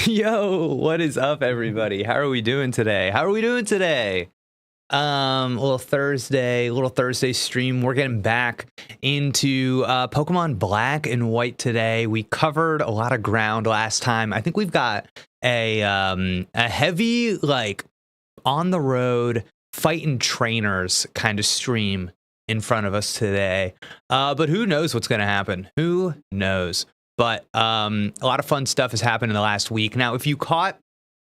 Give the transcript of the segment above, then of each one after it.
Yo, what is up, everybody? How are we doing today? Little Thursday stream. We're getting back into Pokemon Black and White today. We covered a lot of ground last time. I think we've got a heavy, like, on the road fighting trainers kind of stream in front of us today. But who knows what's gonna happen? Who knows? But a lot of fun stuff has happened in the last week. Now, if you caught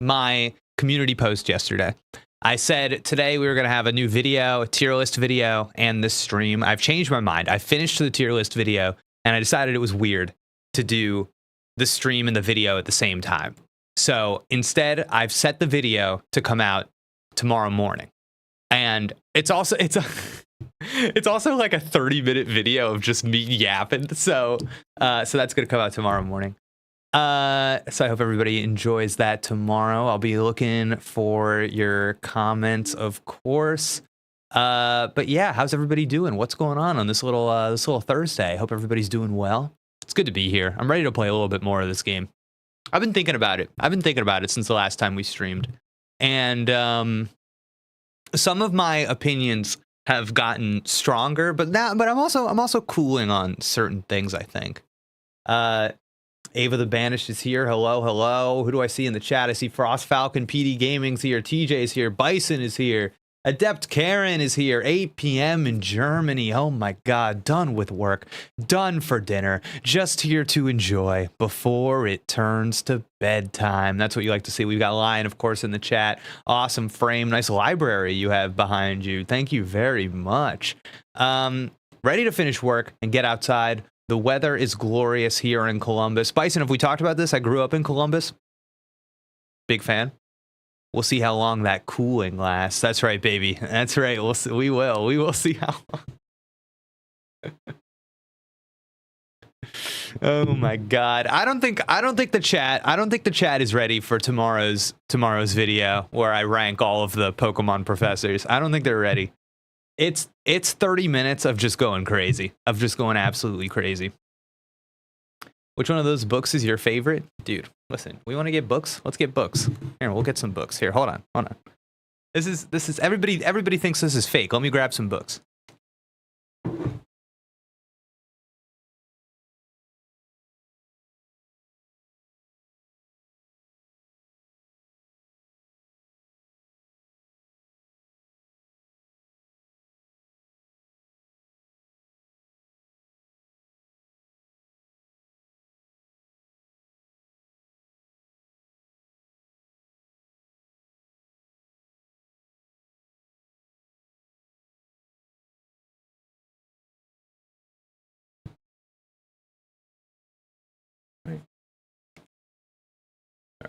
my community post yesterday, I said today we were going to have a new video, a tier list video, and this stream. I've changed my mind. I finished the tier list video, and I decided it was weird to do the stream and the video at the same time. So instead, I've set the video to come out tomorrow morning. And it's also like a 30-minute video of just me yapping. So that's gonna come out tomorrow morning. So I hope everybody enjoys that tomorrow. I'll be looking for your comments, of course. But yeah, how's everybody doing? What's going on this little Thursday? I hope everybody's doing well. It's good to be here. I'm ready to play a little bit more of this game. I've been thinking about it since the last time we streamed, and some of my opinions have gotten stronger, but I'm also cooling on certain things, I think. Ava the Banished is here. Hello. Who do I see in the chat? I see Frost Falcon, PD Gaming's here, TJ is here, Bison is here, Adept Karen is here, 8 p.m. in Germany. Oh my god, done with work, done for dinner, just here to enjoy before it turns to bedtime. That's what you like to see. We've got Lion, of course, in the chat. Awesome frame, nice library you have behind you. Thank you very much. Ready to finish work and get outside. The weather is glorious here in Columbus. Bison, have we talked about this? I grew up in Columbus. Big fan. We'll see how long that cooling lasts. That's right, baby. That's right. We will see how long. Oh my god. I don't think the chat is ready for tomorrow's video where I rank all of the Pokemon professors. I don't think they're ready. It's 30 minutes of just going crazy. Of just going absolutely crazy. Which one of those books is your favorite? Dude, listen, we want to get books? Let's get books. Here, we'll get some books. Here, hold on. This is everybody thinks this is fake. Let me grab some books.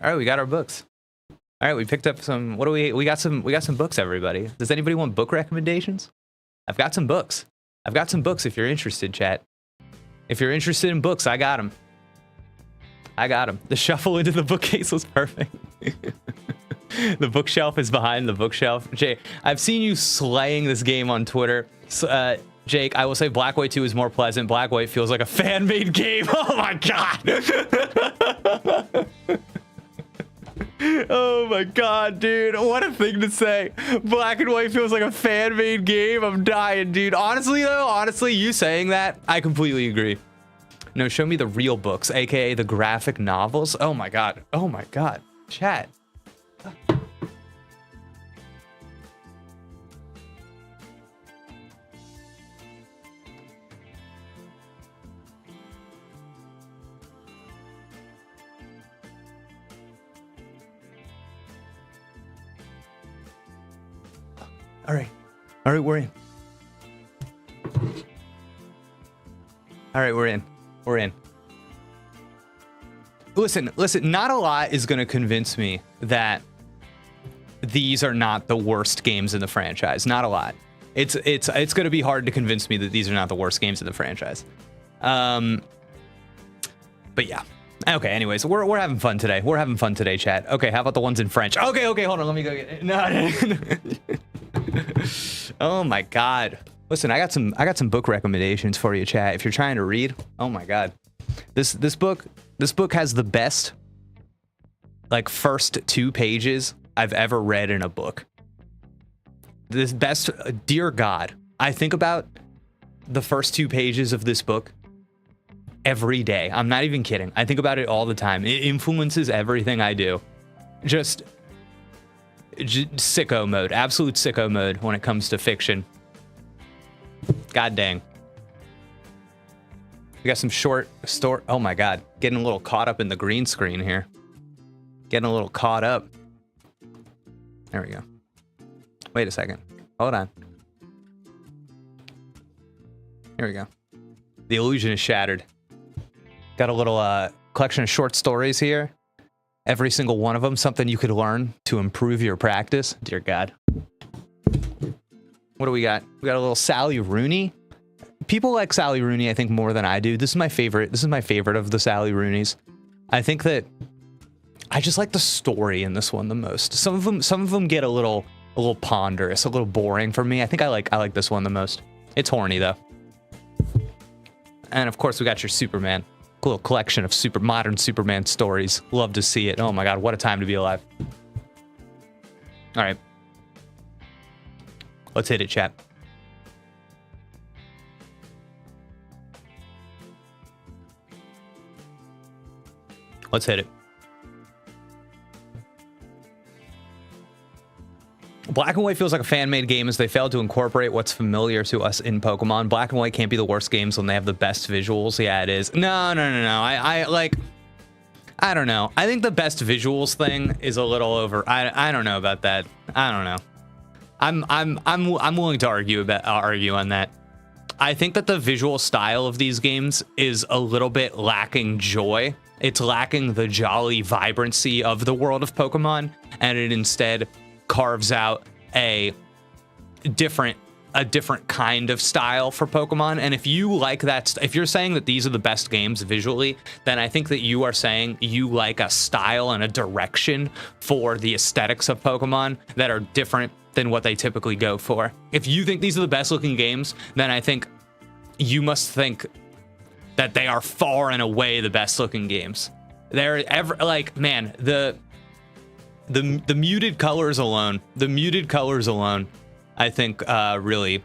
All right, we got our books. All right, we picked up some. What do we got some books, everybody. Does anybody want book recommendations? I've got some books. If you're interested, chat. If you're interested in books, I got them. The shuffle into the bookcase was perfect. The bookshelf is behind the bookshelf. Jay, I've seen you slaying this game on Twitter. Jake, I will say Black White 2 is more pleasant. Black White feels like a fan-made game. Oh my god. Oh my god, dude. What a thing to say. Black and White feels like a fan-made game. I'm dying, dude. Honestly, you saying that, I completely agree. No, show me the real books, aka the graphic novels. Oh my god. Chat. All right, we're in. All right, we're in. Listen, not a lot is going to convince me that these are not the worst games in the franchise. Not a lot. It's going to be hard to convince me that these are not the worst games in the franchise. But yeah. Okay, anyways, we're having fun today. Chat. Okay, how about the ones in French? Okay, hold on, let me go get it. No. Oh my god. Listen, I got some book recommendations for you, chat. If you're trying to read, oh my god. This book has the best like first 2 pages I've ever read in a book. This best, dear God, I think about the first 2 pages of this book every day. I'm not even kidding. I think about it all the time. It influences everything I do. Just sicko mode, absolute sicko mode when it comes to fiction. God dang. We got some short story. Oh my God, getting a little caught up in the green screen here. Getting a little caught up. There we go. Wait a second. Hold on. Here we go. The illusion is shattered. Got a little collection of short stories here. Every single one of them, something you could learn to improve your practice. Dear God. What do we got? We got a little Sally Rooney. People like Sally Rooney, I think, more than I do. This is my favorite. This is my favorite of the Sally Rooneys. I think that I just like the story in this one the most. Some of them get a little ponderous, a little boring for me. I think I like this one the most. It's horny though. And of course we got your Superman. A little collection of modern Superman stories. Love to see it. Oh my God, what a time to be alive. All right. Let's hit it, chat. Let's hit it. Black and White feels like a fan-made game as they failed to incorporate what's familiar to us in Pokemon. Black and White can't be the worst games when they have the best visuals. Yeah, it is. No. I don't know. I think the best visuals thing is a little over. I don't know about that. I don't know. I'm willing to argue on that. I think that the visual style of these games is a little bit lacking joy. It's lacking the jolly vibrancy of the world of Pokemon, and it instead carves out a different kind of style for Pokemon. And if you like that, if you're saying that these are the best games visually, then I think that you are saying you like a style and a direction for the aesthetics of Pokemon that are different than what they typically go for. If you think these are the best looking games, then I think you must think that they are far and away the best looking games. They're man, the muted colors alone, I think really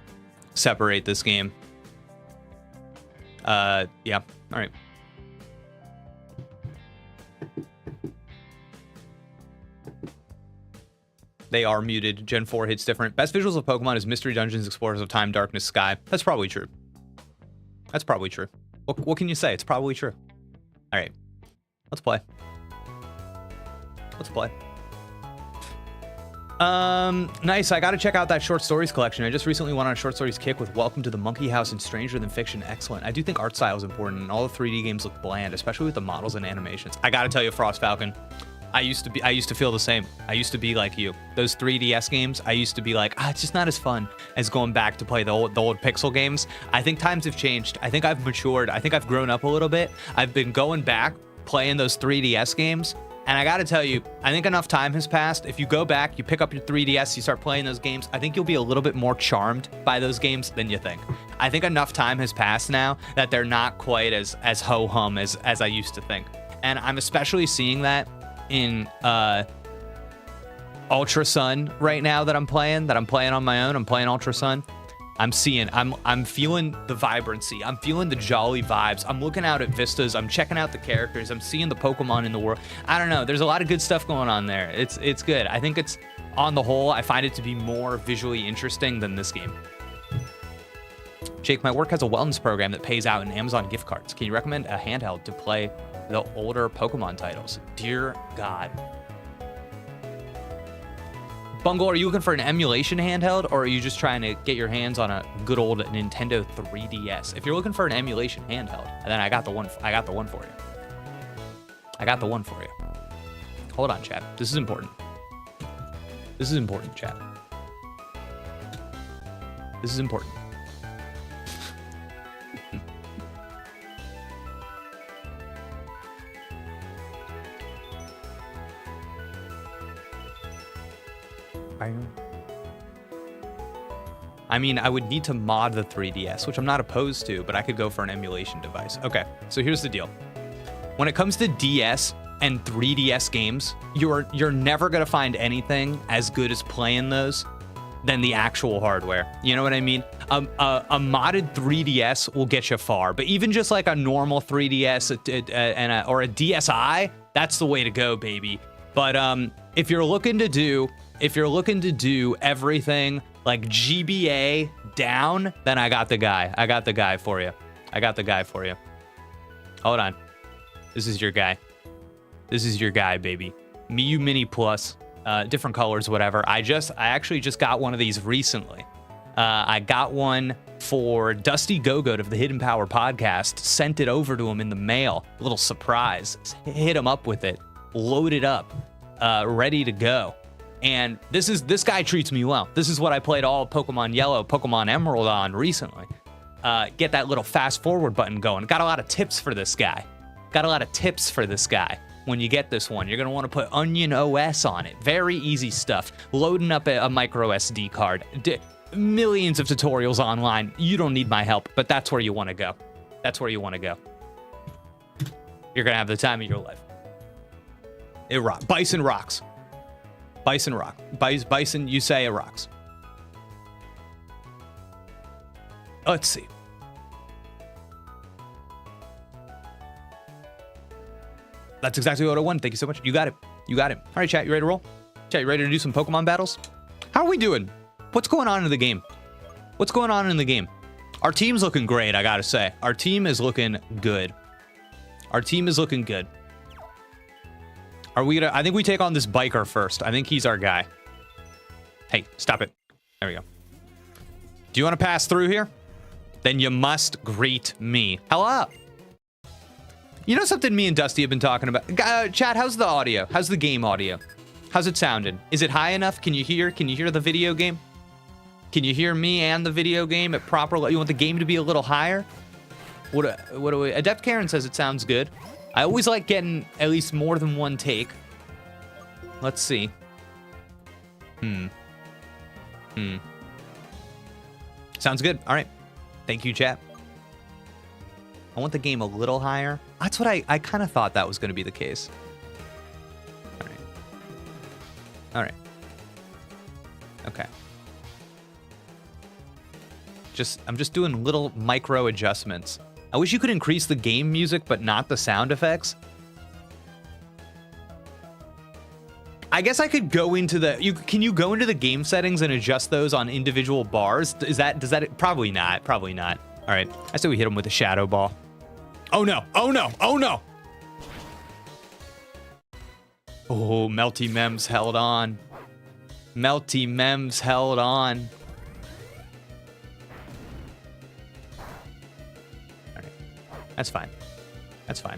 separate this game. Yeah, all right. They are muted. Gen 4 hits different. Best visuals of Pokemon is Mystery Dungeons, Explorers of Time, Darkness, Sky. That's probably true. What can you say? It's probably true. All right, let's play. Nice. I gotta check out that short stories collection. I just recently went on a short stories kick with Welcome to the Monkey House and Stranger Than Fiction. Excellent. I do think art style is important, and all the 3D games look bland, especially with the models and animations. I gotta tell you, Frost Falcon, I used to feel the same. I used to be like you. Those 3DS games, I used to be like, it's just not as fun as going back to play the old Pixel games. I think times have changed. I think I've matured. I think I've grown up a little bit. I've been going back, playing those 3DS games, and I gotta tell you, I think enough time has passed. If you go back, you pick up your 3DS, you start playing those games, I think you'll be a little bit more charmed by those games than you think. I think enough time has passed now that they're not quite as ho-hum as I used to think. And I'm especially seeing that in Ultra Sun right now that I'm playing on my own. I'm playing Ultra Sun. I'm feeling the vibrancy. I'm feeling the jolly vibes. I'm looking out at vistas. I'm checking out the characters. I'm seeing the Pokemon in the world. I don't know. There's a lot of good stuff going on there. It's good. I think it's, on the whole, I find it to be more visually interesting than this game. Jake, my work has a wellness program that pays out in Amazon gift cards. Can you recommend a handheld to play the older Pokemon titles? Dear God. Bungle, are you looking for an emulation handheld, or are you just trying to get your hands on a good old Nintendo 3DS? If you're looking for an emulation handheld, then I got the one for you. Hold on, chat. This is important. Chat. This is important. I mean, I would need to mod the 3DS, which I'm not opposed to, but I could go for an emulation device. Okay, so here's the deal. When it comes to DS and 3DS games, you're never gonna find anything as good as playing those than the actual hardware. You know what I mean? A modded 3DS will get you far, but even just like a normal 3DS or a DSi, that's the way to go, baby. But if you're looking to do everything like GBA down, then I got the guy. I got the guy for you. Hold on. This is your guy. This is your guy, baby. Miu Mini Plus. Different colors, whatever. I actually just got one of these recently. I got one for Dusty Gogoat of the Hidden Power podcast. Sent it over to him in the mail. A little surprise. Hit him up with it. Loaded up. Ready to go. And this guy treats me well. This is what I played all Pokemon Yellow, Pokemon Emerald on recently. Get that little fast forward button going. Got a lot of tips for this guy. When you get this one, you're gonna want to put Onion OS on it. Very easy stuff. Loading up a micro SD card. Millions of tutorials online. You don't need my help, but that's where you want to go. You're gonna have the time of your life. It rocks. Bison rocks. Bison, you say it rocks. Let's see. That's exactly what I wanted. Thank you so much. You got it. All right, chat, you ready to roll? Chat, you ready to do some Pokemon battles? How are we doing? What's going on in the game? Our team's looking great, I gotta say. Our team is looking good. Are we gonna... I think we take on this biker first. I think he's our guy. Hey, stop it. There we go. Do you want to pass through here? Then you must greet me. Hello. You know something me and Dusty have been talking about? Chat, how's the audio? How's the game audio? How's it sounding? Is it high enough? Can you hear the video game? Can you hear me and the video game at proper level? You want the game to be a little higher? What do we... Adept Karen says it sounds good. I always like getting at least more than one take. Let's see. Sounds good. All right. Thank you, chat. I want the game a little higher. That's what I kind of thought that was going to be the case. All right. Okay. I'm just doing little micro adjustments. I wish you could increase the game music, but not the sound effects. I guess I could go into can you go into the game settings and adjust those on individual bars? Does that, probably not. All right, I say we hit him with a shadow ball. Oh no. Oh, Melty Mems held on. All right, that's fine.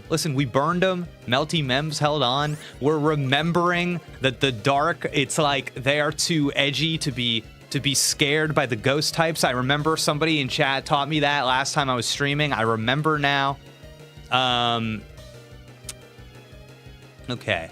Listen, we burned them. Melty Mems held on. We're remembering that the dark, it's like they are too edgy to be scared by the ghost types. I remember somebody in chat taught me that last time I was streaming. I remember now. Okay.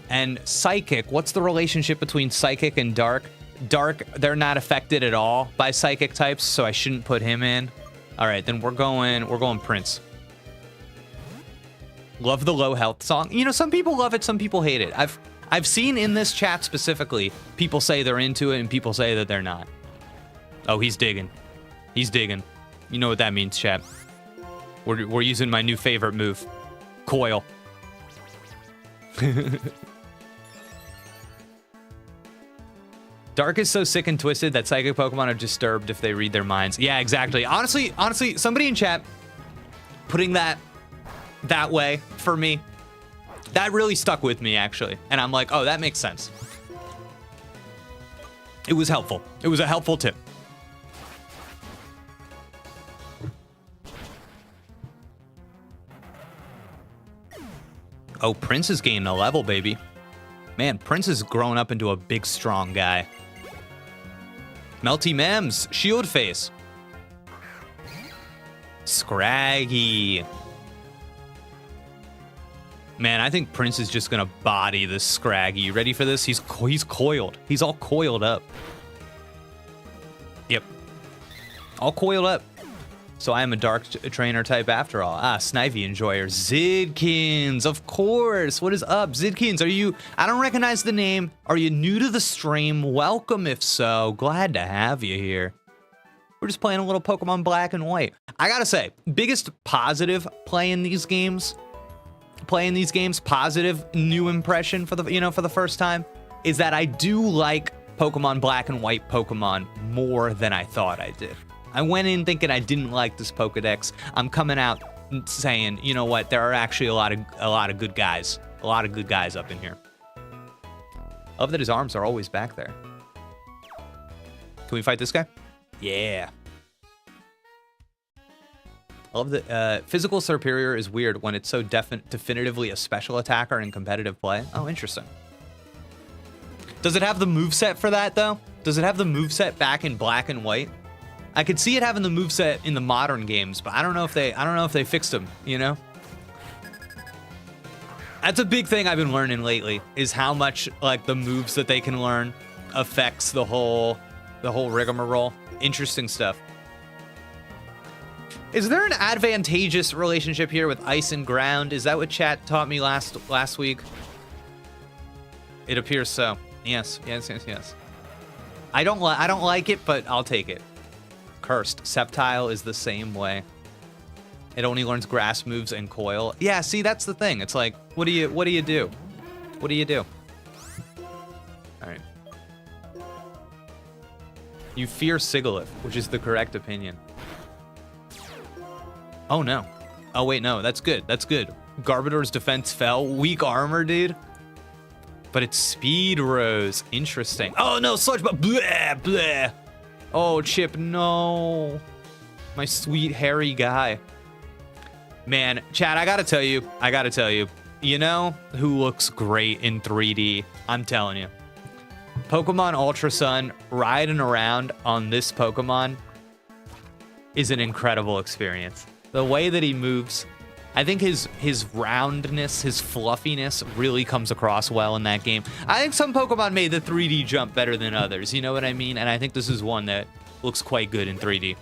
And Psychic, what's the relationship between Psychic and Dark? Dark, they're not affected at all by Psychic types, so I shouldn't put him in. All right, then we're going Prince. Love the low health song. You know, some people love it, some people hate it. I've seen in this chat specifically, people say they're into it and people say that they're not. Oh, he's digging. You know what that means, chat. We're using my new favorite move, Coil. Dark is so sick and twisted that psychic Pokemon are disturbed if they read their minds. Yeah, exactly. Honestly, somebody in chat putting that way for me, that really stuck with me, actually. And I'm like, oh, that makes sense. It was helpful. It was a helpful tip. Oh, Prince is gaining a level, baby. Man, Prince is growing up into a big, strong guy. Melty Mems, Shield Face. Scraggy. Man, I think Prince is just gonna body this Scraggy. You ready for this? He's coiled. He's all coiled up. Yep. All coiled up. So I am a dark trainer type after all. Snivy enjoyer. Zidkins, of course. What is up? Zidkins, are you... I don't recognize the name. Are you new to the stream? Welcome if so. Glad to have you here. We're just playing a little Pokemon Black and White. I gotta say, biggest positive playing these games, positive new impression for the first time, is that I do like Pokemon Black and White Pokemon more than I thought I did. I went in thinking I didn't like this Pokedex. I'm coming out saying, you know what, there are actually a lot of good guys. A lot of good guys up in here. Love that his arms are always back there. Can we fight this guy? Yeah. I love that physical superior is weird when it's so definitively a special attacker in competitive play. Oh, interesting. Does it have the moveset for that, though? Does it have the moveset back in Black and White? I could see it having the moveset in the modern games, but I don't know if they fixed them, you know? That's a big thing I've been learning lately, is how much like the moves that they can learn affects the whole rigmarole. Interesting stuff. Is there an advantageous relationship here with ice and ground? Is that what chat taught me last week? It appears so. Yes. I don't like it, but I'll take it. Cursed. Sceptile is the same way. It only learns grass moves and coil. Yeah, see, that's the thing. It's like, what do you do? What do you do? All right. You fear Sigilyph, which is the correct opinion. Oh, no. Oh, wait, no. That's good. That's good. Garbodor's defense fell. Weak armor, dude. But its speed rose. Interesting. Oh, no. Sludge, but bleh, bleh. Oh, Chip, no. My sweet, hairy guy. Man, Chad, I gotta tell you. You know who looks great in 3D? I'm telling you. Pokemon Ultra Sun riding around on this Pokemon is an incredible experience. The way that he moves, I think his roundness, his fluffiness really comes across well in that game. I think some Pokemon made the 3D jump better than others, you know what I mean? And I think this is one that looks quite good in 3D.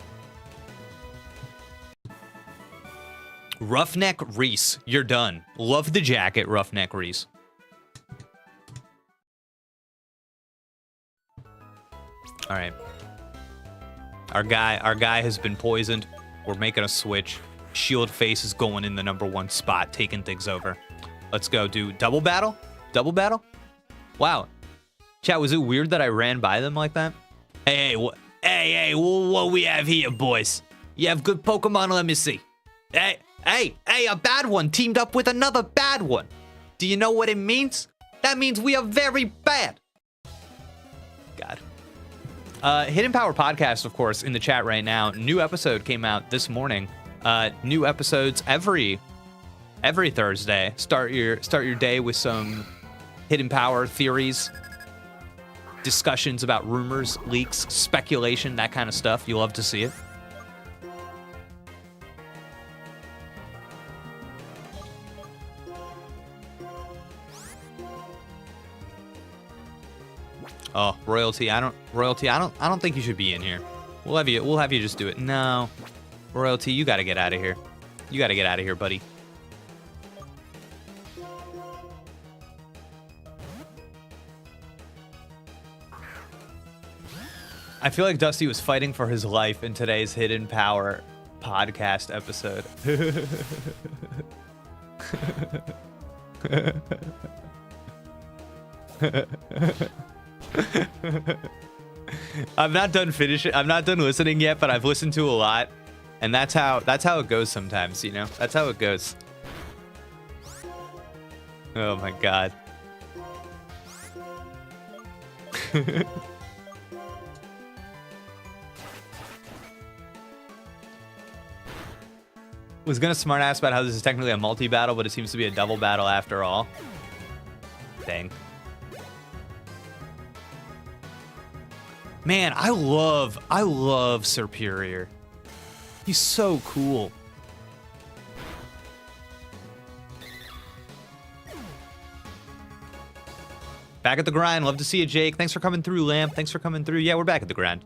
Roughneck Reese, you're done. Love the jacket, Roughneck Reese. All right. Our guy has been poisoned. We're making a switch. Shield Face is going in the #1 spot, taking things over. Let's go do double battle? Double battle? Wow. Chat, was it weird that I ran by them like that? Hey, what we have here, boys? You have good Pokemon? Let me see. Hey, a bad one teamed up with another bad one. Do you know what it means? That means we are very bad. God. Hidden Power Podcast, of course, in the chat right now. New episode came out this morning. New episodes every Thursday. Start your day with some Hidden Power theories, discussions about rumors, leaks, speculation, that kind of stuff. You love to see it. Oh, Royalty, I don't think you should be in here. We'll have you just do it. No. Royalty, you gotta get out of here. You gotta get out of here, buddy. I feel like Dusty was fighting for his life in today's Hidden Power podcast episode. I'm not done listening yet, but I've listened to a lot, and that's how it goes sometimes, you know? That's how it goes. Oh my god. Was gonna smart ass about how this is technically a multi-battle, but it seems to be a double battle after all. Dang. Man, I love Serperior. He's so cool. Back at the grind. Love to see you, Jake. Thanks for coming through, Lamp. Thanks for coming through. Yeah, we're back at the grind.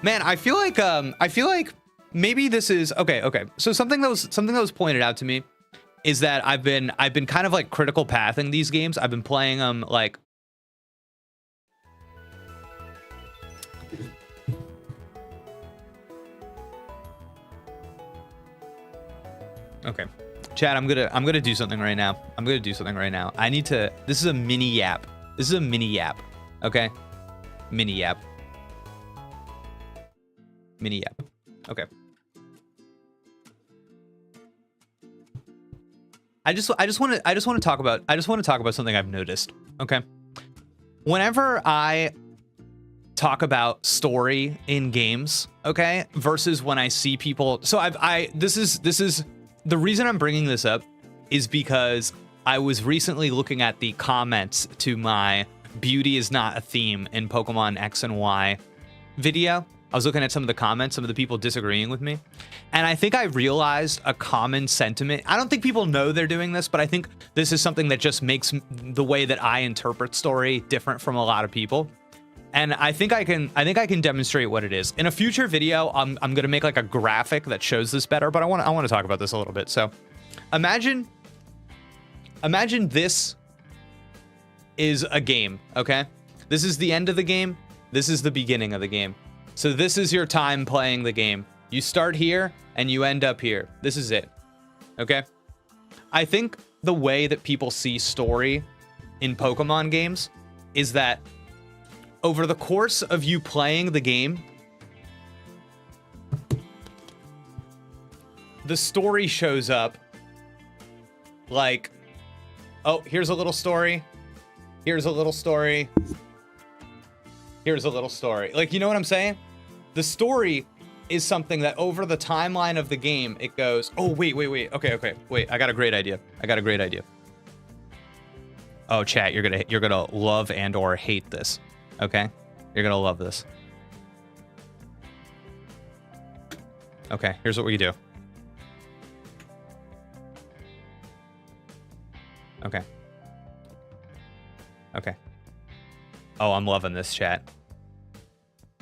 Man, I feel like maybe this is okay. So something that was pointed out to me is that I've been kind of like critical pathing these games. I've been playing them like okay. Chat, I'm gonna do something right now. I need to. This is a mini yap. Okay, mini yap. Okay. I just want to talk about something I've noticed. Okay. Whenever I talk about story in games, okay, versus when I see people, so this is the reason I'm bringing this up is because I was recently looking at the comments to my beauty is not a theme in Pokemon X and Y video. I was looking at some of the comments, some of the people disagreeing with me. And I think I realized a common sentiment. I don't think people know they're doing this, but I think this is something that just makes the way that I interpret story different from a lot of people. And I think I can demonstrate what it is. In a future video, I'm going to make like a graphic that shows this better, but I want to talk about this a little bit. So imagine this is a game, okay? This is the end of the game. This is the beginning of the game. So this is your time playing the game. You start here and you end up here. This is it, okay? I think the way that people see story in Pokemon games is that over the course of you playing the game, the story shows up like, oh, here's a little story. Here's a little story. Here's a little story. Like, you know what I'm saying? The story is something that over the timeline of the game, it goes, oh, wait. Okay. Wait, I got a great idea. Oh, chat, you're gonna love and or hate this. Okay? You're gonna love this. Okay, here's what we do. Okay. Oh, I'm loving this, chat.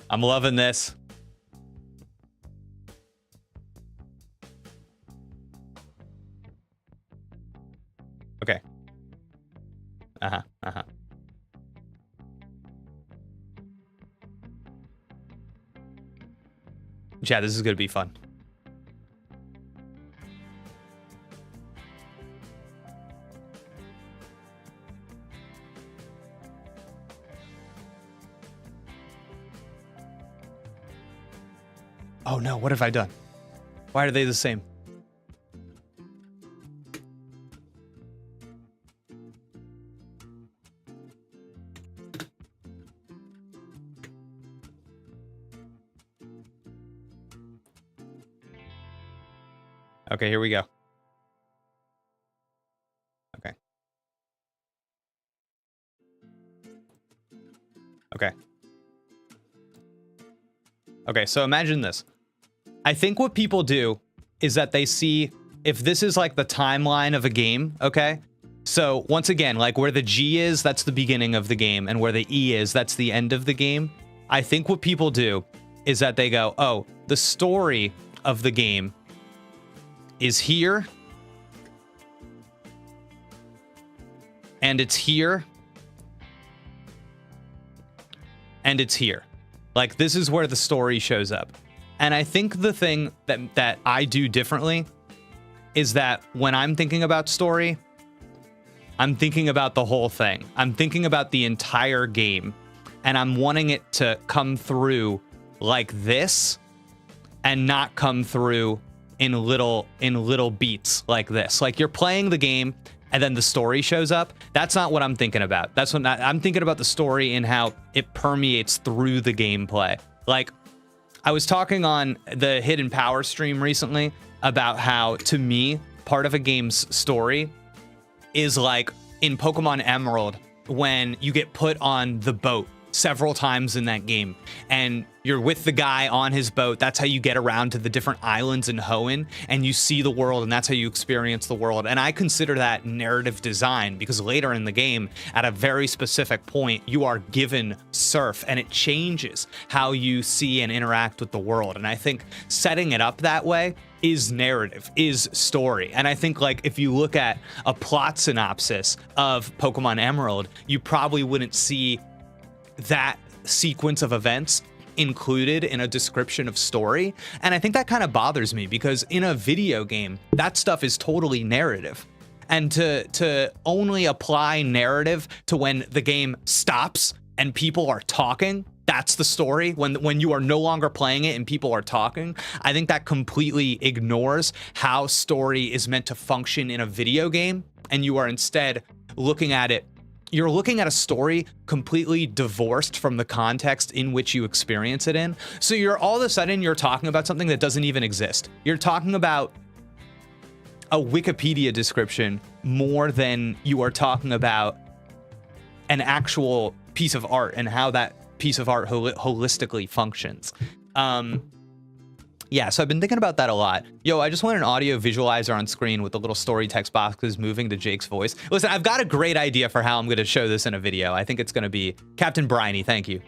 I'm loving this. Okay. Chat, this is gonna be fun. Oh no, what have I done? Why are they the same? Okay, here we go. Okay, so imagine this. I think what people do is that they see if this is like the timeline of a game, okay? So once again, like where the G is, that's the beginning of the game, and where the E is, that's the end of the game. I think what people do is that they go, oh, the story of the game is here, and it's here, and it's here. Like, this is where the story shows up. And I think the thing that I do differently is that when I'm thinking about story, I'm thinking about the whole thing. I'm thinking about the entire game, and I'm wanting it to come through like this and not come through in little beats like this. Like, you're playing the game and then the story shows up. That's not what I'm thinking about. That's what I'm thinking about, the story and how it permeates through the gameplay. Like, I was talking on the Hidden Power stream recently about how, to me, part of a game's story is like in Pokemon Emerald, when you get put on the boat several times in that game, and you're with the guy on his boat. That's how you get around to the different islands in Hoenn, and you see the world, and that's how you experience the world. And I consider that narrative design, because later in the game, at a very specific point, you are given surf, and it changes how you see and interact with the world. And I think setting it up that way is narrative, is story. And I think, like, if you look at a plot synopsis of Pokemon Emerald, you probably wouldn't see that sequence of events included in a description of story. And I think that kind of bothers me, because in a video game, that stuff is totally narrative. And to only apply narrative to when the game stops and people are talking, that's the story. When you are no longer playing it and people are talking, I think that completely ignores how story is meant to function in a video game. And you are instead looking at it, you're looking at a story completely divorced from the context in which you experience it in. So you're all of a sudden, you're talking about something that doesn't even exist. You're talking about a Wikipedia description more than you are talking about an actual piece of art and how that piece of art holistically functions. Yeah, so I've been thinking about that a lot. Yo, I just want an audio visualizer on screen with the little story text boxes moving to Jake's voice. Listen, I've got a great idea for how I'm going to show this in a video. I think it's going to be Captain Briny. Thank you.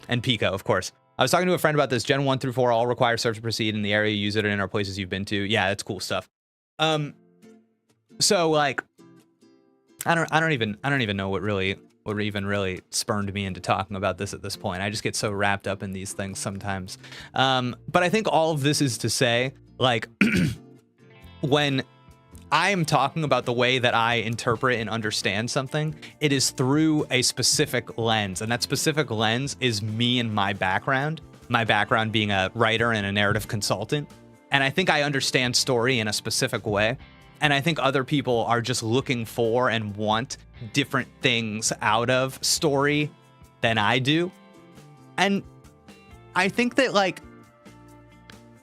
And Pico, of course. I was talking to a friend about this. Gen 1 through 4 all require search to proceed in the area you use it in or places you've been to. Yeah, that's cool stuff. So like, I don't even know what even really spurned me into talking about this at this point. I just get so wrapped up in these things sometimes. But I think all of this is to say, like, when I am talking about the way that I interpret and understand something, it is through a specific lens. And that specific lens is me and my background being a writer and a narrative consultant. And I think I understand story in a specific way. And I think other people are just looking for and want different things out of story than I do. And I think that, like,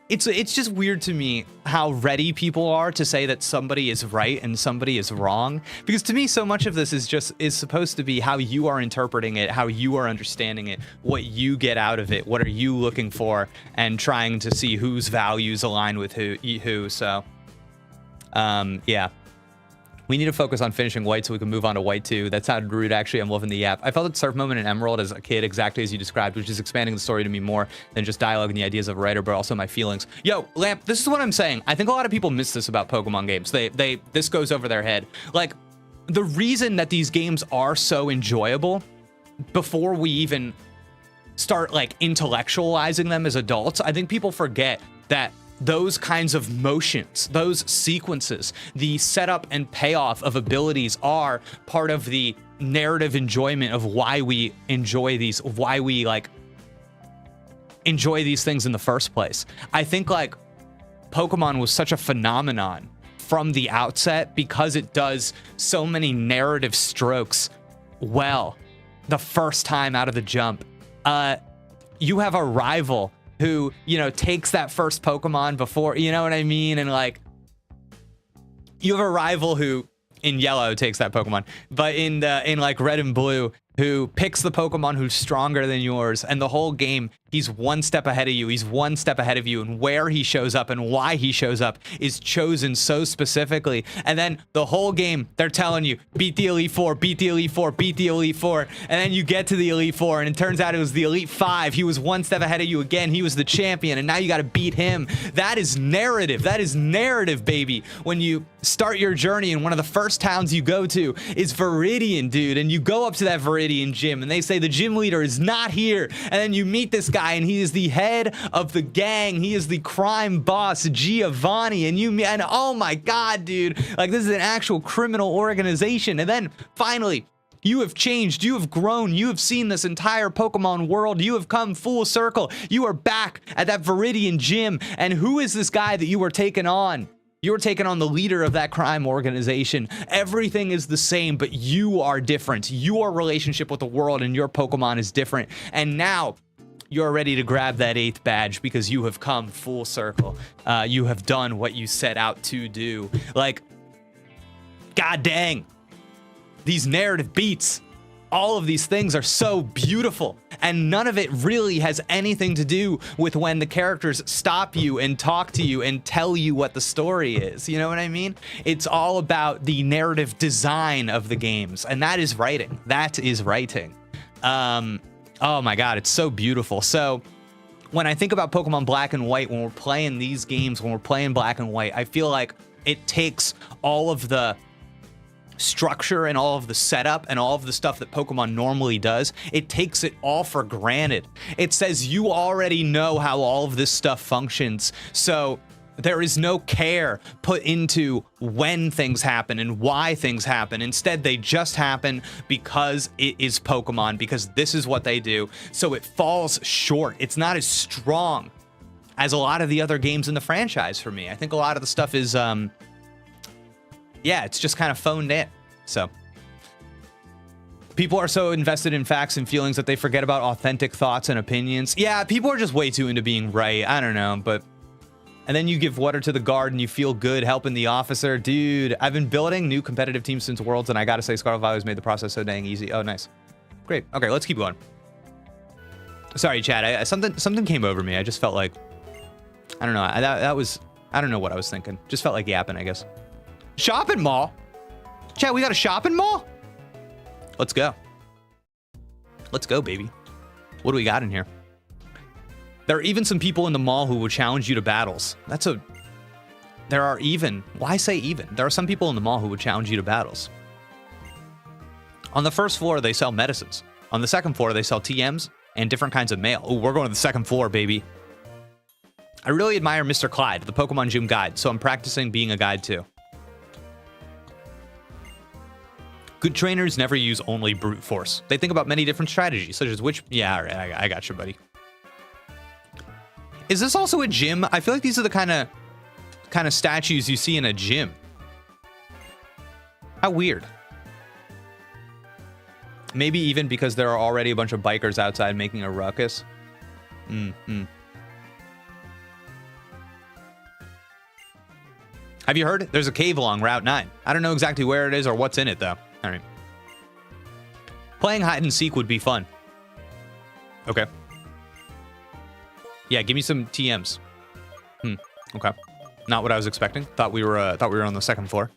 it's just weird to me how ready people are to say that somebody is right and somebody is wrong. Because to me, so much of this is supposed to be how you are interpreting it, how you are understanding it, what you get out of it, what are you looking for, and trying to see whose values align with who. So yeah, we need to focus on finishing White so we can move on to White 2. That sounded rude, actually. I'm loving the yap. I felt that surf moment in Emerald as a kid, exactly as you described, which is expanding the story to me more than just dialogue and the ideas of a writer, but also my feelings. Yo, Lamp, this is what I'm saying. I think a lot of people miss this about Pokemon games. This goes over their head. Like, the reason that these games are so enjoyable, before we even start, like, intellectualizing them as adults, I think people forget that those kinds of motions, those sequences, the setup and payoff of abilities are part of the narrative enjoyment of why we enjoy these, why we, like, enjoy these things in the first place. I think, like, Pokemon was such a phenomenon from the outset because it does so many narrative strokes well the first time out of the jump. You have a rival who, you know, takes that first Pokemon before, you know what I mean? And, like, you have a rival who in Yellow takes that Pokemon, but in like Red and Blue, who picks the Pokemon who's stronger than yours, and the whole game, he's one step ahead of you, he's one step ahead of you, and where he shows up and why he shows up is chosen so specifically. And then the whole game, they're telling you, beat the Elite Four, beat the Elite Four, beat the Elite Four, and then you get to the Elite Four, and it turns out it was the Elite Five. He was one step ahead of you again, he was the champion, and now you gotta beat him. That is narrative, baby. When you start your journey, and one of the first towns you go to is Viridian, dude, and you go up to that Viridian gym, and they say the gym leader is not here, and then you meet this guy, and he is the head of the gang, he is the crime boss, Giovanni, and oh my god, dude, like, this is an actual criminal organization. And then finally, you have changed, you have grown, you have seen this entire Pokemon world, you have come full circle, you are back at that Viridian gym, and who is this guy that you were taking on? You're taking on the leader of that crime organization. Everything is the same, but you are different. Your relationship with the world and your Pokemon is different. And now you're ready to grab that 8th badge because you have come full circle. You have done what you set out to do. Like, god dang, these narrative beats all of these things are so beautiful, and none of it really has anything to do with when the characters stop you and talk to you and tell you what the story is. You know what I mean? It's all about the narrative design of the games, and that is writing. That is writing. Oh my God, it's so beautiful. So when I think about Pokemon Black and White, when we're playing these games, when we're playing Black and White, I feel like it takes all of the structure and all of the setup and all of the stuff that Pokemon normally does, it takes it all for granted. It says you already know how all of this stuff functions, so there is no care put into when things happen and why things happen. Instead, they just happen because it is Pokemon, because this is what they do. So it falls short. It's not as strong as a lot of the other games in the franchise for me. I think a lot of the stuff is, yeah, it's just kind of phoned in. So people are so invested in facts and feelings that they forget about authentic thoughts and opinions. Yeah, people are just way too into being right. I don't know, but... And then you give water to the guard and you feel good helping the officer. Dude, I've been building new competitive teams since Worlds, and I gotta say Scarlet Violet has made the process so dang easy. Oh, nice. Great. Okay, let's keep going. Sorry, chat. Something came over me. I just felt like... I don't know. That was... I don't know what I was thinking. Just felt like yapping, I guess. Shopping mall? Chat, we got a shopping mall? Let's go. Let's go, baby. What do we got in here? There are even some people in the mall who will challenge you to battles. There are even, why say even? There are some people in the mall who would challenge you to battles. On the first floor, they sell medicines. On the second floor, they sell TMs and different kinds of mail. Oh, we're going to the second floor, baby. I really admire Mr. Clyde, the Pokemon Gym guide, so I'm practicing being a guide too. Good trainers never use only brute force. They think about many different strategies, such as which... Yeah, all right, I got you, buddy. Is this also a gym? I feel like these are the kind of statues you see in a gym. How weird. Maybe even because there are already a bunch of bikers outside making a ruckus. Have you heard? There's a cave along Route 9. I don't know exactly where it is or what's in it, though. All right. Playing hide and seek would be fun. Okay. Yeah, give me some TMs. Okay. Not what I was expecting. Thought we were on the second floor.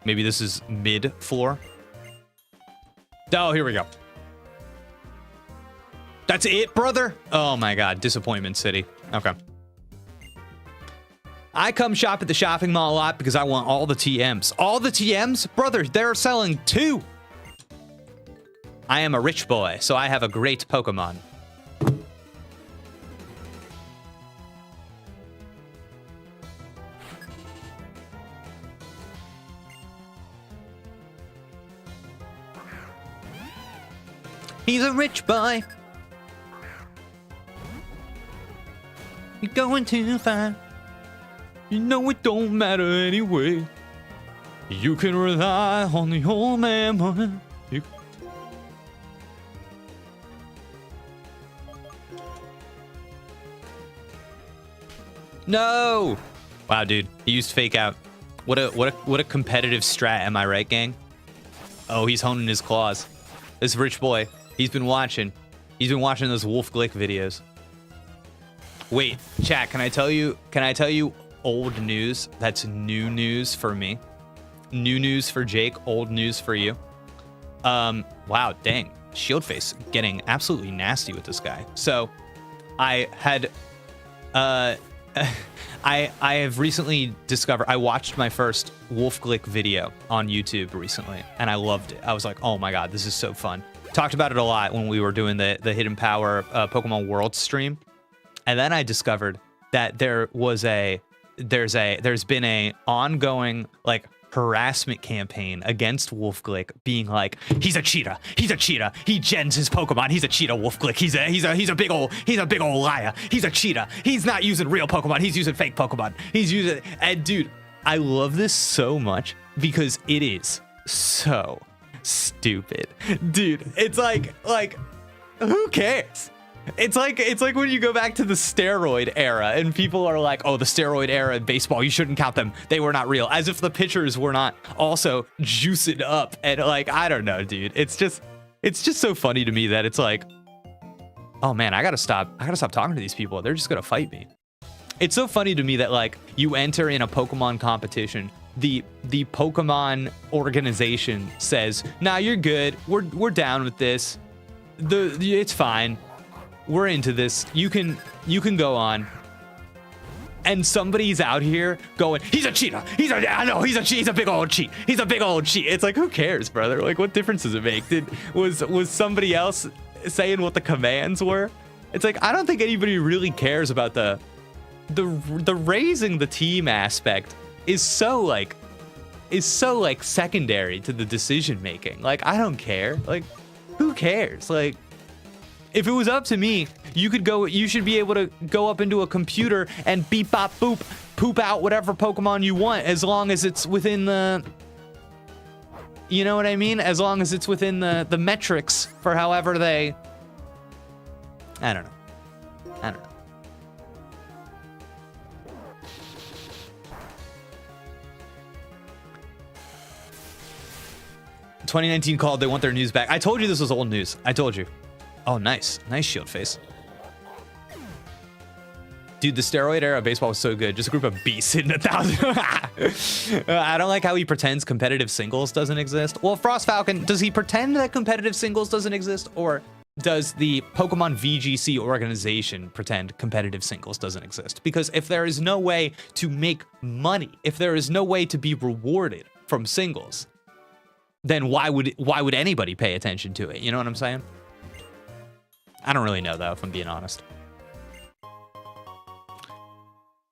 Maybe this is mid floor. Oh, here we go. That's it, brother? Oh my God, Disappointment City. Okay. I come shop at the shopping mall a lot because I want all the TMs. All the TMs? Brother, they're selling 2. I am a rich boy, so I have a great Pokemon. He's a rich boy. You're going too far. You know it don't matter anyway. You can rely on the old man money. No! Wow, dude. He used fake out. What a competitive strat, am I right, gang? Oh, he's honing his claws. This rich boy. He's been watching those Wolf Glick videos. Wait, chat, can I tell you old news that's new news for me? New news for Jake, old news for you. Wow, dang. Shieldface getting absolutely nasty with this guy. So, I had I have recently discovered, I watched my first Wolf Glick video on YouTube recently, and I loved it. I was like, oh my God, this is so fun. Talked about it a lot when we were doing the Hidden Power Pokemon World stream. And then I discovered that there's been a ongoing like harassment campaign against Wolf Glick, being like, he's a cheetah, he gens his Pokemon, he's a cheetah, Wolf Glick, he's a big old liar, he's a cheetah, he's not using real Pokemon, he's using fake Pokemon, and dude, I love this so much because it is so stupid, dude. It's like who cares? It's like when you go back to the steroid era and people are like, oh, the steroid era in baseball, you shouldn't count them, they were not real, as if the pitchers were not also juicing up. And like, I don't know, dude, it's just, It's just so funny to me that it's like, oh man, I gotta stop talking to these people. They're just gonna fight me. It's so funny to me that like you enter in a Pokemon competition, the Pokemon organization says, nah, you're good. We're down with this. It's fine. We're into this. You can go on. And somebody's out here going, he's a cheater. He's a big old cheat. He's a big old cheat. It's like, who cares, brother? Like, what difference does it make? Was somebody else saying what the commands were? It's like, I don't think anybody really cares about the raising the team aspect is so like secondary to the decision making. Like, I don't care. Like, who cares? Like, if it was up to me, you should be able to go up into a computer and beep bop boop poop out whatever Pokemon you want, as long as it's within the, you know what I mean? As long as it's within the metrics for however they, I don't know. 2019 called, they want their news back. I told you this was old news. I told you. Oh, nice. Nice shield face. Dude, the steroid era of baseball was so good. Just a group of beasts hitting 1,000. I don't like how he pretends competitive singles doesn't exist. Well, Frost Falcon, does he pretend that competitive singles doesn't exist? Or does the Pokemon VGC organization pretend competitive singles doesn't exist? Because if there is no way to make money, if there is no way to be rewarded from singles, then why would anybody pay attention to it? You know what I'm saying? I don't really know, though, if I'm being honest.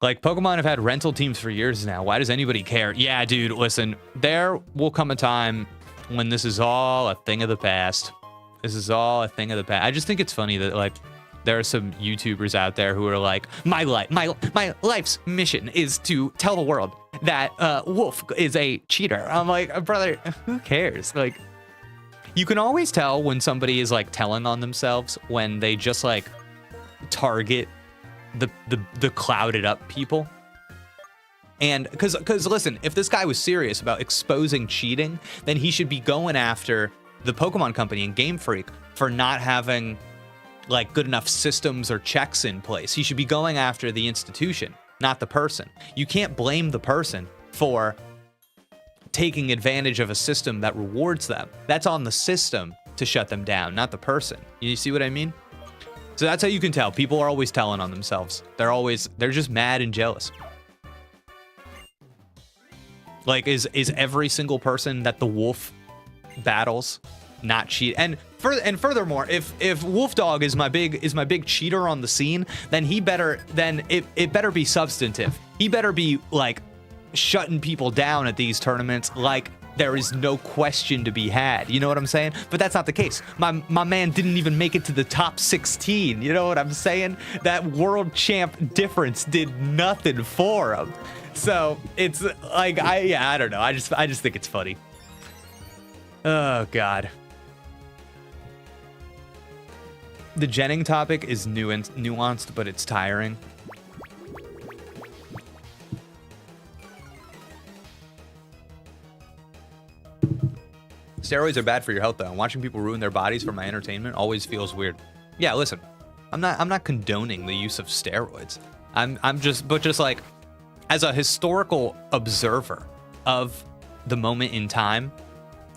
Like, Pokemon have had rental teams for years now. Why does anybody care? Yeah, dude, listen. There will come a time when this is all a thing of the past. This is all a thing of the past. I just think it's funny that, like, there are some YouTubers out there who are like, my life's mission is to tell the world that Wolf is a cheater. I'm like, brother, who cares? Like, you can always tell when somebody is like telling on themselves when they just like target the clouded up people. And because listen, if this guy was serious about exposing cheating, then he should be going after the Pokemon Company and Game Freak for not having like good enough systems or checks in place. He should be going after the institution, not the person. You can't blame the person for taking advantage of a system that rewards them. That's on the system to shut them down, not the person. You see what I mean? So that's how you can tell. People are always telling on themselves. They're just mad and jealous. Like, is every single person that the Wolf battles not cheat? And furthermore, if Wolf Dog is my big cheater on the scene, then it better be substantive. He better be like shutting people down at these tournaments like there is no question to be had. You know what I'm saying? But that's not the case. My man didn't even make it to the top 16. You know what I'm saying? That world champ difference did nothing for him. So it's like, I don't know. I just think it's funny. Oh God. The Jenning topic is nuanced, but it's tiring. Steroids are bad for your health, though. And watching people ruin their bodies for my entertainment always feels weird. Yeah, listen, I'm not condoning the use of steroids. I'm just like, as a historical observer of the moment in time,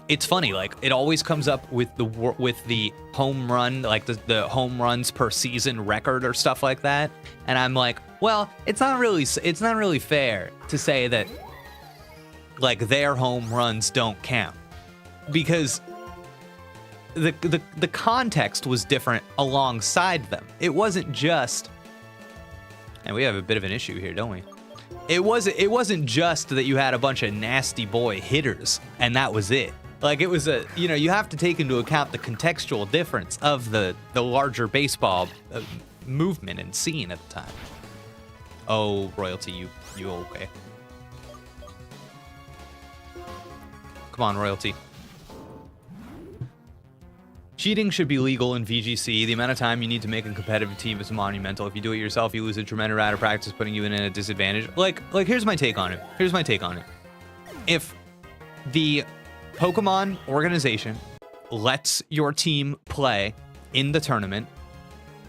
it's funny. Like, it always comes up with the home run, like the home runs per season record or stuff like that, and I'm like, well, it's not really fair to say that like their home runs don't count, because the context was different alongside them. It wasn't just, and we have a bit of an issue here, don't we? It wasn't just that you had a bunch of nasty boy hitters and that was it. Like, it was you have to take into account the contextual difference of the larger baseball movement and scene at the time. Oh, Royalty, you okay? Come on, Royalty. Cheating should be legal in VGC. The amount of time you need to make a competitive team is monumental. If you do it yourself, you lose a tremendous amount of practice, putting you in a disadvantage. Like here's my take on it. If the Pokemon organization lets your team play in the tournament,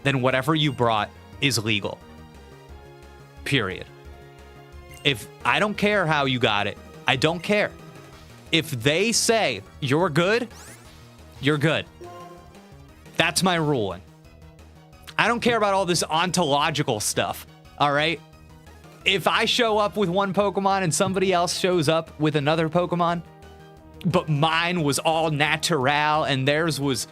then whatever you brought is legal. Period. If I don't care how you got it, I don't care. If they say you're good, you're good. That's my ruling. I don't care about all this ontological stuff, all right? If I show up with one Pokemon and somebody else shows up with another Pokemon, but mine was all natural and theirs was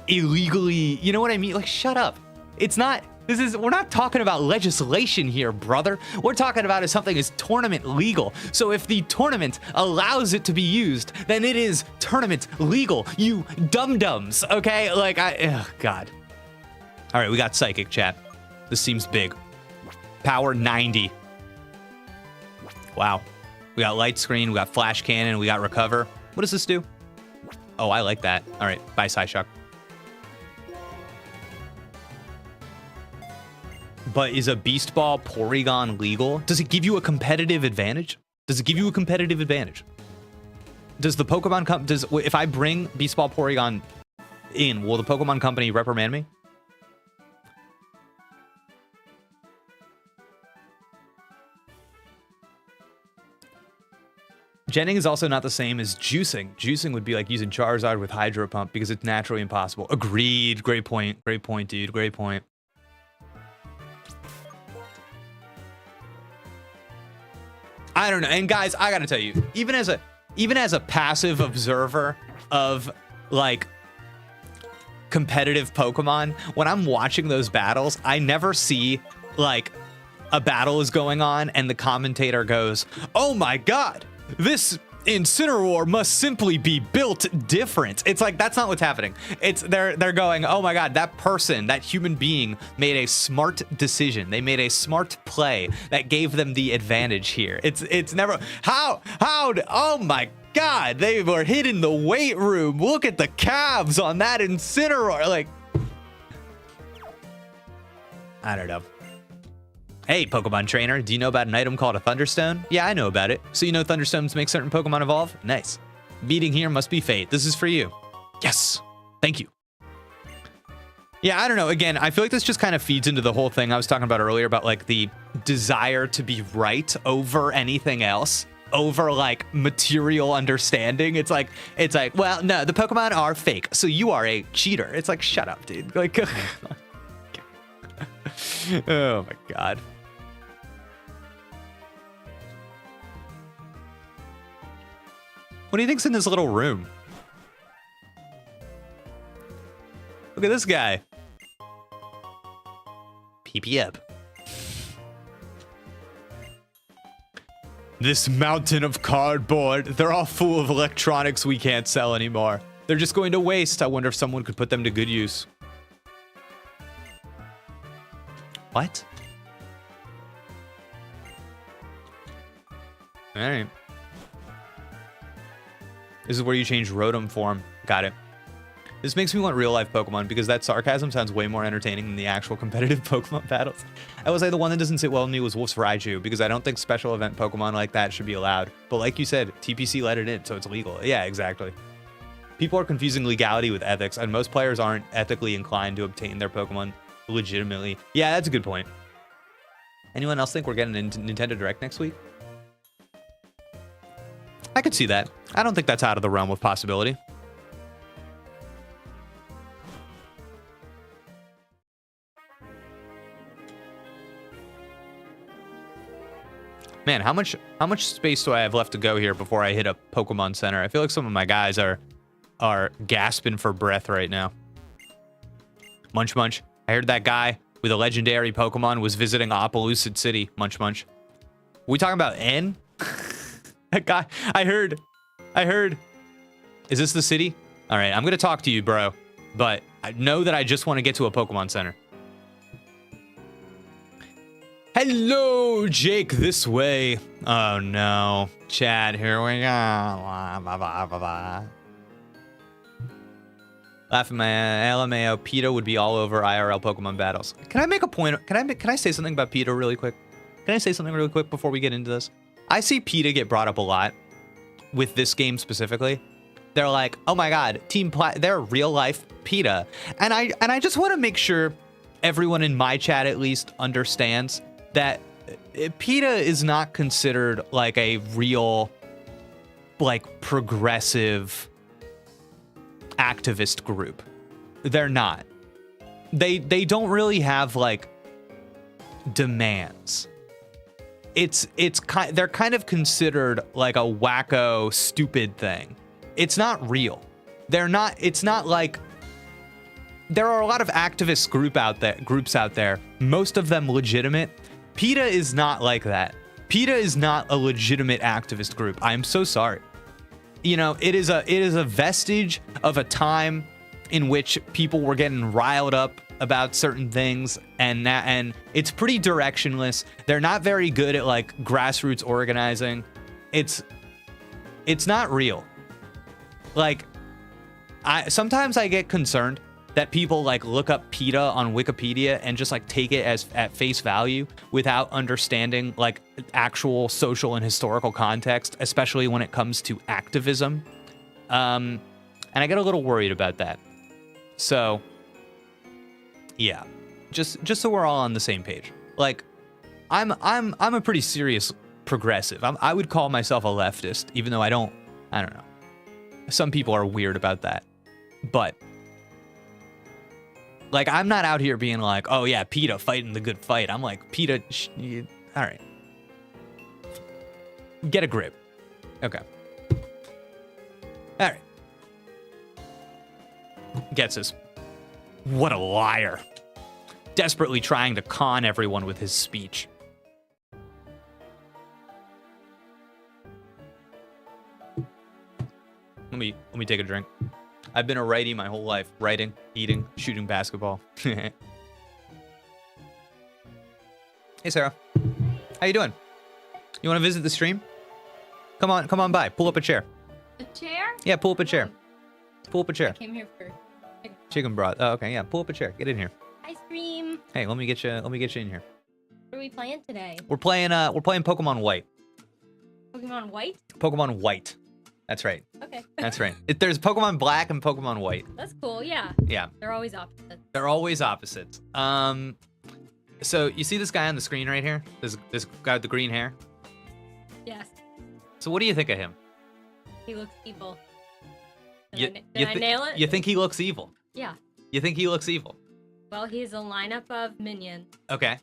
illegally, you know what I mean? Like, shut up. It's not, we're not talking about legislation here, brother. We're talking about if something is tournament legal. So if the tournament allows it to be used, then it is tournament legal, you dum-dums, okay? Like, oh, God. All right, we got Psychic, chat. This seems big. Power 90. Wow. We got Light Screen, we got Flash Cannon, we got Recover. What does this do? Oh, I like that. All right, bye, Psyshock. But is a Beast Ball Porygon legal? Does it give you a competitive advantage? Does it give you a competitive advantage? Does the Pokemon if I bring Beast Ball Porygon in, will the Pokemon Company reprimand me? Genning is also not the same as juicing. Juicing would be like using Charizard with Hydro Pump because it's naturally impossible. Agreed. Great point. Great point, dude. Great point. I don't know. And guys, I gotta tell you, even as a passive observer of like competitive Pokemon, when I'm watching those battles, I never see like a battle is going on and the commentator goes, "Oh my God, this Incineroar must simply be built different." It's like, that's not what's happening. It's they're going, "Oh my God, that person, that human being made a smart decision. They made a smart play that gave them the advantage here." It's never how oh my God, they were hid in the weight room. Look at the calves on that Incineroar. Like, I don't know. Hey, Pokemon trainer, do you know about an item called a Thunderstone? Yeah, I know about it. So you know Thunderstones make certain Pokemon evolve? Nice. Meeting here must be fate. This is for you. Yes. Thank you. Yeah, I don't know. Again, I feel like this just kind of feeds into the whole thing I was talking about earlier about like the desire to be right over anything else, over like material understanding. It's like, well, no, the Pokemon are fake, so you are a cheater. It's like, shut up, dude. Like, oh my God. What do you think's in this little room? Look at this guy. PP up. This mountain of cardboard. They're all full of electronics we can't sell anymore. They're just going to waste. I wonder if someone could put them to good use. What? All right. This is where you change Rotom form. Got it. This makes me want real life Pokemon because that sarcasm sounds way more entertaining than the actual competitive Pokemon battles. I will say the one that doesn't sit well with me was Wolf's Raichu because I don't think special event Pokemon like that should be allowed. But like you said, TPC let it in, so it's legal. Yeah, exactly. People are confusing legality with ethics, and most players aren't ethically inclined to obtain their Pokemon legitimately. Yeah, that's a good point. Anyone else think we're getting a Nintendo Direct next week? I could see that. I don't think that's out of the realm of possibility. Man, how much space do I have left to go here before I hit a Pokemon Center? I feel like some of my guys are gasping for breath right now. Munch Munch. I heard that guy with a legendary Pokemon was visiting Opelucid City. Munch Munch. We talking about N? That guy. I heard. Is this the city? All right, I'm gonna talk to you, bro. But I know that I just want to get to a Pokemon Center. Hello, Jake, this way. Oh no. Chad, here we go. Laughing my LMAO, PETA would be all over IRL Pokemon battles. Can I make a point? Can I say something about PETA really quick? Can I say something really quick before we get into this? I see PETA get brought up a lot with this game specifically. They're like, oh my god, they're real life PETA. And I just want to make sure everyone in my chat at least understands that PETA is not considered like a real, like, progressive activist group. They're not. They don't really have like demands. They're kind of considered like a wacko, stupid thing. It's not real. It's not like, there are a lot of activist groups out there, most of them legitimate. PETA is not like that. PETA is not a legitimate activist group. I'm so sorry. You know, it is a vestige of a time in which people were getting riled up about certain things, and it's pretty directionless. They're not very good at like grassroots organizing. It's not real. Like, sometimes I get concerned that people like look up PETA on Wikipedia and just like take it as at face value without understanding like actual social and historical context, especially when it comes to activism. And I get a little worried about that. So yeah, just so we're all on the same page. Like, I'm a pretty serious progressive. I would call myself a leftist, even though I don't know. Some people are weird about that, but like, I'm not out here being like, oh yeah, PETA fighting the good fight. I'm like, PETA, all right, get a grip. Okay, all right. Gets us. What a liar. Desperately trying to con everyone with his speech. Let me take a drink. I've been a righty my whole life. Writing, eating, shooting basketball. Hey, Sarah. How you doing? You want to visit the stream? Come on by. Pull up a chair. A chair? Yeah, pull up a chair. Pull up a chair. I came here for chicken broth. Oh, okay, yeah. Pull up a chair. Get in here. ice cream. Hey, let me get you in here. What are we playing today? We're playing Pokemon White. Pokemon White? Pokemon White. That's right. Okay. That's right. There's Pokemon Black and Pokemon White. That's cool, yeah. Yeah. They're always opposites. They're always opposites. So you see this guy on the screen right here? This guy with the green hair? Yes. So what do you think of him? He looks evil. Did I nail it? You think he looks evil? Yeah. You think he looks evil? Well, he's a lineup of minions. Okay.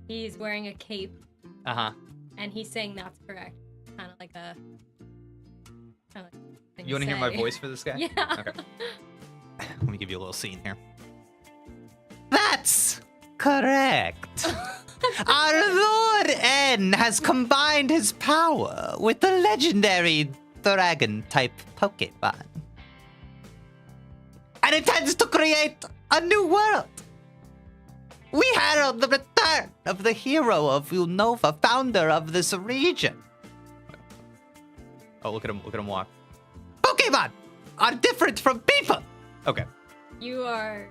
He's wearing a cape. Uh-huh. And he's saying that's correct. Kind of like a thing You want to hear my voice for this guy? Yeah. Okay. Let me give you a little scene here. That's correct. Our Lord N has combined his power with the legendary dragon-type Pokemon and intends to create a new world. We herald the return of the hero of Unova, founder of this region. Oh, look at him walk. Pokemon are different from people. Okay. You are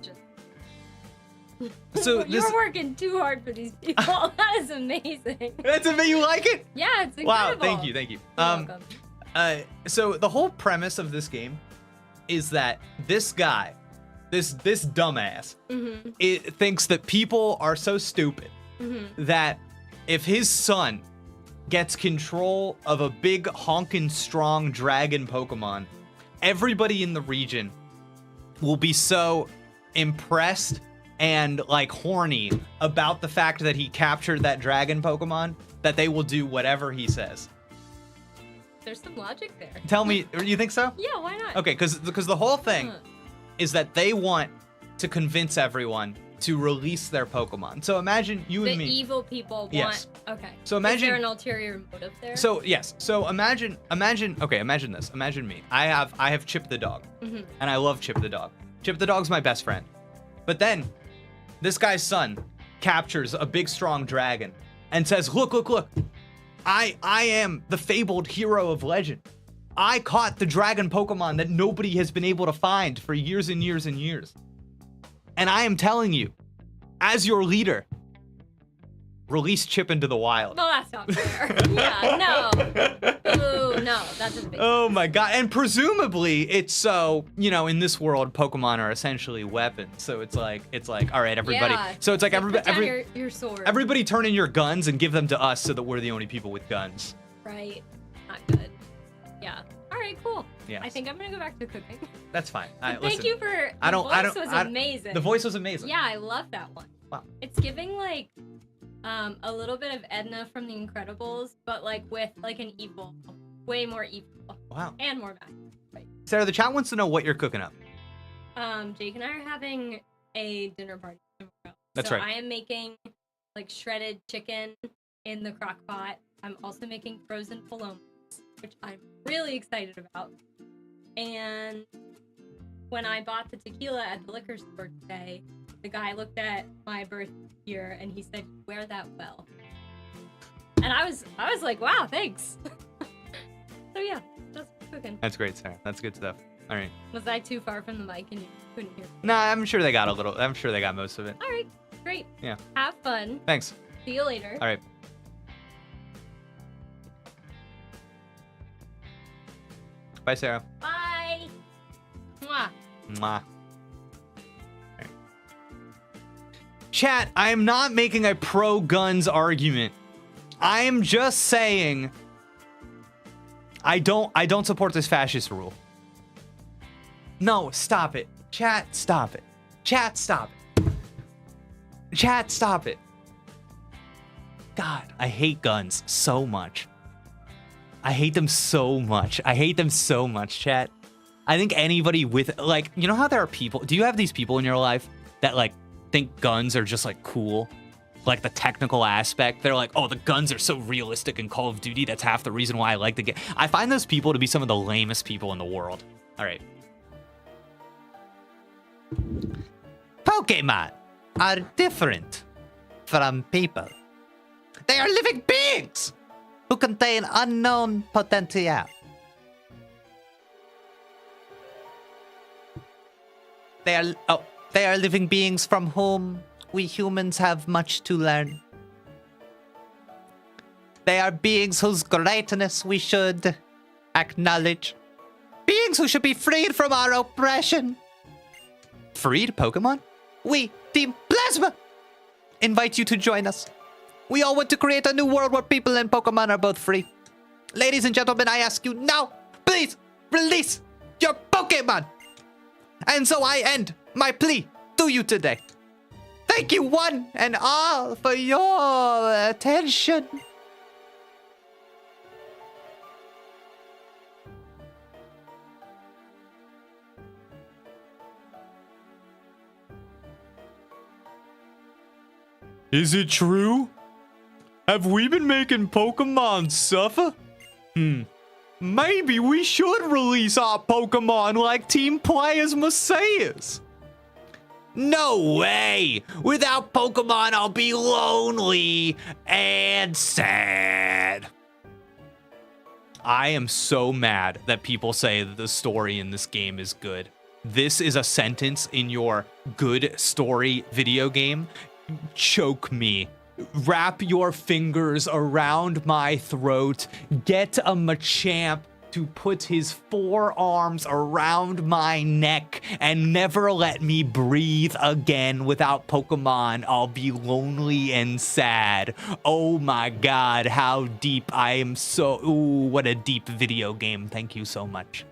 just... So You're working too hard for these people. That is amazing. That's amazing. You like it? Yeah, it's incredible. Wow, thank you. You're welcome. So the whole premise of this game is that this guy, this dumbass, it thinks that people are so stupid that if his son gets control of a big honkin' strong dragon Pokemon, everybody in the region will be so impressed and like horny about the fact that he captured that dragon Pokemon that they will do whatever he says. There's some logic there. Tell me, you think so? Yeah, why not? Okay, because the whole thing is that they want to convince everyone to release their Pokemon. So imagine you and me. The evil people want. Yes. Okay. So imagine. Is there an ulterior motive there? So yes. So imagine. Okay, imagine this. Imagine me. I have Chip the dog, and I love Chip the dog. Chip the dog's my best friend. But then, this guy's son captures a big strong dragon and says, "Look! I am the fabled hero of legend. I caught the dragon Pokemon that nobody has been able to find for years and years and years. And I am telling you, as your leader, release Chip into the wild." Well, that's not fair. Yeah, no. Ooh, no, that doesn't make Oh my god. And presumably it's so, in this world, Pokemon are essentially weapons. So it's like, all right, everybody. Yeah. So it's like Put down your sword. everybody turn in your guns and give them to us so that we're the only people with guns. Right. Not good. Yeah. All right, cool. Yes. I think I'm gonna go back to cooking. That's fine. Thank you for I the don't- voice I don't- was I- amazing. The voice was amazing. Yeah, I love that one. Wow. It's giving like a little bit of Edna from The Incredibles, but like with like an evil, way more evil. Wow. And more bad. Right. Sarah, the chat wants to know what you're cooking up. Jake and I are having a dinner party tomorrow. That's so right. I am making like shredded chicken in the crock pot. I'm also making frozen palomas, which I'm really excited about. And when I bought the tequila at the liquor store today, the guy looked at my birth year and he said, "You wear that well." And I was like, wow, thanks. So yeah, that's cooking. That's great, Sarah. That's good stuff. All right. Was I too far from the mic and you couldn't hear me? Nah, I'm sure they got most of it. All right, great. Yeah. Have fun. Thanks. See you later. All right. Bye, Sarah. Bye. Mwah. Mwah. Alright. Chat, I am not making a pro-guns argument. I am just saying I don't support this fascist rule. No, stop it. Chat, stop it. Chat, stop it. Chat, stop it. God, I hate guns so much. I hate them so much. I hate them so much, chat. I think anybody with, like, you know how there are people, do you have these people in your life that, like, think guns are just, like, cool? Like, the technical aspect. They're like, oh, the guns are so realistic in Call of Duty. That's half the reason why I like the game. I find those people to be some of the lamest people in the world. All right. Pokemon are different from people. They are living beings who contain unknown potential. They are living beings from whom we humans have much to learn. They are beings whose greatness we should acknowledge. Beings who should be freed from our oppression. Freed, Pokemon? We, Team Plasma, invite you to join us. We all want to create a new world where people and Pokemon are both free. Ladies and gentlemen, I ask you now, please release your Pokemon. And so I end my plea to you today. Thank you one and all for your attention. Is it true? Have we been making Pokemon suffer? Maybe we should release our Pokemon like Team Players Messiahs. No way! Without Pokemon, I'll be lonely and sad. I am so mad that people say that the story in this game is good. This is a sentence in your good story video game. Choke me. Wrap your fingers around my throat. Get a Machamp to put his forearms around my neck and never let me breathe again. Without Pokemon, I'll be lonely and sad. Oh my god, how deep. I am so... Ooh, what a deep video game. Thank you so much.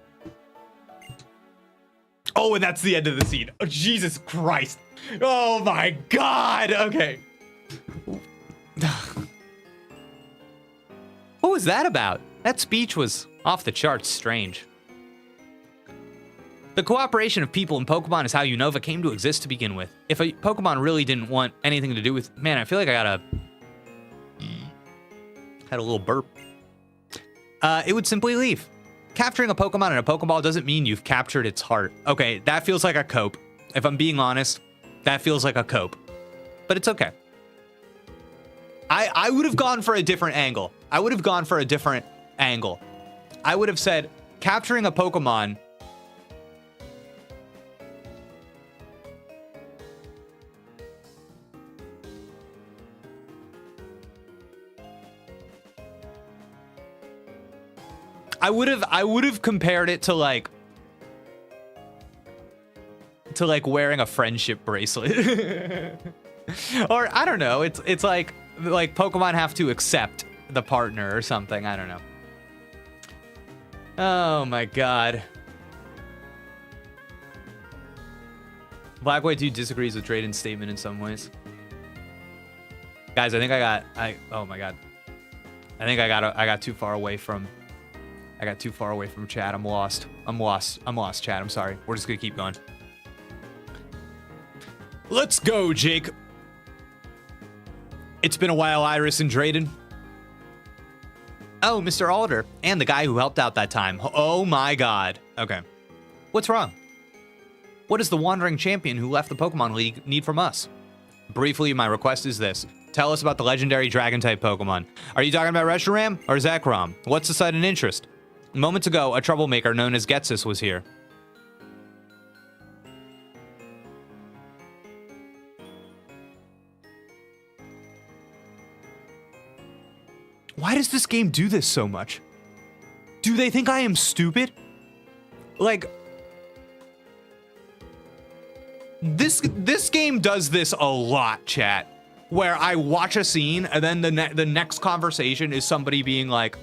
Oh, and that's the end of the scene. Oh, Jesus Christ. Oh my god. Okay. What was that about? That speech was off the charts strange. The cooperation of people and Pokemon is how Unova came to exist to begin with. If a Pokemon really didn't want anything to do with... Man, I feel like I got had a little burp. It would simply leave. Capturing a Pokemon in a Pokeball doesn't mean you've captured its heart. Okay, that feels like a cope. If I'm being honest, that feels like a cope. But it's okay. I would have gone for a different angle. I would have said, capturing a Pokemon... I would have compared it to like wearing a friendship bracelet. Or I don't know, it's like Pokemon have to accept the partner or something. I don't know. Oh my god. Black White Dude disagrees with Drayden's statement in some ways. Guys, I think oh my god. I think I got too far away from chat. I'm lost, chat. I'm sorry. We're just gonna keep going. Let's go, Jake. It's been a while, Iris and Drayden. Oh, Mr. Alder, and the guy who helped out that time. Oh my god. Okay. What's wrong? What does the wandering champion who left the Pokemon League need from us? Briefly, my request is this. Tell us about the legendary Dragon-type Pokemon. Are you talking about Reshiram or Zekrom? What's the sudden interest? Moments ago, a troublemaker known as Ghetsis was here. Why does this game do this so much? Do they think I am stupid? Like, this game does this a lot, chat. Where I watch a scene and then the next conversation is somebody being like,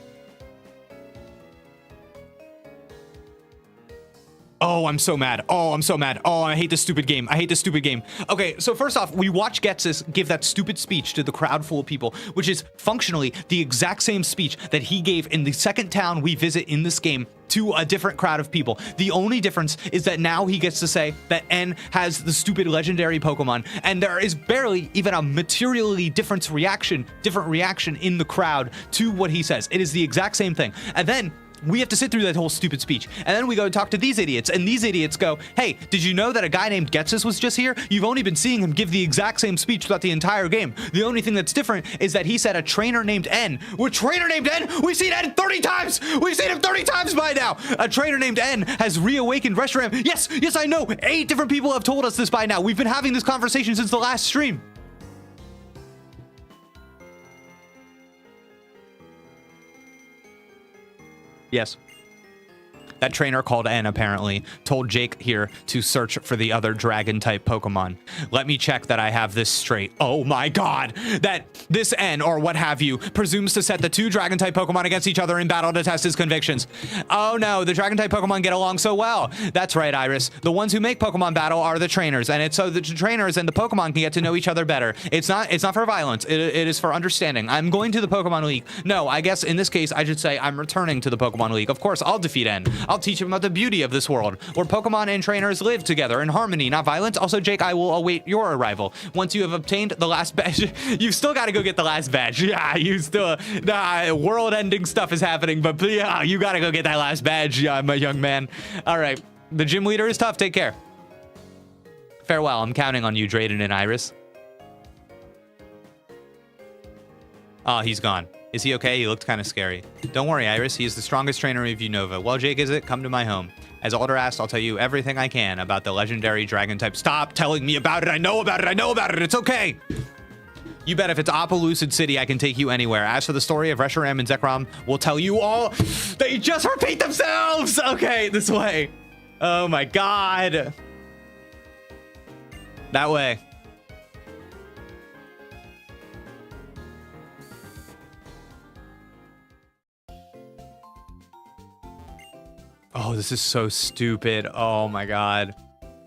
oh, I'm so mad. Oh, I'm so mad. Oh, I hate this stupid game. I hate this stupid game. Okay, so first off, we watch Ghetsis give that stupid speech to the crowd full of people, which is functionally the exact same speech that he gave in the second town we visit in this game to a different crowd of people. The only difference is that now he gets to say that N has the stupid legendary Pokemon, and there is barely even a materially different reaction in the crowd to what he says. It is the exact same thing. And then we have to sit through that whole stupid speech. And then we go talk to these idiots, and these idiots go, hey, did you know that a guy named Ghetsis was just here? You've only been seeing him give the exact same speech throughout the entire game. The only thing that's different is that he said a trainer named N. What trainer named N? We've seen N 30 times! We've seen him 30 times by now! A trainer named N has reawakened Reshiram. Yes, I know! 8 different people have told us this by now. We've been having this conversation since the last stream. Yes. That trainer called N apparently told Jake here to search for the other dragon-type Pokemon. Let me check that I have this straight. Oh my god! That this N, or what have you, presumes to set the 2 dragon-type Pokemon against each other in battle to test his convictions. Oh no, the dragon-type Pokemon get along so well. That's right, Iris. The ones who make Pokemon battle are the trainers, and it's so the trainers and the Pokemon can get to know each other better. It's not for violence. It is for understanding. I'm going to the Pokemon League. No, I guess in this case, I should say I'm returning to the Pokemon League. Of course, I'll defeat N. I'll teach him about the beauty of this world, where Pokemon and trainers live together in harmony, not violence. Also, Jake, I will await your arrival. Once you have obtained the last badge, you've still got to go get the last badge. Yeah, you still, world-ending stuff is happening, but yeah, you got to go get that last badge, my young man. All right, the gym leader is tough. Take care. Farewell. I'm counting on you, Drayden and Iris. Oh, he's gone. Is he okay? He looked kind of scary. Don't worry, Iris. He is the strongest trainer of Unova. Well, Jake, is it? Come to my home. As Alder asked, I'll tell you everything I can about the legendary dragon type. Stop telling me about it. I know about it. I know about it. It's okay. You bet if it's Opelucid City, I can take you anywhere. As for the story of Reshiram and Zekrom, we'll tell you all. They just repeat themselves. Okay, this way. Oh my god. That way. Oh, this is so stupid. Oh my god.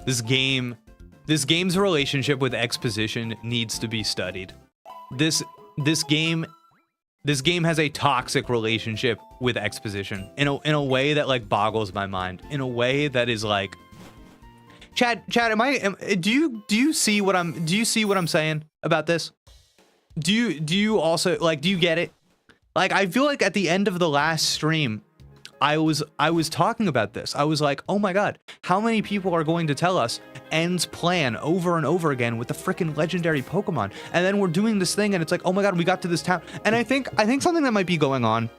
This game's relationship with exposition needs to be studied. This game has a toxic relationship with exposition in a way that like boggles my mind. In a way that is like, Chad, do you see what I'm saying about this? Do you also like, do you get it? Like, I feel like at the end of the last stream, I was talking about this. I was like, oh my god, how many people are going to tell us N's plan over and over again with the freaking legendary Pokemon? And then we're doing this thing and it's like, oh my god, we got to this town. And I think something that might be going on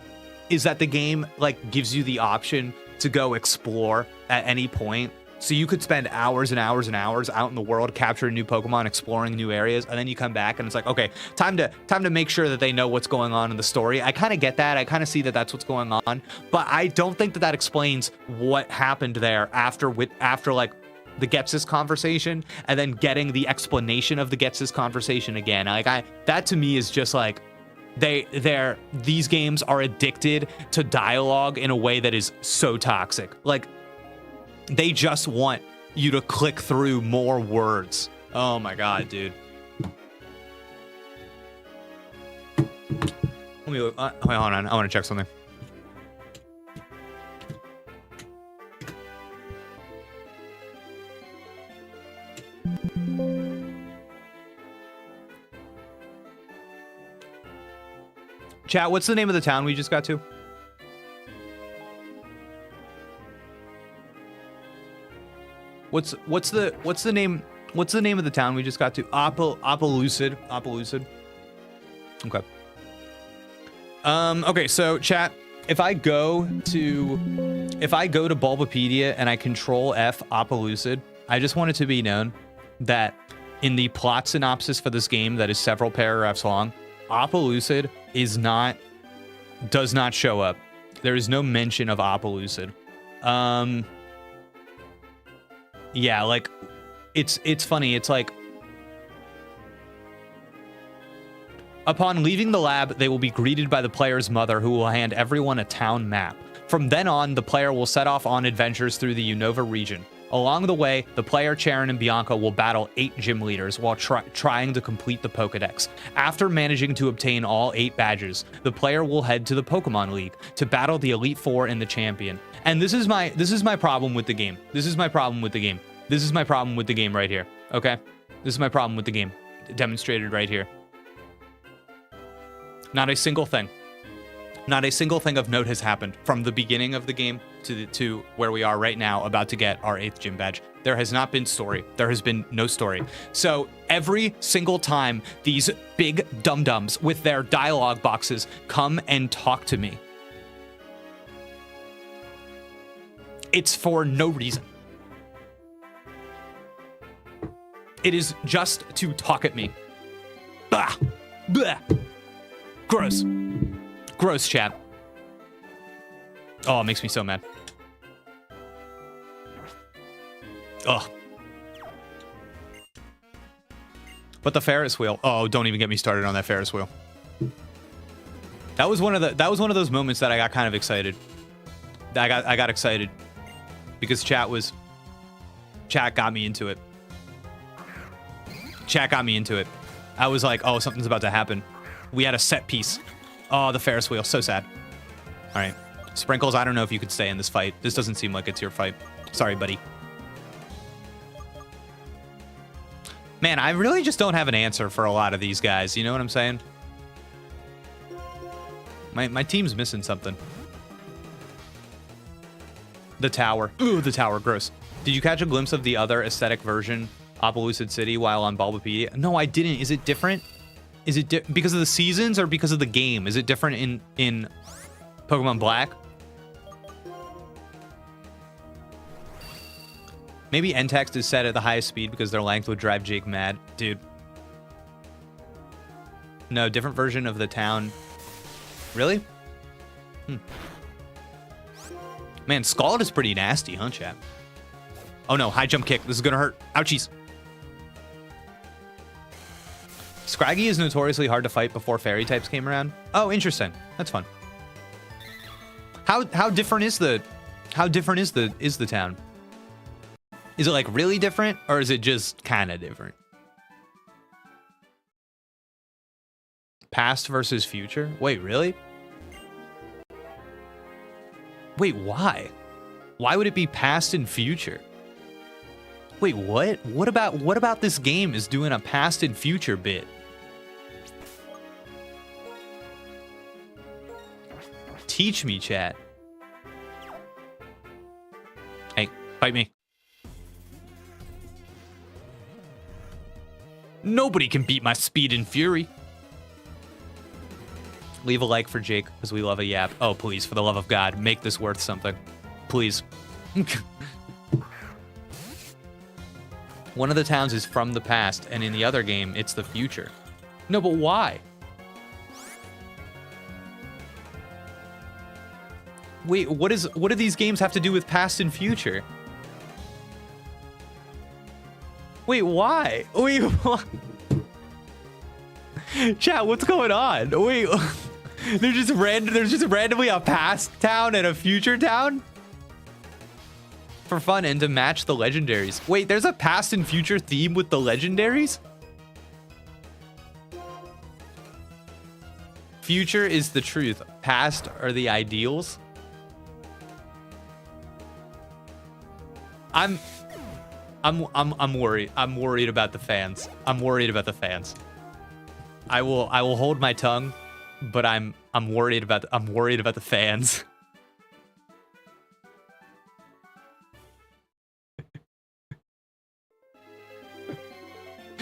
is that the game like gives you the option to go explore at any point So you could spend hours and hours and hours out in the world capturing new Pokemon, exploring new areas, and then you come back and it's like, okay, time to make sure that they know what's going on in the story. I kind of get that. I kind of see that that's what's going on, but I don't think that explains what happened there after like the Ghetsis conversation and then getting the explanation of the Ghetsis conversation again. Like that to me is just like these games are addicted to dialogue in a way that is so toxic. Like they just want you to click through more words. Oh my god, dude. Let me wait, hold on. I want to check something. Chat, what's the name of the town we just got to? What's the name of the town we just got to? Opelousad. Okay. Okay, so chat, if I go to Bulbapedia and I control F Opelousad, I just want it to be known that in the plot synopsis for this game that is several paragraphs long, Opelousad does not show up. There is no mention of Opelousad. Yeah, like it's funny. It's like upon leaving the lab, they will be greeted by the player's mother, who will hand everyone a town map. From then on, the player will set off on adventures through the Unova region. Along the way, the player, Cheren, and Bianca will battle 8 gym leaders while trying to complete the Pokedex. After managing to obtain all 8 badges, the player will head to the Pokemon League to battle the Elite Four and the Champion. And this is my problem with the game. This is my problem with the game right here. Okay? This is my problem with the game. Demonstrated right here. Not a single thing of note has happened from the beginning of the game to where we are right now, about to get our 8th gym badge. There has not been story. There has been no story. So every single time these big dum-dums with their dialogue boxes come and talk to me, it's for no reason. It is just to talk at me. Bah! Blah! Gross. Gross, chat. Oh, it makes me so mad. Ugh. But the Ferris wheel. Oh, don't even get me started on that Ferris wheel. That was one of those moments that I got kind of excited. I got excited because chat got me into it. Chat got me into it. I was like, oh, something's about to happen. We had a set piece. Oh, the Ferris wheel. So sad. All right. Sprinkles, I don't know if you could stay in this fight. This doesn't seem like it's your fight. Sorry, buddy. Man, I really just don't have an answer for a lot of these guys. You know what I'm saying? My team's missing something. The tower. Ooh, the tower. Gross. Did you catch a glimpse of the other aesthetic version, Opelousad City, while on Bulbapedia? No, I didn't. Is it different? Is it because of the seasons or because of the game? Is it different in Pokemon Black? Maybe N-Text is set at the highest speed because their length would drive Jake mad. Dude. No, different version of the town. Really? Man, Scald is pretty nasty, huh, chat? Oh no, high jump kick. This is gonna hurt. Ouchies. Scraggy is notoriously hard to fight before fairy types came around. Oh, interesting. That's fun. How different is the town? Is it like really different, or is it just kind of different? Past versus future? Wait, really? Wait, why? Why would it be past and future? Wait, what? What about this game is doing a past and future bit? Teach me, chat. Hey, fight me. Nobody can beat my speed and fury. Leave a like for Jake, because we love a yap. Oh, please, for the love of God, make this worth something. Please. One of the towns is from the past, and in the other game, it's the future. No, but why? Wait, what do these games have to do with past and future? Wait, why? Wait, what? Chat, what's going on? Wait, there's just randomly a past town and a future town? For fun and to match the legendaries. Wait, there's a past and future theme with the legendaries? Future is the truth. Past are the ideals. I'm worried. I'm worried about the fans. I'm worried about the fans. I will hold my tongue, but I'm worried about the fans.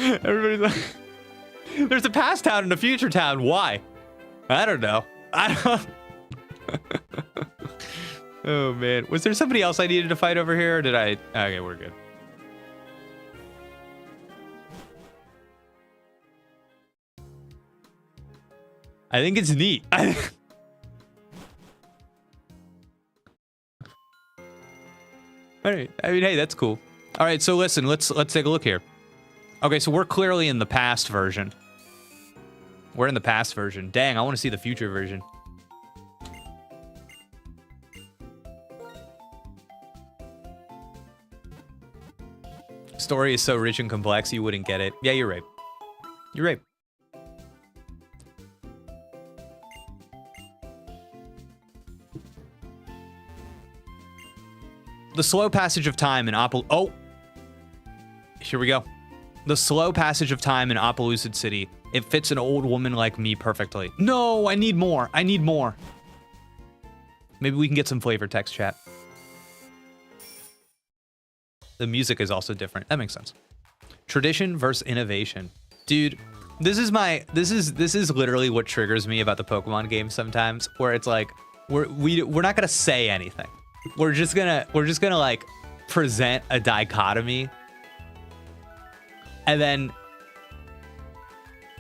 Everybody's like, there's a past town and a future town. Why? I don't know. I don't. Oh man, was there somebody else I needed to fight over here, or did I? Okay, we're good. I think it's neat. All right. I mean, hey, that's cool. All right, so listen, let's take a look here. Okay, so we're clearly in the past version. We're in the past version. Dang, I want to see the future version. Story is so rich and complex, you wouldn't get it. Yeah, you're right. You're right. The slow passage of time in Oh! Here we go. The slow passage of time in Opelucid City. It fits an old woman like me perfectly. No, I need more. I need more. Maybe we can get some flavor text, chat. The music is also different. That makes sense. Tradition versus innovation. Dude, this is literally what triggers me about the Pokemon game sometimes, where it's like we're not gonna say anything. We're just gonna like present a dichotomy, and then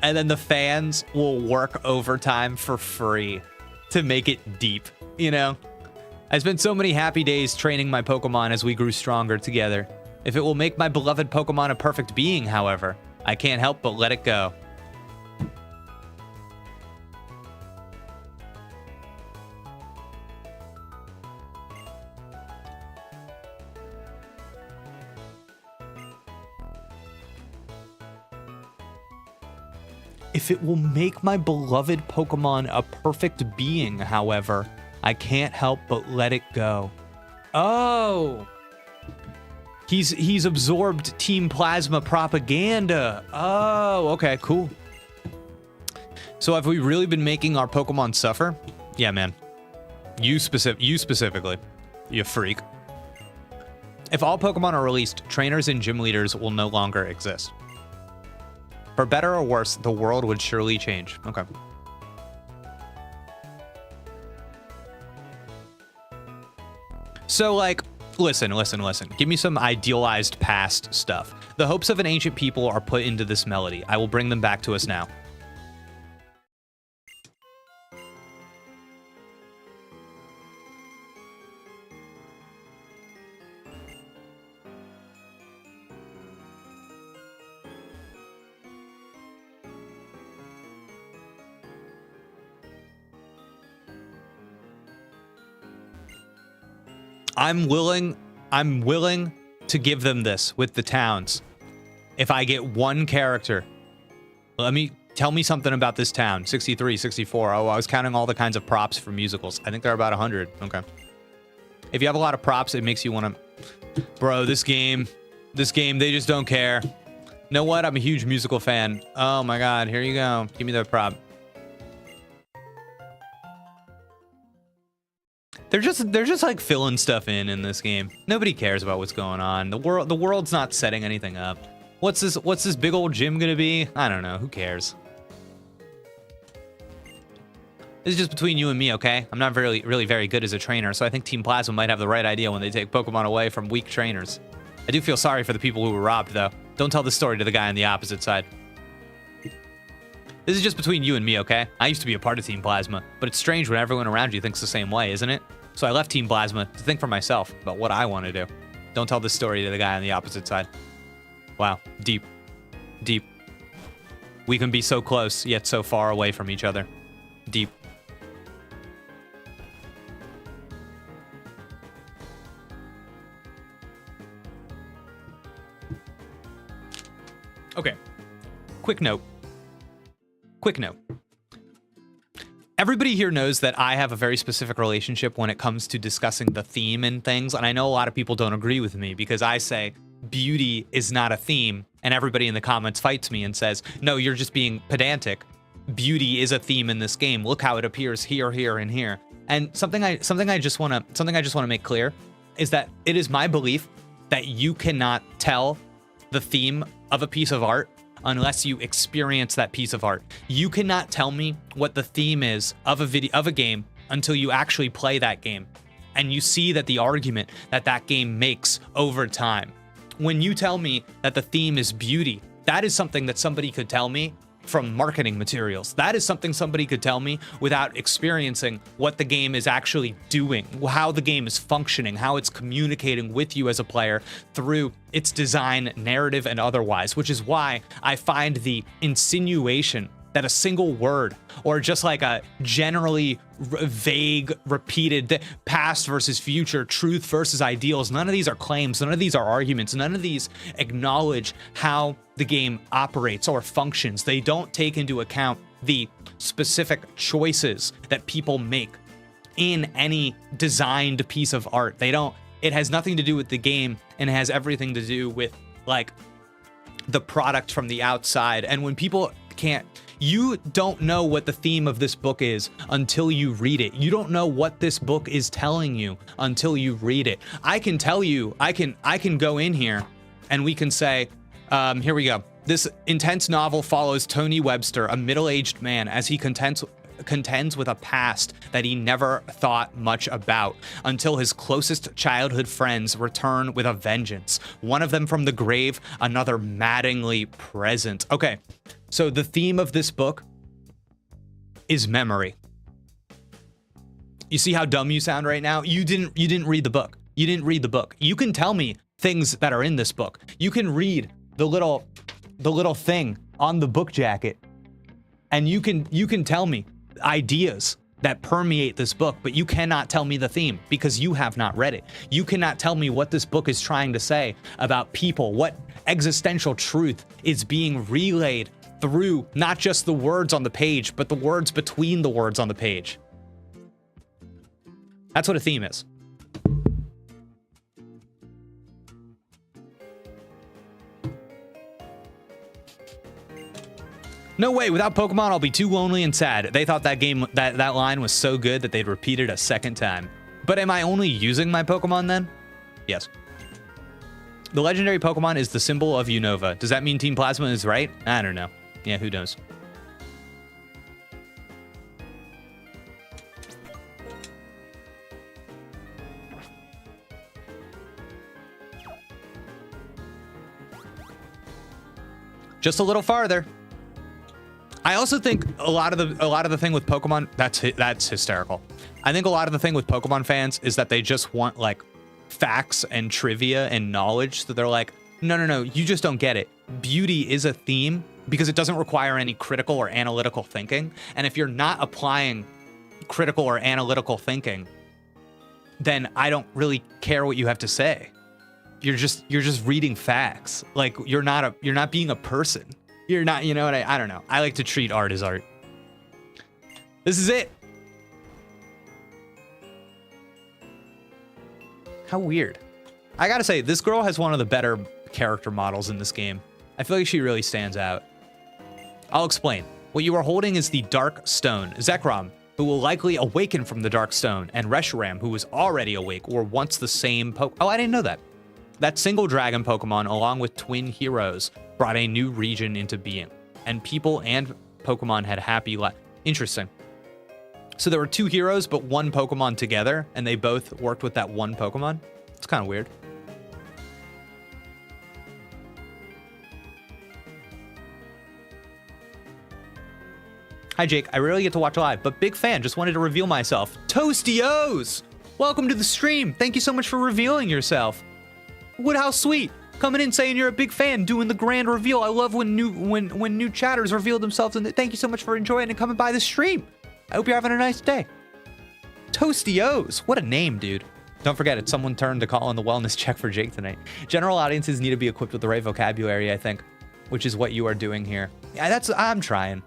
the fans will work overtime for free to make it deep, you know? I spent so many happy days training my Pokemon as we grew stronger together. If it will make my beloved Pokemon a perfect being, however, I can't help but let it go. If it will make my beloved Pokemon a perfect being, however, I can't help but let it go. Oh. He's absorbed Team Plasma propaganda. Oh, okay, cool. So have we really been making our Pokemon suffer? Yeah, man. You specifically. You freak. If all Pokemon are released, trainers and gym leaders will no longer exist. For better or worse, the world would surely change. Okay. So, like, listen. Give me some idealized past stuff. The hopes of an ancient people are put into this melody. I will bring them back to us now. I'm willing to give them this with the towns. If I get one character, tell me something about this town. 63, 64. Oh, I was counting all the kinds of props for musicals. I think they're about 100. Okay. If you have a lot of props, it makes you want to, bro, this game, they just don't care. You know what? I'm a huge musical fan. Oh my God. Here you go. Give me the prop. They're just like filling stuff in this game. Nobody cares about what's going on. The world's not setting anything up. What's this big old gym gonna be? I don't know. Who cares? This is just between you and me, okay? I'm not really very good as a trainer, so I think Team Plasma might have the right idea when they take Pokemon away from weak trainers. I do feel sorry for the people who were robbed, though. Don't tell this story to the guy on the opposite side. This is just between you and me, okay? I used to be a part of Team Plasma, but it's strange when everyone around you thinks the same way, isn't it? So I left Team Plasma to think for myself about what I want to do. Don't tell this story to the guy on the opposite side. Wow, deep. Deep. We can be so close, yet so far away from each other. Deep. Okay. Quick note. Everybody here knows that I have a very specific relationship when it comes to discussing the theme and things, and I know a lot of people don't agree with me because I say beauty is not a theme, and everybody in the comments fights me and says, no, you're just being pedantic. Beauty is a theme in this game. Look how it appears here, here, and here. And something I just want to make clear is that it is my belief that you cannot tell the theme of a piece of art unless you experience that piece of art. You cannot tell me what the theme is of a game until you actually play that game and you see that the argument that game makes over time. When you tell me that the theme is beauty, that is something that somebody could tell me from marketing materials. That is something somebody could tell me without experiencing what the game is actually doing, how the game is functioning, how it's communicating with you as a player through its design, narrative, and otherwise, which is why I find the insinuation that a single word or just like a generally vague, repeated past versus future, truth versus ideals, none of these are claims, none of these are arguments, none of these acknowledge how the game operates or functions. They don't take into account the specific choices that people make in any designed piece of art. It has nothing to do with the game and it has everything to do with like the product from the outside. And when people you don't know what the theme of this book is until you read it. You don't know what this book is telling you until you read it. I can tell you, I can go in here and we can say, here we go. This intense novel follows Tony Webster, a middle-aged man, as he contends with a past that he never thought much about until his closest childhood friends return with a vengeance. One of them from the grave, another maddeningly present. Okay, so the theme of this book is memory. You see how dumb you sound right now? You didn't read the book. You didn't read the book. You can tell me things that are in this book. You can read the little thing on the book jacket, and you can tell me ideas that permeate this book, but you cannot tell me the theme because you have not read it. You cannot tell me what this book is trying to say about people, what existential truth is being relayed through not just the words on the page, but the words between the words on the page. That's what a theme is. No way, without Pokemon, I'll be too lonely and sad. They thought that game, that line was so good that they'd repeat it a second time. But am I only using my Pokemon then? Yes. The legendary Pokemon is the symbol of Unova. Does that mean Team Plasma is right? I don't know. Yeah, who knows? Just a little farther. I also think a lot of the thing with Pokemon, that's hysterical. I think a lot of the thing with Pokemon fans is that they just want like facts and trivia and knowledge. So they're like, no, you just don't get it. Beauty is a theme because it doesn't require any critical or analytical thinking. And if you're not applying critical or analytical thinking, then I don't really care what you have to say. You're just reading facts. Like you're not being a person. You're not, you know what, I don't know. I like to treat art as art. This is it. How weird. I gotta say, this girl has one of the better character models in this game. I feel like she really stands out. I'll explain. What you are holding is the Dark Stone. Zekrom, who will likely awaken from the Dark Stone, and Reshiram, who was already awake, were once the same Oh, I didn't know that. That single dragon Pokemon, along with twin heroes, brought a new region into being, and people and Pokemon had happy lives. Interesting. So there were two heroes, but one Pokemon together, and they both worked with that one Pokemon? It's kind of weird. Hi, Jake. I rarely get to watch live, but big fan. Just wanted to reveal myself. Toasty-O's! Welcome to the stream. Thank you so much for revealing yourself. How sweet. Coming in saying you're a big fan, doing the grand reveal. I love when new chatters reveal themselves, and thank you so much for enjoying and coming by the stream. I hope you're having a nice day. Toasty-O's. What a name, dude. Don't forget, it's someone's turn to call in the wellness check for Jake tonight. General audiences need to be equipped with the right vocabulary, I think, which is what you are doing here. Yeah, I'm trying.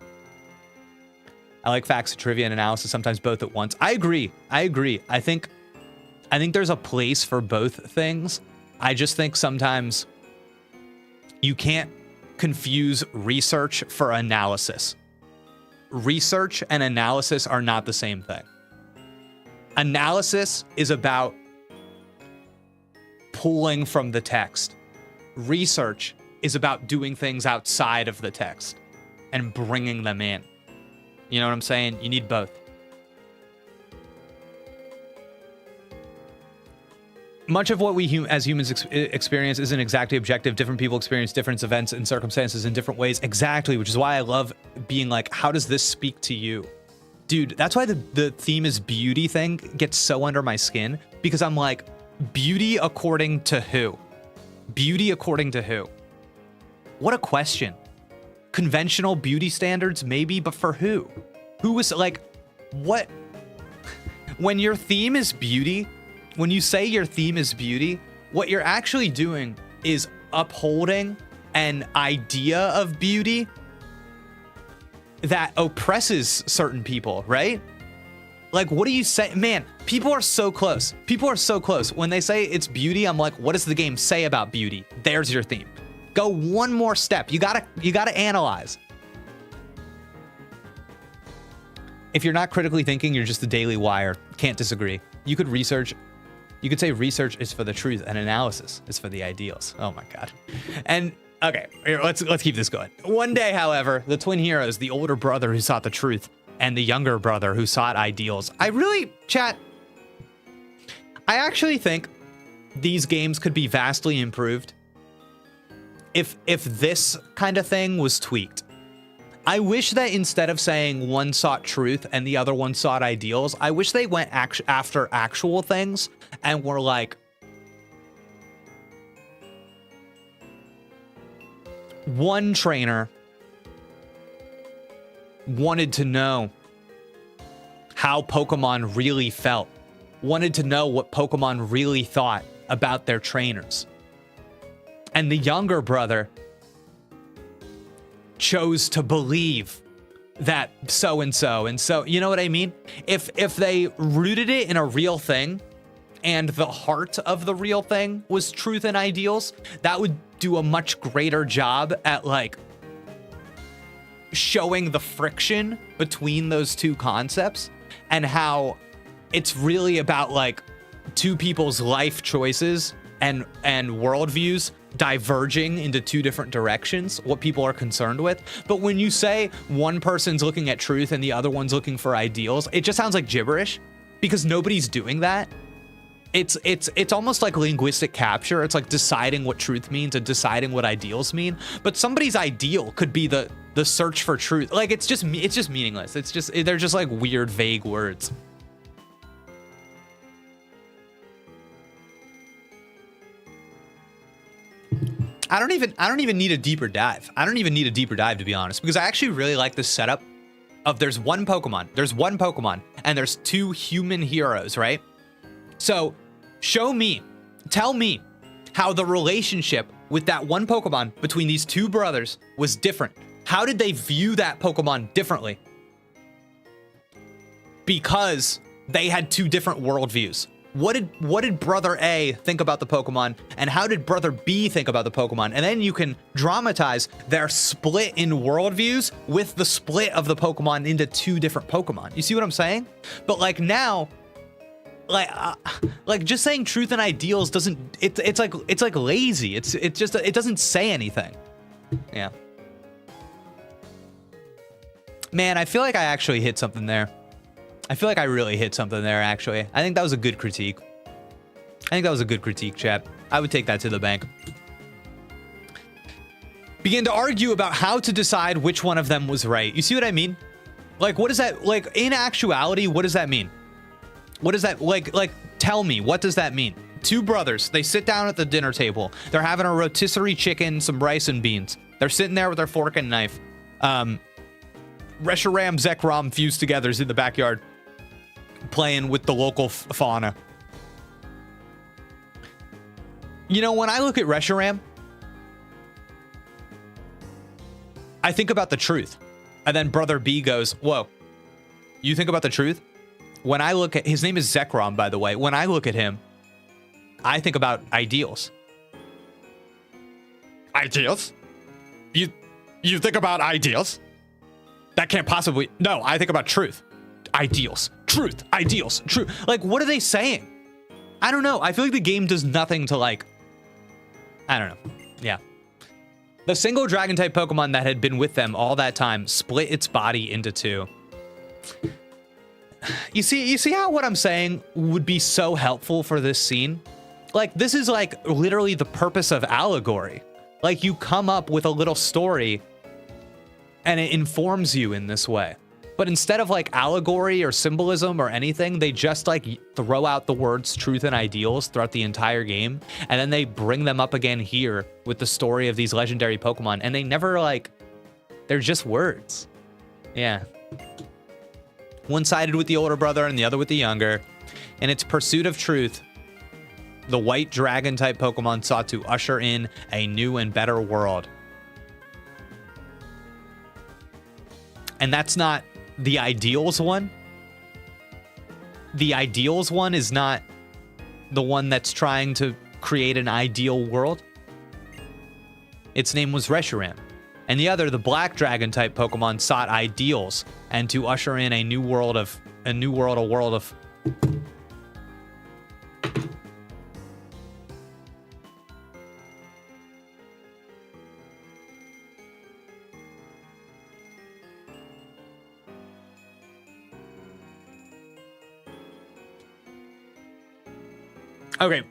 I like facts, trivia, and analysis, sometimes both at once. I agree. I think there's a place for both things. I just think sometimes you can't confuse research for analysis. Research and analysis are not the same thing. Analysis is about pulling from the text. Research is about doing things outside of the text and bringing them in. You know what I'm saying? You need both. Much of what we as humans experience isn't exactly objective. Different people experience different events and circumstances in different ways. Exactly, which is why I love being like, how does this speak to you? Dude, that's why the theme is beauty thing gets so under my skin, because I'm like, beauty according to who? Beauty according to who? What a question. Conventional beauty standards, maybe, but for who? Who was like, what? When your theme is beauty, when you say your theme is beauty, what you're actually doing is upholding an idea of beauty that oppresses certain people, right? Like, what do you say? Man, people are so close. People are so close. When they say it's beauty, I'm like, what does the game say about beauty? There's your theme. Go one more step. You gotta analyze. If you're not critically thinking, you're just the Daily Wire. Can't disagree. You could say research is for the truth and analysis is for the ideals. Oh my God. And okay, here, let's keep this going. One day, however, the twin heroes, the older brother who sought the truth and the younger brother who sought ideals. I actually think these games could be vastly improved if this kind of thing was tweaked. I wish that instead of saying one sought truth and the other one sought ideals, I wish they went after actual things and were like, one trainer wanted to know how Pokemon really felt, wanted to know what Pokemon really thought about their trainers. And the younger brother chose to believe that so-and-so, and so, you know what I mean? If they rooted it in a real thing, and the heart of the real thing was truth and ideals, that would do a much greater job at like showing the friction between those two concepts and how it's really about like two people's life choices and worldviews diverging into two different directions, what people are concerned with. But when you say one person's looking at truth and the other one's looking for ideals, it just sounds like gibberish because nobody's doing that. It's almost like linguistic capture. It's like deciding what truth means and deciding what ideals mean. But somebody's ideal could be the search for truth. Like it's just meaningless. They're just like weird, vague words. I don't even need a deeper dive. I don't even need a deeper dive, to be honest, because I actually really like the setup of there's one Pokemon and there's two human heroes, right? So tell me how the relationship with that one Pokemon between these two brothers was different. How did they view that Pokemon differently? Because they had two different worldviews. What did brother A think about the Pokemon, and how did brother B think about the Pokemon? And then you can dramatize their split in worldviews with the split of the Pokemon into two different Pokemon. You see what I'm saying? But like now, like just saying truth and ideals doesn't. It's like lazy. It doesn't say anything. Yeah. Man, I feel like I actually hit something there. I feel like I really hit something there, actually. I think that was a good critique. Chat. I would take that to the bank. Begin to argue about how to decide which one of them was right. You see what I mean? Like, what does that, like, in actuality, what does that mean? What does that, like, tell me, what does that mean? Two brothers, they sit down at the dinner table. They're having a rotisserie chicken, some rice and beans. They're sitting there with their fork and knife. Reshiram, Zekrom fused together is in the backyard playing with the local fauna. You know, when I look at Reshiram, I think about the truth. And then Brother B goes, whoa, you think about the truth? When I look at, his name is Zekrom, by the way. When I look at him, I think about ideals. Ideals? You think about ideals? That can't possibly, no, I think about truth. Ideals, truth, ideals, truth. Like, what are they saying? I don't know. I feel like the game does nothing to, like, I don't know. Yeah. The single dragon type Pokemon that had been with them all that time split its body into two. You see how what I'm saying would be so helpful for this scene? Like, this is like literally the purpose of allegory. Like, you come up with a little story and it informs you in this way. But instead of like allegory or symbolism or anything, they just like throw out the words truth and ideals throughout the entire game. And then they bring them up again here with the story of these legendary Pokemon. And they never like, they're just words. Yeah. One sided with the older brother and the other with the younger. In its pursuit of truth, the white dragon type Pokemon sought to usher in a new and better world. And that's not the ideals one. The ideals one is not the one that's trying to create an ideal world. Its name was Reshiram. And the other, the black dragon type Pokemon, sought ideals and to usher in a world of Okay.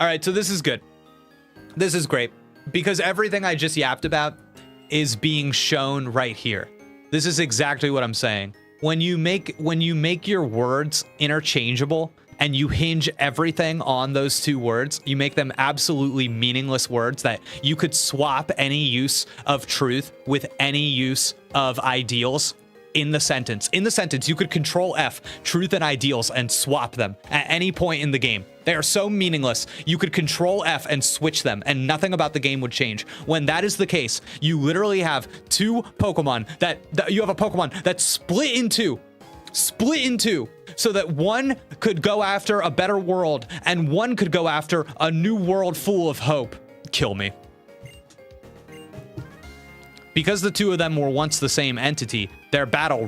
All right, so this is good. This is great because everything I just yapped about is being shown right here. This is exactly what I'm saying. When you make your words interchangeable and you hinge everything on those two words, you make them absolutely meaningless words that you could swap any use of truth with any use of ideals. In the sentence, you could control F, truth and ideals, and swap them at any point in the game. They are so meaningless. You could control F and switch them, and nothing about the game would change. When that is the case, you literally have two Pokemon you have a Pokemon that split in two, so that one could go after a better world, and one could go after a new world full of hope. Kill me. Because the two of them were once the same entity, their battle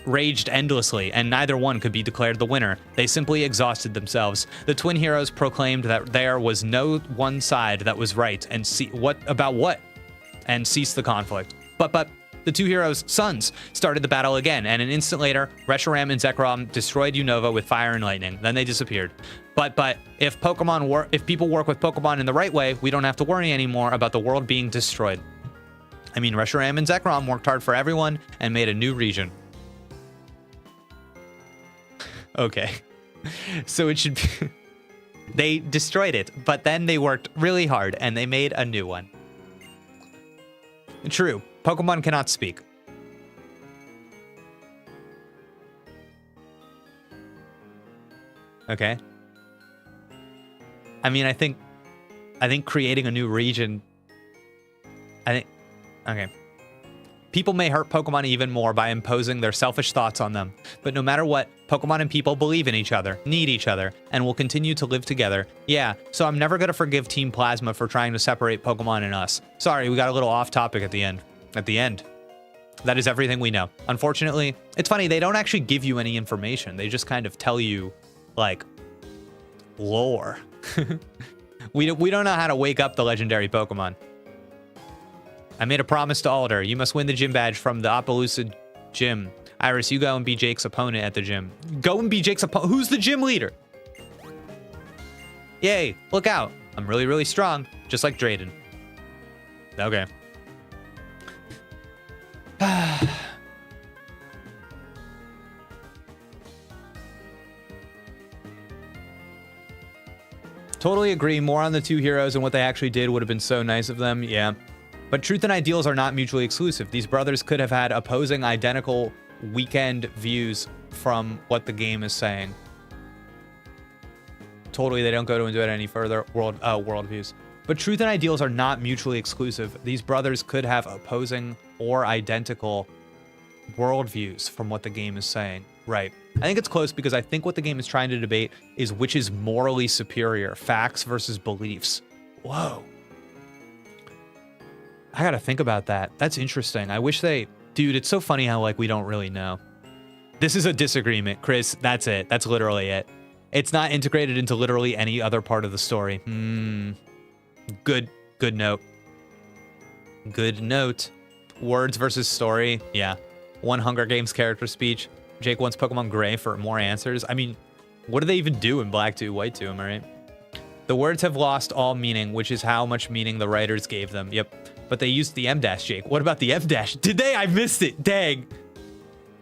raged endlessly, and neither one could be declared the winner. They simply exhausted themselves. The twin heroes proclaimed that there was no one side that was right, and ceased the conflict. But the two heroes' sons started the battle again, and an instant later, Reshiram and Zekrom destroyed Unova with fire and lightning. Then they disappeared. But if people work with Pokemon in the right way, we don't have to worry anymore about the world being destroyed. I mean, Reshiram and Zekrom worked hard for everyone and made a new region. Okay. So it should be... They destroyed it, but then they worked really hard and they made a new one. True. Pokemon cannot speak. Okay. I mean, I think creating a new region... Okay. People may hurt Pokemon even more by imposing their selfish thoughts on them, but no matter what, Pokemon and people believe in each other, need each other, and will continue to live together. Yeah, so I'm never gonna forgive Team Plasma for trying to separate Pokemon and us. Sorry, we got a little off topic at the end. That is everything we know. Unfortunately, it's funny, they don't actually give you any information. They just kind of tell you, like, lore. We don't know how to wake up the legendary Pokemon. I made a promise to Alder. You must win the gym badge from the Appaloosa gym. Iris, you go and be Jake's opponent at the gym. Go and be Jake's opponent. Who's the gym leader? Yay, look out. I'm really, really strong, just like Drayden. Okay. Totally agree. More on the two heroes and what they actually did would have been so nice of them. Yeah. But truth and ideals are not mutually exclusive. These brothers could have had opposing, identical weekend views from what the game is saying. Totally, they don't go into it any further. World views. But truth and ideals are not mutually exclusive. These brothers could have opposing or identical worldviews from what the game is saying. Right. I think it's close because I think what the game is trying to debate is which is morally superior, facts versus beliefs. Whoa. I gotta think about that. That's interesting. I wish they... Dude, it's so funny how, like, we don't really know. This is a disagreement, Chris. That's it. That's literally it. It's not integrated into literally any other part of the story. Good note. Good note. Words versus story. Yeah. One Hunger Games character speech. Jake wants Pokemon Gray for more answers. I mean, what do they even do in Black 2, White 2, am I right? The words have lost all meaning, which is how much meaning the writers gave them. Yep. But they used the M dash, Jake. What about the M dash? Did they? I missed it. Dang.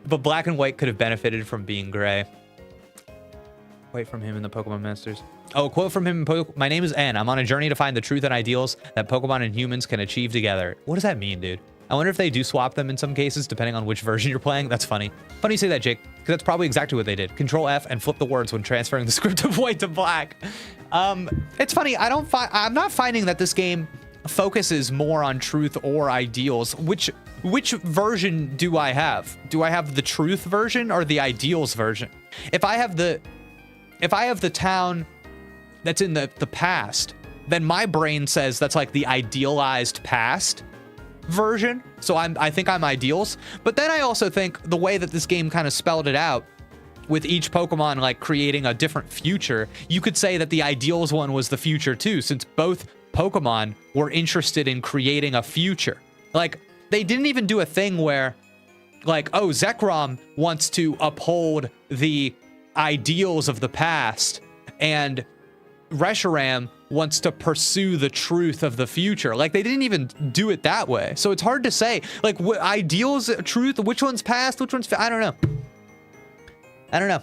But Black and White could have benefited from being gray. Wait from him in the Pokemon Masters. Oh, a quote from him in My name is N. I'm on a journey to find the truth and ideals that Pokemon and humans can achieve together. What does that mean, dude? I wonder if they do swap them in some cases, depending on which version you're playing. That's funny. Funny you say that, Jake, because that's probably exactly what they did. Control F and flip the words when transferring the script of White to Black. It's funny. I'm not finding that this game focuses more on truth or ideals. Which version do I have? Do I have the truth version or the ideals version? If I have the town that's in the past, then my brain says that's like the idealized past version. So I think I'm ideals. But then I also think the way that this game kind of spelled it out, with each Pokemon like creating a different future, you could say that the ideals one was the future too, since both Pokemon were interested in creating a future. Like, they didn't even do a thing where, like, oh, Zekrom wants to uphold the ideals of the past, and Reshiram wants to pursue the truth of the future. Like, they didn't even do it that way. So it's hard to say, like, what ideals, truth, which one's past, which one's... I don't know.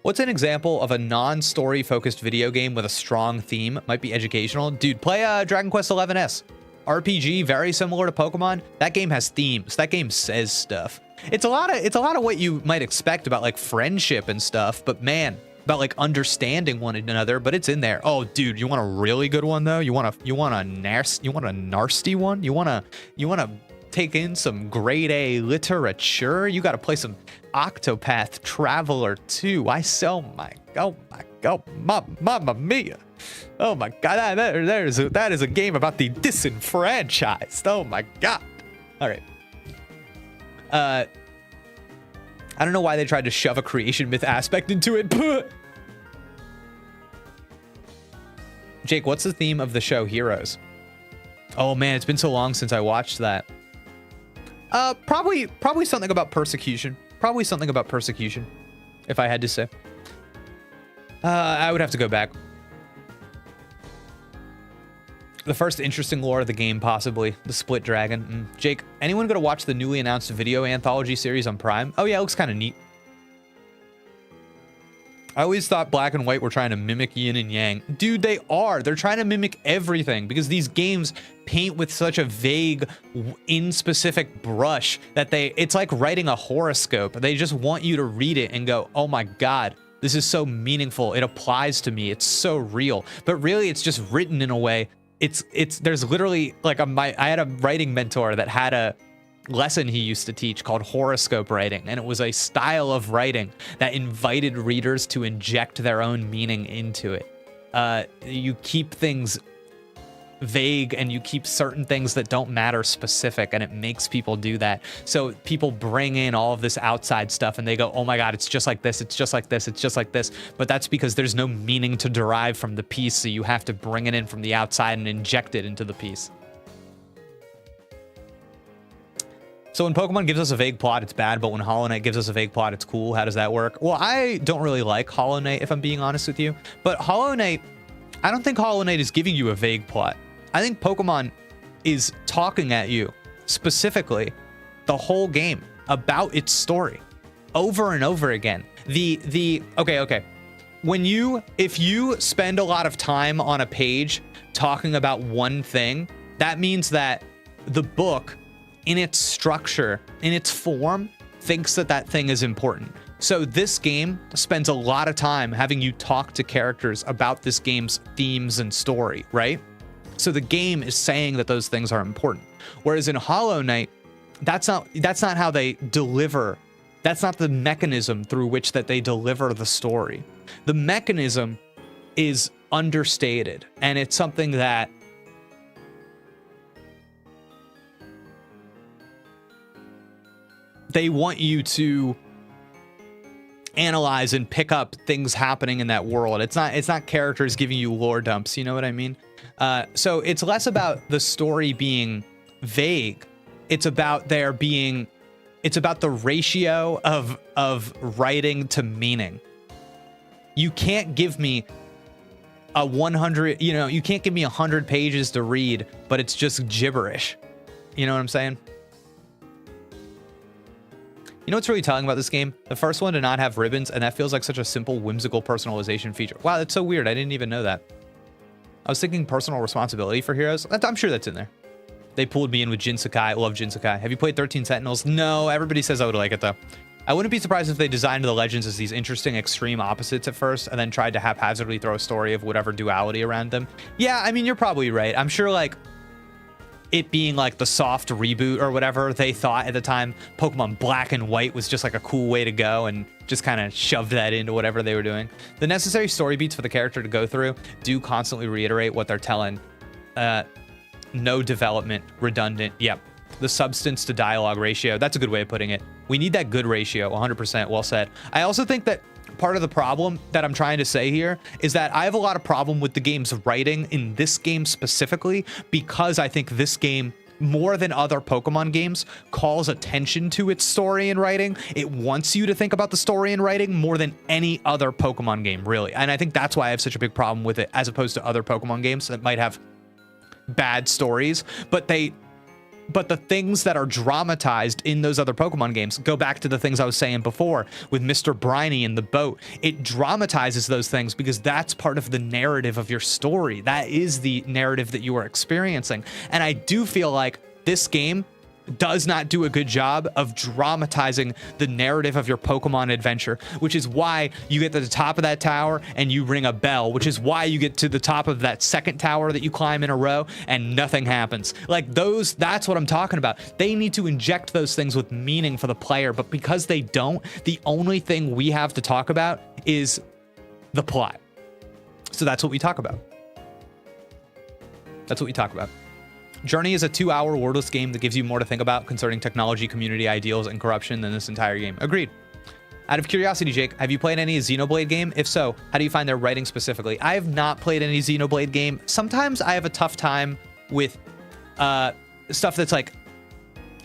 What's an example of a non-story focused video game with a strong theme? Might be educational. Dude, play Dragon Quest XI's. RPG, very similar to Pokemon. That game has themes. That game says stuff. It's a lot of what you might expect about like friendship and stuff, but man, about like understanding one another, but it's in there. Oh, dude, you want a really good one though? You want a nasty one? You want to take in some grade A literature? You got to play some Octopath Traveler 2. Mamma mia. Oh my god, that is a game about the disenfranchised. Oh my god. All right. I don't know why they tried to shove a creation myth aspect into it. Jake, what's the theme of the show Heroes? Oh man, it's been so long since I watched that. Probably something about persecution. Probably something about persecution, if I had to say. I would have to go back. The first interesting lore of the game, possibly. The Split Dragon. Jake, anyone gonna watch the newly announced video anthology series on Prime? Oh yeah, it looks kind of neat. I always thought Black and White were trying to mimic Yin and Yang. Dude, they are. They're trying to mimic everything because these games paint with such a vague, in-specific brush that it's like writing a horoscope. They just want you to read it and go, oh my god, this is so meaningful. It applies to me. It's so real. But really, it's just written in a way. There's literally like I had a writing mentor that had a lesson he used to teach called horoscope writing, and it was a style of writing that invited readers to inject their own meaning into it. You keep things vague and you keep certain things that don't matter specific, and it makes people do that. So people bring in all of this outside stuff and they go, oh my god, it's just like this, it's just like this, it's just like this. But that's because there's no meaning to derive from the piece, so you have to bring it in from the outside and inject it into the piece. So when Pokemon gives us a vague plot, it's bad, but when Hollow Knight gives us a vague plot, it's cool. How does that work? Well, I don't really like Hollow Knight, if I'm being honest with you. But Hollow Knight, I don't think Hollow Knight is giving you a vague plot. I think Pokemon is talking at you, specifically, the whole game, about its story, over and over again. Okay. if you spend a lot of time on a page talking about one thing, that means that the book, in its structure, in its form, thinks that that thing is important. So this game spends a lot of time having you talk to characters about this game's themes and story, right? So the game is saying that those things are important. Whereas in Hollow Knight, that's not how they deliver. That's not the mechanism through which that they deliver the story. The mechanism is understated, and it's something that they want you to analyze and pick up things happening in that world. It's not characters giving you lore dumps, you know what I mean? So it's less about the story being vague. It's about the ratio of writing to meaning. You can't give me a 100, you can't give me 100 pages to read, but it's just gibberish. You know what I'm saying? You know what's really telling about this game? The first one to not have ribbons, and that feels like such a simple, whimsical personalization feature. Wow, that's so weird. I didn't even know that. I was thinking personal responsibility for heroes. I'm sure that's in there. They pulled me in with Jin Sakai. I love Jin Sakai. Have you played 13 Sentinels? No, everybody says I would like it though. I wouldn't be surprised if they designed the legends as these interesting extreme opposites at first and then tried to haphazardly throw a story of whatever duality around them. Yeah, I mean, you're probably right. I'm sure like it being like the soft reboot or whatever, they thought at the time Pokemon Black and White was just like a cool way to go and just kind of shoved that into whatever they were doing. The necessary story beats for the character to go through do constantly reiterate what they're telling. No development, redundant. Yep. The substance to dialogue ratio. That's a good way of putting it. We need that good ratio. 100% well said. I also think that part of the problem that I'm trying to say here is that I have a lot of problem with the game's writing in this game specifically, because I think this game, more than other Pokemon games, calls attention to its story and writing. It wants you to think about the story and writing more than any other Pokemon game, really. And I think that's why I have such a big problem with it as opposed to other Pokemon games that might have bad stories, but the things that are dramatized in those other Pokemon games go back to the things I was saying before with Mr. Briny and the boat. It dramatizes those things because that's part of the narrative of your story. That is the narrative that you are experiencing. And I do feel like this game does not do a good job of dramatizing the narrative of your Pokemon adventure, which is why you get to the top of that tower and you ring a bell, which is why you get to the top of that second tower that you climb in a row and nothing happens. Like that's what I'm talking about. They need to inject those things with meaning for the player, but because they don't, the only thing we have to talk about is the plot. So that's what we talk about. That's what we talk about. Journey is a 2-hour wordless game that gives you more to think about concerning technology, community ideals, and corruption than this entire game. Agreed. Out of curiosity, Jake, have you played any Xenoblade game? If so, how do you find their writing specifically? I have not played any Xenoblade game. Sometimes I have a tough time with stuff that's like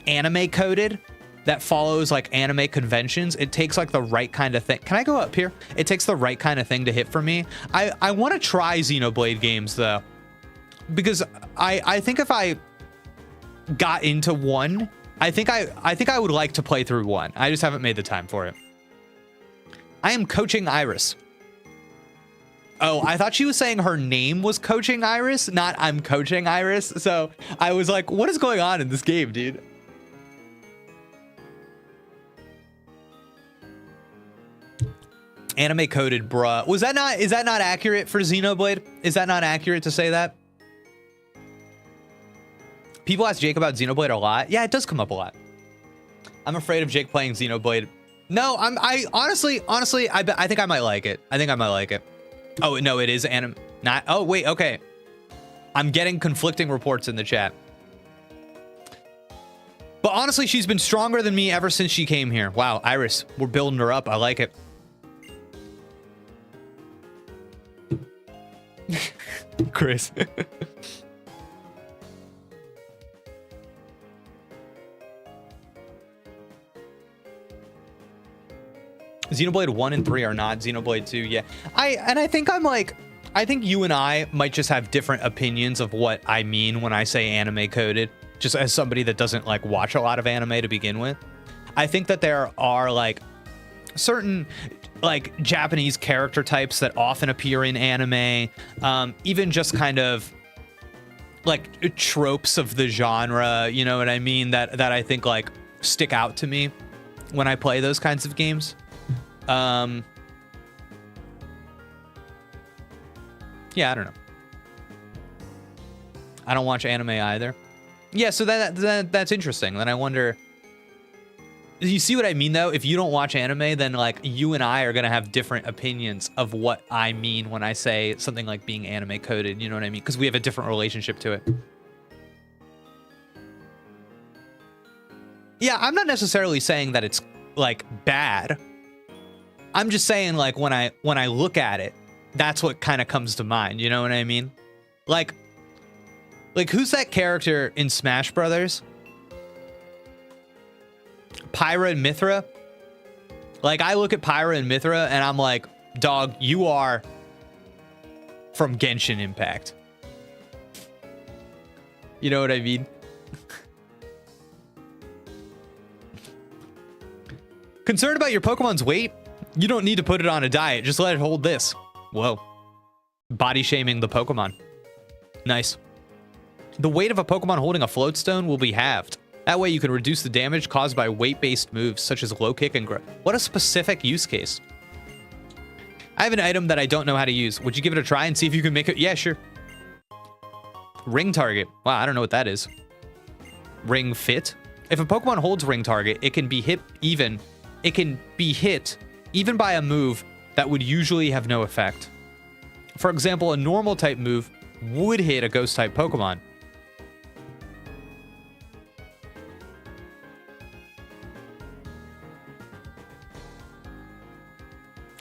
anime coded, that follows like anime conventions. It takes like the right kind of thing. Can I go up here? It takes the right kind of thing to hit for me. I want to try Xenoblade games though, because I think if I got into one, I think I would like to play through one. I just haven't made the time for it. I am coaching Iris. Oh, I thought she was saying her name was Coaching Iris, not I'm coaching Iris. So I was like, what is going on in this game, dude? Anime coded, bruh. Is that not accurate for Xenoblade? Is that not accurate to say that? People ask Jake about Xenoblade a lot. Yeah, it does come up a lot. I'm afraid of Jake playing Xenoblade. No, I honestly, I think I might like it. I think I might like it. Oh, no, it is anime. Not, oh, wait, okay. I'm getting conflicting reports in the chat. But honestly, she's been stronger than me ever since she came here. Wow, Iris, we're building her up. I like it. Chris. Xenoblade 1 and 3 are not. Xenoblade 2, yeah. I think you and I might just have different opinions of what I mean when I say anime coded, just as somebody that doesn't like watch a lot of anime to begin with. I think that there are like certain, like Japanese character types that often appear in anime, even just kind of like tropes of the genre, you know what I mean, that I think like stick out to me when I play those kinds of games. Yeah, I don't know. I don't watch anime either. Yeah, so that's interesting. Then I wonder, you see what I mean though? If you don't watch anime, then like you and I are gonna have different opinions of what I mean when I say something like being anime coded, you know what I mean? Because we have a different relationship to it. Yeah, I'm not necessarily saying that it's like bad. I'm just saying like when I look at it, that's what kind of comes to mind, you know what I mean? Like who's that character in Smash Brothers? Pyra and Mythra? Like, I look at Pyra and Mythra and I'm like, dog, you are from Genshin Impact. You know what I mean? Concerned about your Pokemon's weight? You don't need to put it on a diet. Just let it hold this. Whoa. Body shaming the Pokemon. Nice. The weight of a Pokemon holding a float stone will be halved. That way you can reduce the damage caused by weight-based moves such as low kick and growth. What a specific use case. I have an item that I don't know how to use. Would you give it a try and see if you can make it? Yeah, sure. Ring target. Wow, I don't know what that is. Ring fit. If a Pokemon holds ring target, it can be hit even by a move that would usually have no effect. For example, a normal type move would hit a ghost type Pokemon.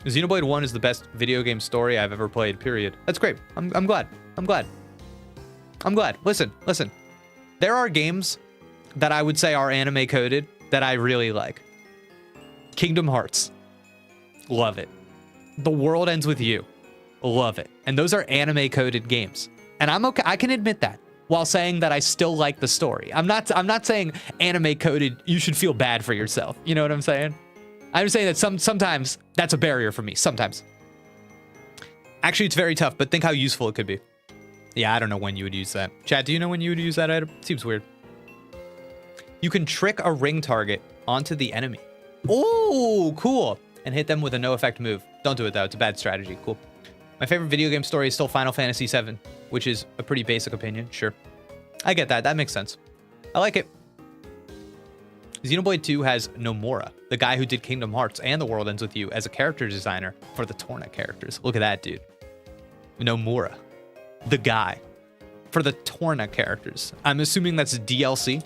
Xenoblade 1 is the best video game story I've ever played, period. That's great. I'm glad. I'm glad. Listen. There are games that I would say are anime coded that I really like. Kingdom Hearts. Love it. The World Ends With You. Love it. And those are anime coded games. And I'm okay. I can admit that while saying that I still like the story. I'm not saying anime coded, you should feel bad for yourself. You know what I'm saying? I'm saying that sometimes that's a barrier for me. Sometimes. Actually, it's very tough, but think how useful it could be. Yeah, I don't know when you would use that. Chat, do you know when you would use that item? Seems weird. You can trick a ring target onto the enemy. Oh, cool. And hit them with a no effect move. Don't do it though. It's a bad strategy. Cool. My favorite video game story is still Final Fantasy VII, which is a pretty basic opinion. Sure. I get that. That makes sense. I like it. Xenoblade 2 has Nomura, the guy who did Kingdom Hearts and The World Ends With You, as a character designer for the Torna characters. Look at that, dude. Nomura, the guy for the Torna characters. I'm assuming that's DLC.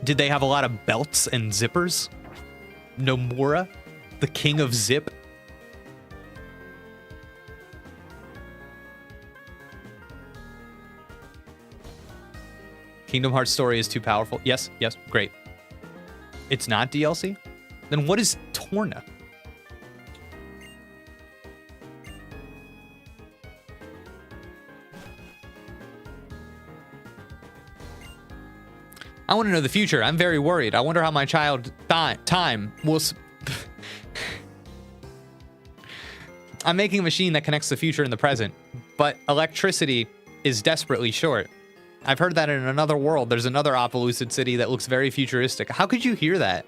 Did they have a lot of belts and zippers? Nomura, the king of zip. Kingdom Hearts story is too powerful. Yes, great. It's not DLC? Then what is Torna? I want to know the future. I'm very worried. I wonder how my child time will... I'm making a machine that connects the future and the present, but electricity is desperately short. I've heard that in another world, there's another Opelucid city that looks very futuristic. How could you hear that?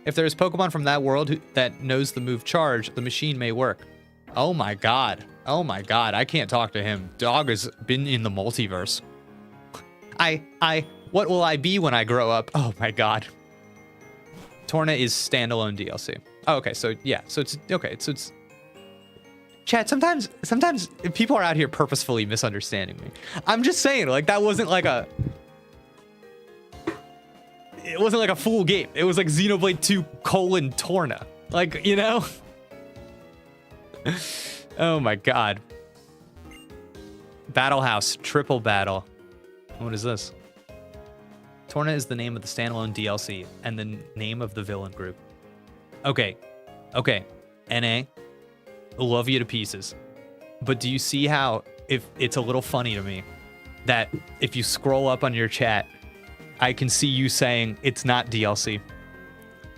If there's Pokemon from that world that knows the move Charge, the machine may work. Oh my god. Oh my god, I can't talk to him. Dog has been in the multiverse. What will I be when I grow up? Oh my god. Torna is standalone DLC. Oh, okay, so yeah, so it's, okay, so it's... Chat, sometimes people are out here purposefully misunderstanding me. I'm just saying, like, that wasn't like a... It wasn't like a full game. It was like Xenoblade 2 Torna. Like, you know? Oh my god. Battle House, triple battle. What is this? Torna is the name of the standalone DLC and the name of the villain group. Okay. NA. Love you to pieces. But do you see how if it's a little funny to me that if you scroll up on your chat, I can see you saying it's not DLC.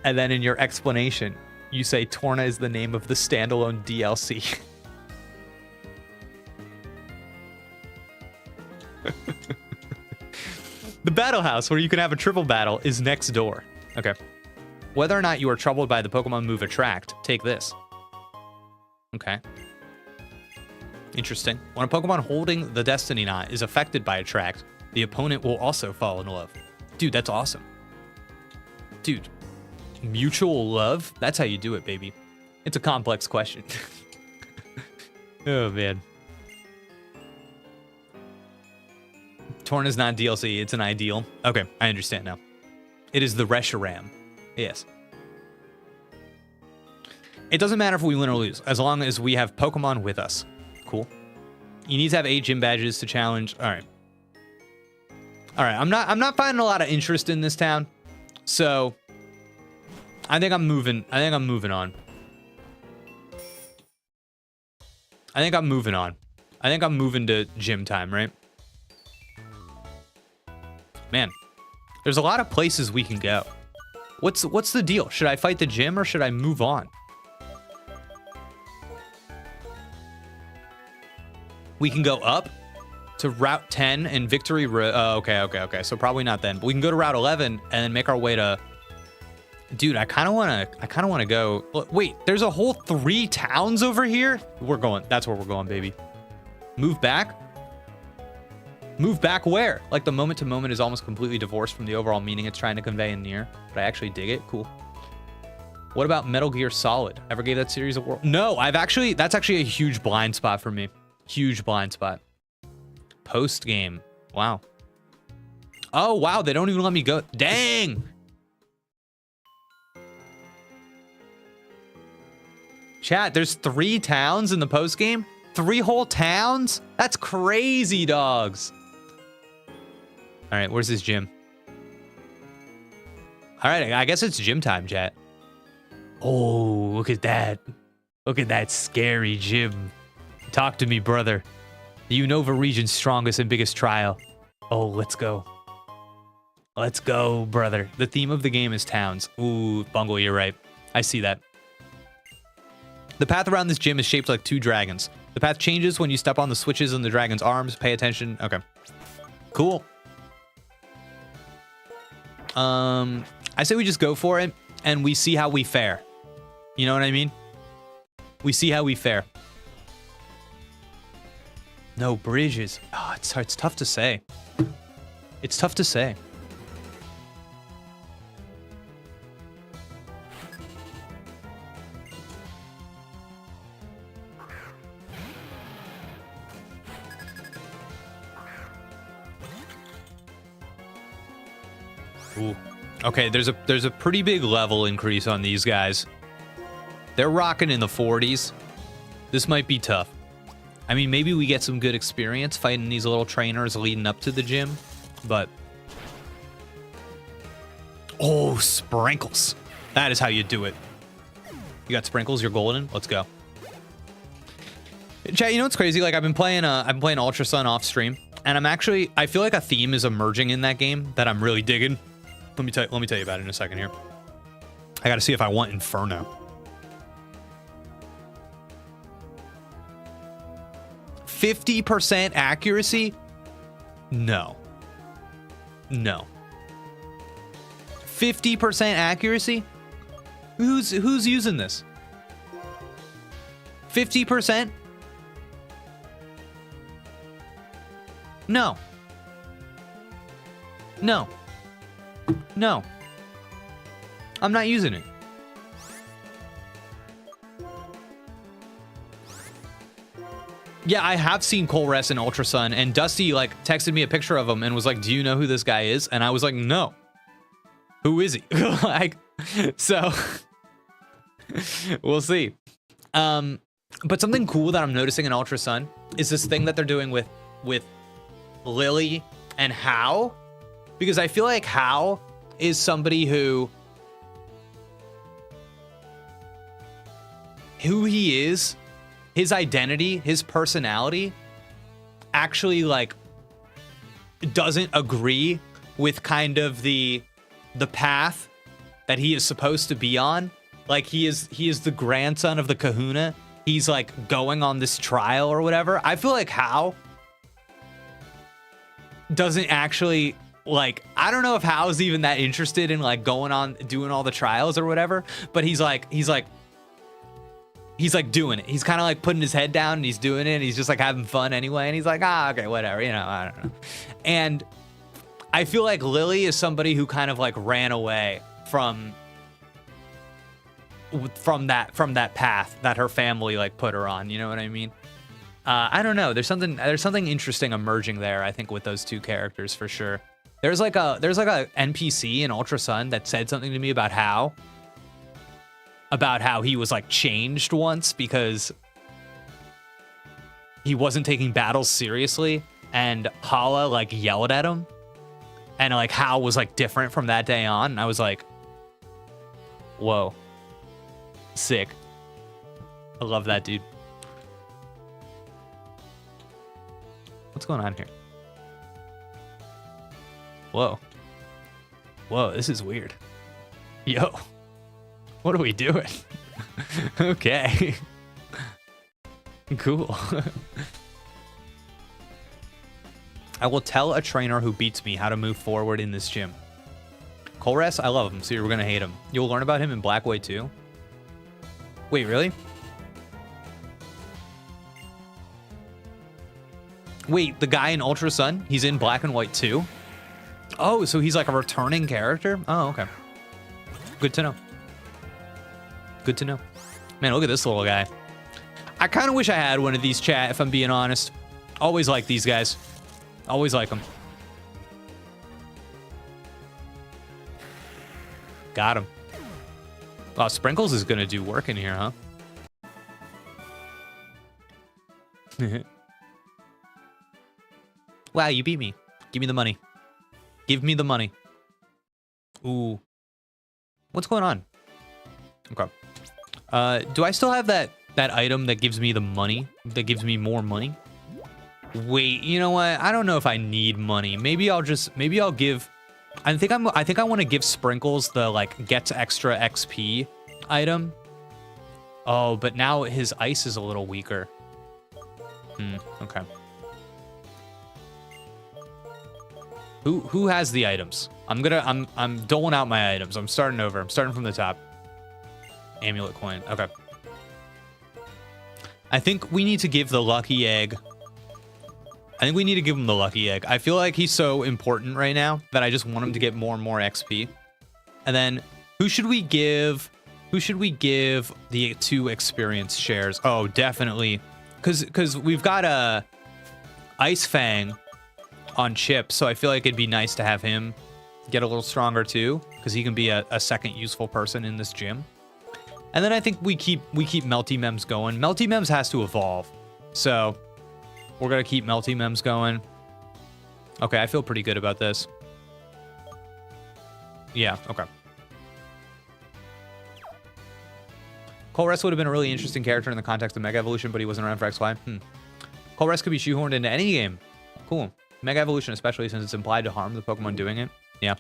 And then in your explanation, You say Torna is the name of the standalone DLC. The battle house, where you can have a triple battle, is next door. Okay. Whether or not you are troubled by the Pokemon move Attract, take this. Okay. Interesting. When a Pokemon holding the Destiny Knot is affected by Attract, the opponent will also fall in love. Dude, that's awesome. Dude, mutual love? That's how you do it, baby. It's a complex question. Oh, man. Torn is not DLC, it's an ideal. Okay, I understand now. It is the Reshiram. Yes. It doesn't matter if we win or lose, as long as we have Pokemon with us. Cool. You need to have 8 gym badges to challenge. All right. All right, I'm not finding a lot of interest in this town. So I think I'm moving on. I think I'm moving to gym time, right? Man, there's a lot of places we can go. What's the deal? Should I fight the gym or should I move on? We can go up to Route 10 and Victory Road. Oh, okay. So probably not then. But we can go to Route 11 and then make our way to... Dude, I kind of want to go... Wait, there's a whole 3 towns over here? We're going... That's where we're going, baby. Move back? Move back where? Like the moment to moment is almost completely divorced from the overall meaning it's trying to convey in Nier. But I actually dig it. Cool. What about Metal Gear Solid? Ever gave that series a whirl? No, that's actually a huge blind spot for me. Huge blind spot. Post game. Wow. Oh, wow. They don't even let me go. Dang. Chat, there's 3 towns in the post game? 3 whole towns? That's crazy, dogs. All right, where's this gym? All right, I guess it's gym time, chat. Oh, look at that. Look at that scary gym. Talk to me, brother. The Unova region's strongest and biggest trial. Oh, let's go. Let's go, brother. The theme of the game is towns. Ooh, Bungle, you're right. I see that. The path around this gym is shaped like 2 dragons. The path changes when you step on the switches in the dragon's arms. Pay attention. Okay. Cool. I say we just go for it and we see how we fare. You know what I mean? We see how we fare. No bridges. Oh, it's tough to say. It's tough to say. Ooh. Okay, there's a pretty big level increase on these guys. They're rocking in the 40s. This might be tough. I mean, maybe we get some good experience fighting these little trainers leading up to the gym, but... Oh, sprinkles. That is how you do it. You got sprinkles, you're golden. Let's go. Chat, you know what's crazy? Like, I've been playing Ultra Sun off stream, and I feel like a theme is emerging in that game that I'm really digging. Let me tell you about it in a second here. I gotta see if I want Inferno. 50% accuracy? No. No. 50% accuracy? Who's using this? 50%? No. No. No. I'm not using it. Yeah, I have seen Colress and Ultra Sun, and Dusty like texted me a picture of him and was like, "Do you know who this guy is?" And I was like, "No." Who is he? Like, so we'll see. But something cool that I'm noticing in Ultra Sun is this thing that they're doing with Lily and Hao, because I feel like Hao is somebody who he is, his identity, his personality actually like doesn't agree with kind of the path that he is supposed to be on. like he is the grandson of the Kahuna. He's like going on this trial or whatever. I feel like Hao doesn't actually, like, I don't know if Hao's even that interested in like going on doing all the trials or whatever, but he's like doing it. He's kind of like putting his head down and he's doing it and he's just like having fun anyway, and he's like, okay, whatever, you know, I don't know. And I feel like Lily is somebody who kind of like ran away from that path that her family like put her on, you know what I mean? I don't know. There's something interesting emerging there, I think, with those two characters for sure. There's like a NPC in Ultra Sun that said something to me about how he was like changed once because he wasn't taking battles seriously, and Hala like yelled at him, and like Hao was like different from that day on, and I was like, whoa, sick. I love that, dude. What's going on here? Whoa. Whoa, this is weird. Yo. What are we doing? Okay. Cool. I will tell a trainer who beats me how to move forward in this gym. Colress, I love him, so you're gonna hate him. You'll learn about him in Black White too. Wait, really? Wait, the guy in Ultra Sun, he's in Black and White too? Oh, so he's like a returning character? Oh, okay. Good to know. Good to know. Man, look at this little guy. I kind of wish I had one of these, chat, if I'm being honest. Always like these guys. Always like them. Got him. Wow, Sprinkles is going to do work in here, huh? Wow, you beat me. Give me the money. Give me the money. Ooh. What's going on? Okay. Do I still have that item that gives me the money? That gives me more money? Wait, you know what? I don't know if I need money. Maybe I'll give... I think I want to give Sprinkles the, like, gets extra XP item. Oh, but now his ice is a little weaker. Okay. Who has the items? I'm doling out my items. I'm starting over. I'm starting from the top. Amulet coin. Okay. I think we need to give the lucky egg. I think we need to give him the lucky egg. I feel like he's so important right now that I just want him to get more and more XP. And then who should we give the 2 experience shares? Oh, definitely. Cause we've got a Ice Fang on Chip, so I feel like it'd be nice to have him get a little stronger too, because he can be a second useful person in this gym. And then I think we keep Melty Mems going. Melty Mems has to evolve, so we're gonna keep Melty Mems going. Okay, I feel pretty good about this. Yeah, okay. Colress would have been a really interesting character in the context of Mega Evolution, but he wasn't around for XY. Colress could be shoehorned into any game. Cool. Mega Evolution, especially since it's implied to harm the Pokemon doing it. Yeah.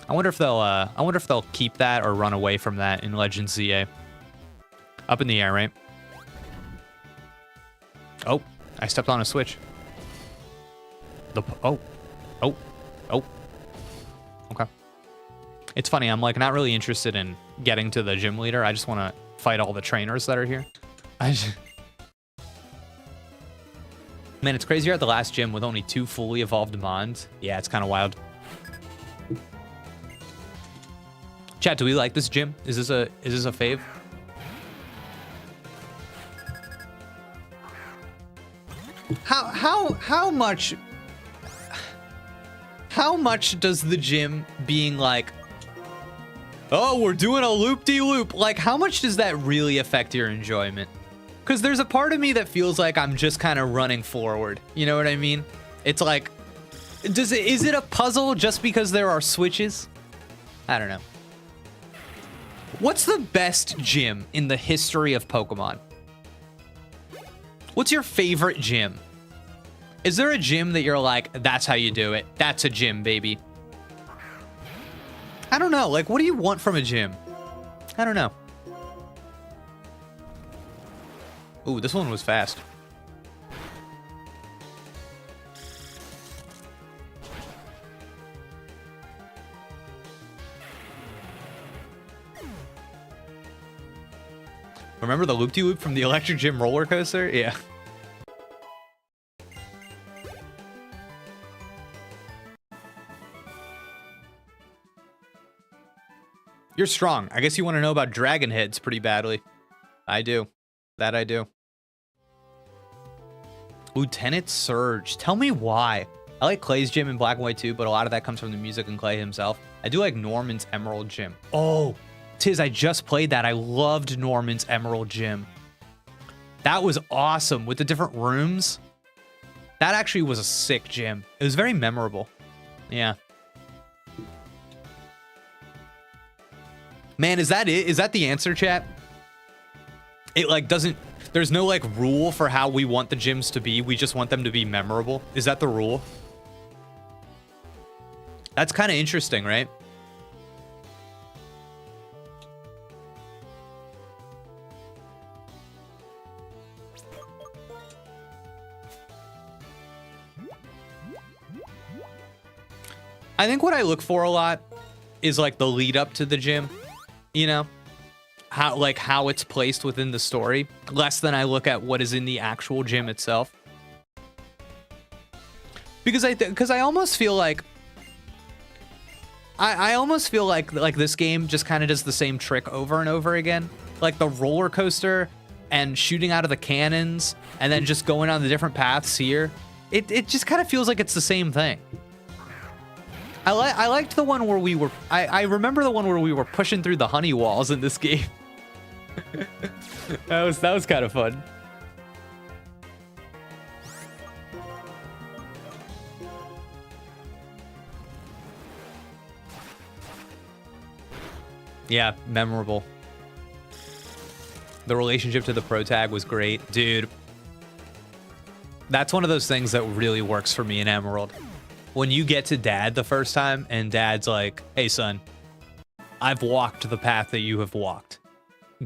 I wonder if they'll keep that or run away from that in Legends ZA. Up in the air, right? Oh, I stepped on a switch. Oh. Okay. It's funny, I'm like not really interested in getting to the gym leader. I just want to fight all the trainers that are here. Man, it's crazy you're at the last gym with only 2 fully evolved Mons. Yeah, it's kind of wild. Chat, do we like this gym? Is this a fave? How much does the gym being like, oh, we're doing a loop-de-loop, like how much does that really affect your enjoyment? Because there's a part of me that feels like I'm just kind of running forward. You know what I mean? It's like, is it a puzzle just because there are switches? I don't know. What's the best gym in the history of Pokemon? What's your favorite gym? Is there a gym that you're like, that's how you do it? That's a gym, baby. I don't know. Like, what do you want from a gym? I don't know. Ooh, this one was fast. Remember the loop-de-loop from the Electric Gym roller coaster? Yeah. You're strong. I guess you want to know about dragon heads pretty badly. I do. That I do. Lieutenant Surge. Tell me why. I like Clay's gym in Black and White too, but a lot of that comes from the music and Clay himself. I do like Norman's Emerald Gym. Oh, Tiz, I just played that. I loved Norman's Emerald Gym. That was awesome with the different rooms. That actually was a sick gym. It was very memorable. Yeah. Man, is that it? Is that the answer, chat? It like doesn't, there's no like rule for how we want the gyms to be. We just want them to be memorable. Is that the rule? That's kind of interesting, right? I think what I look for a lot is like the lead up to the gym, you know, how it's placed within the story, less than I look at what is in the actual gym itself. Because I almost feel like I almost feel like this game just kind of does the same trick over and over again, like the roller coaster and shooting out of the cannons and then just going on the different paths here. It just kind of feels like it's the same thing. I liked the one where we were, I remember the one where we were pushing through the honey walls in this game. that was kind of fun. Yeah, memorable. The relationship to the pro tag was great. Dude, that's one of those things that really works for me in Emerald. When you get to Dad the first time and Dad's like, hey son, I've walked the path that you have walked.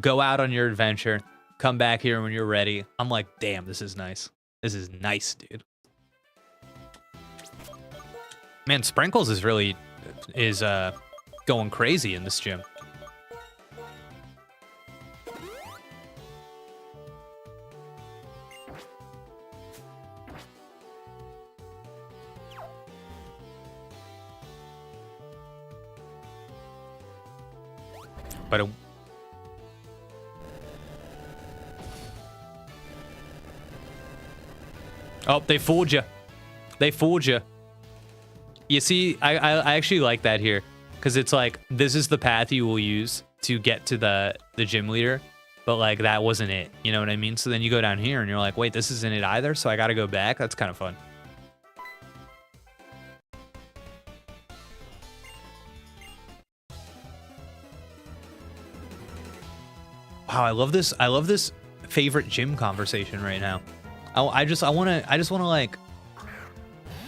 Go out on your adventure. Come back here when you're ready. I'm like, damn, this is nice. This is nice, dude. Man, Sprinkles is really going crazy in this gym. But oh, they fooled you. They fooled you. You see, I actually like that here because it's like this is the path you will use to get to the gym leader, but like that wasn't it. You know what I mean? So then you go down here and you're like, wait, this isn't it either. So I got to go back. That's kind of fun. Wow, I love this. I love this favorite gym conversation right now. I just want to like,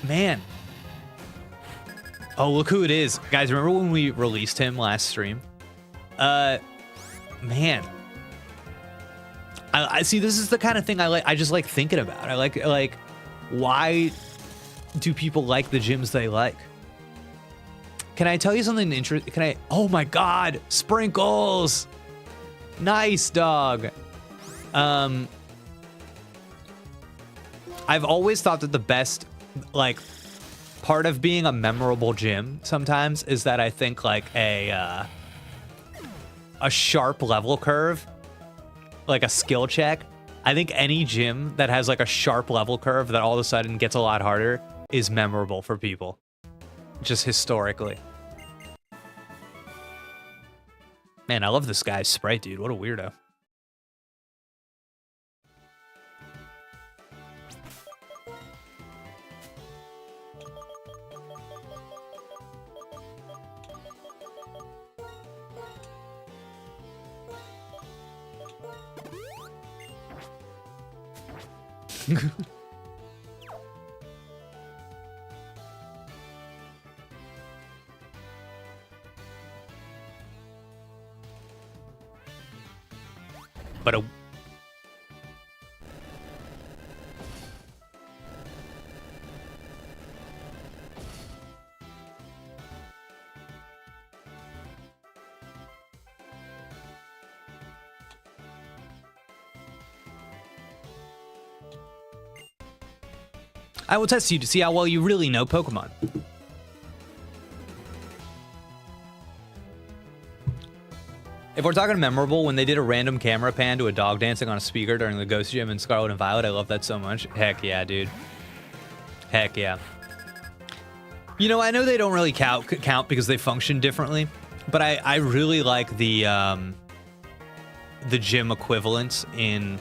man. Oh, look who it is. Guys, remember when we released him last stream? Man. I see, this is the kind of thing I like. I just like thinking about. I like, why do people like the gyms they like? Can I tell you something interesting? Oh my God, Sprinkles. Nice, dog. I've always thought that the best, like, part of being a memorable gym sometimes is that I think like a sharp level curve, like a skill check. I think any gym that has like a sharp level curve that all of a sudden gets a lot harder is memorable for people, just historically. Man, I love this guy's sprite, dude. What a weirdo. But I will test you to see how well you really know Pokemon. If we're talking memorable, when they did a random camera pan to a dog dancing on a speaker during the Ghost Gym in Scarlet and Violet, I love that so much. Heck yeah, dude. Heck yeah. You know, I know they don't really count because they function differently, but I really like the gym equivalents in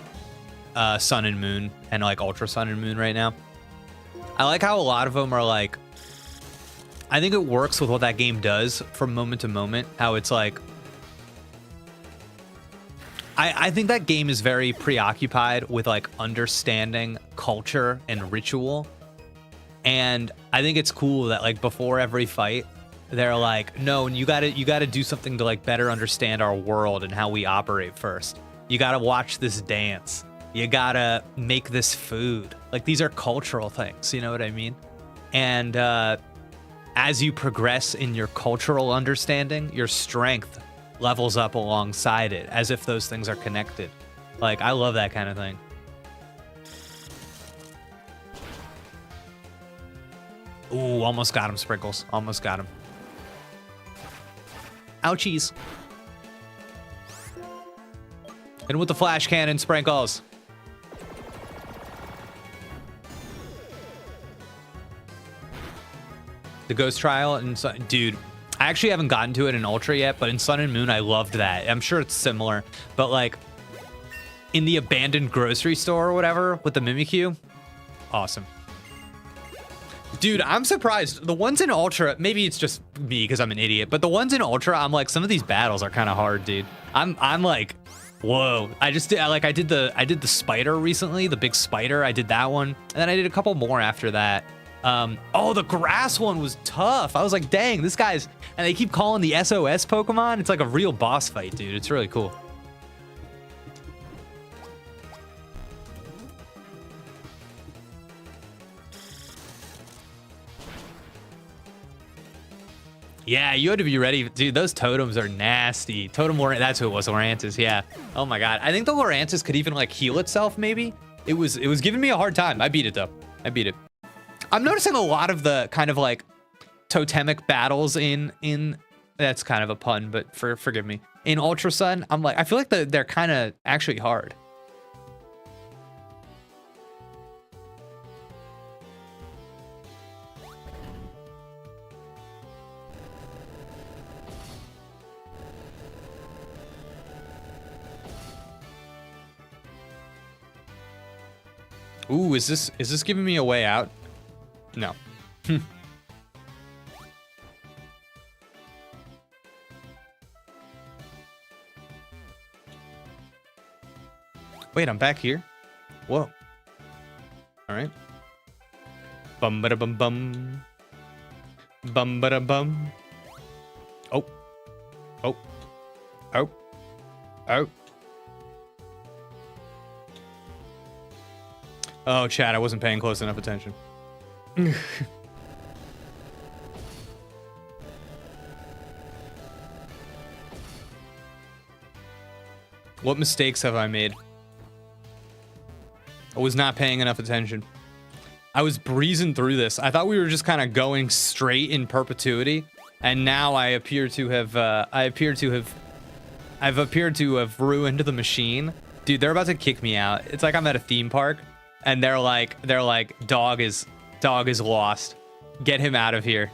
Sun and Moon and like Ultra Sun and Moon right now. I like how a lot of them are like, I think it works with what that game does from moment to moment, how it's like, I think that game is very preoccupied with like understanding culture and ritual. And I think it's cool that like before every fight, they're like, no, you gotta do something to like better understand our world and how we operate first. You gotta watch this dance. You gotta make this food. Like these are cultural things, you know what I mean? And as you progress in your cultural understanding, your strength levels up alongside it, as if those things are connected. Like, I love that kind of thing. Ooh, almost got him, Sprinkles. Almost got him. Ouchies. Hit him with the flash cannon, Sprinkles. The Ghost Trial and dude, I actually haven't gotten to it in Ultra yet, but in Sun and Moon, I loved that. I'm sure it's similar, but like in the abandoned grocery store or whatever with the Mimikyu, awesome. Dude, I'm surprised. The ones in Ultra, maybe it's just me because I'm an idiot, but the ones in Ultra, I'm like, some of these battles are kind of hard, dude. I'm like, whoa. I did the spider recently, the big spider. I did that one, and then I did a couple more after that. Oh, the grass one was tough. I was like, dang, this guy's, and they keep calling the SOS Pokemon. It's like a real boss fight, dude. It's really cool. Yeah, you had to be ready. Dude, those totems are nasty. That's who it was, Lurantis, yeah. Oh my God. I think the Lurantis could even like heal itself, maybe. It was giving me a hard time. I beat it though. I beat it. I'm noticing a lot of the kind of like totemic battles in that's kind of a pun, but forgive me. In Ultra Sun, I'm like, I feel like they're kind of actually hard. Ooh, is this giving me a way out? No. Wait, I'm back here? Whoa. All right. Bum ba da bum bum. Bum ba da bum. Oh. Oh. Oh. Oh. Oh, chat, I wasn't paying close enough attention. What mistakes have I made? I was not paying enough attention. I was breezing through this. I thought we were just kind of going straight in perpetuity, and now I appear to have I've appeared to have ruined the machine. Dude, they're about to kick me out. It's like I'm at a theme park, and they're like, dog is lost. Get him out of here.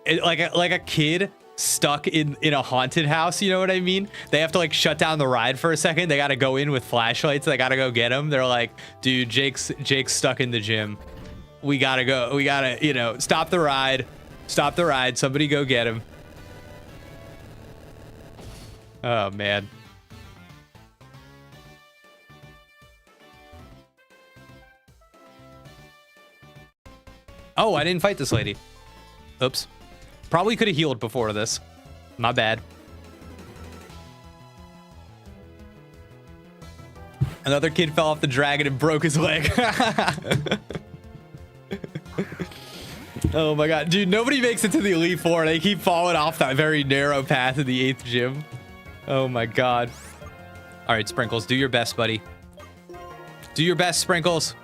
Like a kid stuck in a haunted house, you know what I mean? They have to like shut down the ride for a second. They got to go in with flashlights. They got to go get him. They're like, dude, Jake's stuck in the gym. We gotta go. We gotta, you know, stop the ride. Stop the ride. Somebody go get him. Oh man. Oh, I didn't fight this lady. Oops. Probably could have healed before this. My bad. Another kid fell off the dragon and broke his leg. Oh my god. Dude, nobody makes it to the Elite Four. They keep falling off that very narrow path of the 8th gym. Oh my god. All right, Sprinkles, do your best, buddy. Do your best, Sprinkles.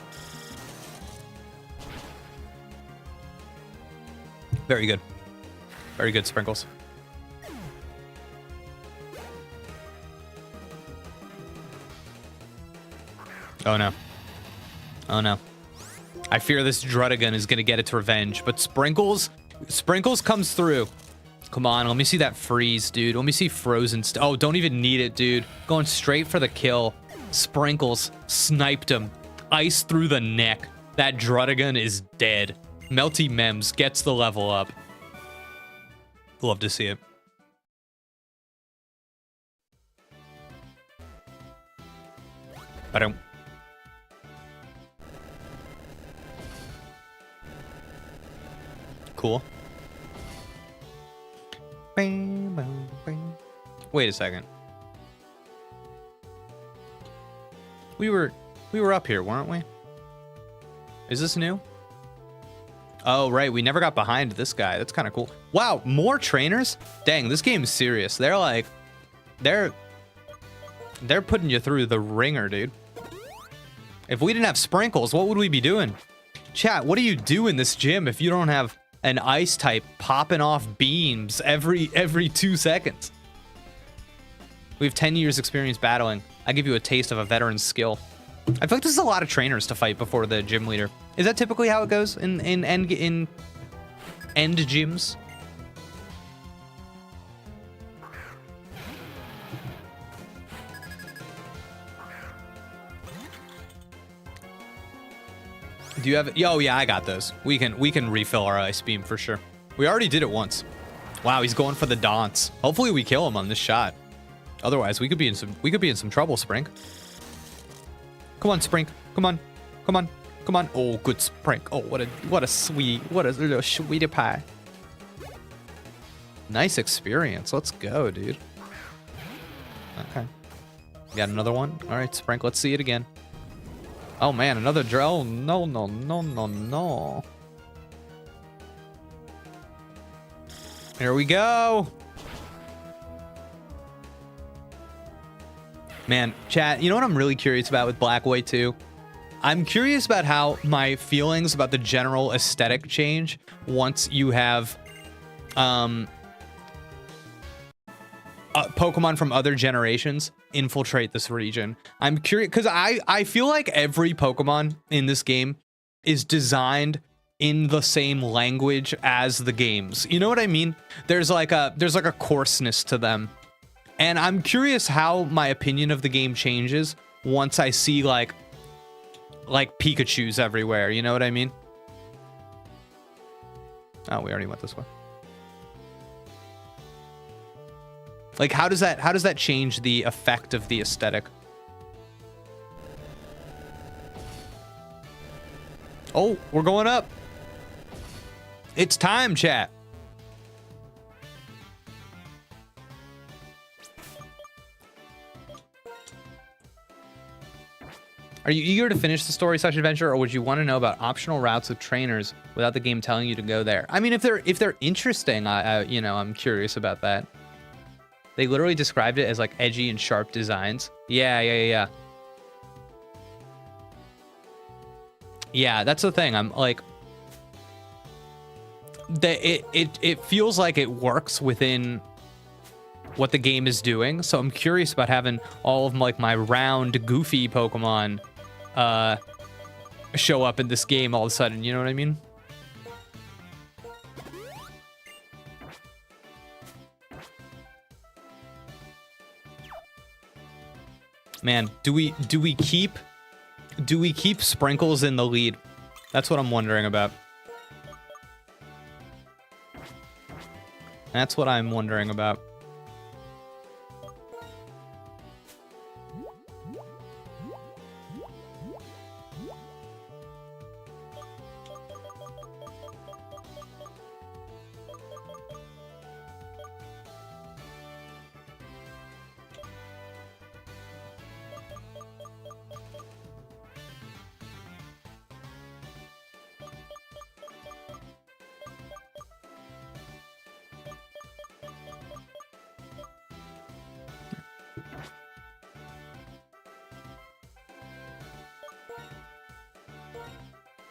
Very good. Very good, Sprinkles. Oh no. Oh no. I fear this Drudigan is gonna get its revenge, but Sprinkles comes through. Come on, let me see that freeze, dude. Let me see frozen. Oh, don't even need it, dude. Going straight for the kill. Sprinkles sniped him. Ice through the neck. That Drudigan is dead. Melty Mems gets the level up. Love to see it. I don't. Cool. Wait a second. We were up here, weren't we? Is this new? Oh, right. We never got behind this guy. That's kind of cool. Wow, more trainers? Dang, this game is serious. They're like, they're putting you through the ringer, dude. If we didn't have Sprinkles, what would we be doing? Chat, what do you do in this gym if you don't have an ice type popping off beams every 2 seconds? We have 10 years experience battling. I give you a taste of a veteran's skill. I feel like this is a lot of trainers to fight before the gym leader. Is that typically how it goes in end gyms? Do you have? Oh yeah, I got those. We can refill our ice beam for sure. We already did it once. Wow, he's going for the dance. Hopefully we kill him on this shot. Otherwise, we could be in some trouble, Sprink. Come on, Sprink. Come on. Come on. Come on. Oh, good Sprink. Oh, what a little sweetie pie. Nice experience. Let's go, dude. Okay. Got another one. All right, Sprink. Let's see it again. Oh man, another drill. Oh, no, no, no, no, no. Here we go. Man, chat, you know what I'm really curious about with Black White 2? I'm curious about how my feelings about the general aesthetic change once you have Pokemon from other generations infiltrate this region. I'm curious because I feel like every Pokemon in this game is designed in the same language as the games. You know what I mean? There's like a coarseness to them. And I'm curious how my opinion of the game changes once I see like Pikachus everywhere. You know what I mean? Oh, we already went this way. Like, how does that change the effect of the aesthetic? Oh, we're going up. It's time, chat. Are you eager to finish the story such adventure, or would you want to know about optional routes with trainers without the game telling you to go there? I mean, if they're interesting, you know, I'm curious about that. They literally described it as like edgy and sharp designs. Yeah. Yeah, that's the thing. I'm like, it feels like it works within what the game is doing. So I'm curious about having all of my round, goofy Pokemon show up in this game all of a sudden. You know what I mean? Man, do we keep Sprinkles in the lead? That's what I'm wondering about. That's what I'm wondering about.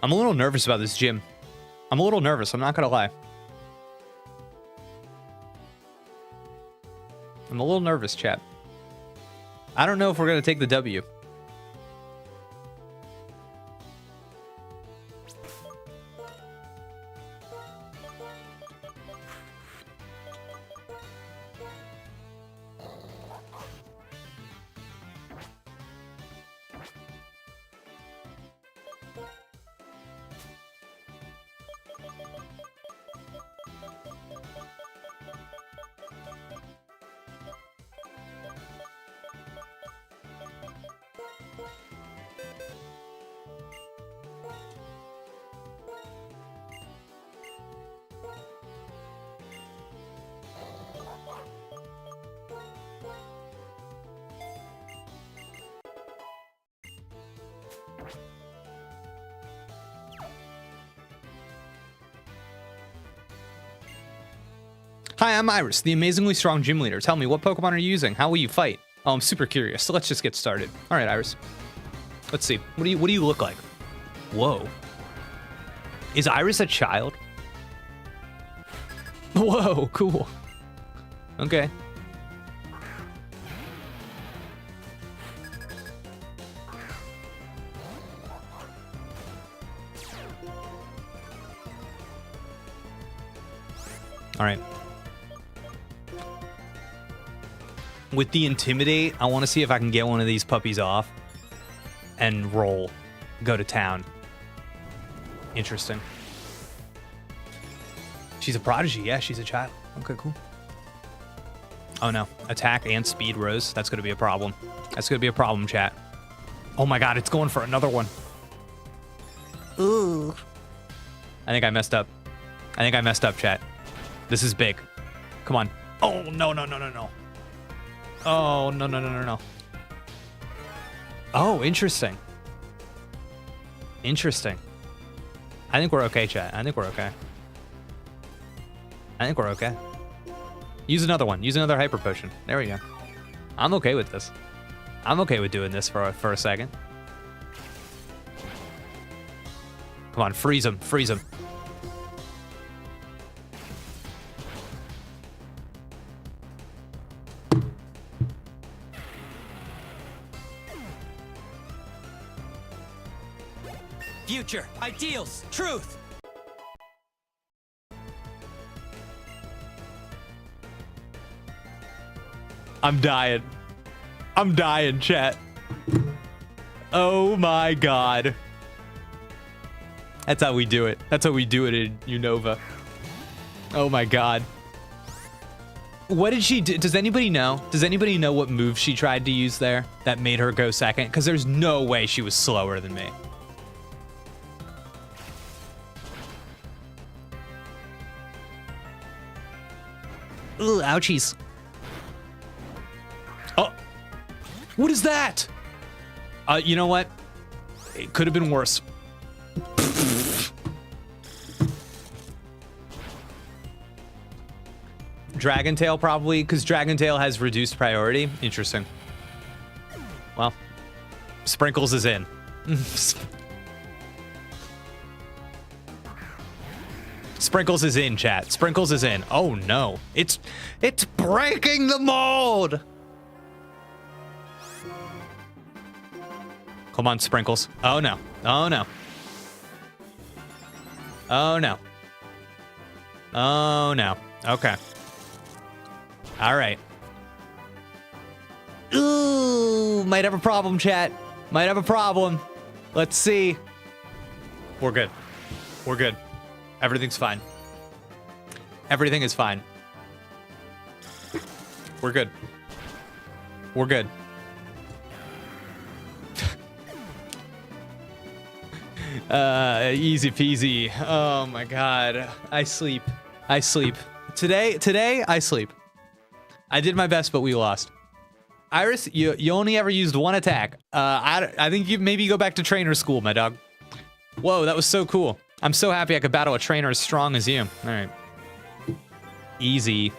I'm a little nervous about this gym. I'm a little nervous, I'm not gonna lie. I'm a little nervous, chat. I don't know if we're going to take the W. Hi, I'm Iris, the amazingly strong gym leader. Tell me, what Pokemon are you using? How will you fight? Oh, I'm super curious, so let's just get started. All right, Iris. Let's see. What do you look like? Whoa. Is Iris a child? Whoa, cool. Okay. All right. With the Intimidate, I want to see if I can get one of these puppies off and roll. Go to town. Interesting. She's a prodigy. Yeah, she's a child. Okay, cool. Oh, no. Attack and speed rose. That's going to be a problem. That's going to be a problem, chat. Oh, my God. It's going for another one. Ooh. I think I messed up. I think I messed up, chat. This is big. Come on. Oh, no, no, no, no, no. Oh, no, no, no, no, no. Oh, interesting. Interesting. I think we're okay, chat. I think we're okay. I think we're okay. Use another one. Use another hyper potion. There we go. I'm okay with this. I'm okay with doing this for a second. Come on, freeze him. Freeze him. Future, ideals, truth. I'm dying. I'm dying, chat. Oh my God. That's how we do it. That's how we do it in Unova. Oh my God. What did she do? Does anybody know? Does anybody know what move she tried to use there that made her go second? Because there's no way she was slower than me. Ooh, ouchies. Oh, what is that? You know what? It could have been worse. Dragon Tail probably, because Dragon Tail has reduced priority. Interesting. Well, Sprinkles is in. Sprinkles is in, chat. Sprinkles is in. Oh no. It's breaking the mold. Come on, Sprinkles. Oh no. Oh no. Oh no. Oh no. Okay. All right. Ooh, might have a problem, chat. Might have a problem. Let's see. We're good. We're good. Everything's fine. Everything is fine. We're good. We're good. Easy peasy. Oh my God. I sleep. I sleep. Today, I sleep. I did my best, but we lost. Iris, you only ever used one attack. I think you maybe go back to trainer school, my dog. Whoa, that was so cool. I'm so happy I could battle a trainer as strong as you. All right. Easy.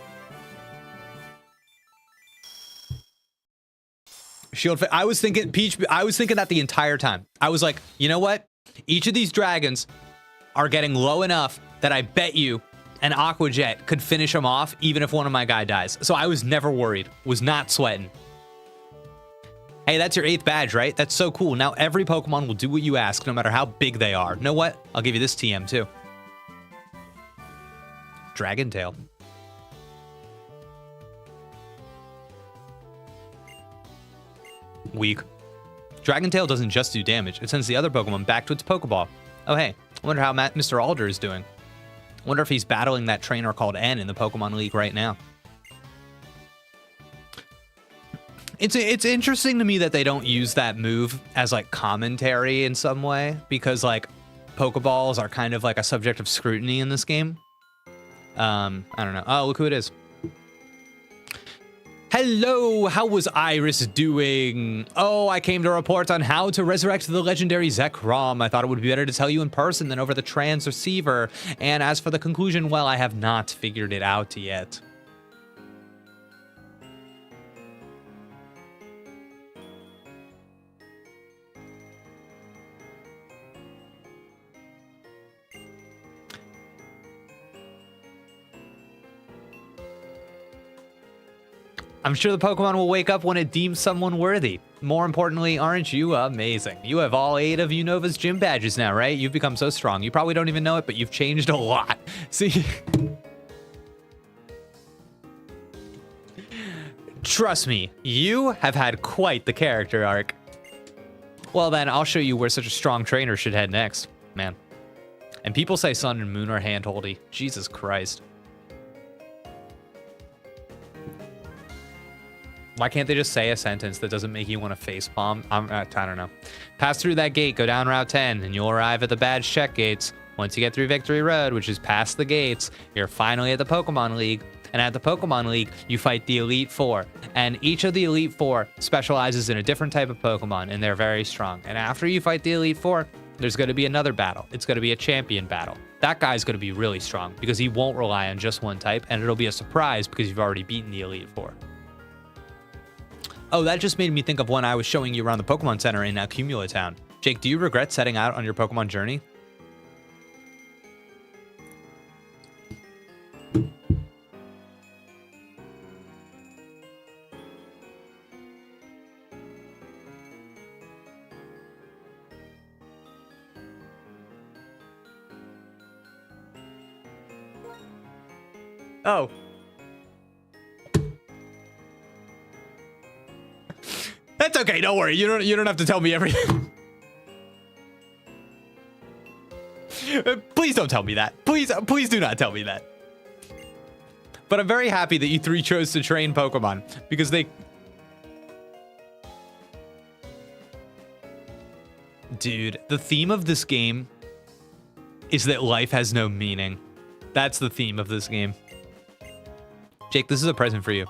Shield. I was thinking, Peach, I was thinking that the entire time. I was like, you know what? Each of these dragons are getting low enough that I bet you and Aqua Jet could finish him off even if one of my guy dies. So I was never worried, was not sweating. Hey, that's your 8th badge, right? That's so cool. Now every Pokemon will do what you ask, no matter how big they are. You know what? I'll give you this TM too. Dragon Tail. Weak. Dragon Tail doesn't just do damage. It sends the other Pokemon back to its Pokeball. Oh, hey. I wonder how Mr. Alder is doing. I wonder if he's battling that trainer called N in the Pokemon League right now. It's interesting to me that they don't use that move as like commentary in some way, because like Pokeballs are kind of like a subject of scrutiny in this game. I don't know. Oh, look who it is. Hello, how was Iris doing? Oh, I came to report on how to resurrect the legendary Zekrom. I thought it would be better to tell you in person than over the transceiver. And as for the conclusion, well, I have not figured it out yet. I'm sure the Pokemon will wake up when it deems someone worthy. More importantly, aren't you amazing? You have all 8 of Unova's gym badges now, right? You've become so strong. You probably don't even know it, but you've changed a lot. See? Trust me, you have had quite the character arc. Well then, I'll show you where such a strong trainer should head next. Man. And people say Sun and Moon are handholdy. Jesus Christ. Why can't they just say a sentence that doesn't make you want to facepalm? I don't know. Pass through that gate, go down Route 10, and you'll arrive at the badge check gates. Once you get through Victory Road, which is past the gates, you're finally at the Pokemon League. And at the Pokemon League, you fight the Elite Four. And each of the Elite Four specializes in a different type of Pokemon, and they're very strong. And after you fight the Elite Four, there's going to be another battle. It's going to be a champion battle. That guy's going to be really strong because he won't rely on just one type, and it'll be a surprise because you've already beaten the Elite Four. Oh, that just made me think of when I was showing you around the Pokemon Center in Cumula Town. Jake, do you regret setting out on your Pokemon journey? Oh. That's okay, don't worry. You don't have to tell me everything. Please don't tell me that. Please do not tell me that. But I'm very happy that you 3 chose to train Pokemon because they... Dude, the theme of this game is that life has no meaning. That's the theme of this game. Jake, this is a present for you.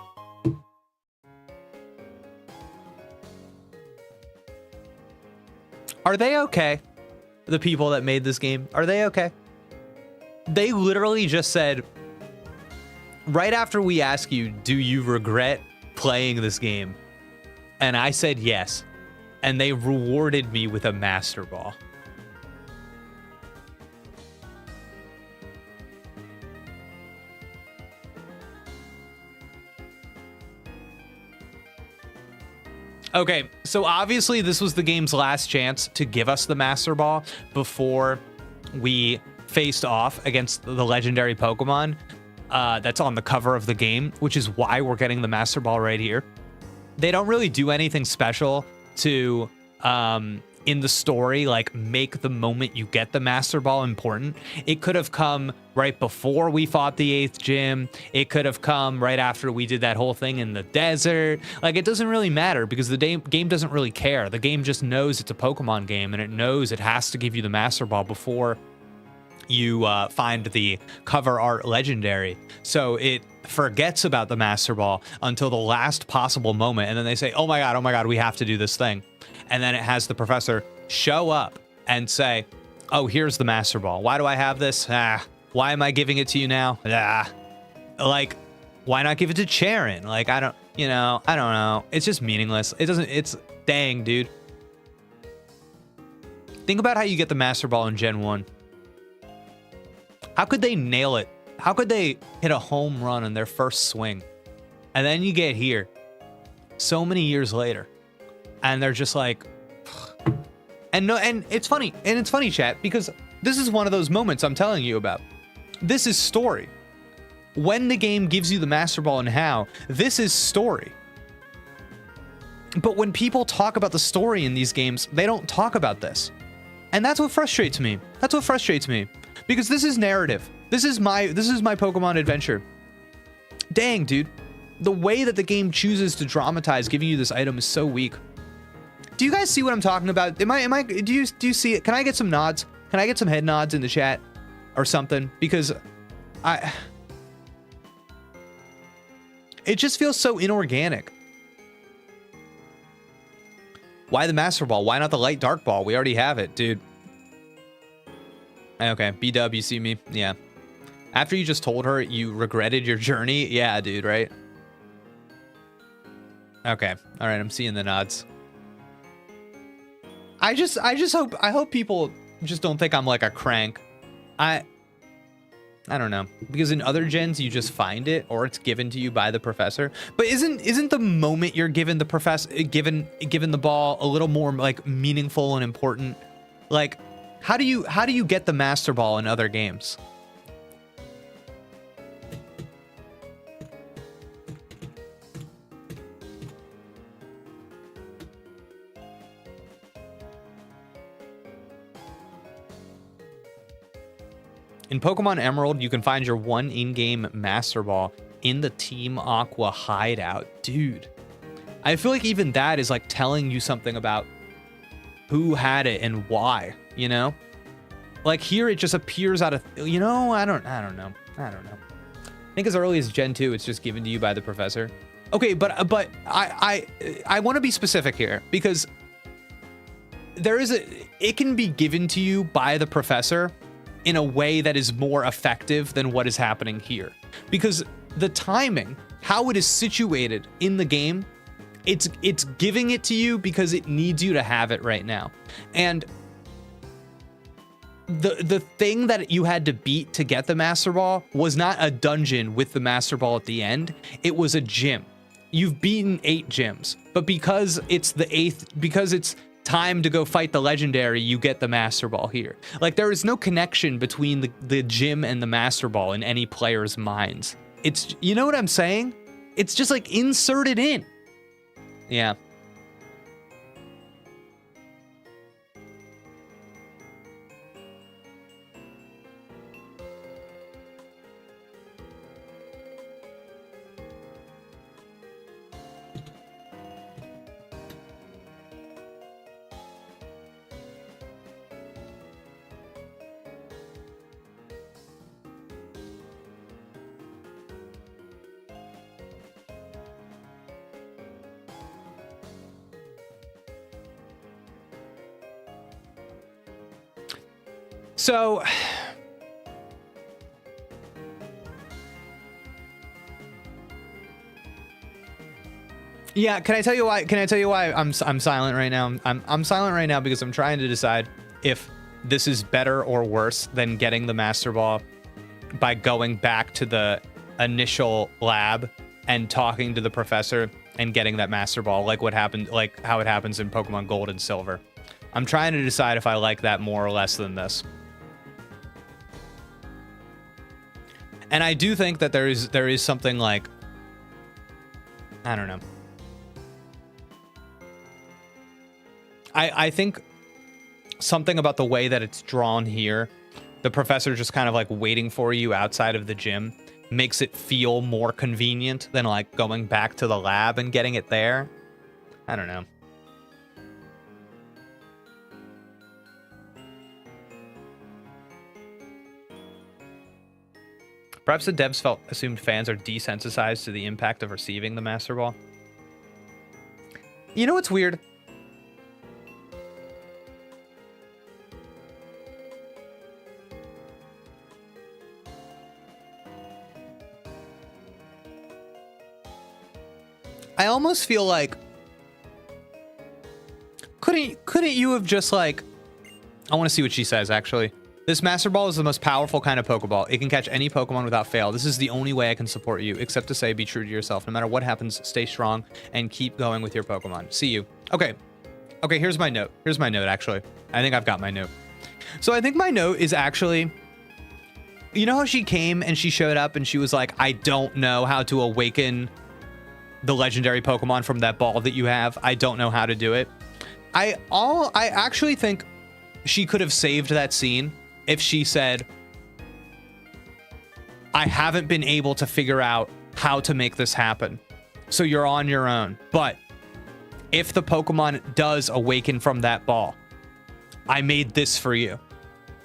Are they okay? The people that made this game, are they okay? They literally just said, right after we ask you, do you regret playing this game? And I said yes. And they rewarded me with a Master Ball. Okay, so obviously this was the game's last chance to give us the Master Ball before we faced off against the legendary Pokemon that's on the cover of the game, which is why we're getting the Master Ball right here. They don't really do anything special to, in the story, like make the moment you get the Master Ball important. It could have come right before we fought the 8th gym. It could have come right after we did that whole thing in the desert. Like, it doesn't really matter because the game doesn't really care. The game just knows it's a Pokemon game and it knows it has to give you the Master Ball before you find the cover art legendary. So it forgets about the Master Ball until the last possible moment. And then they say, oh my God, we have to do this thing. And then it has the professor show up and say, oh, here's the Master Ball. Why do I have this? Why am I giving it to you now? Like, why not give it to Cheren? Like, I don't know. It's just meaningless. It's dang, dude. Think about how you get the Master Ball in Gen 1. How could they nail it? how could they hit a home run on their first swing? And then you get here so many years later and they're just like, and it's funny. And it's funny, chat, because this is one of those moments I'm telling you about. This is story. When the game gives you the Master Ball and how, this is story. But when people talk about the story in these games, they don't talk about this. And that's what frustrates me. That's what frustrates me. Because this is narrative. This is my Pokemon adventure. Dang, dude. The way that the game chooses to dramatize giving you this item is so weak. Do you guys see what I'm talking about? Do you see it? Can I get some nods? Can I get some head nods in the chat or something? Because it just feels so inorganic. Why the Master Ball? Why not the Light Dark Ball? We already have it, dude. Okay, B-Dub, you see me? Yeah. After you just told her you regretted your journey? Yeah, dude, right? Okay. All right, I'm seeing the nods. I hope people just don't think I'm like a crank. I don't know, because in other gens you just find it or it's given to you by the professor. But isn't the moment you're given the given the ball a little more like meaningful and important? Like, how do you get the Master Ball in other games? In Pokemon Emerald, you can find your one in-game Master Ball in the Team Aqua hideout. Dude, I feel like even that is like telling you something about who had it and why, you know? Like here, it just appears out of, you know, I don't know. I think as early as Gen 2, it's just given to you by the professor. Okay, but I want to be specific here because it can be given to you by the professor in a way that is more effective than what is happening here. Because the timing, how it is situated in the game, it's giving it to you because it needs you to have it right now. And the thing that you had to beat to get the Master Ball was not a dungeon with the Master Ball at the end, it was a gym. You've beaten 8 gyms, but because it's the 8th, because it's time to go fight the legendary, you get the Master Ball here. Like, there is no connection between the gym and the Master Ball in any player's minds. It's, you know what I'm saying? It's just like inserted in. Yeah. So, yeah, can I tell you why? Can I tell you why I'm silent right now? I'm silent right now because I'm trying to decide if this is better or worse than getting the Master Ball by going back to the initial lab and talking to the professor and getting that Master Ball, like what happened, like how it happens in Pokemon Gold and Silver. I'm trying to decide if I like that more or less than this. And I do think that there is something like, I don't know. I think something about the way that it's drawn here, the professor just kind of like waiting for you outside of the gym, makes it feel more convenient than like going back to the lab and getting it there. I don't know. Perhaps the devs assumed fans are desensitized to the impact of receiving the Master Ball. You know what's weird? I almost feel like couldn't you have just like, I want to see what she says actually. This Master Ball is the most powerful kind of Pokeball. It can catch any Pokemon without fail. This is the only way I can support you, except to say be true to yourself. No matter what happens, stay strong and keep going with your Pokemon. See you. Okay. Okay, here's my note. Here's my note, actually. I think I've got my note. So I think my note is actually... You know how she came and she showed up and she was like, I don't know how to awaken the legendary Pokemon from that ball that you have. I don't know how to do it. I actually think she could have saved that scene if she said, I haven't been able to figure out how to make this happen. So you're on your own. But if the Pokemon does awaken from that ball, I made this for you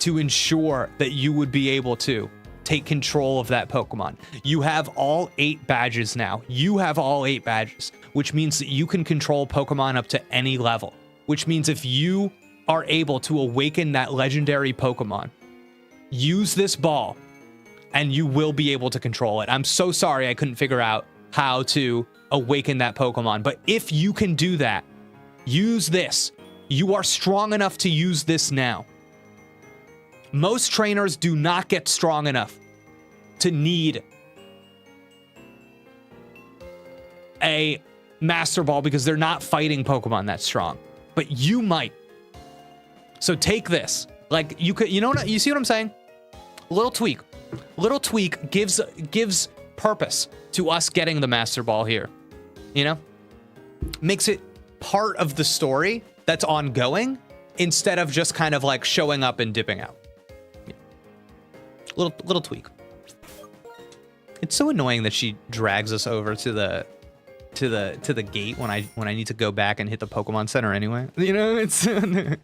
to ensure that you would be able to take control of that Pokemon. You have all 8 badges now. You have all 8 badges, which means that you can control Pokemon up to any level, which means if you are able to awaken that legendary Pokemon, use this ball and you will be able to control it. I'm so sorry I couldn't figure out how to awaken that Pokemon, but if you can do that, use this. You are strong enough to use this now. Most trainers do not get strong enough to need a Master Ball because they're not fighting Pokemon that strong, but you might. So take this. Like you could, you know what, you see what I'm saying? Little tweak gives purpose to us getting the Master Ball here. You know, makes it part of the story that's ongoing instead of just kind of like showing up and dipping out. Yeah. Little tweak. It's so annoying that she drags us over to the gate when I need to go back and hit the Pokemon Center anyway. You know, it's You're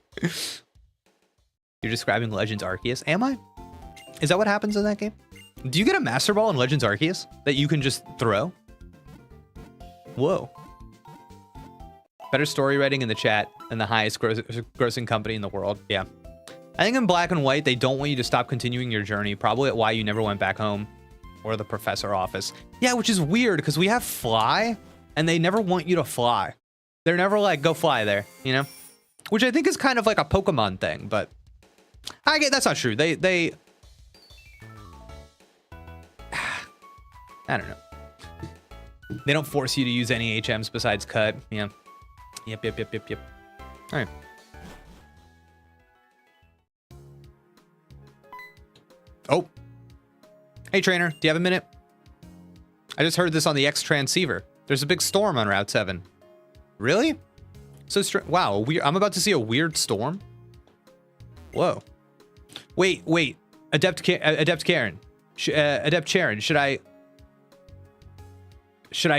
describing Legends Arceus. Am I? Is that what happens in that game? Do you get a Master Ball in Legends Arceus that you can just throw? Whoa. Better story writing in the chat than the highest grossing company in the world. Yeah. I think in Black and White, they don't want you to stop continuing your journey. Probably at why you never went back home or the professor office. Yeah, which is weird because we have Fly and they never want you to fly. They're never like, go fly there, you know? Which I think is kind of like a Pokemon thing, but I get that's not true. They I don't know. They don't force you to use any HMs besides Cut. Yeah. Yep. All right. Oh. Hey, trainer. Do you have a minute? I just heard this on the X transceiver. There's a big storm on Route 7. Really? So wow, I'm about to see a weird storm. Whoa. Wait. Adept Karen. Adept Charon, should I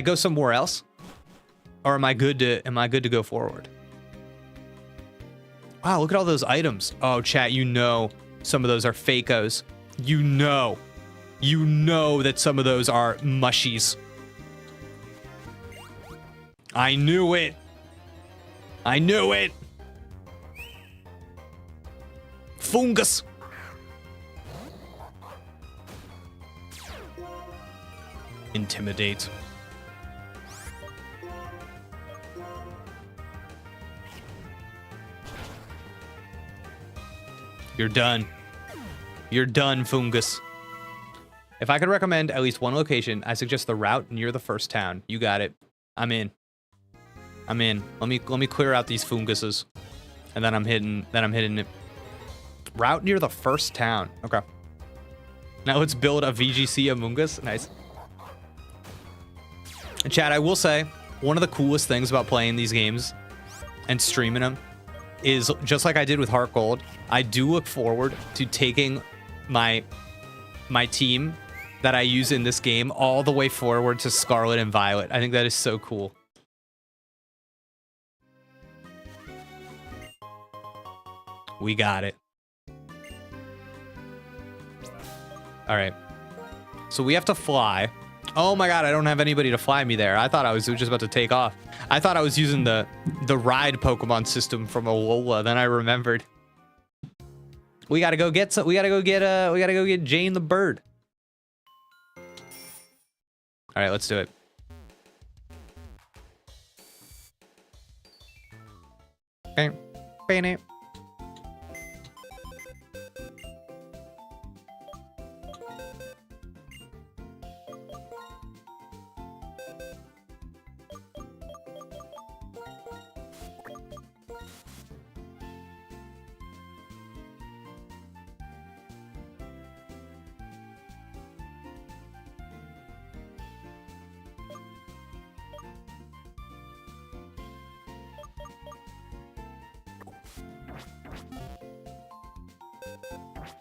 go somewhere else? Or am I good to go forward? Wow, look at all those items. Oh, chat, you know some of those are fakos. You know that some of those are mushies. I knew it. Fungus. Intimidate. You're done. You're done, Fungus. If I could recommend at least one location, I suggest the route near the first town. You got it. I'm in. Let me clear out these funguses. And then I'm hitting it. Route near the first town. Okay. Now let's build a VGC Among Us. Nice. And chat, I will say, one of the coolest things about playing these games and streaming them is, just like I did with Heart Gold, I do look forward to taking my team that I use in this game all the way forward to Scarlet and Violet. I think that is so cool. We got it. All right. So we have to fly. Oh my god, I don't have anybody to fly me there. I thought I was just about to take off. I thought I was using the ride Pokemon system from Alola. Then I remembered. We gotta go get we gotta go get Jane the bird. All right, let's do it. Okay.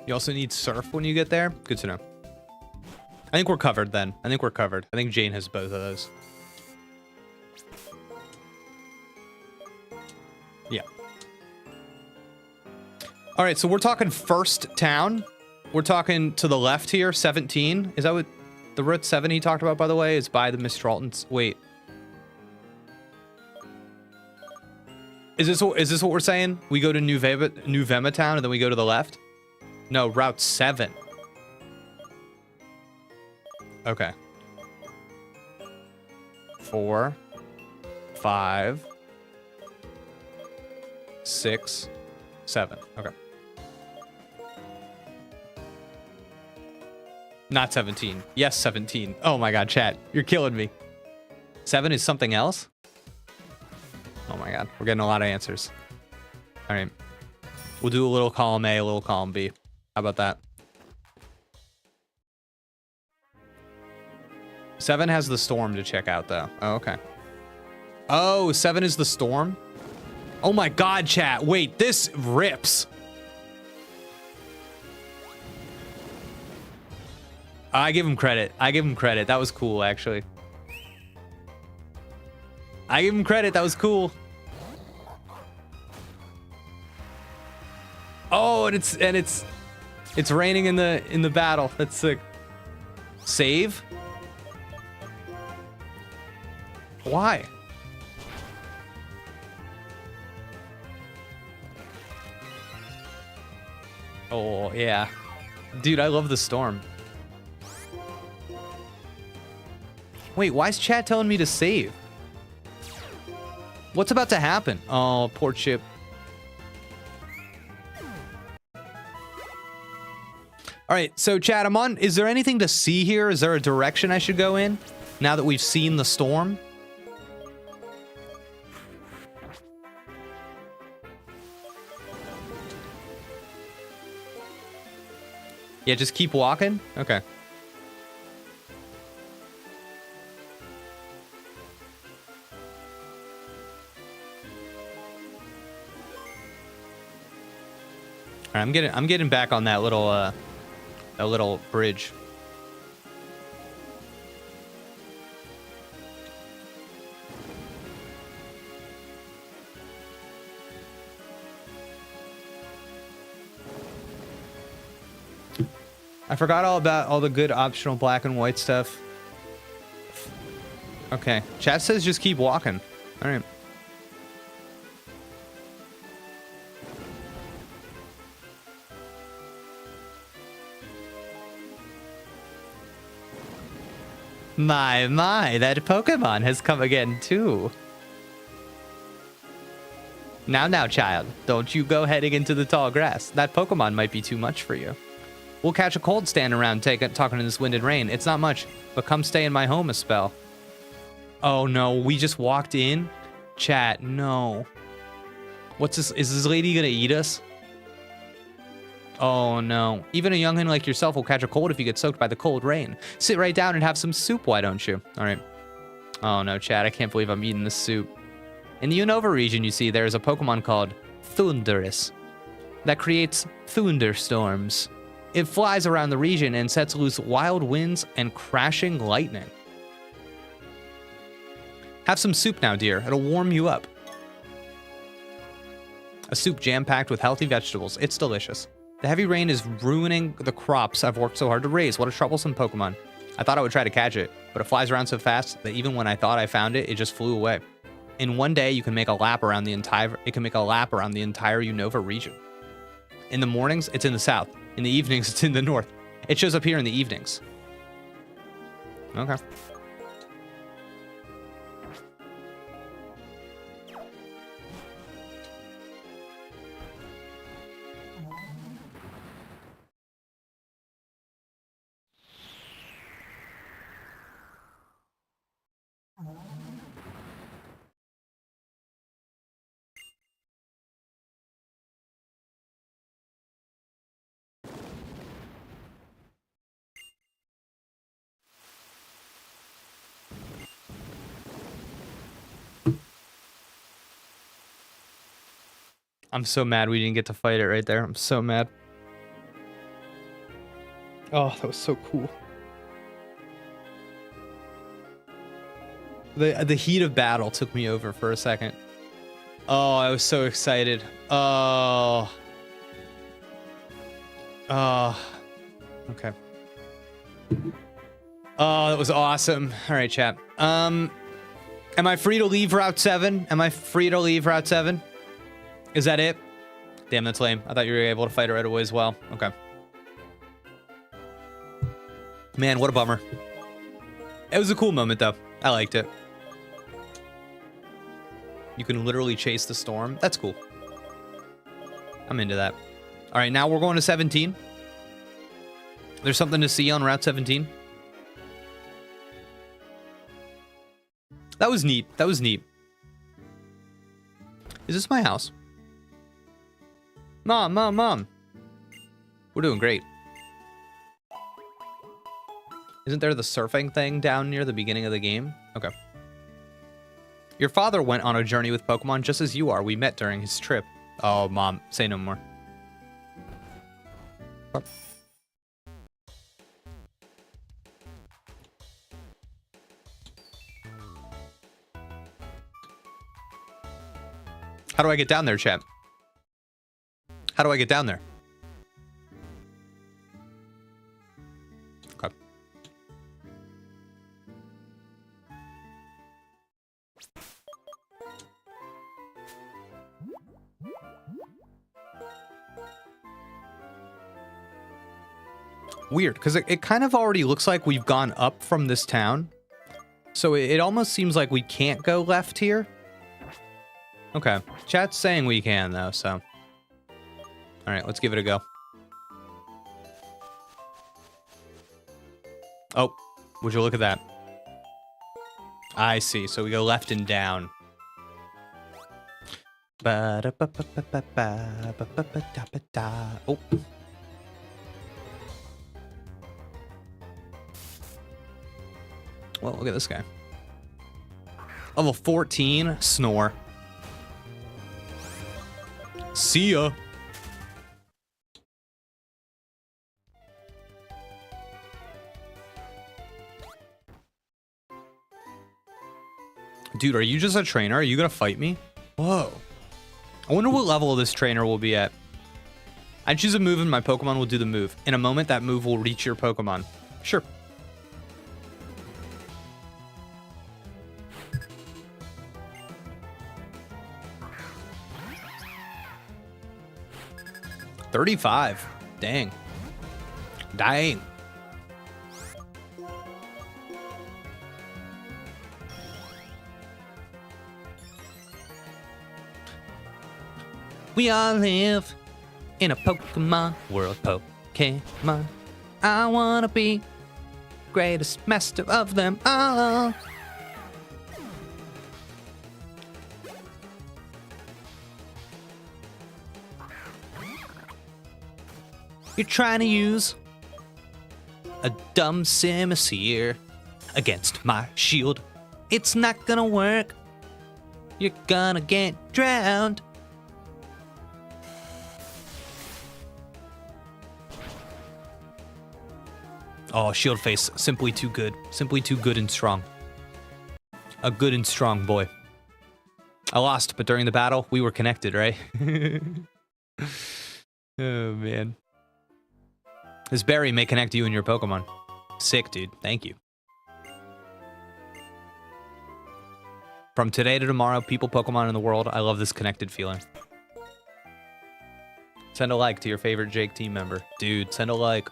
You also need surf when you get there. Good to know. I think we're covered then. I think we're covered. I think Jane has both of those. Yeah. All right, so we're talking first town. We're talking to the left here, 17. Is that what the Route 7 he talked about, by the way, is by the Mistraltons? Wait. Is this what we're saying? We go to New Vema Town and then we go to the left? No, Route 7. Okay. 4, 5, 6, 7. Okay. Not 17. Yes, 17. Oh my god, chat. You're killing me. 7 is something else? Oh my god. We're getting a lot of answers. All right. We'll do a little column A, a little column B. How about that? 7 has the storm to check out, though. Oh, okay. Oh, 7 is the storm? Oh my god, chat. Wait, this rips. I give him credit. I give him credit. That was cool, actually. I give him credit. That was cool. Oh, and it's raining in the battle. That's sick. Save? Why? Oh, yeah. Dude, I love the storm. Wait, why is chat telling me to save? What's about to happen? Oh, poor Chip. All right, so chat, I'm on. Is there anything to see here? Is there a direction I should go in now that we've seen the storm? Yeah, just keep walking? Okay. All right, I'm getting back on that little bridge. I forgot all about all the good optional black and white stuff. Okay, chat says just keep walking. All right. My, that Pokemon has come again too. Now, child, don't you go heading into the tall grass. That Pokemon might be too much for you. We'll catch a cold standing around talking in this wind and rain. It's not much, but come stay in my home a spell. Oh no, we just walked in? Chat, no. What's this? Is this lady gonna eat us? Oh no. Even a youngin like yourself will catch a cold if you get soaked by the cold rain. Sit right down and have some soup, why don't you? All right. Oh no, chat, I can't believe I'm eating this soup. In the Unova region, you see, there is a Pokemon called Thundurus that creates thunderstorms. It flies around the region and sets loose wild winds and crashing lightning. Have some soup now, dear. It'll warm you up. A soup jam-packed with healthy vegetables. It's delicious. The heavy rain is ruining the crops I've worked so hard to raise. What a troublesome Pokemon. I thought I would try to catch it, but it flies around so fast that even when I thought I found it, it just flew away. In one day, you can make a lap around the entire Unova region. In the mornings, it's in the south. In the evenings, it's in the north. It shows up here in the evenings. Okay. I'm so mad we didn't get to fight it right there. I'm so mad. Oh, that was so cool. The heat of battle took me over for a second. Oh, I was so excited. Oh. Oh. Okay. Oh, that was awesome. All right, chat. Am I free to leave Route 7? Am I free to leave Route 7? Is that it? Damn, that's lame. I thought you were able to fight it right away as well. Okay. Man, what a bummer. It was a cool moment, though. I liked it. You can literally chase the storm. That's cool. I'm into that. All right, now we're going to 17. There's something to see on Route 17. That was neat. That was neat. Is this my house? Mom, Mom, Mom. We're doing great. Isn't there the surfing thing down near the beginning of the game? Okay. Your father went on a journey with Pokemon just as you are. We met during his trip. Oh, Mom, say no more. How do I get down there, chat? How do I get down there? Okay. Weird, because it kind of already looks like we've gone up from this town. So it almost seems like we can't go left here. Okay. Chat's saying we can, though, so. All right, let's give it a go. Oh, would you look at that? I see. So we go left and down. Oh. Well, look at this guy. Level 14, Snore. See ya. Dude, are you just a trainer? Are you gonna fight me? Whoa. I wonder what level this trainer will be at. I choose a move and my Pokemon will do the move. In a moment, that move will reach your Pokemon. Sure. $35. Dang. Dang. We all live in a Pokemon world. Pokemon. I wanna be greatest master of them all. You're trying to use a dumb Simisear against my shield. It's not gonna work. You're gonna get drowned. Oh, Shield Face, simply too good. Simply too good and strong. A good and strong boy. I lost, but during the battle, we were connected, right? Oh, man. This berry may connect you and your Pokemon. Sick, dude. Thank you. From today to tomorrow, people, Pokemon in the world, I love this connected feeling. Send a like to your favorite Jake team member. Dude, send a like.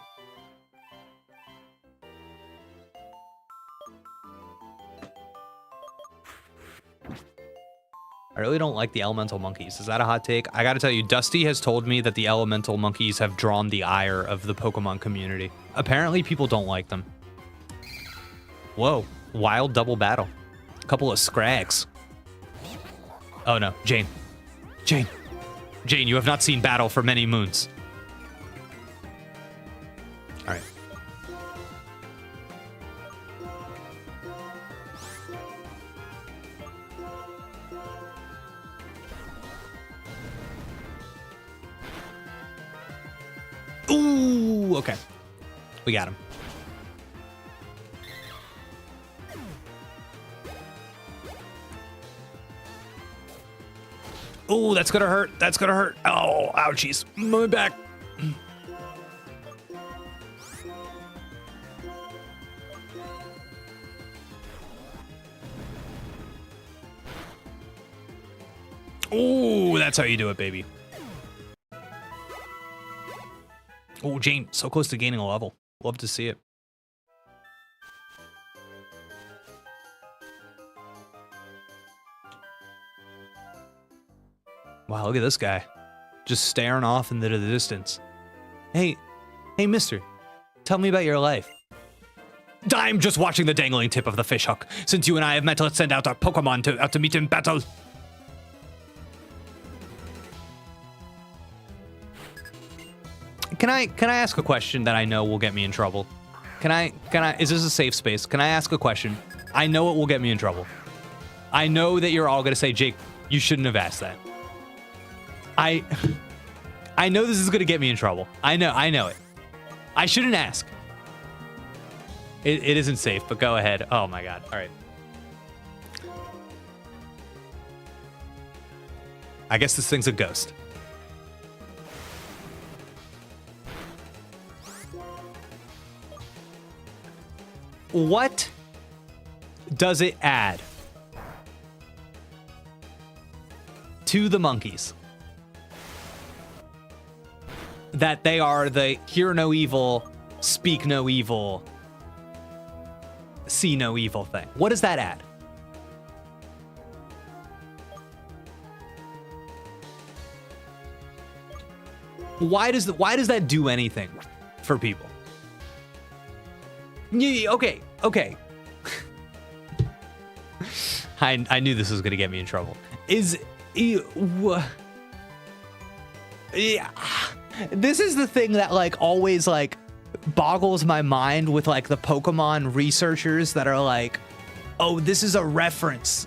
I really don't like the elemental monkeys. Is that a hot take? I gotta tell you, Dusty has told me that the elemental monkeys have drawn the ire of the Pokemon community. Apparently, people don't like them. Whoa, wild double battle. A couple of Scrags. Oh no, Jane. Jane. Jane, you have not seen battle for many moons. All right. Ooh, okay. We got him. Oh, that's gonna hurt. That's gonna hurt. Oh, ouchies. My back. Oh, that's how you do it, baby. Oh, Jane, so close to gaining a level. Love to see it. Wow, look at this guy. Just staring off into the distance. Hey, mister. Tell me about your life. I'm just watching the dangling tip of the fishhook. Since you and I have met, let's send out our Pokemon out to meet in battle. Can I ask a question that I know will get me in trouble? Is this a safe space? Can I ask a question? I know it will get me in trouble. I know that you're all gonna say, Jake, you shouldn't have asked that. I know this is gonna get me in trouble. I know it. I shouldn't ask. It isn't safe, but go ahead. Oh my god. All right. I guess this thing's a ghost. What does it add to the monkeys that they are the hear no evil, speak no evil, see no evil thing? What does that add? Why does that do anything for people? Okay. I knew this was gonna get me in trouble. This is the thing that like always like boggles my mind with like the Pokemon researchers that are like, oh, this is a reference.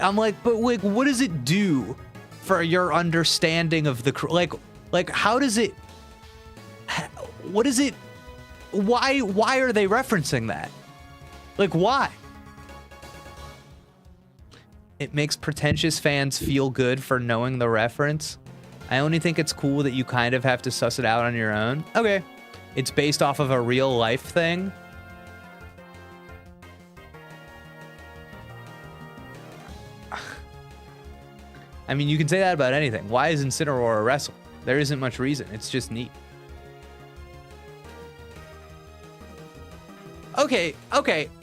I'm like, but like, what does it do for your understanding of the like how does it? What is it? Why are they referencing that? Like, why? It makes pretentious fans feel good for knowing the reference. I only think it's cool that you kind of have to suss it out on your own. Okay. It's based off of a real life thing. I mean, you can say that about anything. Why is Incineroar a wrestler? There isn't much reason. It's just neat. Okay.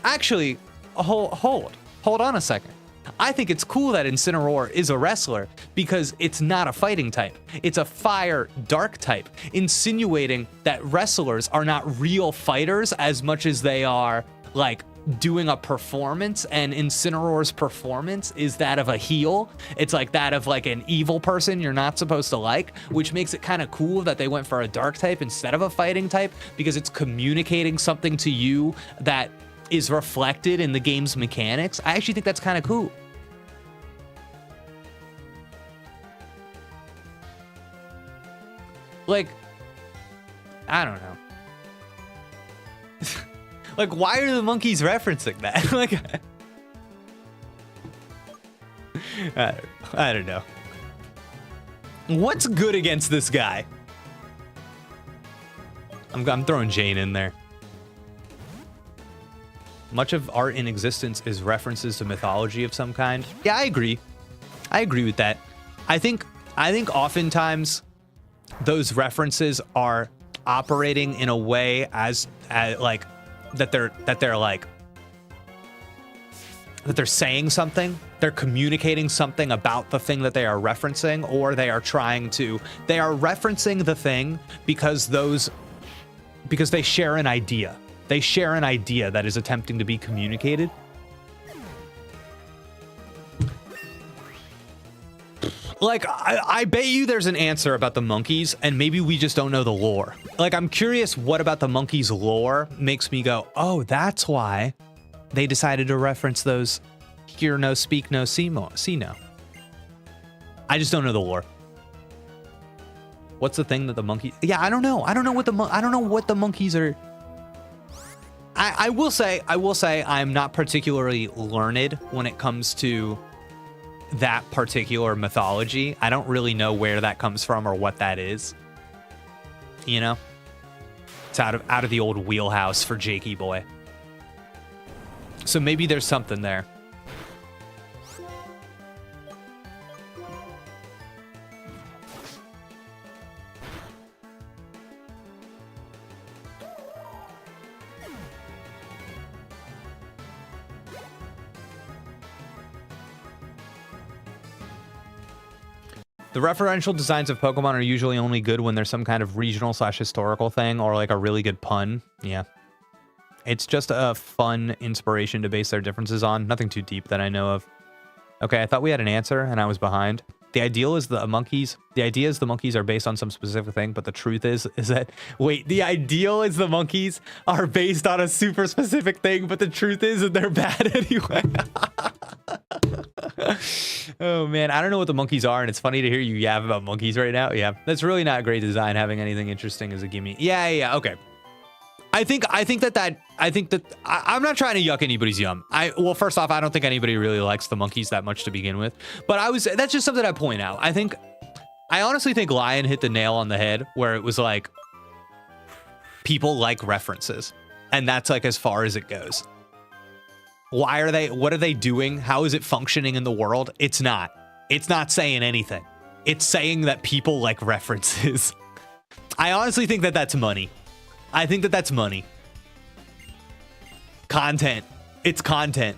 Actually, hold on a second. I think it's cool that Incineroar is a wrestler because it's not a fighting type. It's a fire dark type, insinuating that wrestlers are not real fighters as much as they are like doing a performance, and Incineroar's performance is that of a heel. It's like that of like an evil person you're not supposed to like, which makes it kind of cool that they went for a dark type instead of a fighting type because it's communicating something to you that is reflected in the game's mechanics. I actually think that's kind of cool. Like, I don't know. Like, why are the monkeys referencing that? Like, I don't know. What's good against this guy? I'm throwing Jane in there. Much of art in existence is references to mythology of some kind. Yeah, I agree. I agree with that. I think oftentimes those references are operating in a way as like that they're saying something, they're communicating something about the thing that they are referencing, or they are referencing the thing because they share an idea. They share an idea that is attempting to be communicated. Like, I bet you there's an answer about the monkeys, and maybe we just don't know the lore. Like, I'm curious what about the monkeys' lore makes me go, oh, that's why they decided to reference those hear no, speak no, see no. I just don't know the lore. What's the thing that the monkey? Yeah, I don't know. I don't know what the monkeys are. I will say I'm not particularly learned when it comes to that particular mythology. I don't really know where that comes from or what that is. You know? It's out of the old wheelhouse for Jakey boy. So maybe there's something there. The referential designs of Pokemon are usually only good when there's some kind of regional / historical thing or like a really good pun. Yeah. It's just a fun inspiration to base their differences on. Nothing too deep that I know of. Okay, I thought we had an answer and I was behind. The idea is the monkeys are based on some specific thing, but the truth is that, wait, the ideal is the monkeys are based on a super specific thing, but the truth is that they're bad anyway. Oh man, I don't know what the monkeys are, and it's funny to hear you yab about monkeys right now. Yeah, that's really not great design, having anything interesting as a gimme. Yeah, okay. I think that I'm not trying to yuck anybody's yum. Well, first off, I don't think anybody really likes the monkeys that much to begin with, but that's just something I point out. I honestly think Lion hit the nail on the head where it was like, people like references, and that's like as far as it goes. What are they doing? How is it functioning in the world? It's not saying anything. It's saying that people like references. I honestly think that that's money. I think that that's money. Content. It's content.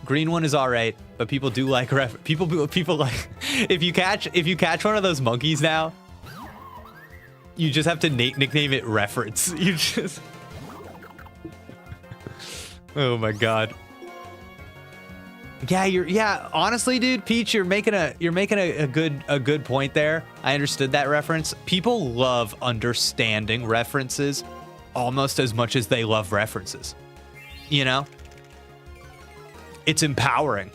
Green one is all right, but people do like people like if you catch one of those monkeys now, you just have to nickname it reference. You just oh my god. Yeah, honestly, dude, Peach, you're making a good point there. I understood that reference. People love understanding references almost as much as they love references. You know? It's empowering.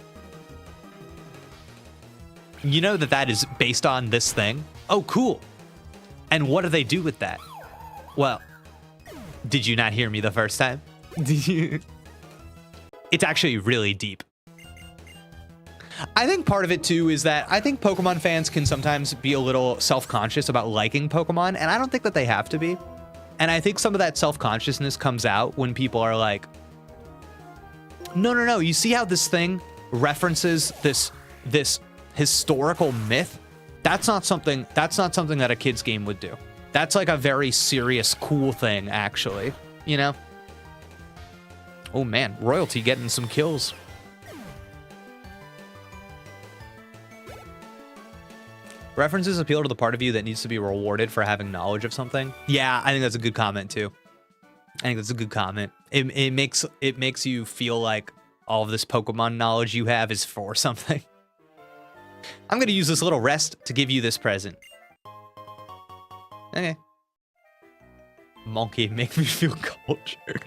You know that is based on this thing? Oh, cool. And what do they do with that? Well, did you not hear me the first time? Did you? It's actually really deep. I think part of it too is that I think Pokemon fans can sometimes be a little self-conscious about liking Pokemon, and I don't think that they have to be. And I think some of that self-consciousness comes out when people are like, no, you see how this thing references this historical myth? That's not something that a kid's game would do. That's like a very serious, cool thing, actually, you know? Oh man, Royalty getting some kills. References appeal to the part of you that needs to be rewarded for having knowledge of something. Yeah, I think that's a good comment too. I think that's a good comment. It makes you feel like all of this Pokemon knowledge you have is for something. I'm gonna use this little rest to give you this present. Okay. Monkey, make me feel cultured.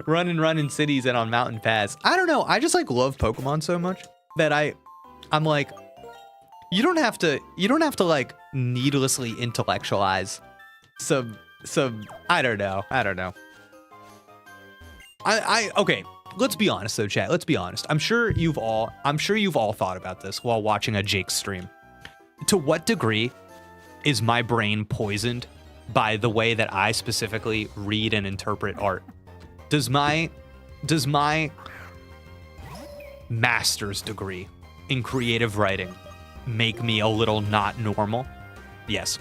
Run in cities and on mountain paths. I don't know. I just like love Pokemon so much that I'm like, you don't have to like needlessly intellectualize some I don't know. Okay, let's be honest though, chat. Let's be honest. I'm sure you've all thought about this while watching a Jake stream. To what degree is my brain poisoned by the way that I specifically read and interpret art? Does my master's degree in creative writing make me a little not normal? Yes.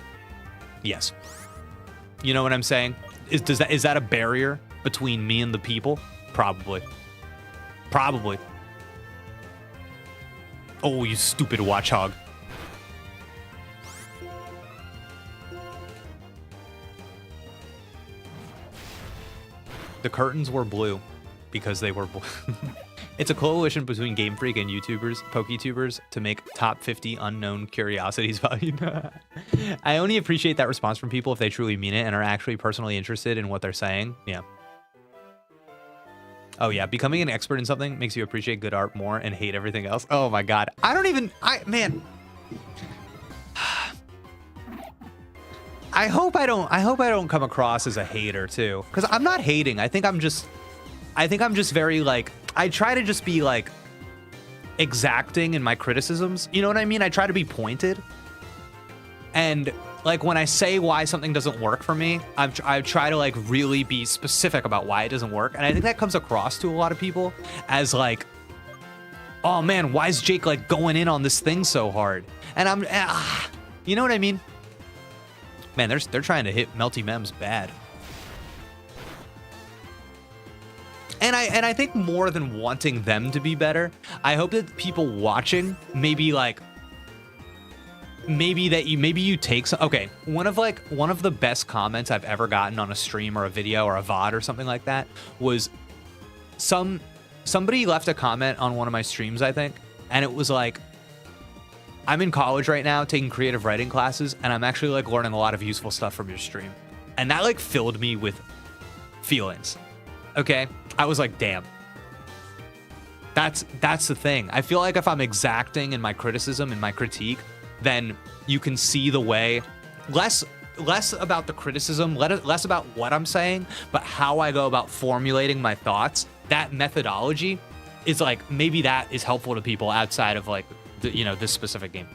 You know what I'm saying? Is that a barrier between me and the people? Probably. Oh, you stupid watchhog. The curtains were blue because they were blue. It's a coalition between Game Freak and PokeTubers to make top 50 unknown curiosities valued. I only appreciate that response from people if they truly mean it and are actually personally interested in what they're saying. Yeah. Oh yeah, becoming an expert in something makes you appreciate good art more and hate everything else. Oh my god. Man. I hope I don't come across as a hater too, cuz I'm not hating. I think I'm just very like, I try to just be like exacting in my criticisms. You know what I mean? I try to be pointed. And like when I say why something doesn't work for me, I try to like really be specific about why it doesn't work. And I think that comes across to a lot of people as like, oh man, why is Jake like going in on this thing so hard? And you know what I mean? Man, they're trying to hit Melty Mems bad. And I think more than wanting them to be better, I hope that people watching maybe you take some. Okay, one of the best comments I've ever gotten on a stream or a video or a VOD or something like that was somebody left a comment on one of my streams, I think, and it was like, I'm in college right now taking creative writing classes, and I'm actually like learning a lot of useful stuff from your stream. And that like filled me with feelings. Okay? I was like, damn. That's the thing. I feel like if I'm exacting in my criticism and my critique, then you can see the way, less about the criticism, less about what I'm saying, but how I go about formulating my thoughts. That methodology is like, maybe that is helpful to people outside of like, this specific game.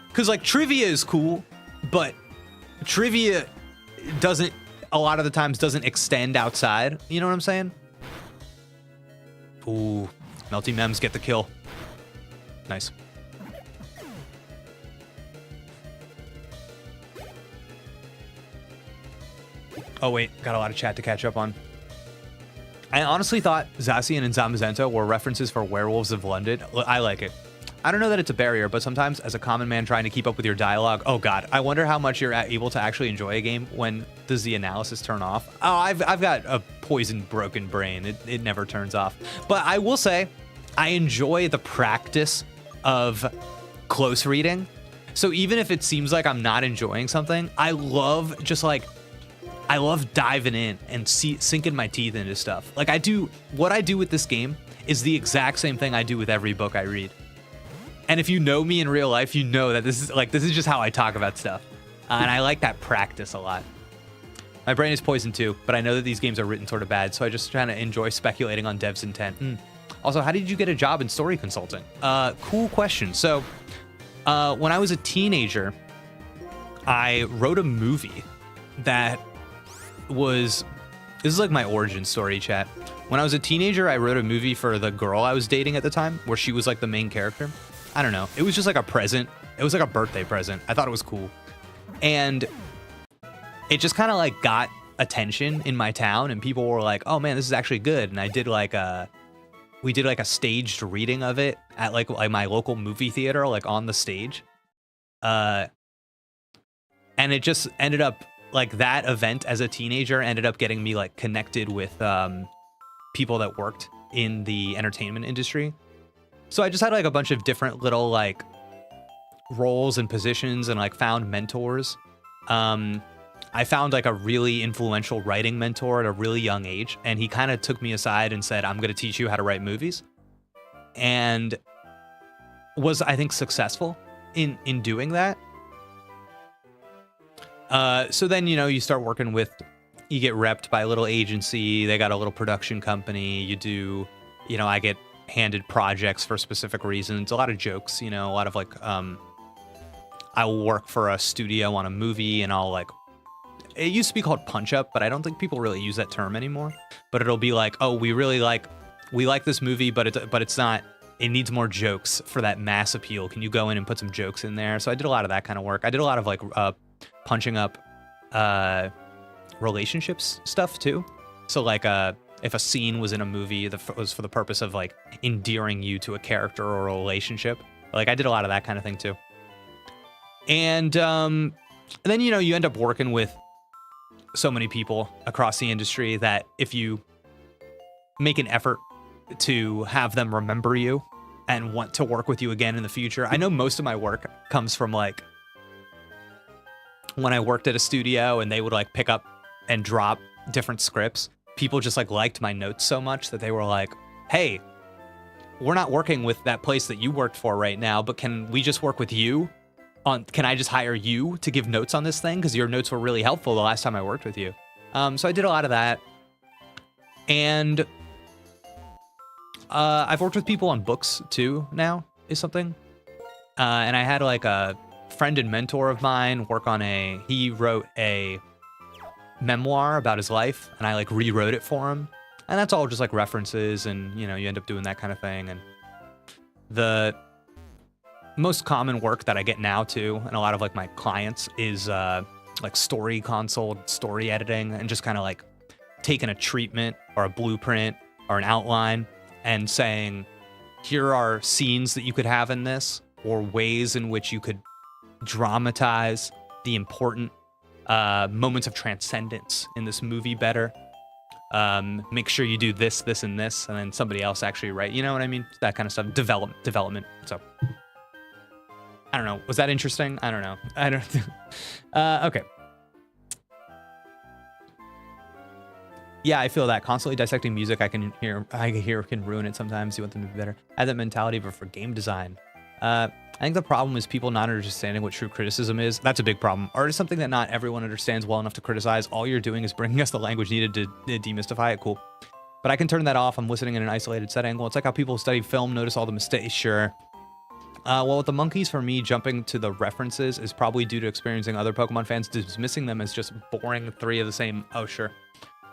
Because like trivia is cool, but trivia a lot of the times doesn't extend outside. You know what I'm saying? Ooh, Melty Mems get the kill. Nice. Oh wait, got a lot of chat to catch up on. I honestly thought Zacian and Zamazenta were references for Werewolves of London. I like it. I don't know that it's a barrier, but sometimes as a common man trying to keep up with your dialogue, oh god, I wonder how much you're able to actually enjoy a game. When does the analysis turn off? Oh, I've got a poisoned, broken brain. It never turns off. But I will say, I enjoy the practice of close reading. So even if it seems like I'm not enjoying something, I love diving in and sinking my teeth into stuff. Like what I do with this game is the exact same thing I do with every book I read. And if you know me in real life, you know that this is just how I talk about stuff. And I like that practice a lot. My brain is poisoned too, but I know that these games are written sort of bad, so I just trying to enjoy speculating on devs' intent. Also, how did you get a job in story consulting? Cool question. So, when I was a teenager, I wrote a movie that this is like my origin story, chat. When I was a teenager, I wrote a movie for the girl I was dating at the time, where she was like the main character. I don't know. It was just like a present. It was like a birthday present. I thought it was cool. And it just kind of like got attention in my town, and people were like, oh man, this is actually good. And I did we did like a staged reading of it at like my local movie theater, like on the stage. And it just ended up, like, that event as a teenager ended up getting me like connected with people that worked in the entertainment industry. So I just had like a bunch of different little like roles and positions, and like found mentors. I found like a really influential writing mentor at a really young age, and he kind of took me aside and said, I'm going to teach you how to write movies. And was, I think, successful in doing that. So then, you start working with, you get repped by a little agency. They got a little production company. You do, I get handed projects for specific reasons. A lot of jokes, a lot of like, I'll work for a studio on a movie, and I'll like, it used to be called punch up, but I don't think people really use that term anymore. But it'll be like, oh, we like this movie, but it's not, it needs more jokes for that mass appeal. Can you go in and put some jokes in there? So I did a lot of that kind of work. I did a lot of like punching up relationships stuff too. So like if a scene was in a movie that was for the purpose of like endearing you to a character or a relationship, like I did a lot of that kind of thing too. And then you end up working with so many people across the industry that if you make an effort to have them remember you and want to work with you again in the future. I know most of my work comes from like when I worked at a studio and they would like pick up and drop different scripts, people just like liked my notes so much that they were like, hey, we're not working with that place that you worked for right now, but can we just work with you? Can I just hire you to give notes on this thing? Because your notes were really helpful the last time I worked with you. So I did a lot of that. And I've worked with people on books too now, is something. And I had like a friend and mentor of mine work on he wrote a memoir about his life, and I like rewrote it for him. And that's all just like references, and you know, you end up doing that kind of thing. And the most common work that I get now too, and a lot of like my clients, is like story console, story editing, and just kind of like taking a treatment or a blueprint or an outline and saying, here are scenes that you could have in this, or ways in which you could dramatize the important moments of transcendence in this movie better. Make sure you do this, this, and this, and then somebody else actually write. You know what I mean? That kind of stuff. Development. So, I don't know. Was that interesting? I don't know. I don't. Okay. Yeah, I feel that constantly dissecting music. I hear can ruin it sometimes. You want them to be better. I have that mentality, but for game design, I think the problem is people not understanding what true criticism is. That's a big problem. Art is something that not everyone understands well enough to criticize. All you're doing is bringing us the language needed to demystify it. Cool. But I can turn that off. I'm listening in an isolated setting. Well, it's like how people study film notice all the mistakes. Sure. Well, with the monkeys, for me, jumping to the references is probably due to experiencing other Pokemon fans dismissing them as just boring three of the same. Oh, sure.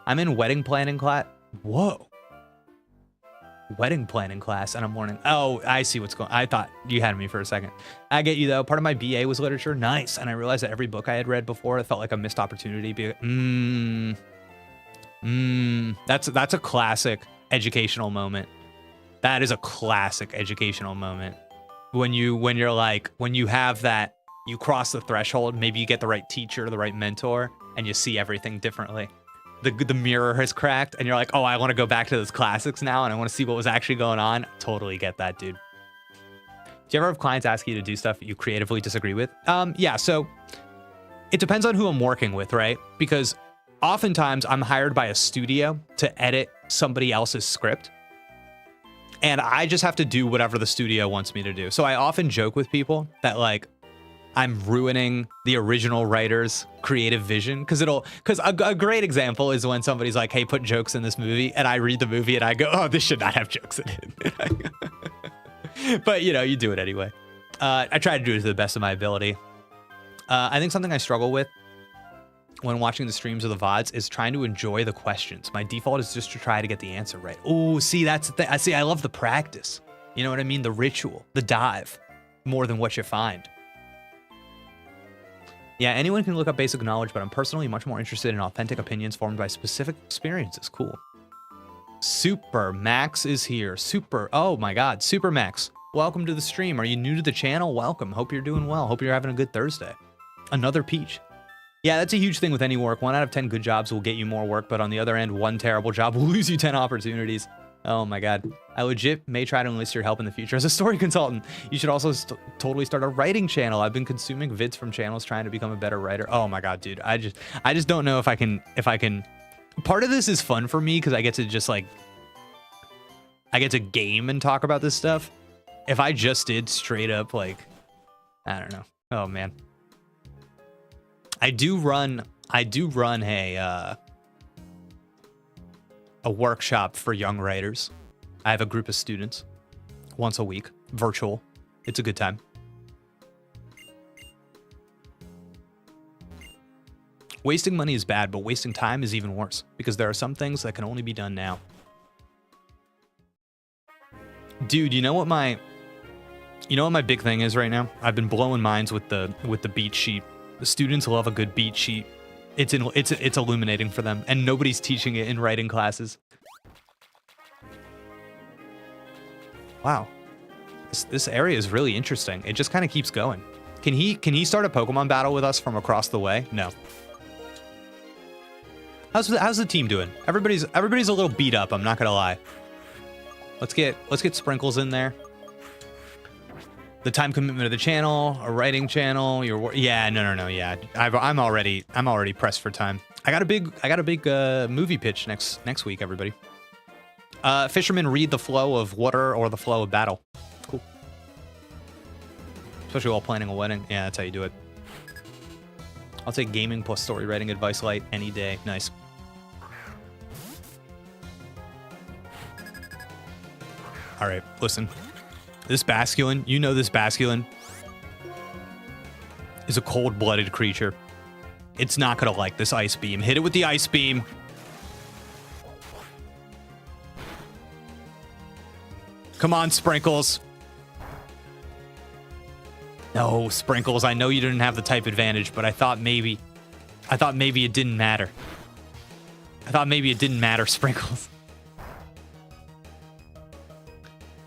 I'm in wedding planning class. Whoa. Wedding planning class, and I'm learning. Oh, I see what's going on. I thought you had me for a second. I get you, though. Part of my BA was literature. Nice. And I realized that every book I had read before, it felt like a missed opportunity. That's a classic educational moment. That is a classic educational moment. When you have that, you cross the threshold, maybe you get the right teacher, the right mentor, and you see everything differently. The mirror has cracked, and you're like, oh, I want to go back to those classics now, and I want to see what was actually going on. Totally get that, dude. Do you ever have clients ask you to do stuff that you creatively disagree with? Yeah, so it depends on who I'm working with, right? Because oftentimes I'm hired by a studio to edit somebody else's script, and I just have to do whatever the studio wants me to do. So I often joke with people that like, I'm ruining the original writer's creative vision, because a great example is when somebody's like, hey, put jokes in this movie, and I read the movie and I go, oh, this should not have jokes in it. But you know, you do it anyway. I try to do it to the best of my ability. I think something I struggle with when watching the streams or the VODs is trying to enjoy the questions. My default is just to try to get the answer right. Oh, see, that's the thing. I love the practice. You know what I mean? The ritual, the dive, more than what you find. Yeah, anyone can look up basic knowledge, but I'm personally much more interested in authentic opinions formed by specific experiences. Cool. Super Max is here. Oh my God, Super Max. Welcome to the stream. Are you new to the channel? Welcome. Hope you're doing well. Hope you're having a good Thursday. Another peach. Yeah, that's a huge thing with any work. 1 out of 10 good jobs will get you more work, but on the other end, 1 terrible job will lose you 10 opportunities. Oh my God. I legit may try to enlist your help in the future as a story consultant. You should also totally start a writing channel. I've been consuming vids from channels trying to become a better writer. Oh my God, dude. I just don't know if I can. Part of this is fun for me because I get to just like, I get to game and talk about this stuff. If I just did straight up like, I don't know. Oh man. I do run a workshop for young writers. I have a group of students once a week, virtual. It's a good time. Wasting money is bad, but wasting time is even worse because there are some things that can only be done now. Dude, you know what my big thing is right now? I've been blowing minds with the beat sheet. The students love a good beat sheet. It's illuminating for them, and nobody's teaching it in writing classes. Wow, this area is really interesting. It just kind of keeps going. Can he start a Pokemon battle with us from across the way? No. How's the team doing? Everybody's a little beat up. I'm not gonna lie. Let's get Sprinkles in there. The time commitment of the channel, a writing channel, no, yeah. I'm already pressed for time. I got a big movie pitch next week, everybody. Fishermen read the flow of water or the flow of battle. Cool. Especially while planning a wedding. Yeah, that's how you do it. I'll take gaming plus story writing advice light any day. Nice. All right, listen. This Basculin, you know this Basculin is a cold-blooded creature. It's not gonna like this ice beam. Hit it with the ice beam. Come on, Sprinkles. No, Sprinkles, I know you didn't have the type advantage, but I thought maybe it didn't matter. I thought maybe it didn't matter, Sprinkles.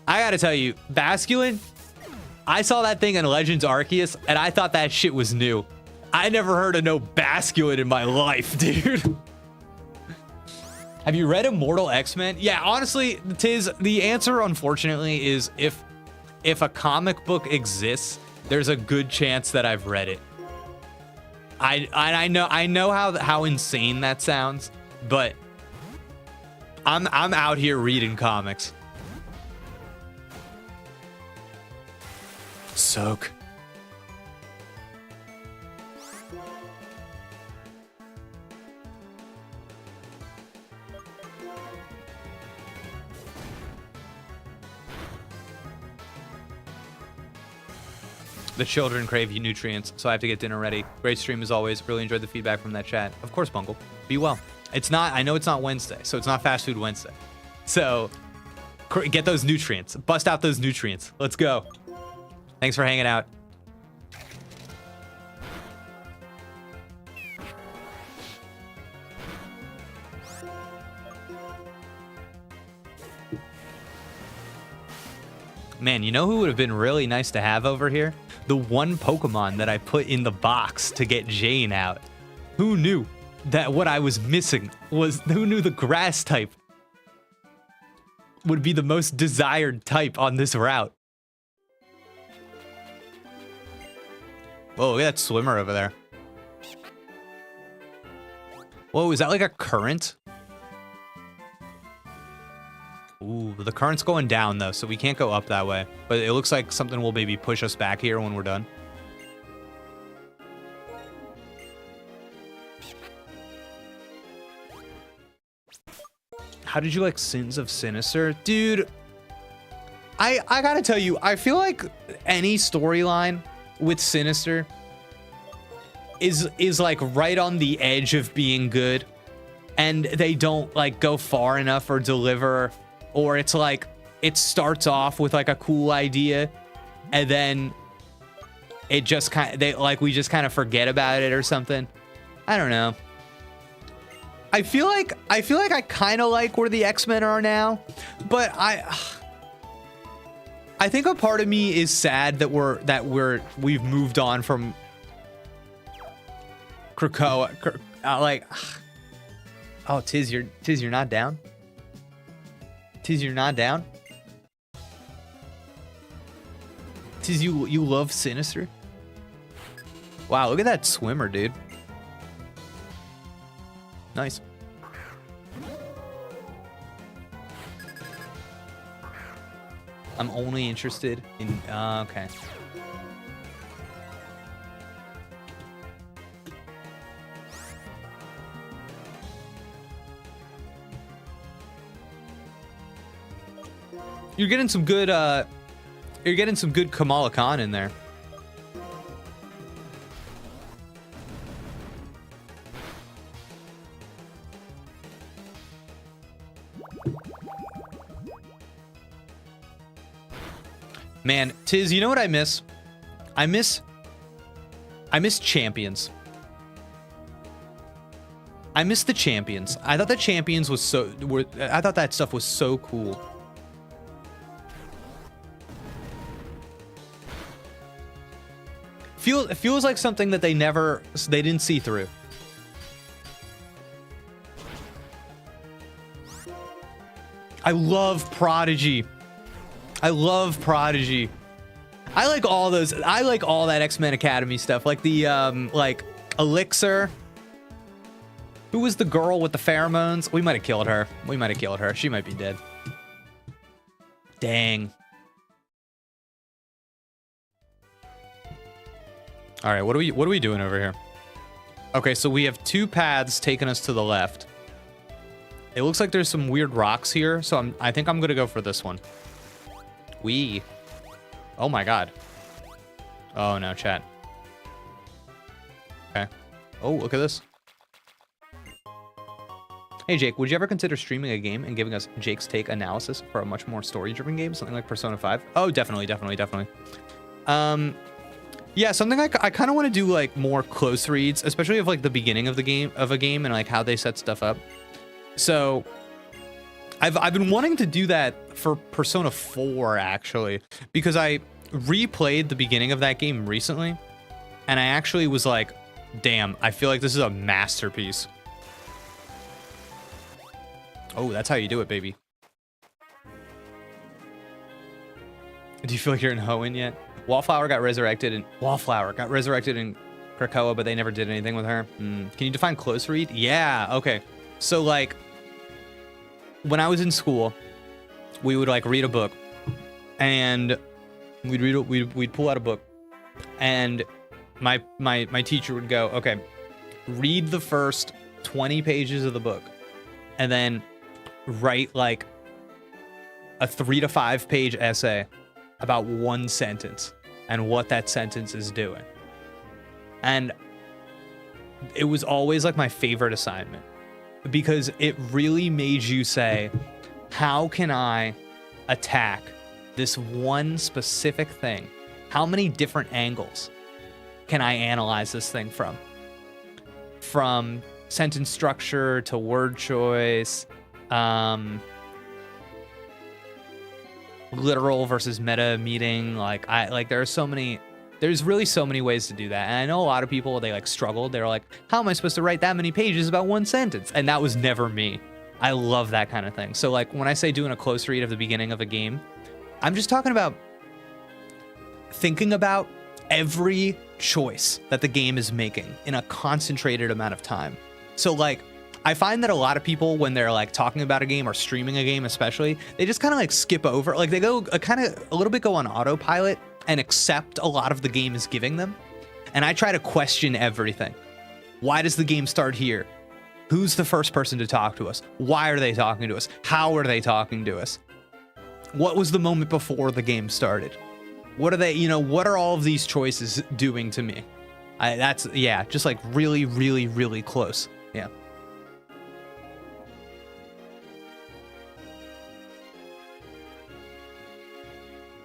I gotta tell you, Basculin, I saw that thing in Legends Arceus, and I thought that shit was new. I never heard of no Basculin in my life, dude. Have you read Immortal X-Men? Yeah, honestly, Tiz, the answer, unfortunately, is if a comic book exists, there's a good chance that I've read it. I know how insane that sounds, but I'm out here reading comics. Soak. The children crave you nutrients, so I have to get dinner ready. Great stream as always. Really enjoyed the feedback from that chat. Of course, Bungle. Be well. I know it's not Wednesday, so it's not Fast Food Wednesday. So get those nutrients. Bust out those nutrients. Let's go. Thanks for hanging out. Man, you know who would have been really nice to have over here? The one Pokemon that I put in the box to get Jane out. Who knew that what I was missing was, who knew the grass type would be the most desired type on this route? Whoa, look at that swimmer over there. Whoa, is that like a current? Ooh, the current's going down though, so we can't go up that way. But it looks like something will maybe push us back here when we're done. How did you like Sins of Sinister? Dude, I gotta tell you, I feel like any storyline with Sinister is like right on the edge of being good, and they don't like go far enough or deliver, or it's like it starts off with like a cool idea and then it just we just kind of forget about it or something. I don't know. I feel like I kind of like where the X-Men are now, but I think a part of me is sad that we've moved on from Krakoa. Oh, Tiz, you're not down? Tiz, you're not down? Tiz, you love Sinister? Wow, look at that swimmer, dude. Nice. I'm only interested in, okay. You're getting some good Kamala Khan in there. Man, Tiz, you know what I miss? I miss champions. I miss the champions. I thought the champions was I thought that stuff was so cool. It feels like something that they didn't see through. I love Prodigy. I love Prodigy. I like all those. I like all that X-Men Academy stuff, like the like Elixir. Who was the girl with the pheromones? We might have killed her. We might have killed her. She might be dead. Dang. All right, what are we doing over here? Okay, so we have two paths taking us to the left. It looks like there's some weird rocks here, so I think I'm gonna go for this one. Oh my god. Oh no, chat. Okay. Oh, look at this. Hey Jake, would you ever consider streaming a game and giving us Jake's take analysis for a much more story-driven game, something like Persona 5? Oh, definitely. Yeah, something I kind of want to do, like, more close reads, especially of like the beginning of a game and like how they set stuff up. So I've been wanting to do that for Persona 4 actually, because I replayed the beginning of that game recently and I actually was like, damn, I feel like this is a masterpiece. Oh, that's how you do it, baby. Do you feel like you're in Hoenn yet? Wallflower got resurrected in Krakoa, but they never did anything with her. Can you define close read? Yeah, okay. So like when I was in school, we would like read a book and we'd pull out a book and my teacher would go, okay, read the first 20 pages of the book and then write like a 3 to 5 page essay about one sentence and what that sentence is doing. And it was always like my favorite assignment because it really made you say, how can I attack this one specific thing? How many different angles can I analyze this thing from? From sentence structure to word choice, literal versus meta meaning. There's really so many ways to do that. And I know a lot of people, they like struggled. They're like, how am I supposed to write that many pages about one sentence? And that was never me. I love that kind of thing. So like when I say doing a close read of the beginning of a game, I'm just talking about thinking about every choice that the game is making in a concentrated amount of time. So like, I find that a lot of people, when they're like talking about a game or streaming a game especially, they just kind of like skip over, like they go a little bit go on autopilot and accept a lot of the game is giving them. And I try to question everything. Why does the game start here? Who's the first person to talk to us? Why are they talking to us? How are they talking to us? What was the moment before the game started? What are they, what are all of these choices doing to me? Just like really, really, really close. Yeah.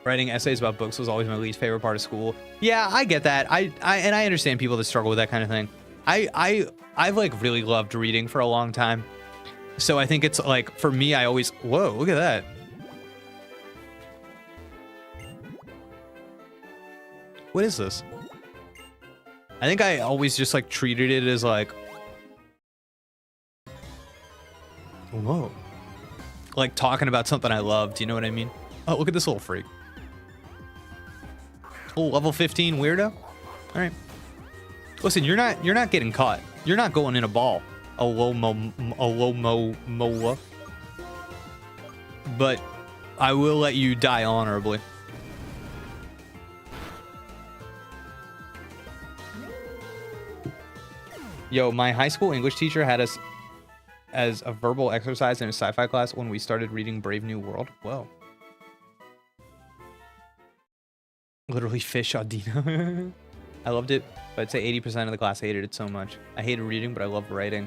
Writing essays about books was always my least favorite part of school. Yeah, I get that. I understand people that struggle with that kind of thing. I've like really loved reading for a long time. So I think it's like, for me, I always, whoa, look at that. What is this? I think I always just like treated it as like, whoa. Like talking about something I loved, you know what I mean? Oh, look at this little freak. Oh, level 15 weirdo? All right. Listen, you're not getting caught. You're not going in a ball. Moa. But I will let you die honorably. Yo, my high school English teacher had us as a verbal exercise in a sci-fi class when we started reading Brave New World. Whoa. Literally fish Audino. I loved it, but I'd say 80% of the class hated it so much. I hated reading, but I loved writing.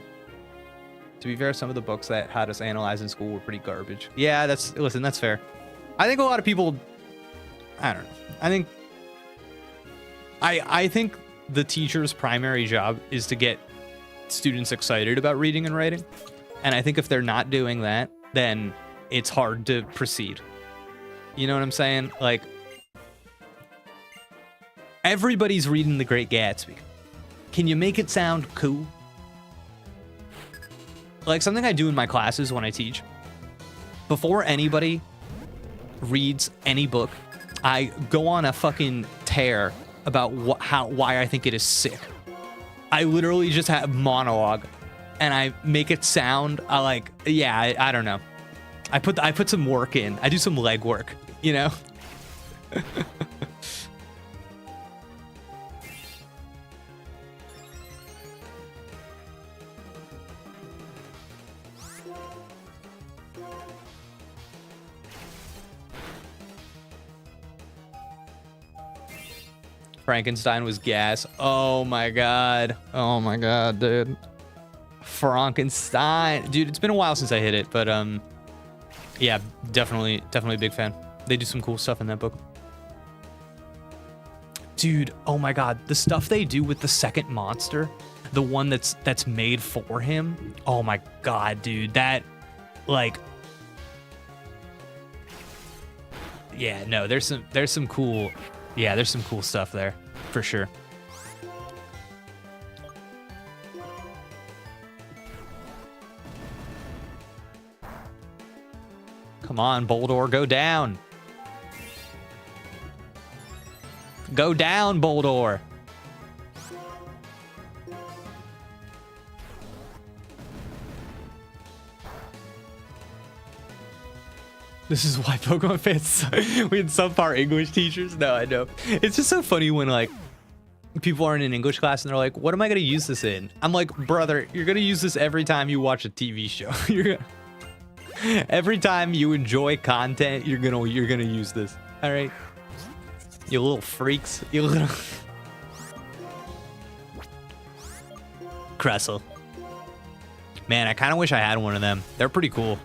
To be fair, some of the books that had us analyze in school were pretty garbage. Yeah, that's fair. I think a lot of people, I don't know. I think the teacher's primary job is to get students excited about reading and writing. And I think if they're not doing that, then it's hard to proceed. You know what I'm saying? Like, everybody's reading The Great Gatsby. Can you make it sound cool? Like something I do in my classes when I teach, before anybody reads any book, I go on a fucking tear about why I think it is sick. I literally just have monologue and I make it sound like, yeah, I don't know. I put some work in. I do some leg work, you know? Frankenstein was gas. Oh my god. Oh my god, dude. Frankenstein. Dude, it's been a while since I hit it, but yeah, definitely a big fan. They do some cool stuff in that book. Dude, oh my god, the stuff they do with the second monster, the one that's made for him. Oh my god, dude. That like yeah, no, there's some cool stuff there for sure. Come on, Boldor, go down. Go down, Boldor. This is why Pokemon fans, we had subpar English teachers. No, I know. It's just so funny when like people are in an English class and they're like, what am I going to use this in? I'm like, brother, you're going to use this every time you watch a TV show. Every time you enjoy content, you're going to use this. All right. You little freaks. You little Cressel. Man, I kind of wish I had one of them. They're pretty cool.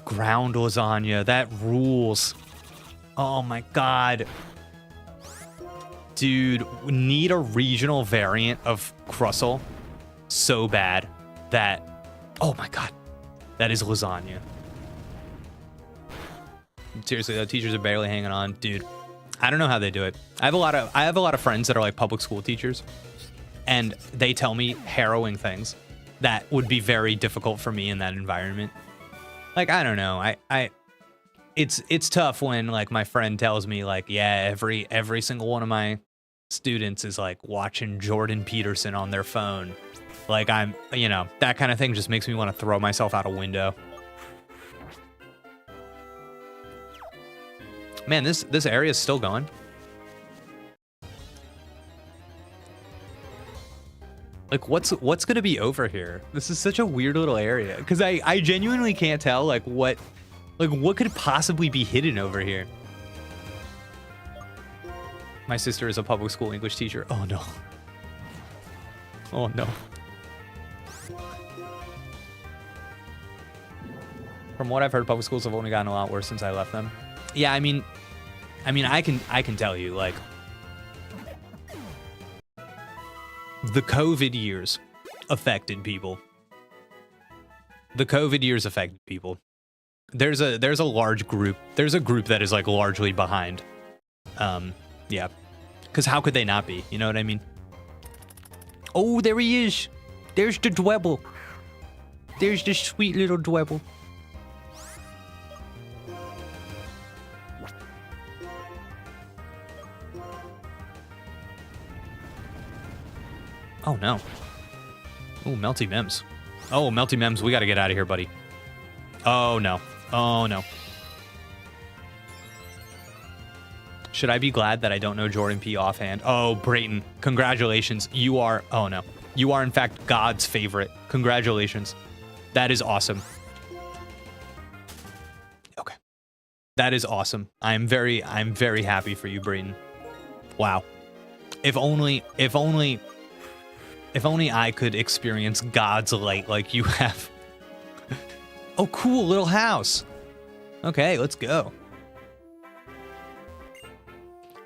Ground lasagna, that rules. Oh my god. Dude, we need a regional variant of Crustle so bad that, oh my god, that is lasagna. Seriously, the teachers are barely hanging on. Dude, I don't know how they do it. I have a lot of friends that are like public school teachers, and they tell me harrowing things that would be very difficult for me in that environment. Like, I don't know. It's tough when like my friend tells me like, yeah, every single one of my students is like watching Jordan Peterson on their phone. Like I'm, you know, that kind of thing just makes me want to throw myself out a window. Man, this area is still going. Like, what's gonna be over here? This is such a weird little area because I genuinely can't tell like what could possibly be hidden over here. My sister is a public school English teacher. Oh no. Oh no. From what I've heard, public schools have only gotten a lot worse since I left them. Yeah, I mean, I can tell you like. The COVID years affected people. The COVID years affected people. There's a large group. There's a group that is like largely behind. Yeah. Because how could they not be? You know what I mean? Oh, there he is. There's the Dwebble. There's the sweet little Dwebble. Oh no. Oh, Melty Mems. Oh, Melty Mems, we gotta get out of here, buddy. Oh no. Oh no. Should I be glad that I don't know Jordan P. offhand? Oh, Brayton, congratulations. You are, oh no. You are in fact God's favorite. Congratulations. That is awesome. Okay. That is awesome. I'm very happy for you, Brayton. Wow. If only I could experience God's light like you have. Oh, cool little house. Okay, let's go.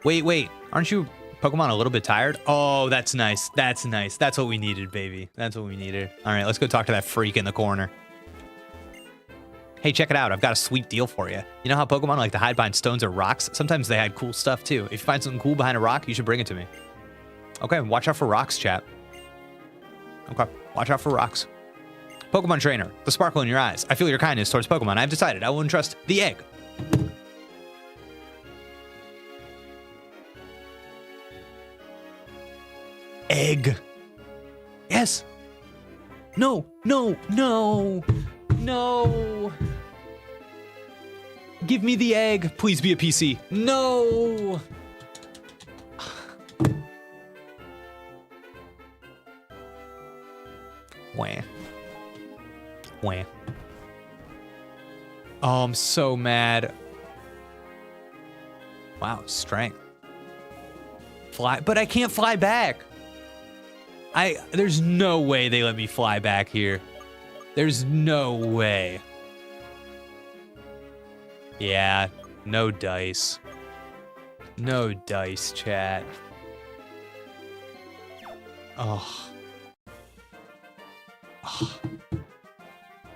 Wait. Aren't you Pokemon a little bit tired? Oh, that's nice. That's nice. That's what we needed, baby. That's what we needed. All right, let's go talk to that freak in the corner. Hey, check it out. I've got a sweet deal for you. You know how Pokemon like to hide behind stones or rocks? Sometimes they hide cool stuff too. If you find something cool behind a rock, you should bring it to me. Okay, watch out for rocks, chat. Okay, watch out for rocks. Pokemon Trainer, the sparkle in your eyes. I feel your kindness towards Pokemon. I've decided I will entrust the egg. Egg. Yes. No, no, no, no. Give me the egg. Please be a PC. No. Wah. Wah. Oh, I'm so mad. Wow, strength. Fly, but I can't fly back. There's no way they let me fly back here. There's no way. Yeah, no dice. No dice, chat. Oh. Oh.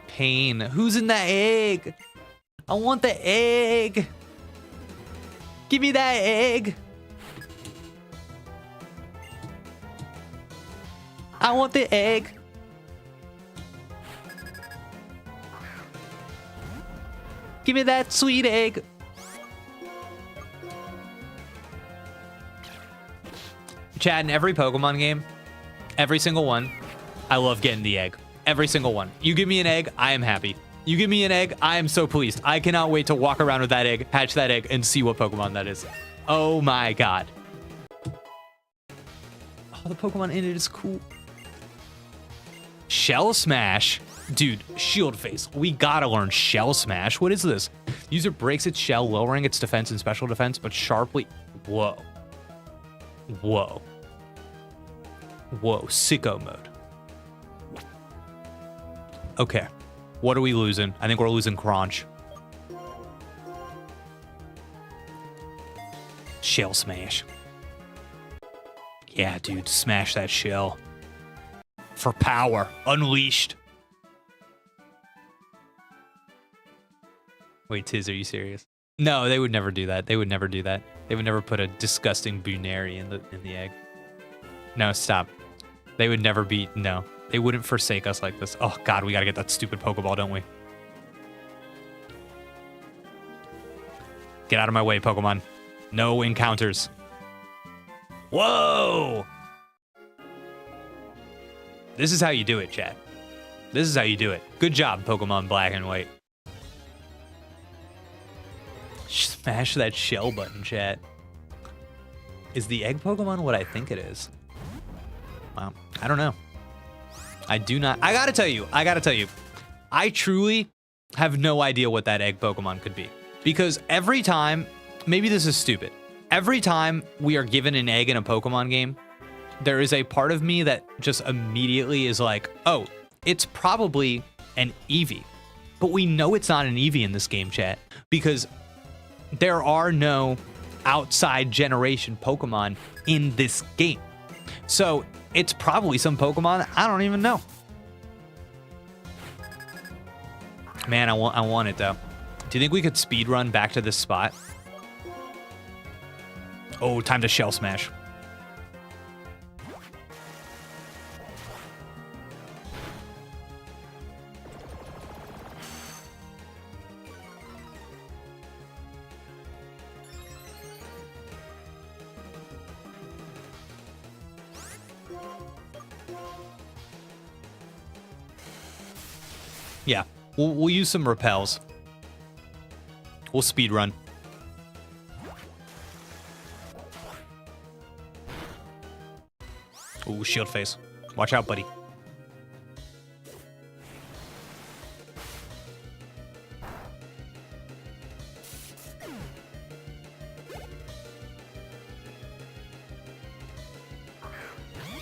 Pain. Who's in that egg? I want the egg. Give me that egg. I want the egg. Give me that sweet egg. Chad, in every Pokemon game, every single one, I love getting the egg. Every single one. You give me an egg, I am happy. You give me an egg, I am so pleased. I cannot wait to walk around with that egg, hatch that egg, and see what Pokemon that is. Oh my god. Oh, the Pokemon in it is cool. Shell Smash? Dude, Shield Face. We gotta learn Shell Smash. What is this? User breaks its shell, lowering its defense and special defense, but sharply... Whoa. Whoa. Whoa, sicko mode. Okay. What are we losing? I think we're losing Crunch. Shell Smash. Yeah, dude, smash that shell. For power. Unleashed. Wait, Tiz, are you serious? No, they would never do that. They would never do that. They would never put a disgusting Bunary in the egg. No, stop. They would never be... No. They wouldn't forsake us like this. Oh, God, we gotta get that stupid Pokeball, don't we? Get out of my way, Pokemon. No encounters. Whoa! This is how you do it, chat. This is how you do it. Good job, Pokemon Black and White. Smash that shell button, chat. Is the egg Pokemon what I think it is? Wow, I don't know. I do not. I gotta tell you. I truly have no idea what that egg Pokemon could be. Because every time, maybe this is stupid. Every time we are given an egg in a Pokemon game, there is a part of me that just immediately is like, oh, it's probably an Eevee. But we know it's not an Eevee in this game, chat, because there are no outside generation Pokemon in this game. So it's probably some Pokemon I don't even know. Man, I want it though. Do you think we could speed run back to this spot? Oh, time to Shell Smash. Yeah, we'll use some repels. We'll speed run. Ooh, Shield Face. Watch out, buddy.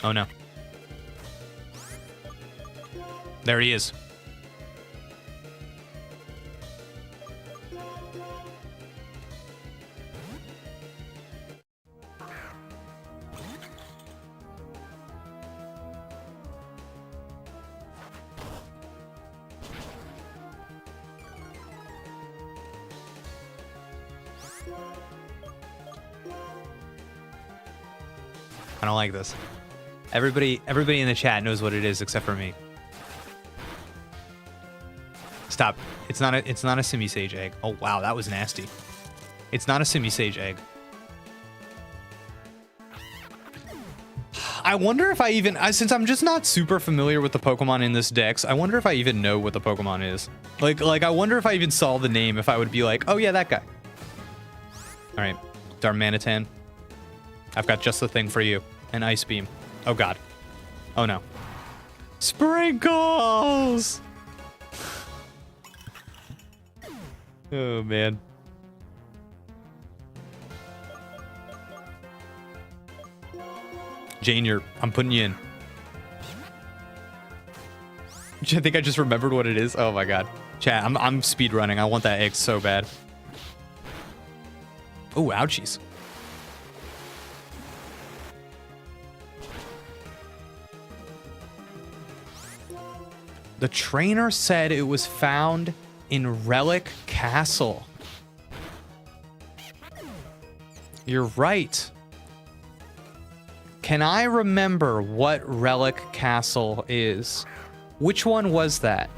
Oh no. There he is. I don't like this. Everybody in the chat knows what it is except for me. Stop. It's not a Simisage egg. Oh wow, that was nasty. It's not a Simisage egg. I wonder if I even, since I'm just not super familiar with the Pokemon in this dex, I wonder if I even know what the Pokemon is. Like I wonder if I even saw the name, if I would be like, oh yeah, that guy. All right, Darmanitan. I've got just the thing for you. An Ice Beam. Oh god. Oh no. Sprinkles! Oh man. Jane, I'm putting you in. I think I just remembered what it is. Oh my god. Chat, I'm speed running. I want that egg so bad. Oh, ouchies. The trainer said it was found in Relic Castle. You're right. Can I remember what Relic Castle is? Which one was that?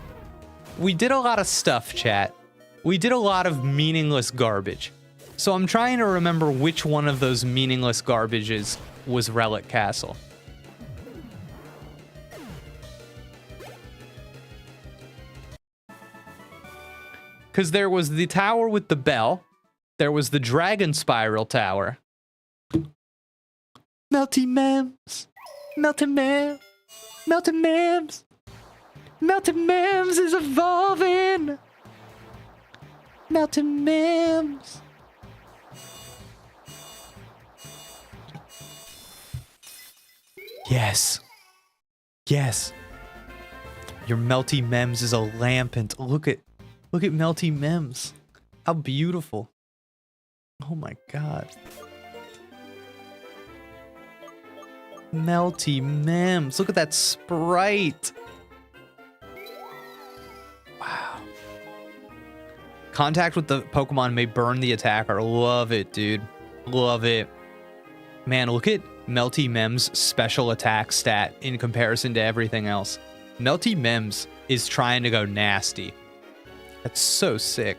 We did a lot of stuff, chat. We did a lot of meaningless garbage. So I'm trying to remember which one of those meaningless garbages was Relic Castle. Because there was the tower with the bell. There was the Dragon Spiral Tower. Melty Mems. Melty Mems. Melty Mems. Melty Mems is evolving. Melty Mems. Yes. Yes. Your Melty Mems is a lampant. Look at Melty Mems. How beautiful. Oh my god. Melty Mems. Look at that sprite. Wow. Contact with the Pokemon may burn the attacker. Love it, dude. Love it. Man, look at Melty Mems' special attack stat in comparison to everything else. Melty Mems is trying to go nasty. That's so sick.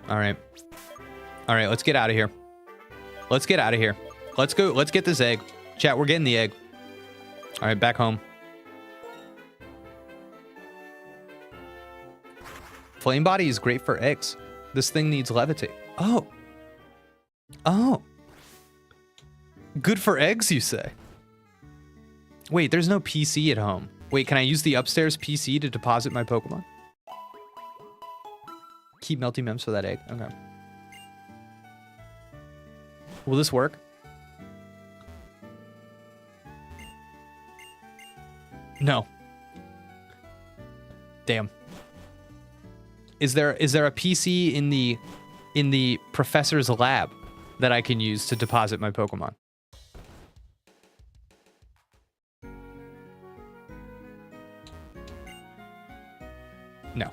All right. All right, let's get out of here. Let's get out of here. Let's go. Let's get this egg. Chat, we're getting the egg. All right, back home. Flame Body is great for eggs. This thing needs levitate. Oh. Oh. Good for eggs, you say? Wait, there's no PC at home. Wait, can I use the upstairs PC to deposit my Pokemon? Keep Melty Mems for that egg. Okay. Will this work? No. Damn. Is there a PC in the professor's lab that I can use to deposit my Pokemon? No.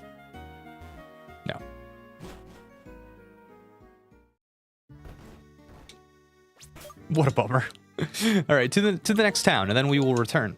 No. What a bummer. All right, to the next town, and then we will return.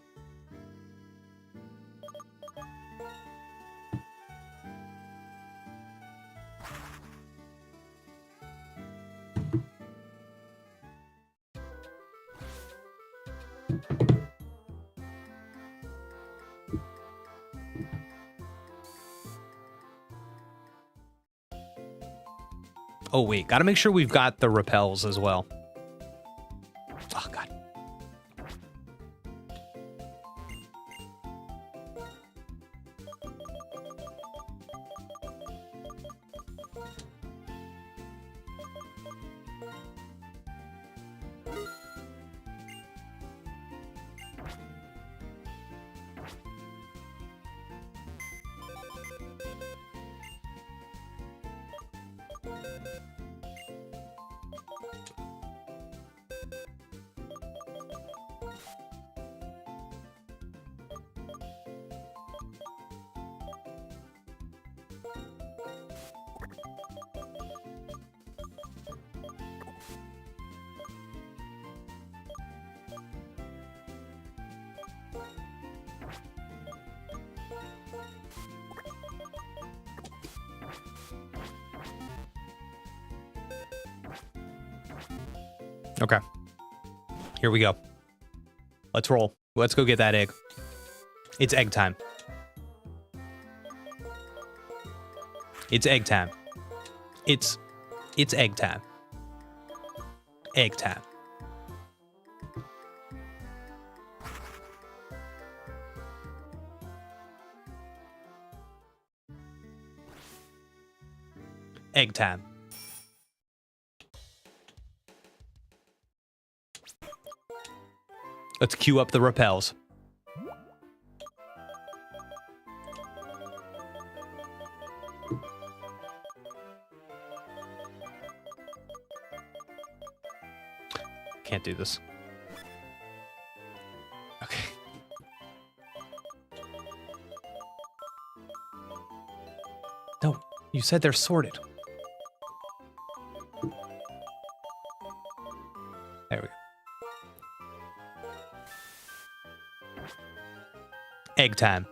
Oh wait, gotta make sure we've got the repels as well. Oh god. Okay. Here we go. Let's roll. Let's go get that egg. It's egg time. It's egg time. It's egg time. Egg time. Egg time. Let's queue up the rappels. Can't do this. Okay. No, you said they're sorted. There we go. Egg time.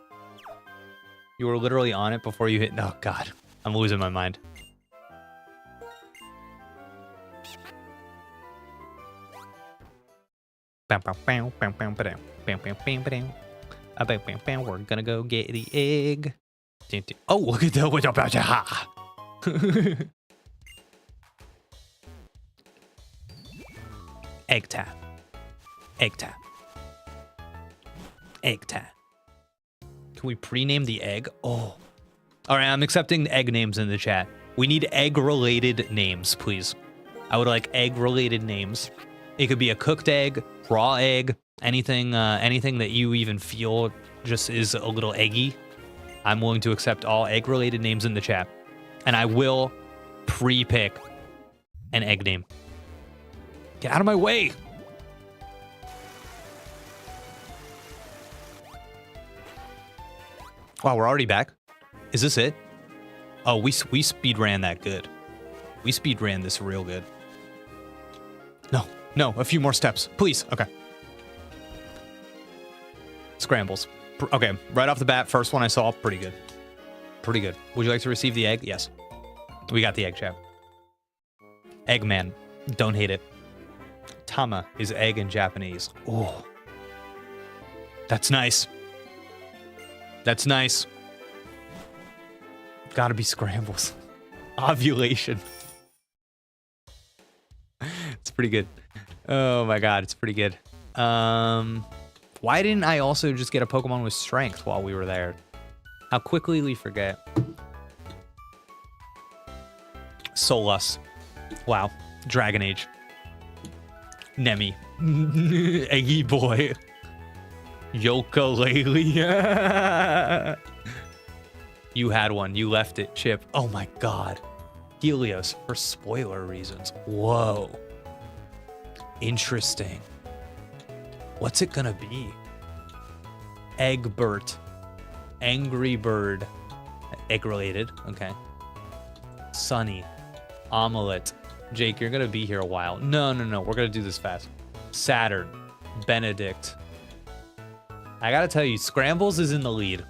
You were literally on it before you hit. Oh, God. I'm losing my mind. We're gonna go get the egg. Oh, look at that. Egg time. Egg time. Egg time. Can we pre-name the egg? Oh. All right, I'm accepting egg names in the chat. We need egg-related names, please. I would like egg-related names. It could be a cooked egg, raw egg, anything that you even feel just is a little eggy. I'm willing to accept all egg-related names in the chat. And I will pre-pick an egg name. Get out of my way! Wow, we're already back? Is this it? Oh, we speed ran that good. We speed ran this real good. No, a few more steps, please. Okay. Scrambles. Okay, right off the bat, first one I saw, pretty good. Pretty good. Would you like to receive the egg? Yes. We got the egg, chat. Eggman. Don't hate it. Tama is egg in Japanese. Oh. That's nice. That's nice. Gotta be scrambles. Ovulation. It's pretty good. Oh my god, it's pretty good. Why didn't I also just get a Pokemon with strength while we were there? How quickly we forget. Solus. Wow. Dragon Age. Nemi. Eggy boy. Yooka-Laylee. You had one. You left it, Chip. Oh my god. Helios for spoiler reasons. Whoa. Interesting. What's it gonna be? Eggbert. Angry Bird. Egg related. Okay. Sunny. Omelette. Jake, you're gonna be here a while. No. We're gonna do this fast. Saturn. Benedict. I gotta tell you, Scrambles is in the lead.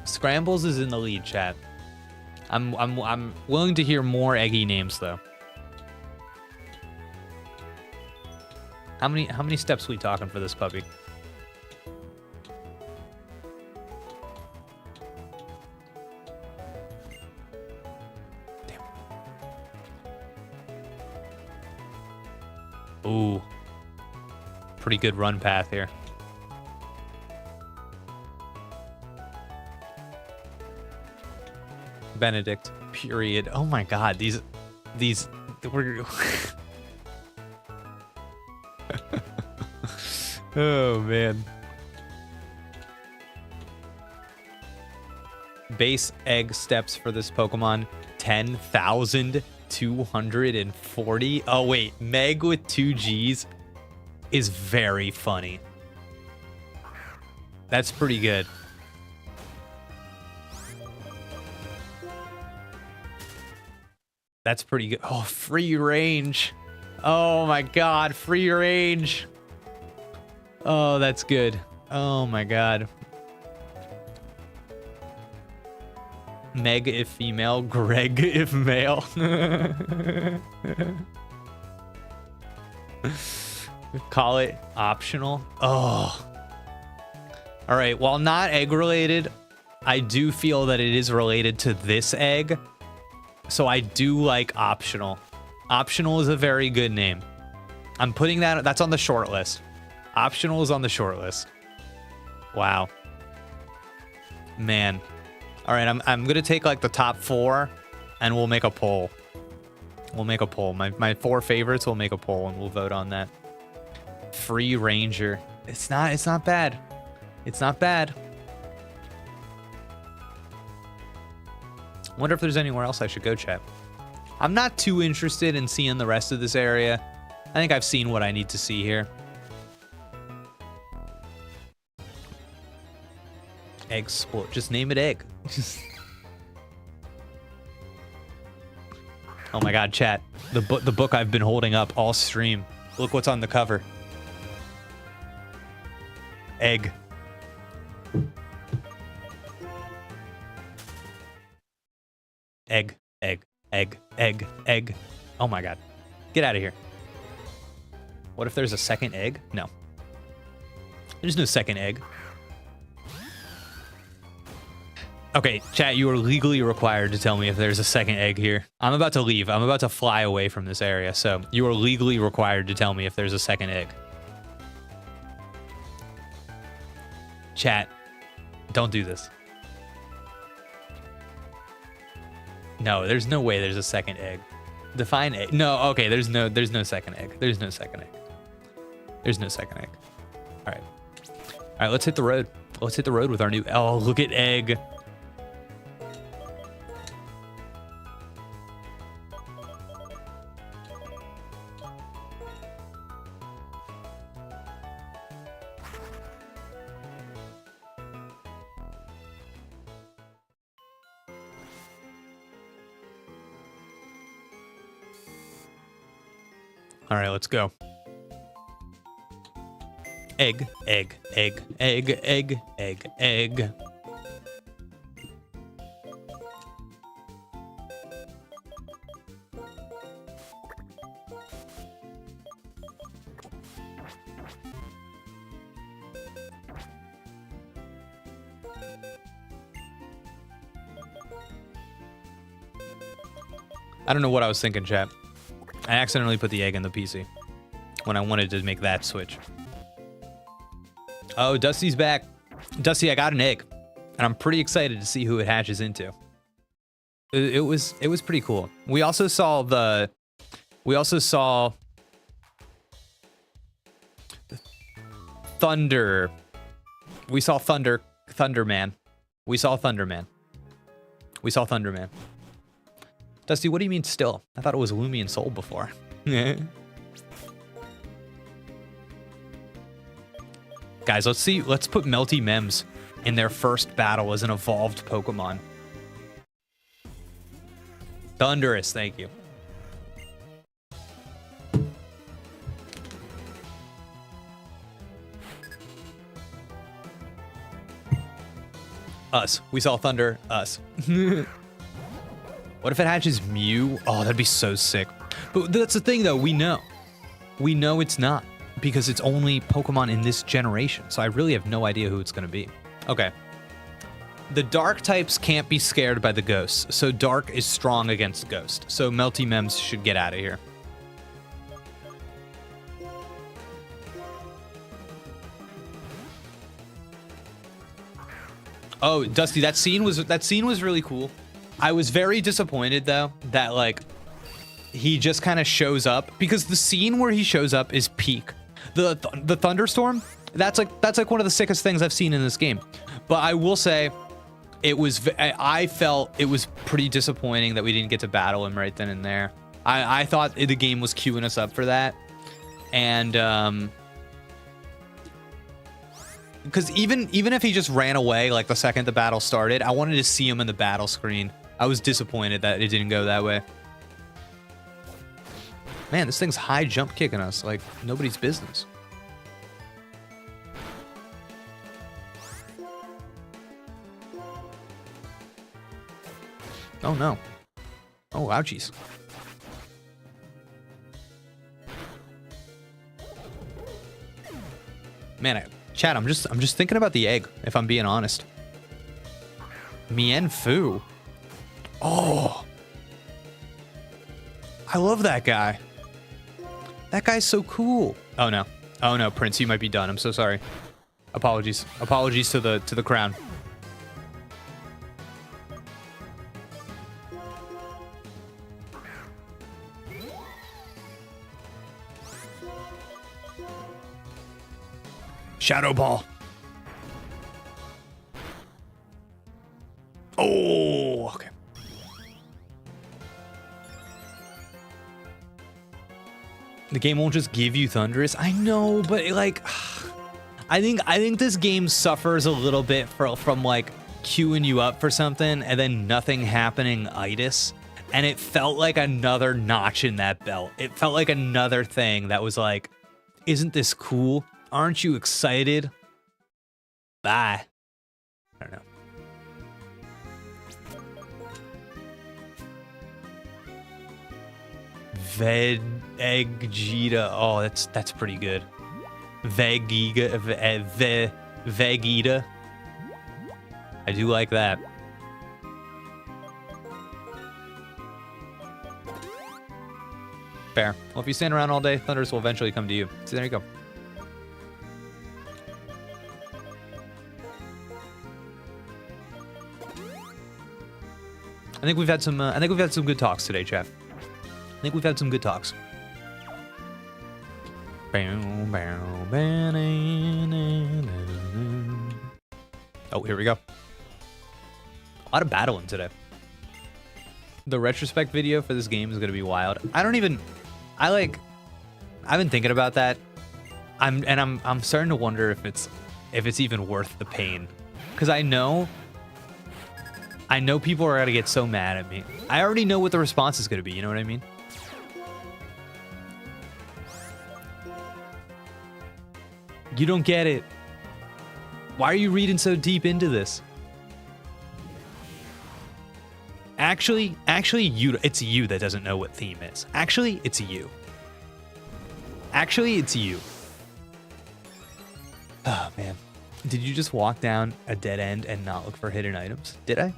Scrambles is in the lead, chat. I'm willing to hear more eggy names though. How many steps we talking for this puppy? Damn. Ooh. Pretty good run path here. Benedict, period. Oh my god, these were oh man. Base egg steps for this Pokemon 10,240. Oh wait, Meg with 2 G's is very funny. That's pretty good. That's pretty good. Oh, free range. Oh my god, free range. Oh, that's good. Oh my god. Meg if female, Greg if male. Call it optional. Oh. All right. While not egg related, I do feel that it is related to this egg. So I do like optional. Optional is a very good name. I'm putting that's on the short list. Optional is on the short list. Wow. Man. All right. I'm going to take like the top 4 and we'll make a poll. We'll make a poll. My 4 favorites, we'll make a poll and we'll vote on that. Free Ranger. It's not bad. It's not bad. Wonder if there's anywhere else I should go, chat. I'm not too interested in seeing the rest of this area. I think I've seen what I need to see here. Egg sport. Just name it egg. Oh my god, chat. The book I've been holding up all stream. Look what's on the cover. Egg. Egg, egg, egg, egg, egg. Oh my god. Get out of here. What if there's a second egg? No. There's no second egg. Okay, chat, you are legally required to tell me if there's a second egg here. I'm about to leave. I'm about to fly away from this area, so you are legally required to tell me if there's a second egg. Chat, don't do this. No, there's no way there's a second egg. Define egg. No, okay, there's no second egg. There's no second egg. There's no second egg. All right. All right, let's hit the road. Let's hit the road with our new... Oh, look at egg. All right, let's go. Egg, egg, egg, egg, egg, egg, egg. I don't know what I was thinking, chat. I accidentally put the egg in the PC when I wanted to make that switch. Oh, Dusty's back. Dusty, I got an egg, and I'm pretty excited to see who it hatches into. It was pretty cool. We also saw Thunder. We saw Thunderman. We saw Thunderman. We saw Thunderman. Dusty, what do you mean still? I thought it was Lumion Soul before. Guys, let's put Melty Mems in their first battle as an evolved Pokemon. Thunderous, thank you. Us. We saw Thunder. Us. What if it hatches Mew? Oh, that'd be so sick. But that's the thing, though. We know. We know it's not. Because it's only Pokemon in this generation. So I really have no idea who it's going to be. Okay. The Dark types can't be scared by the Ghosts. So Dark is strong against Ghost. So Melty Mems should get out of here. Oh, Dusty, that scene was really cool. I was very disappointed though that like he just kind of shows up, because the scene where he shows up is peak. The thunderstorm, that's like one of the sickest things I've seen in this game. But I will say I felt it was pretty disappointing that we didn't get to battle him right then and there. I thought the game was queuing us up for that. And because even if he just ran away like the second the battle started, I wanted to see him in the battle screen. I was disappointed that it didn't go that way. Man, this thing's high jump kicking us like nobody's business. Oh no. Oh, ouchies. Man, Chad, I'm just thinking about the egg, if I'm being honest. Mien Fu. Oh. I love that guy. That guy's so cool. Oh no. Oh no, Prince, you might be done. I'm so sorry. Apologies. Apologies to the crown. Shadow Ball. Oh, okay. The game won't just give you Thundurus. I know, but like, I think this game suffers a little bit from like queuing you up for something and then nothing happening itis. And it felt like another notch in that belt. It felt like another thing that was like, isn't this cool? Aren't you excited? Bye. I don't know. Vegeta. Oh, that's pretty good. Vegeta. I do like that. Fair. Well, if you stand around all day, Thundurus will eventually come to you. So there you go. I think we've had some good talks today, chat. I think we've had some good talks. Oh, here we go. A lot of battling today. The retrospect video for this game is gonna be wild. I've been thinking about that. I'm starting to wonder if it's even worth the pain. Because I know people are gonna get so mad at me. I already know what the response is gonna be, you know what I mean? You don't get it. Why are you reading so deep into this? Actually, it's you that doesn't know what theme is. Actually, it's you. Oh, man. Did you just walk down a dead end and not look for hidden items? Did I?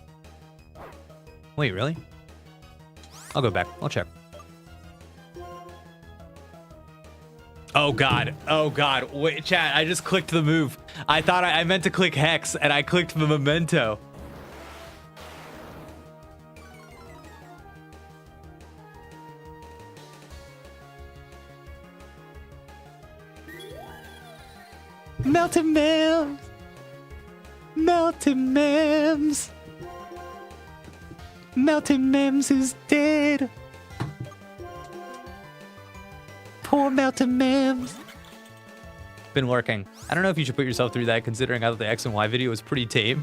Wait, really? I'll go back. I'll check. Oh god. Oh god. Wait, chat, I just clicked the move. I thought I meant to click Hex and I clicked the Memento. Melted Mems. Melted Mems. Melted Mems is dead. Poor Melted Mems. Been working. I don't know if you should put yourself through that, considering how the X and Y video was pretty tame.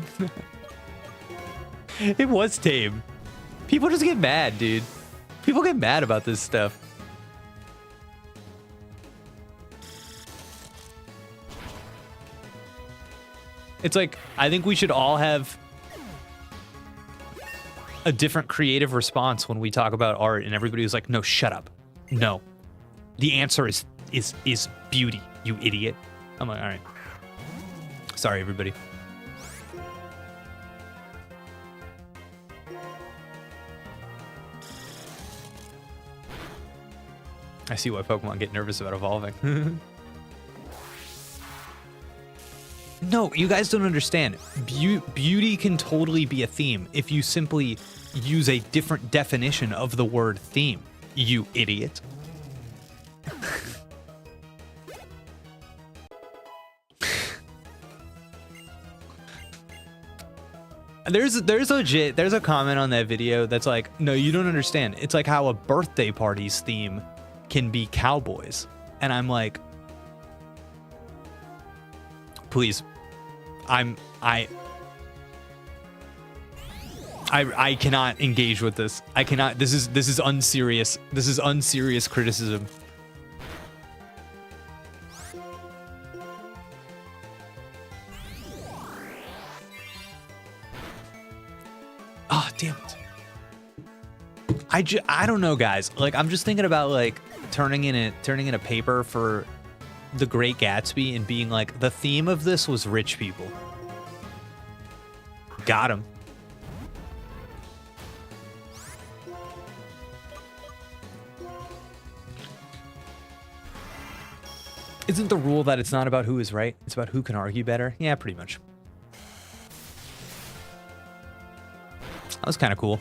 It was tame. People just get mad, dude. People get mad about this stuff. It's like, I think we should all have a different creative response when we talk about art, and everybody was like, no, shut up. No. The answer is beauty, you idiot. I'm like, all right. Sorry, everybody. I see why Pokemon get nervous about evolving. No, you guys don't understand. Beauty can totally be a theme if you simply use a different definition of the word theme, you idiot. There's a comment on that video that's like, no, you don't understand. It's like how a birthday party's theme can be cowboys. And I'm like, please, I cannot engage with this. I cannot. This is unserious. This is unserious criticism. Oh, damn it. I don't know, guys. Like, I'm just thinking about like turning in a paper for The Great Gatsby and being like, the theme of this was rich people. Got him. Isn't the rule that it's not about who is right, it's about who can argue better? Yeah, pretty much. That was kind of cool.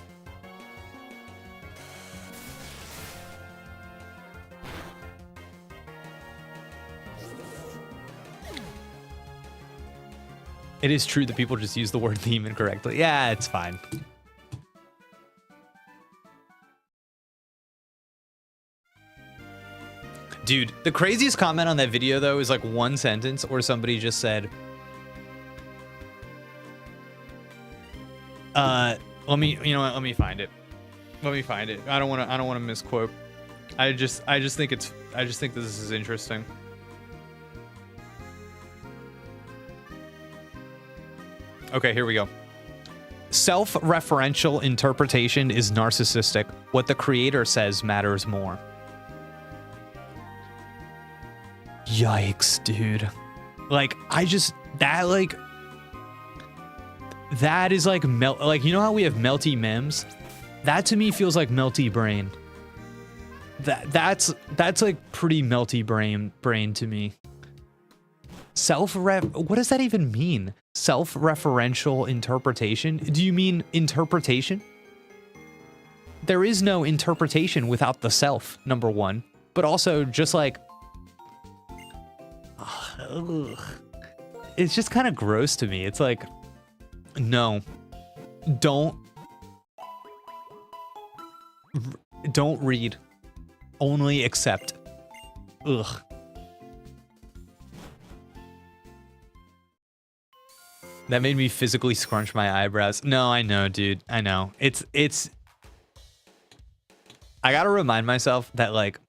It is true that people just use the word theme incorrectly. Yeah, it's fine. Dude, the craziest comment on that video, though, is like one sentence where somebody just said, let me, you know what, let me find it. Let me find it. I don't want to misquote. I just think this is interesting. Okay, here we go. Self-referential interpretation is narcissistic. What the creator says matters more. Yikes, dude. Like, that is like like, you know how we have melty memes? That to me feels like melty brain. That's like pretty melty brain to me. What does that even mean? Self-referential interpretation? Do you mean interpretation? There is no interpretation without the self, number one. But also just like, ugh. It's just kind of gross to me. It's like, no, don't read, only accept. Ugh. That made me physically scrunch my eyebrows. No, I know, dude. I know. It's I gotta remind myself that, like,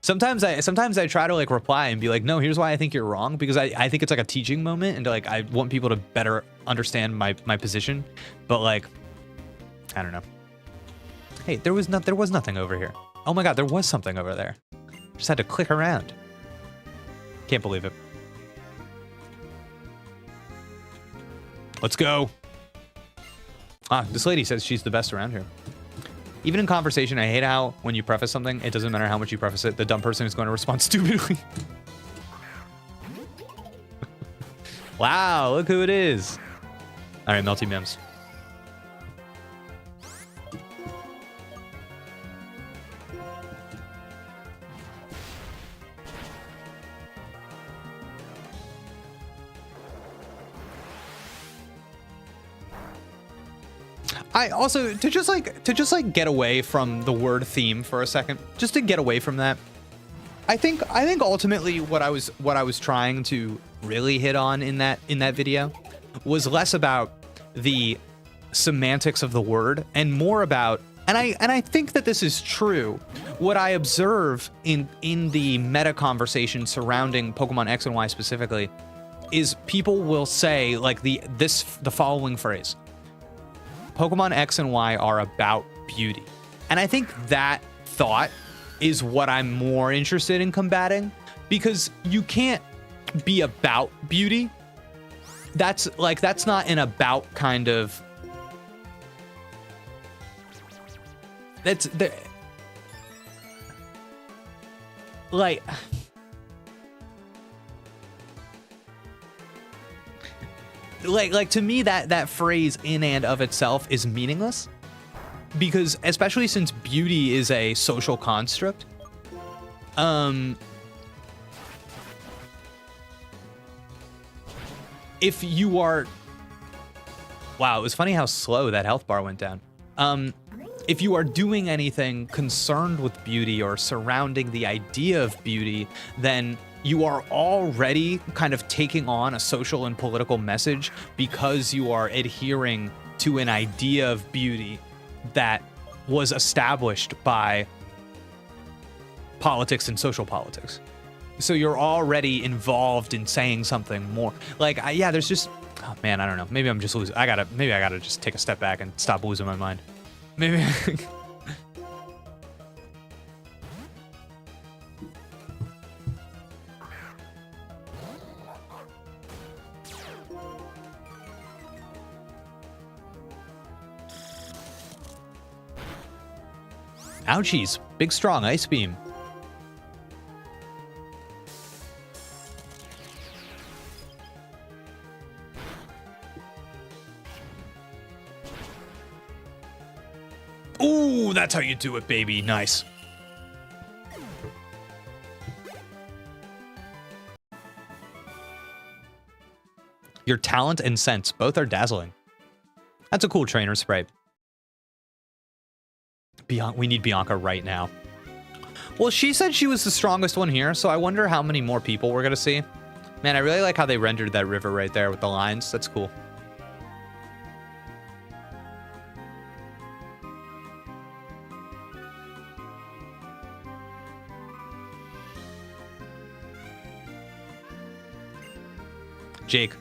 sometimes I try to like reply and be like, no, here's why I think you're wrong, because I think it's like a teaching moment, and like I want people to better understand my position. But like, I don't know. Hey, there was nothing over here. Oh my god, there was something over there. Just had to click around. Can't believe it. Let's go. Ah, this lady says she's the best around here. Even in conversation, I hate how when you preface something, it doesn't matter how much you preface it, the dumb person is going to respond stupidly. Wow, look who it is. All right, Melty Mims. I also, to just like get away from the word theme for a second, just to get away from that. I think ultimately what I was trying to really hit on in that video was less about the semantics of the word and more about, and I think that this is true, what I observe in the meta conversation surrounding Pokemon X and Y specifically is people will say like the following phrase: Pokemon X and Y are about beauty. And I think that thought is what I'm more interested in combating, because you can't be about beauty. That's not an about kind of, that's the, like, to me that phrase in and of itself is meaningless, because especially since beauty is a social construct, if you are, wow, it was funny how slow that health bar went down. If you are doing anything concerned with beauty or surrounding the idea of beauty, then you are already kind of taking on a social and political message, because you are adhering to an idea of beauty that was established by politics and social politics. So you're already involved in saying something more. Like, yeah, there's just, oh man, I don't know. Maybe I'm just losing. Maybe I gotta just take a step back and stop losing my mind. Maybe. Ouchies. Big strong ice beam. Ooh, that's how you do it, baby. Nice. Your talent and sense, both are dazzling. That's a cool trainer spray. We need Bianca right now. Well, she said she was the strongest one here, so I wonder how many more people we're gonna see. Man, I really like how they rendered that river right there with the lines. That's cool. Jake.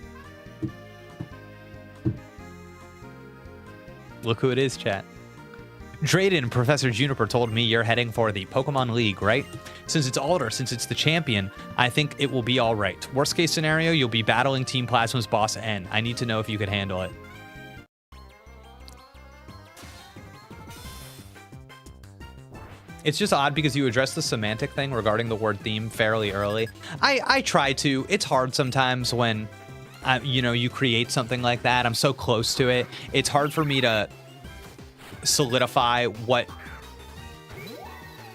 Look who it is, chat. Drayden, Professor Juniper told me you're heading for the Pokemon League, right? Since it's Alder, since it's the champion, I think it will be all right. Worst case scenario, you'll be battling Team Plasma's boss N. I need to know if you could handle it. It's just odd because you address the semantic thing regarding the word theme fairly early. I try to. It's hard sometimes when, you know, you create something like that. I'm so close to it. It's hard for me to solidify what.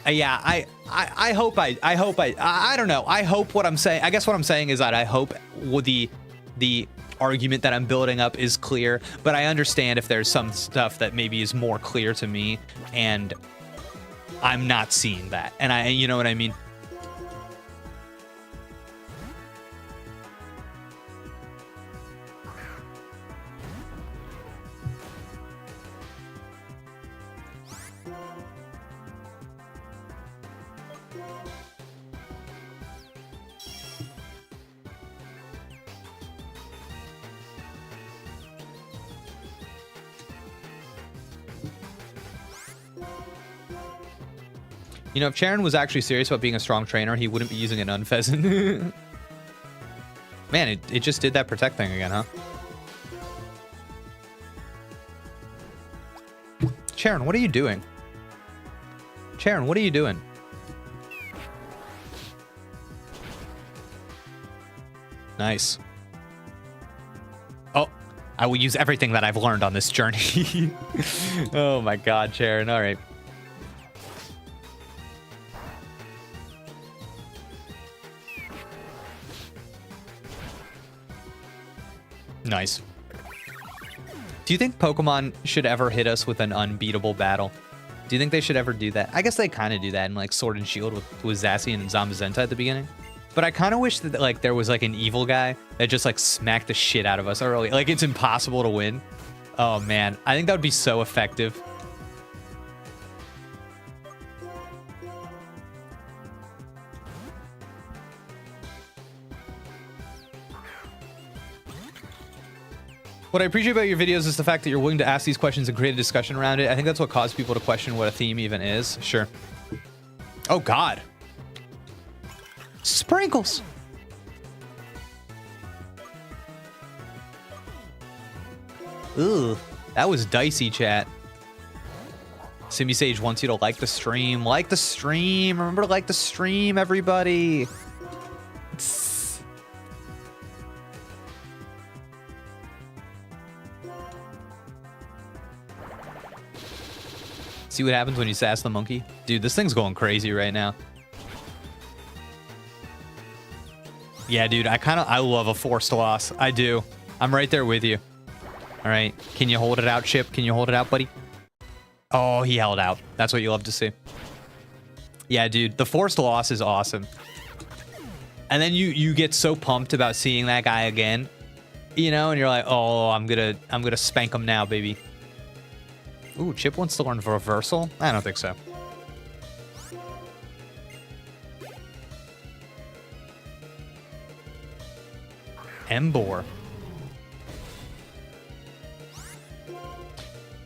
Yeah, I hope I don't know. I hope what I'm saying. I guess what I'm saying is that I hope the argument that I'm building up is clear. But I understand if there's some stuff that maybe is more clear to me and I'm not seeing that. And you know what I mean? You know, if Charon was actually serious about being a strong trainer, he wouldn't be using an Unfezant. Man, it just did that protect thing again, huh? Charon, what are you doing? Charon, what are you doing? Nice. Oh, I will use everything that I've learned on this journey. Oh my god, Charon. All right. Nice. Do you think Pokemon should ever hit us with an unbeatable battle? Do you think they should ever do that? I guess they kind of do that in like Sword and Shield with Zacian and Zamazenta at the beginning. But I kind of wish that like there was like an evil guy that just like smacked the shit out of us early. Like it's impossible to win. Oh man, I think that would be so effective. What I appreciate about your videos is the fact that you're willing to ask these questions and create a discussion around it. I think that's what caused people to question what a theme even is. Sure. Oh, God. Sprinkles. Ooh, that was dicey, chat. Simi Sage wants you to like the stream. Like the stream. Remember to like the stream, everybody. See what happens when you sass the monkey? Dude, this thing's going crazy right now. Yeah, dude, I love a forced loss. I do. I'm right there with you. All right. Can you hold it out, Chip? Can you hold it out, buddy? Oh, he held out. That's what you love to see. Yeah, dude, the forced loss is awesome. And then you get so pumped about seeing that guy again, you know, and you're like, oh, I'm gonna spank him now, baby. Ooh, Chip wants to learn reversal? I don't think so. Emboar.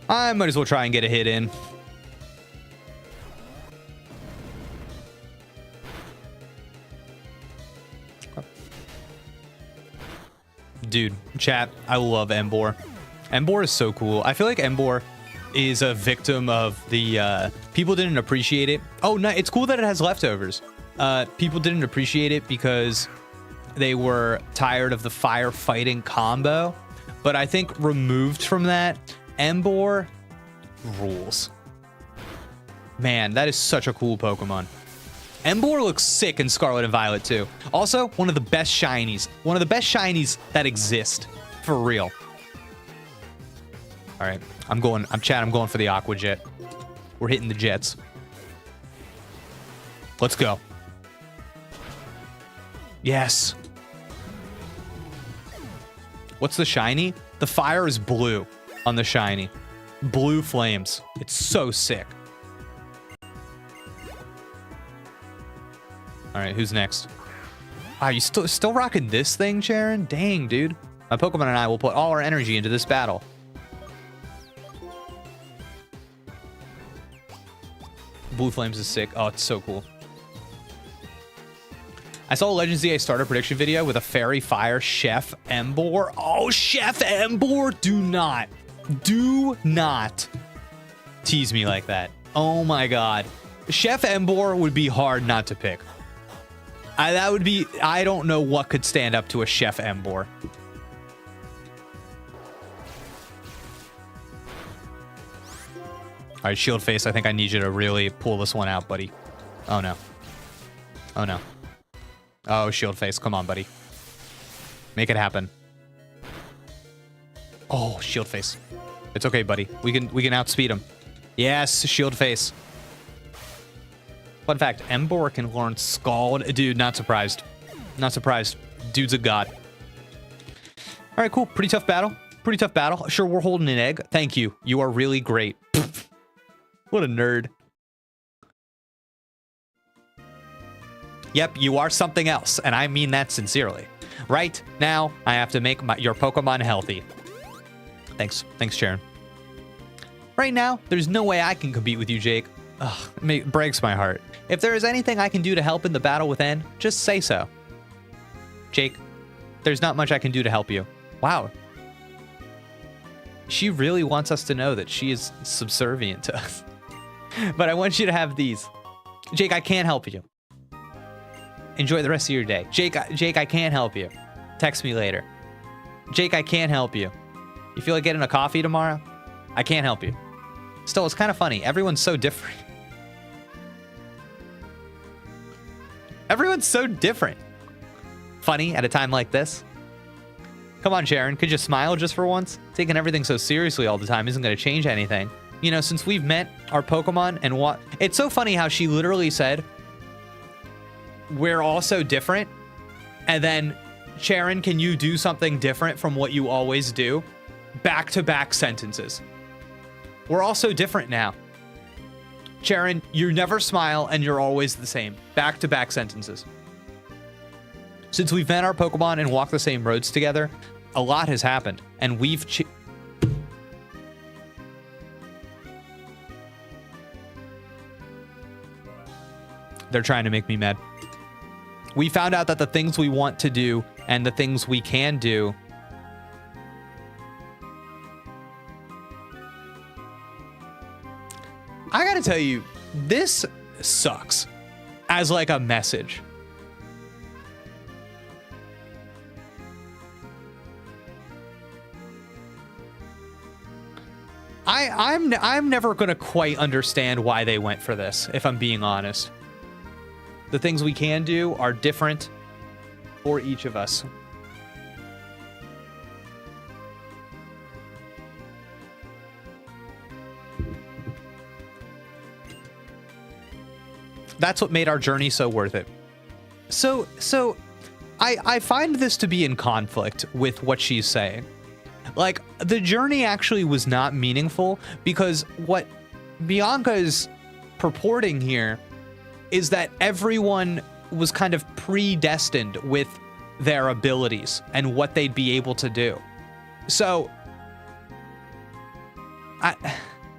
I might as well try and get a hit in. Dude, chat, I love Emboar. Emboar is so cool. I feel like Emboar is a victim of the people didn't appreciate it. Oh no, it's cool that it has leftovers. People didn't appreciate it because they were tired of the firefighting combo. But I think removed from that, Emboar rules. Man, that is such a cool Pokemon. Emboar looks sick in Scarlet and Violet too. Also, one of the best shinies. One of the best shinies that exist. For real. All right, I'm going for the Aqua Jet. We're hitting the jets. Let's go. Yes. What's the shiny? The fire is blue on the shiny. Blue flames. It's so sick. All right, who's next? Wow, you still rocking this thing, Sharon? Dang, dude. My Pokemon and I will put all our energy into this battle. Blue Flames is sick. Oh, it's so cool. I saw a Legends ZA starter prediction video with a Fairy Fire Chef Emboar. Oh, Chef Emboar! Do not tease me like that. Oh my god. Chef Emboar would be hard not to pick. I don't know what could stand up to a Chef Emboar. All right, Shield Face, I think I need you to really pull this one out, buddy. Oh, no. Oh, no. Oh, Shield Face, come on, buddy. Make it happen. Oh, Shield Face. It's okay, buddy. We can outspeed him. Yes, Shield Face. Fun fact, Emboar can learn Scald. Dude, not surprised. Not surprised. Dude's a god. All right, cool. Pretty tough battle. Pretty tough battle. Sure, we're holding an egg. Thank you. You are really great. What a nerd. Yep, you are something else, and I mean that sincerely. Right now, I have to make your Pokemon healthy. Thanks, Sharon. Right now, there's no way I can compete with you, Jake. Ugh, it breaks my heart. If there is anything I can do to help in the battle with N, just say so. Jake, there's not much I can do to help you. Wow. She really wants us to know that she is subservient to us. But I want you to have these. Jake, I can't help you. Enjoy the rest of your day. Jake, I can't help you. Text me later. Jake, I can't help you. You feel like getting a coffee tomorrow? I can't help you. Still, it's kind of funny. Everyone's so different. Everyone's so different. Funny at a time like this. Come on, Sharon. Could you smile just for once? Taking everything so seriously all the time isn't going to change anything. You know, since we've met our Pokemon and what... It's so funny how she literally said, we're all so different. And then, Sharon, can you do something different from what you always do? Back-to-back sentences. We're all so different now. Sharon, you never smile and you're always the same. Back-to-back sentences. Since we've met our Pokemon and walked the same roads together, a lot has happened. And we've... They're trying to make me mad. We found out that the things we want to do and the things we can do I gotta tell you, this sucks as like a message. I'm never gonna quite understand why they went for this, if I'm being honest. The things we can do are different for each of us. That's what made our journey so worth it. So I find this to be in conflict with what she's saying. Like, the journey actually was not meaningful because what Bianca is purporting here is that everyone was kind of predestined with their abilities and what they'd be able to do. So I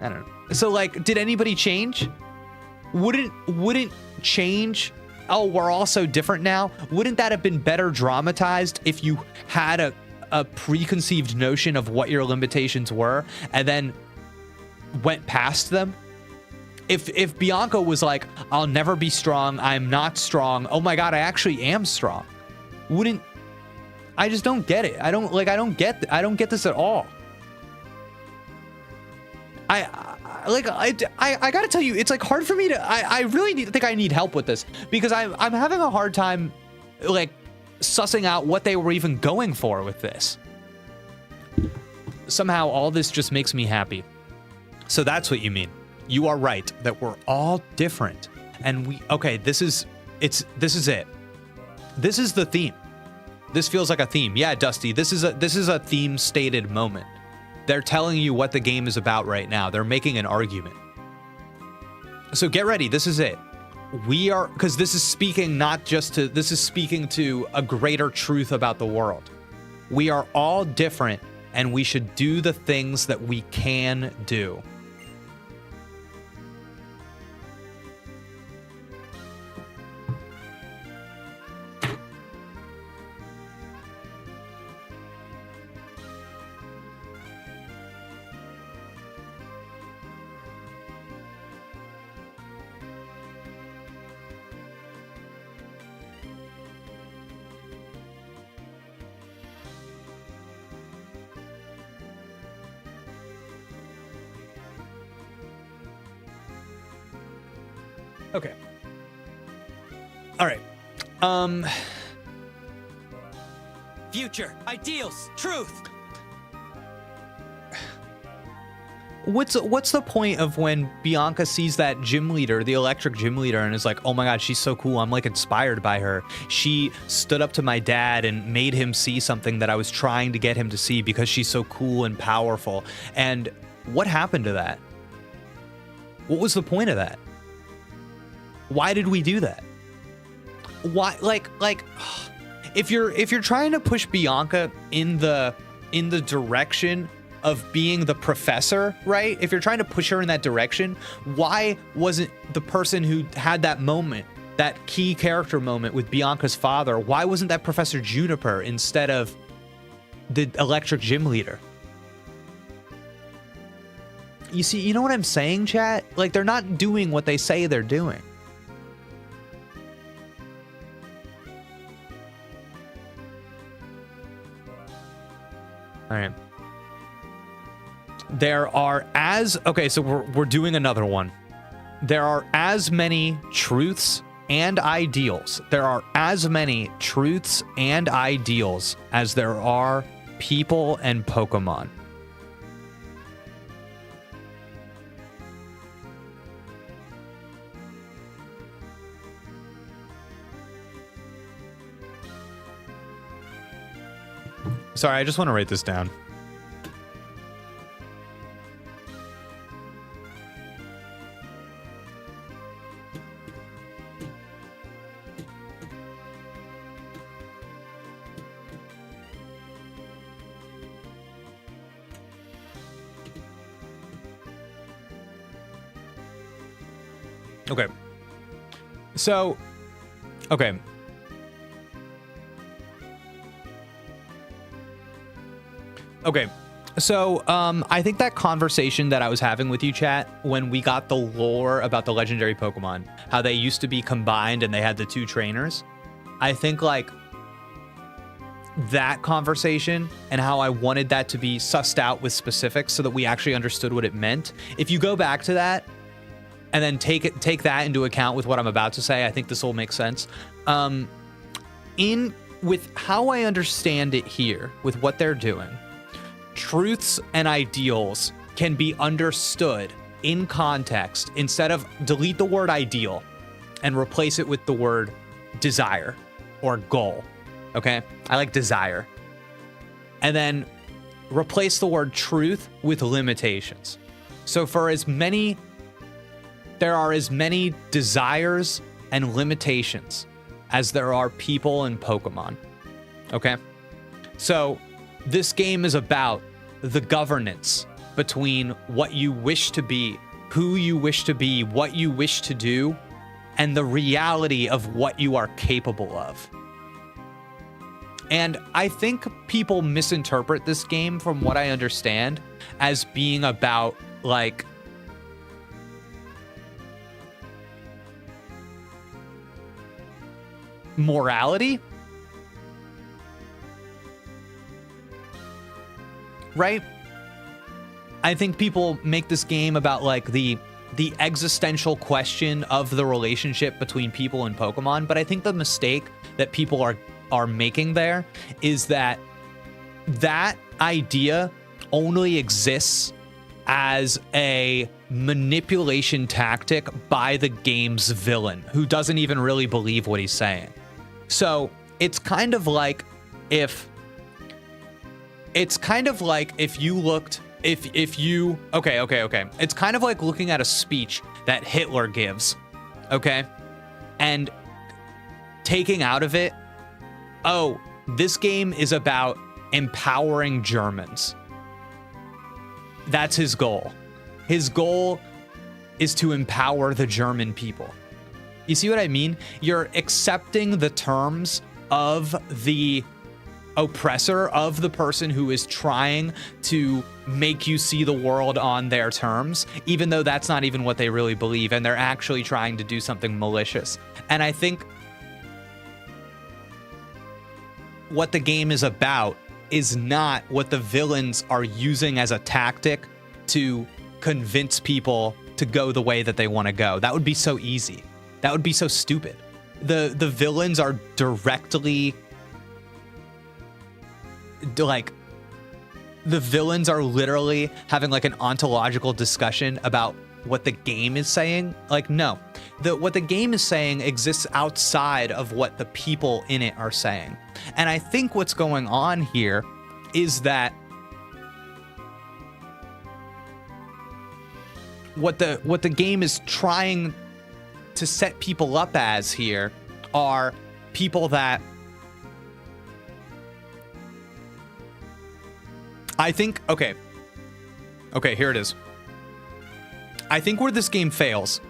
don't know. So like, did anybody change? Wouldn't change? Oh, we're all so different now. Wouldn't that have been better dramatized if you had a preconceived notion of what your limitations were, and then went past them. If Bianca was like, I'll never be strong, I'm not strong, oh my god, I actually am strong, wouldn't I just don't get it. I don't get this at all. I gotta tell you, it's like hard for me to I really think I need help with this, because I'm having a hard time like sussing out what they were even going for with this. Somehow all this just makes me happy. So that's what you mean. You are right that we're all different, and this is it. This is the theme. This feels like a theme. Yeah, Dusty, this is a theme stated moment. They're telling you what the game is about right now. They're making an argument. So get ready. This is it. Because this is speaking this is speaking to a greater truth about the world. We are all different, and we should do the things that we can do. Okay. All right. Future, ideals, truth. What's the point of when Bianca sees that gym leader, the electric gym leader, and is like, oh my god, she's so cool, I'm like inspired by her. She stood up to my dad and made him see something that I was trying to get him to see because she's so cool and powerful. And what happened to that? What was the point of that? Why did we do that? Why, like, if you're trying to push Bianca in the direction of being the professor, right? If you're trying to push her in that direction, why wasn't the person who had that moment, that key character moment with Bianca's father, why wasn't that Professor Juniper instead of the electric gym leader? You see, you know what I'm saying, chat? Like, they're not doing what they say they're doing. All right. So we're doing another one. There are as many truths and ideals. There are as many truths and ideals as there are people and Pokemon. Sorry, I just want to write this down. Okay. So, okay. Okay, so I think that conversation that I was having with you, chat, when we got the lore about the legendary Pokemon, how they used to be combined and they had the two trainers, I think like that conversation and how I wanted that to be sussed out with specifics so that we actually understood what it meant. If you go back to that and then take that into account with what I'm about to say, I think this will make sense. With how I understand it here, with what they're doing, truths and ideals can be understood in context. Instead of delete the word ideal and replace it with the word desire or goal. Okay? I like desire. And then replace the word truth with limitations. So there are as many desires and limitations as there are people and Pokemon. Okay? So this game is about the governance between what you wish to be, who you wish to be, what you wish to do, and the reality of what you are capable of. And I think people misinterpret this game, from what I understand, as being about like morality, right? I think people make this game about like the existential question of the relationship between people and Pokemon, but I think the mistake that people are making there is that idea only exists as a manipulation tactic by the game's villain, who doesn't even really believe what he's saying. So it's kind of like if you looked, if you, okay. It's kind of like looking at a speech that Hitler gives, okay? And taking out of it, oh, this game is about empowering Germans. That's his goal. His goal is to empower the German people. You see what I mean? You're accepting the terms of the oppressor, of the person who is trying to make you see the world on their terms, even though that's not even what they really believe, and they're actually trying to do something malicious. And I think what the game is about is not what the villains are using as a tactic to convince people to go the way that they want to go. That would be so easy. That would be so stupid. The villains are directly like, the villains are literally having like an ontological discussion about what the game is saying. Like, no, what the game is saying exists outside of what the people in it are saying. And I think what's going on here is that what the game is trying to set people up as here are people that I think, okay, here it is. I think where this game fails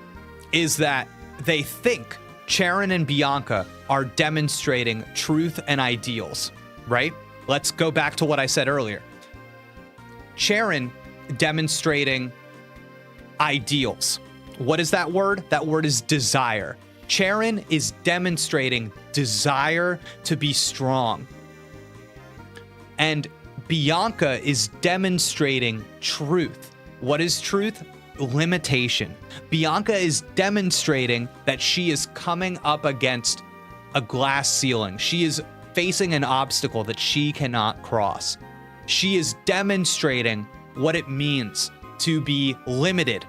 is that they think Cheren and Bianca are demonstrating truth and ideals, right? Let's go back to what I said earlier. Cheren demonstrating ideals. What is that word? That word is desire. Cheren is demonstrating desire to be strong. And Bianca is demonstrating truth. What is truth? Limitation. Bianca is demonstrating that she is coming up against a glass ceiling. She is facing an obstacle that she cannot cross. She is demonstrating what it means to be limited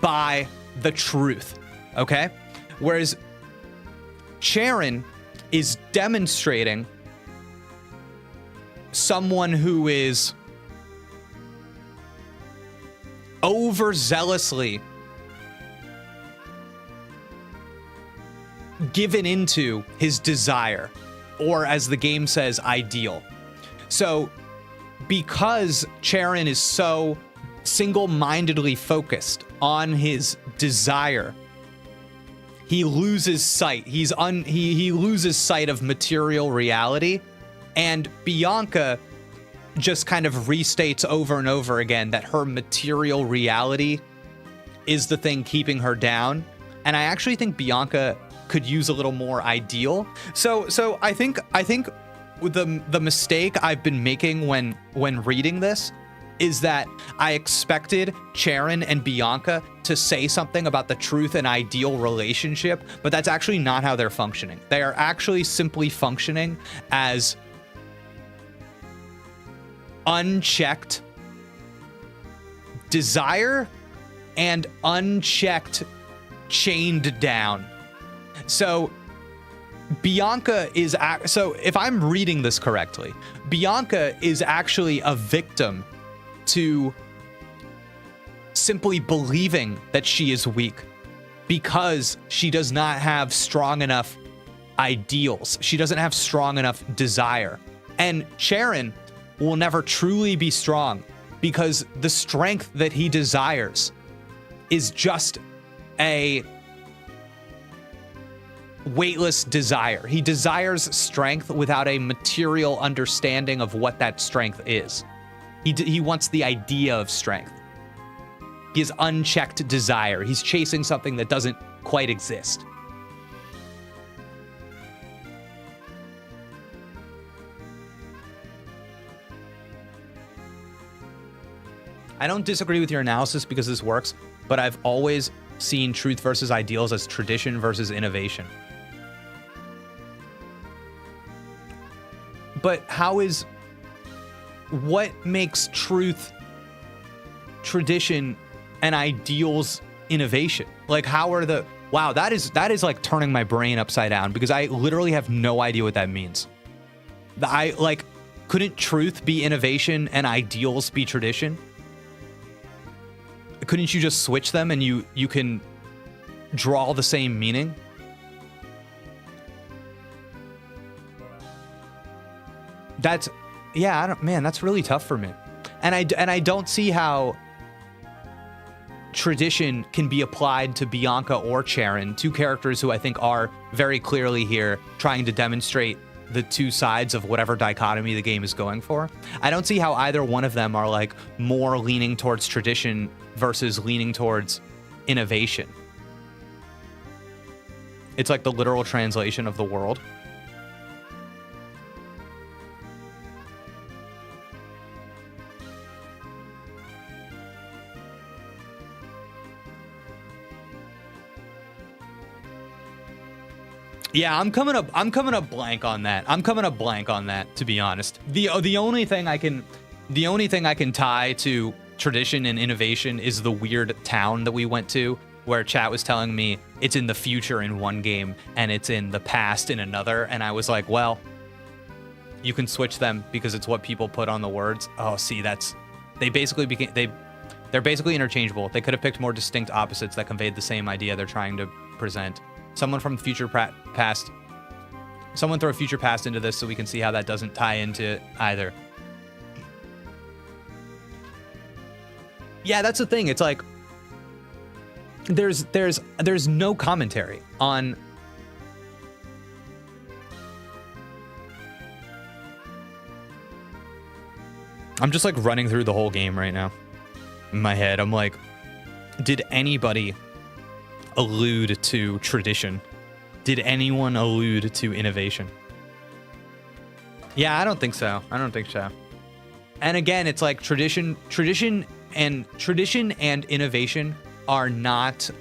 by the truth, okay? Whereas Cheren is demonstrating someone who is overzealously given into his desire, or as the game says, ideal. So because Cheren is so single-mindedly focused on his desire, he loses sight. He loses sight of material reality, and Bianca just kind of restates over and over again that her material reality is the thing keeping her down. And I actually think Bianca could use a little more ideal. So I think the mistake I've been making when reading this is that I expected Cheren and Bianca to say something about the truth and ideal relationship, but that's actually not how they're functioning. They are actually simply functioning as unchecked desire and unchecked chained down. So Bianca is, so if I'm reading this correctly, Bianca is actually a victim to simply believing that she is weak because she does not have strong enough ideals. She doesn't have strong enough desire. And Cheren will never truly be strong because the strength that he desires is just a weightless desire. He desires strength without a material understanding of what that strength is. He wants the idea of strength. He has unchecked desire. He's chasing something that doesn't quite exist. I don't disagree with your analysis because this works, but I've always seen truth versus ideals as tradition versus innovation. But what makes truth, tradition, and ideals innovation? Like, how are the, wow, that is like turning my brain upside down, because I literally have no idea what that means. Couldn't truth be innovation and ideals be tradition? Couldn't you just switch them and you can draw the same meaning? That's, yeah, that's really tough for me. And I don't see how tradition can be applied to Bianca or Charon, two characters who I think are very clearly here trying to demonstrate the two sides of whatever dichotomy the game is going for. I don't see how either one of them are like more leaning towards tradition versus leaning towards innovation. It's like the literal translation of the world. Yeah, I'm coming up blank on that. To be honest. The only thing I can tie to tradition and innovation is the weird town that we went to, where chat was telling me it's in the future in one game and it's in the past in another, and I was like, well, you can switch them because it's what people put on the words. Oh, see, they're basically interchangeable. They could have picked more distinct opposites that conveyed the same idea they're trying to present. Someone from future past. Someone throw future past into this so we can see how that doesn't tie into either. Yeah, that's the thing. It's like there's no commentary on. I'm just like running through the whole game right now. In my head, I'm like, did anybody allude to tradition? Did anyone allude to innovation? Yeah, I don't think so. And again, it's like tradition and innovation are not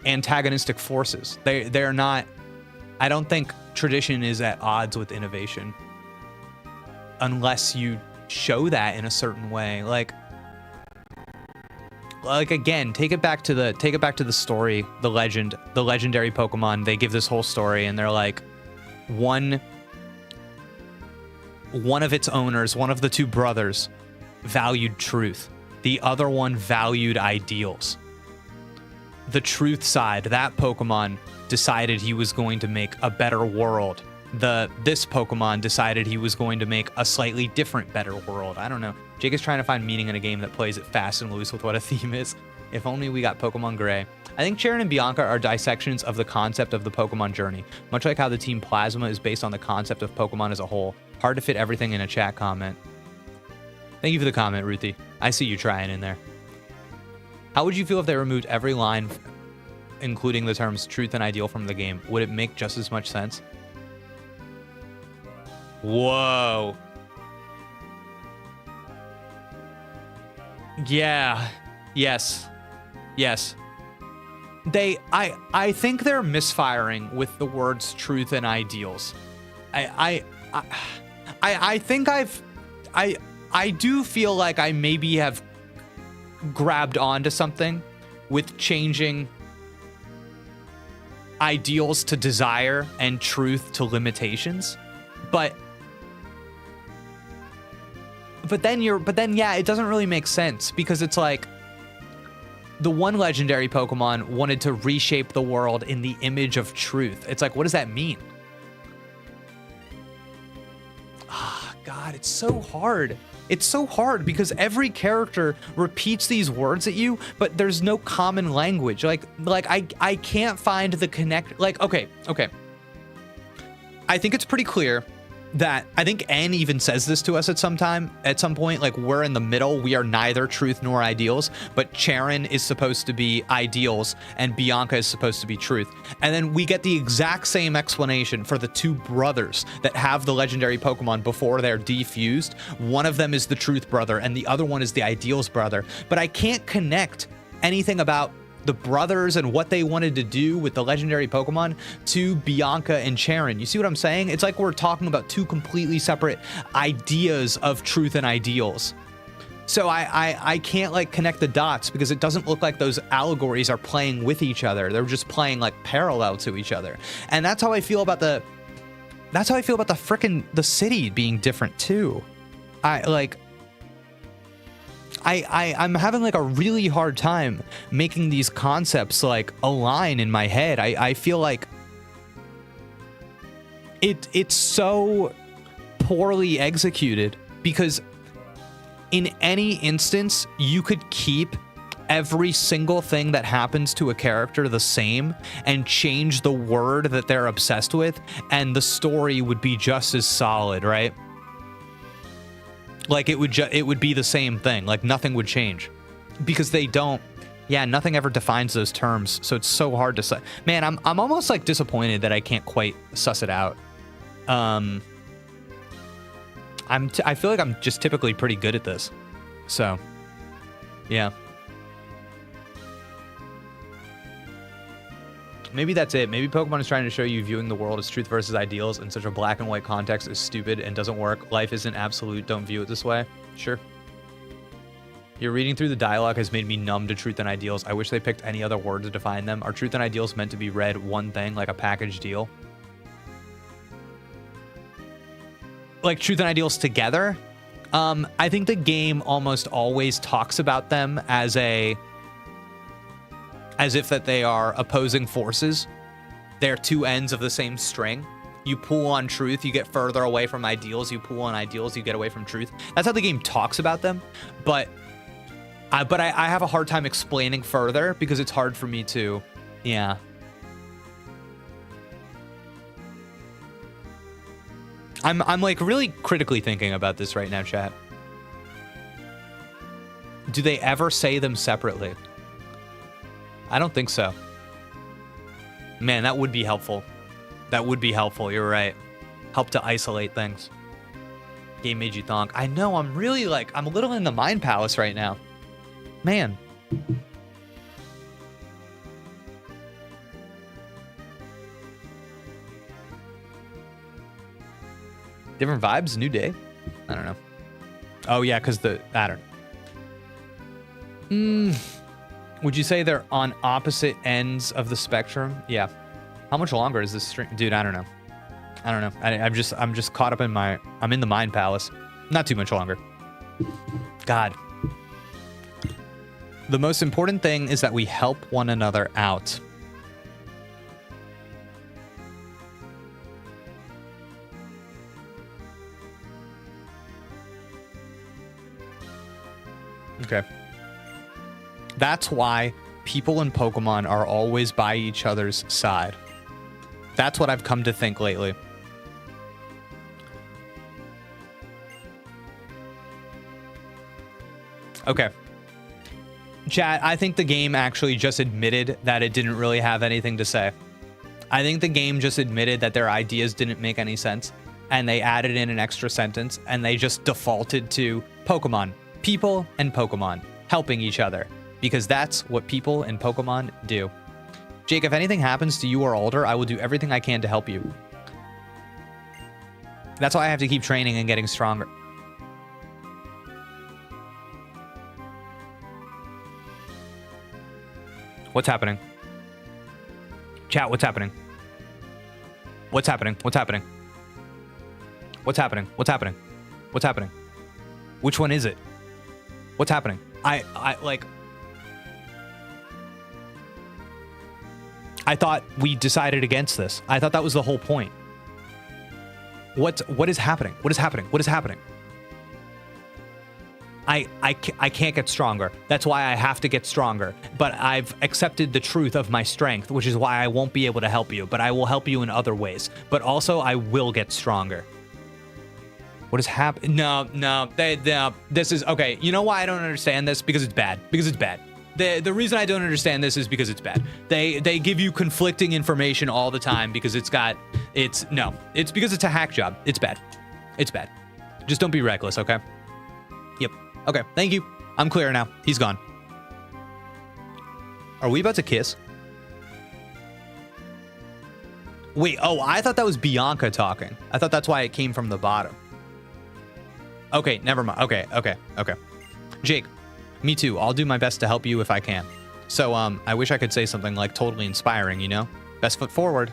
antagonistic forces. They're not. I don't think tradition is at odds with innovation unless you show that in a certain way. Like again, take it back to the story, the legendary Pokemon. They give this whole story and they're like, one of its owners, one of the two brothers, valued truth. The other one valued ideals. The truth side, that Pokemon decided he was going to make a better world. This Pokemon decided he was going to make a slightly different, better world. I don't know. Jake is trying to find meaning in a game that plays it fast and loose with what a theme is. If only we got Pokemon Gray. I think Charon and Bianca are dissections of the concept of the Pokemon journey, much like how the Team Plasma is based on the concept of Pokemon as a whole. Hard to fit everything in a chat comment. Thank you for the comment, Ruthie. I see you trying in there. How would you feel if they removed every line, including the terms truth and ideal, from the game? Would it make just as much sense? Whoa. Yeah. Yes. I think they're misfiring with the words truth and ideals. I think I do feel like I maybe have grabbed onto something with changing ideals to desire and truth to limitations. But then yeah, it doesn't really make sense, because it's like the one legendary Pokemon wanted to reshape the world in the image of truth. It's like, what does that mean? Ah, God, it's so hard. It's so hard because every character repeats these words at you, but there's no common language. Like I can't find the connect. Like, okay. I think it's pretty clear that I think N even says this to us at some point, like we're in the middle. We are neither truth nor ideals, but Charon is supposed to be ideals and Bianca is supposed to be truth. And then we get the exact same explanation for the two brothers that have the legendary Pokemon before they're defused. One of them is the truth brother and the other one is the ideals brother. But I can't connect anything about the brothers and what they wanted to do with the legendary Pokemon to Bianca and Charon. You see what I'm saying? It's like we're talking about two completely separate ideas of truth and ideals. So I can't like connect the dots because it doesn't look like those allegories are playing with each other. They're just playing like parallel to each other. And that's how I feel about the frickin' the city being different too. I'm having like a really hard time making these concepts like align in my head. I feel like it's so poorly executed because in any instance, you could keep every single thing that happens to a character the same and change the word that they're obsessed with, and the story would be just as solid, right? Like it would be the same thing. Like nothing would change because they don't. Yeah, nothing ever defines those terms, so it's so hard to say. Man, I'm almost like disappointed that I can't quite suss it out. I feel like I'm just typically pretty good at this. So, yeah. Maybe that's it. Maybe Pokemon is trying to show you viewing the world as truth versus ideals in such a black and white context is stupid and doesn't work. Life isn't absolute. Don't view it this way. Sure. Your reading through the dialogue has made me numb to truth and ideals. I wish they picked any other word to define them. Are truth and ideals meant to be read one thing, like a package deal? Like truth and ideals together? I think the game almost always talks about them as if that they are opposing forces. They're two ends of the same string. You pull on truth, you get further away from ideals. You pull on ideals, you get away from truth. That's how the game talks about them. But I have a hard time explaining further because it's hard for me to, yeah. I'm like really critically thinking about this right now, chat. Do they ever say them separately? I don't think so. Man, that would be helpful. That would be helpful. You're right. Help to isolate things. Game made you thonk. I know. I'm really like, I'm a little in the mind palace right now. Man. Different vibes, new day. I don't know. Oh yeah, because I don't know. Would you say they're on opposite ends of the spectrum? Yeah. How much longer is this stream? Dude, I don't know. I don't know. I'm just caught up in I'm in the mind palace. Not too much longer. God. The most important thing is that we help one another out. Okay. That's why people in Pokemon are always by each other's side. That's what I've come to think lately. Okay. Chat, I think the game actually just admitted that it didn't really have anything to say. I think the game just admitted that their ideas didn't make any sense, and they added in an extra sentence, and they just defaulted to Pokemon. People and Pokemon helping each other, because that's what people and Pokemon do. Jake, if anything happens to you or Alder, I will do everything I can to help you. That's why I have to keep training and getting stronger. What's happening? Chat, what's happening? What's happening? What's happening? What's happening? What's happening? What's happening? Which one is it? What's happening? I thought we decided against this. I thought that was the whole point. What is happening? What is happening? What is happening? I can't get stronger. That's why I have to get stronger. But I've accepted the truth of my strength, which is why I won't be able to help you. But I will help you in other ways. But also, I will get stronger. What is happening? No. This is okay. You know why I don't understand this? Because it's bad. Because it's bad. The reason I don't understand this is because it's bad. They give you conflicting information all the time because it's because it's a hack job. It's bad. It's bad. Just don't be reckless, okay? Yep. Okay. Thank you. I'm clear now. He's gone. Are we about to kiss? Wait, oh, I thought that was Bianca talking. I thought that's why it came from the bottom. Okay, never mind. Okay. Jake, me too. I'll do my best to help you if I can. So, I wish I could say something like totally inspiring, you know? Best foot forward.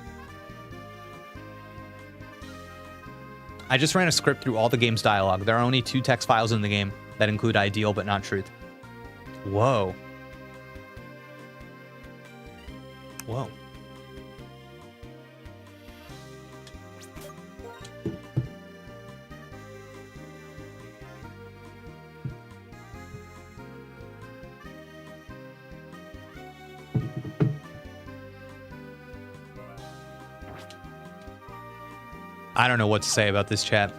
I just ran a script through all the game's dialogue. There are only 2 text files in the game that include ideal but not truth. Whoa. I don't know what to say about this chat.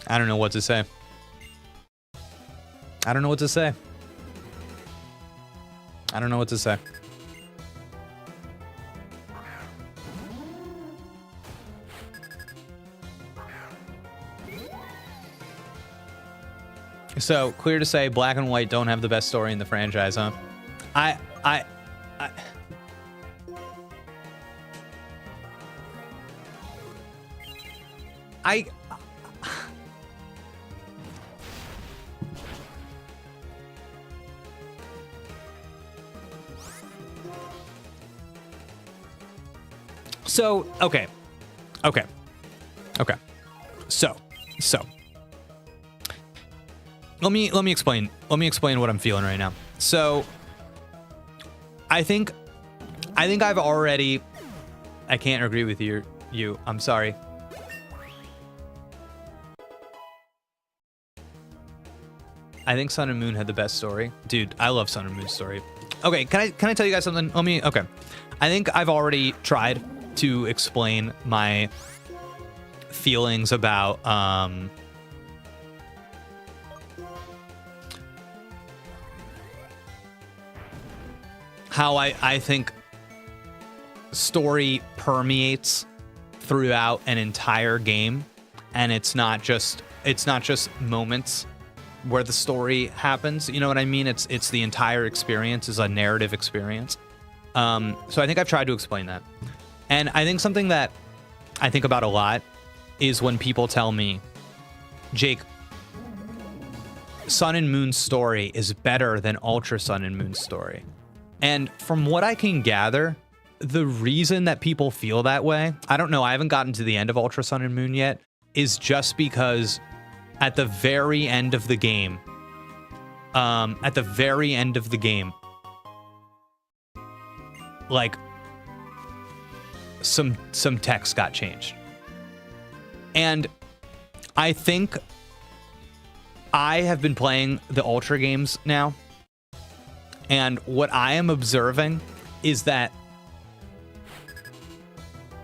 I don't know what to say. I don't know what to say. I don't know what to say. So, clear to say Black and White don't have the best story in the franchise, huh? So, okay. So. Let me explain what I'm feeling right now. So, I think I've already. I can't agree with you. I'm sorry. I think Sun and Moon had the best story. Dude, I love Sun and Moon's story. Okay, can I tell you guys something? Okay. I think I've already tried to explain my feelings about how I think story permeates throughout an entire game, and it's not just moments where the story happens. You know what I mean? It's the entire experience is a narrative experience. So I think I've tried to explain that. And I think something that I think about a lot is when people tell me, Jake, Sun and Moon's story is better than Ultra Sun and Moon's story. And from what I can gather, the reason that people feel that way, I don't know, I haven't gotten to the end of Ultra Sun and Moon yet, is just because at the very end of the game, like some text got changed. And I think I have been playing the Ultra games now, and what I am observing is that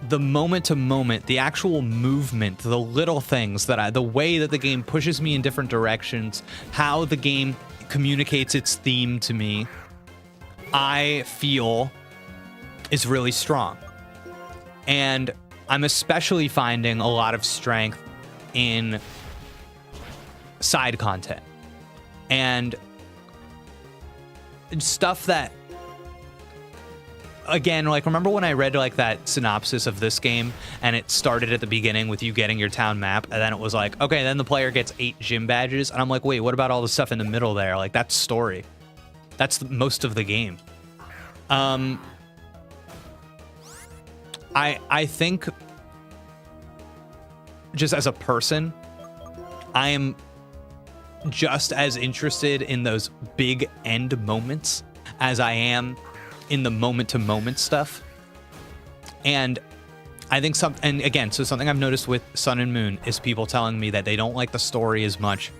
the moment to moment, the actual movement, the little things the way that the game pushes me in different directions, how the game communicates its theme to me, I feel is really strong. And I'm especially finding a lot of strength in side content and stuff that, again, like, remember when I read like that synopsis of this game and it started at the beginning with you getting your town map, and then it was like, okay, then the player gets 8 gym badges, and I'm like, wait, what about all the stuff in the middle there? Like, that's story. That's most of the game. I think just as a person, I am just as interested in those big end moments as I am in the moment-to-moment stuff. And I think something I've noticed with Sun and Moon is people telling me that they don't like the story as much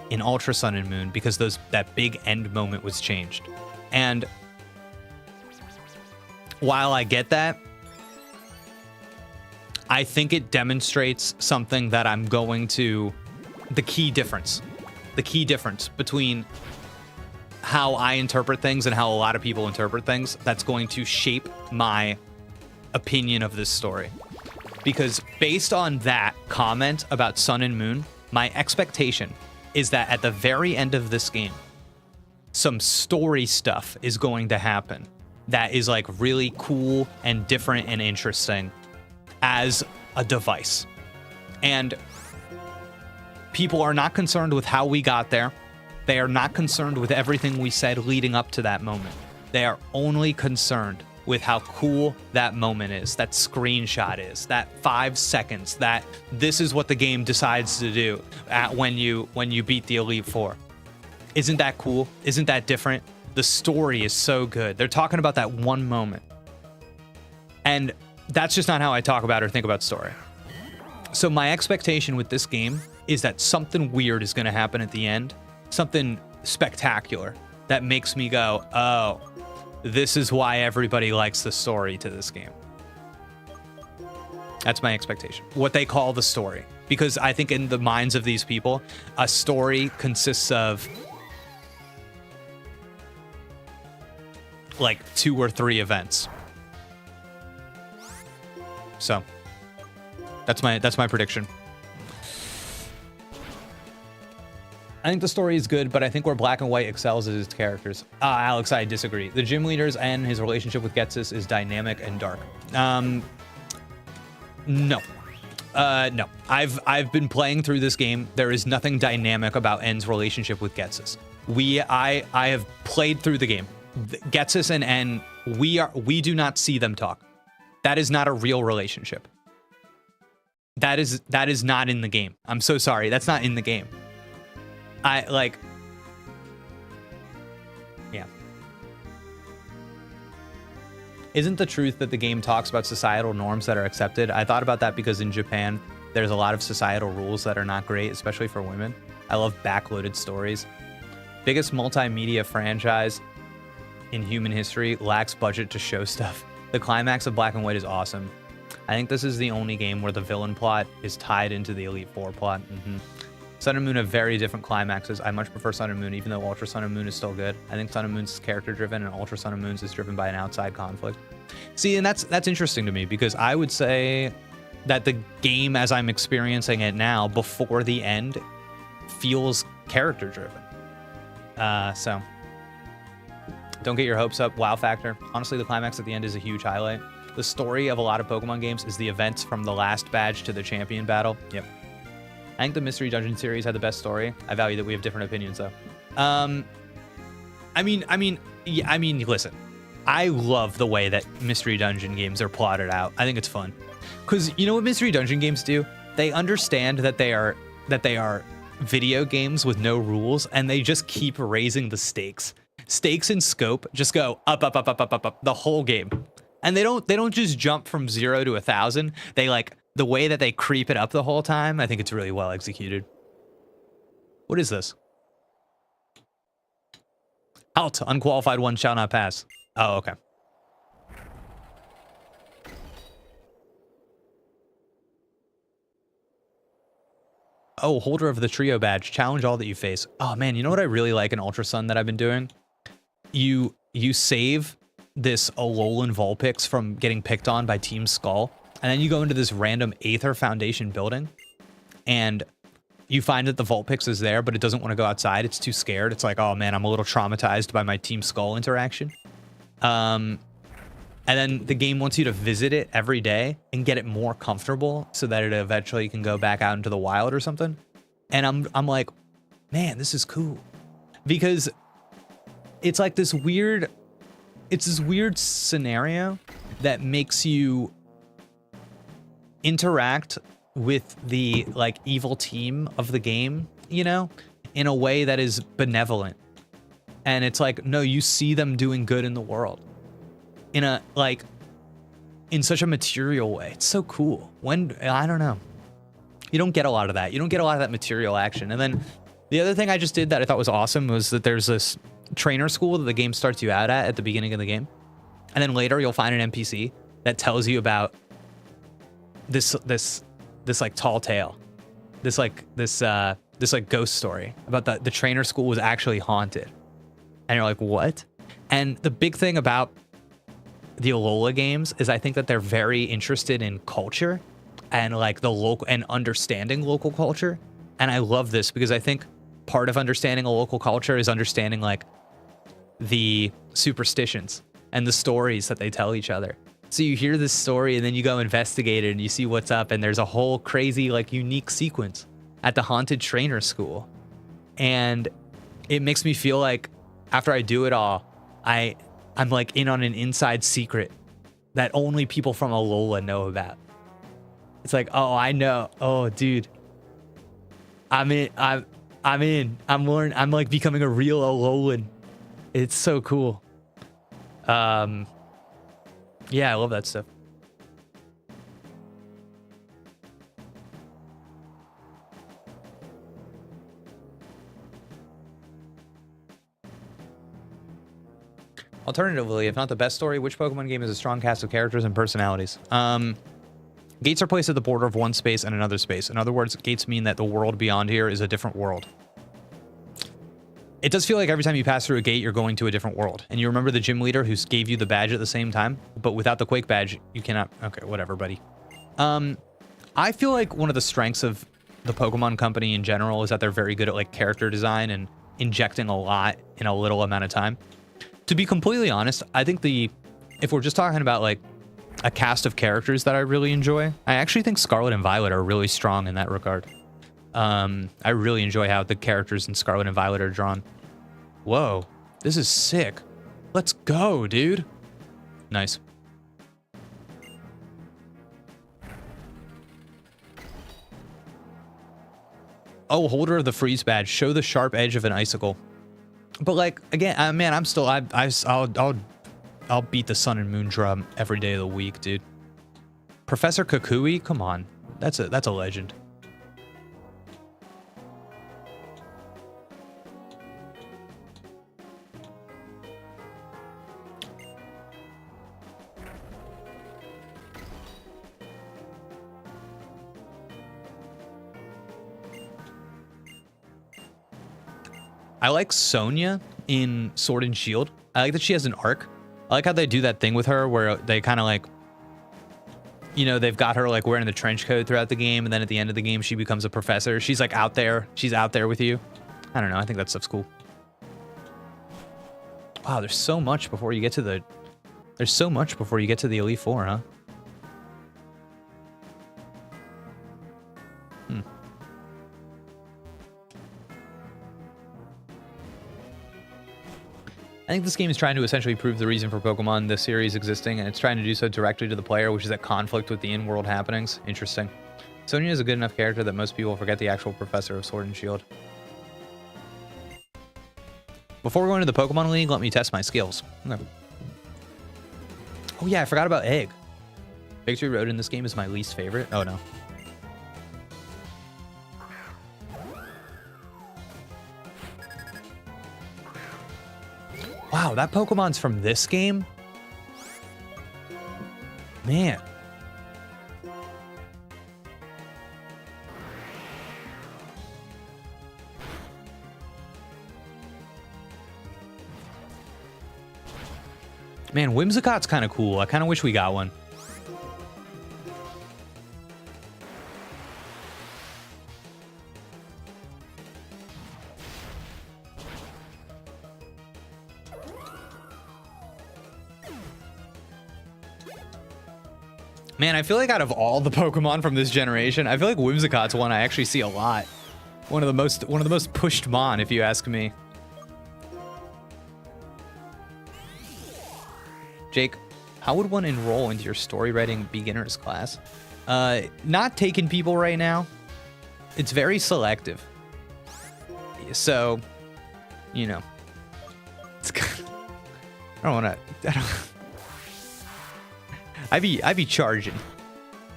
in Ultra Sun and Moon because that big end moment was changed. And while I get that, I think it demonstrates something that I'm going to, the key difference between how I interpret things and how a lot of people interpret things, that's going to shape my opinion of this story. Because based on that comment about Sun and Moon, my expectation is that at the very end of this game, some story stuff is going to happen that is like really cool and different and interesting as a device. And people are not concerned with how we got there. They are not concerned with everything we said leading up to that moment. They are only concerned with how cool that moment is, that screenshot is, that 5 seconds, that this is what the game decides to do when you beat the Elite Four. Isn't that cool? Isn't that different? The story is so good. They're talking about that one moment. And that's just not how I talk about or think about story. So my expectation with this game is that something weird is going to happen at the end, something spectacular that makes me go, oh, this is why everybody likes the story to this game. That's my expectation. What they call the story. Because I think in the minds of these people, a story consists of like 2 or 3 events. So that's my prediction. I think the story is good, but I think where Black and White excels is its characters. Alex, I disagree. The gym leaders and his relationship with Getsus is dynamic and dark. No. No. I've been playing through this game. There is nothing dynamic about N's relationship with Getsus. I have played through the game. Getsus and N, we do not see them talk. That is not a real relationship. That is not in the game. I'm so sorry. That's not in the game. Yeah. Isn't the truth that the game talks about societal norms that are accepted? I thought about that because in Japan, there's a lot of societal rules that are not great, especially for women. I love backloaded stories. Biggest multimedia franchise in human history, lacks budget to show stuff. The climax of Black and White is awesome. I think this is the only game where the villain plot is tied into the Elite Four plot. Sun and Moon have very different climaxes. I much prefer Sun and Moon, even though Ultra Sun and Moon is still good. I think Sun and Moon's is character driven and Ultra Sun and Moon's is driven by an outside conflict. See, and that's interesting to me because I would say that the game as I'm experiencing it now before the end feels character driven. So don't get your hopes up. Wow factor. Honestly, the climax at the end is a huge highlight. The story of a lot of Pokemon games is the events from the last badge to the champion battle. Yep. I think the Mystery Dungeon series had the best story. I value that we have different opinions, though. I mean, listen. I love the way that Mystery Dungeon games are plotted out. I think it's fun. Because you know what Mystery Dungeon games do? They understand that they are video games with no rules, and they just keep raising the stakes. Stakes and scope just go up, up, up, up, up, up, up the whole game. And they don't just jump from 0 to 1,000. They the way that they creep it up the whole time, I think it's really well executed. What is this? Halt, unqualified one shall not pass. Oh, okay. Oh, holder of the trio badge. Challenge all that you face. Oh man, you know what I really like in Ultra Sun that I've been doing? You save this Alolan Vulpix from getting picked on by Team Skull, and then you go into this random Aether Foundation building, and you find that the Vulpix is there, but it doesn't want to go outside. It's too scared. It's like, oh man, I'm a little traumatized by my Team Skull interaction. And then the game wants you to visit it every day and get it more comfortable so that it eventually can go back out into the wild or something. And I'm like, man, this is cool. Because it's like this weird scenario that makes you interact with the evil team of the game, you know, in a way that is benevolent. And it's like, no, you see them doing good in the world in a in such a material way. It's so cool. I don't know. You don't get a lot of that. You don't get a lot of that material action. And then the other thing I just did that I thought was awesome was that there's this trainer school that the game starts you out at the beginning of the game. And then later you'll find an NPC that tells you about this like tall tale, this ghost story about the trainer school was actually haunted. And you're like, what? And the big thing about the Alola games is I think that they're very interested in culture and like the local and understanding local culture. And I love this because I think part of understanding a local culture is understanding like the superstitions and the stories that they tell each other. So you hear this story and then you go investigate it and you see what's up, and there's a whole crazy like unique sequence at the haunted trainer school. And it makes me feel like after I do it all, I'm like in on an inside secret that only people from Alola know about. It's like, oh, I know. Oh, dude. I'm in. I'm like becoming a real Alolan. It's so cool. Yeah, I love that stuff. Alternatively, if not the best story, which Pokemon game has a strong cast of characters and personalities? Gates are placed at the border of one space and another space. In other words, gates mean that the world beyond here is a different world. It does feel like every time you pass through a gate, you're going to a different world. And you remember the gym leader who gave you the badge at the same time? But without the Quake badge, you cannot... Okay, whatever, buddy. I feel like one of the strengths of the Pokemon Company in general is that they're very good at like character design and injecting a lot in a little amount of time. To be completely honest, I think if we're just talking about like a cast of characters that I really enjoy, I actually think Scarlet and Violet are really strong in that regard. I really enjoy how the characters in Scarlet and Violet are drawn. Whoa, this is sick. Let's go, dude. Nice. Oh, holder of the freeze badge. Show the sharp edge of an icicle. But like again, man, I'm still I'll beat the sun and moon drum every day of the week, dude. Professor Kukui, come on, that's a legend. I like Sonia in Sword and Shield. I like that she has an arc. I like how they do that thing with her where they kind of like, you know, they've got her like wearing the trench coat throughout the game, and then at the end of the game, she becomes a professor. She's like out there. She's out there with you. I don't know. I think that stuff's cool. Wow, there's so much before you get to the... There's so much before you get to the Elite Four, huh? I think this game is trying to essentially prove the reason for Pokemon this series existing, and it's trying to do so directly to the player, which is at conflict with the in-world happenings. Interesting. Sonia is a good enough character that most people forget the actual professor of Sword and Shield. Before we go into the Pokemon League, let me test my skills. Okay. Oh yeah, I forgot about Egg. Victory Road in this game is my least favorite. Oh no. Wow, that Pokemon's from this game? Man. Man, Whimsicott's kind of cool. I kind of wish we got one. Man, I feel like out of all the Pokemon from this generation, I feel like Whimsicott's one I actually see a lot. One of the most pushed Mon, if you ask me. Jake, how would one enroll into your story writing beginners class? Not taking people right now. It's very selective. So, you know, it's I don't want to. I'd be charging.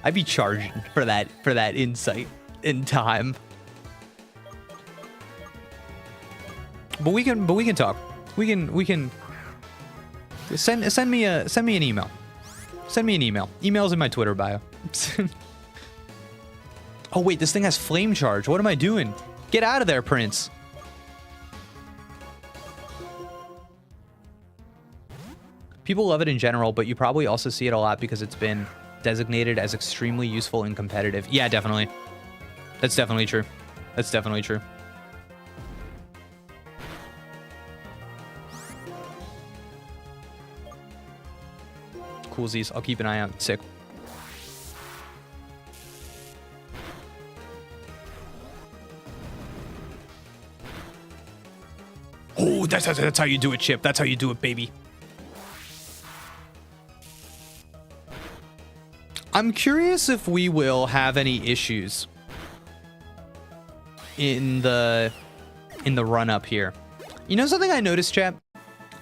I'd be charging for that insight in time. But we can talk. We can send me an email. Send me an email. Email's in my Twitter bio. Oh, wait, this thing has flame charge. What am I doing? Get out of there, Prince. People love it in general, but you probably also see it a lot because it's been designated as extremely useful in competitive. Yeah, definitely. That's definitely true. That's definitely true. Coolsies. I'll keep an eye out. Sick. Oh, that's how you do it, Chip. That's how you do it, baby. I'm curious if we will have any issues in the run up here. You know something I noticed, chat?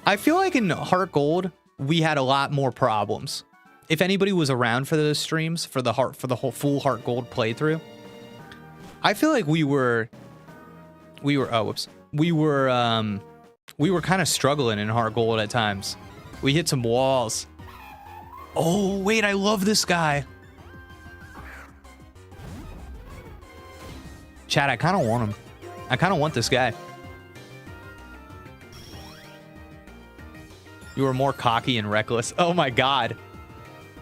I feel like in Heart Gold we had a lot more problems. If anybody was around for those streams for the whole full Heart Gold playthrough, I feel like we were kind of struggling in Heart Gold at times. We hit some walls. Oh, wait, I love this guy. Chat, I kind of want him. I kind of want this guy. You were more cocky and reckless. Oh my god.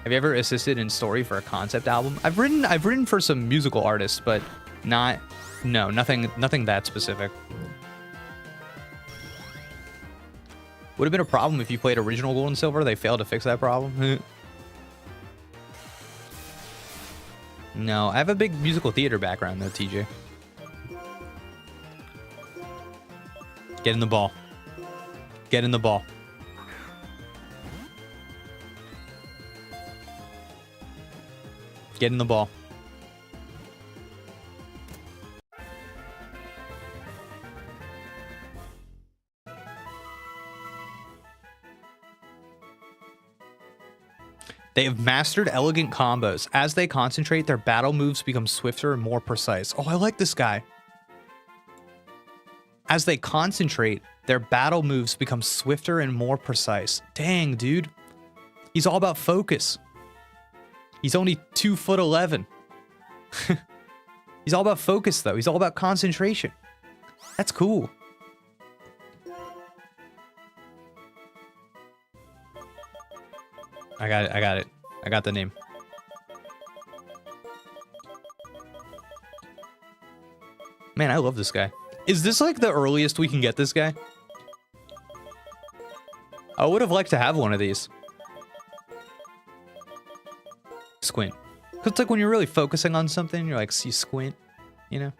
Have you ever assisted in story for a concept album? I've written for some musical artists, but nothing that specific. Would have been a problem if you played original Gold and Silver. They failed to fix that problem. No, I have a big musical theater background though, TJ. Get in the ball. Get in the ball. Get in the ball. They have mastered elegant combos. As they concentrate, their battle moves become swifter and more precise. Oh, I like this guy. As they concentrate, their battle moves become swifter and more precise. Dang, dude. He's all about focus. He's only 2'11". He's all about focus, though. He's all about concentration. That's cool. I got it. I got the name. Man, I love this guy. Is this like the earliest we can get this guy? I would have liked to have one of these. Squint. Cause it's like when you're really focusing on something, you're like, see, squint, you know?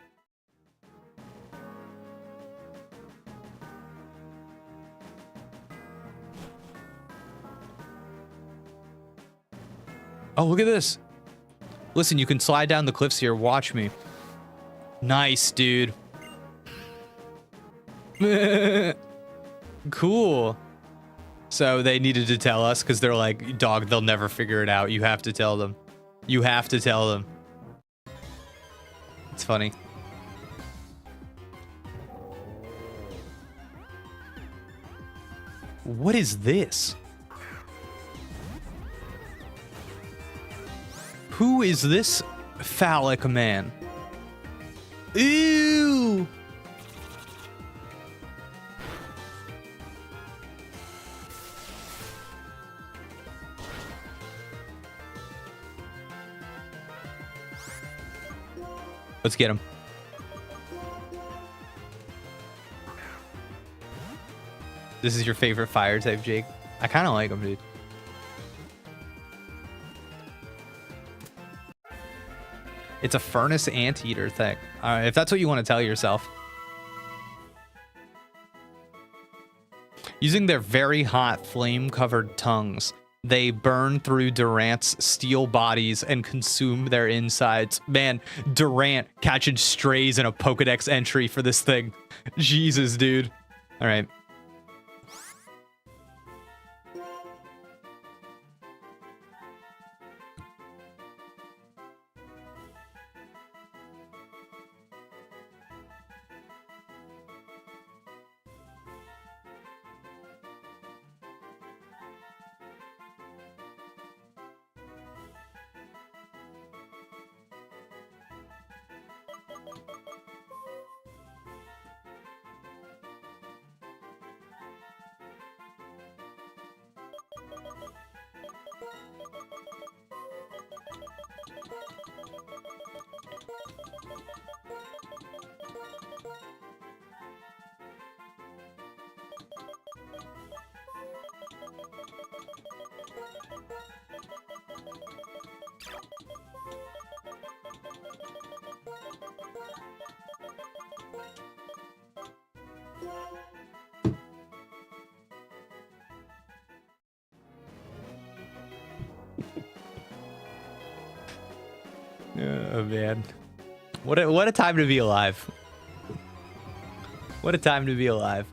Oh, look at this. Listen, you can slide down the cliffs here. Watch me. Nice, dude. Cool. So they needed to tell us because they're like, dog, they'll never figure it out. You have to tell them. You have to tell them. It's funny. What is this? Who is this phallic man? Ew! Let's get him. This is your favorite fire type, Jake? I kind of like him, dude. It's a furnace anteater thing. If that's what you want to tell yourself. Using their very hot flame-covered tongues, they burn through Durant's steel bodies and consume their insides. Man, Durant catching strays in a Pokedex entry for this thing. Jesus, dude. All right. Oh man, what a time to be alive. What a time to be alive.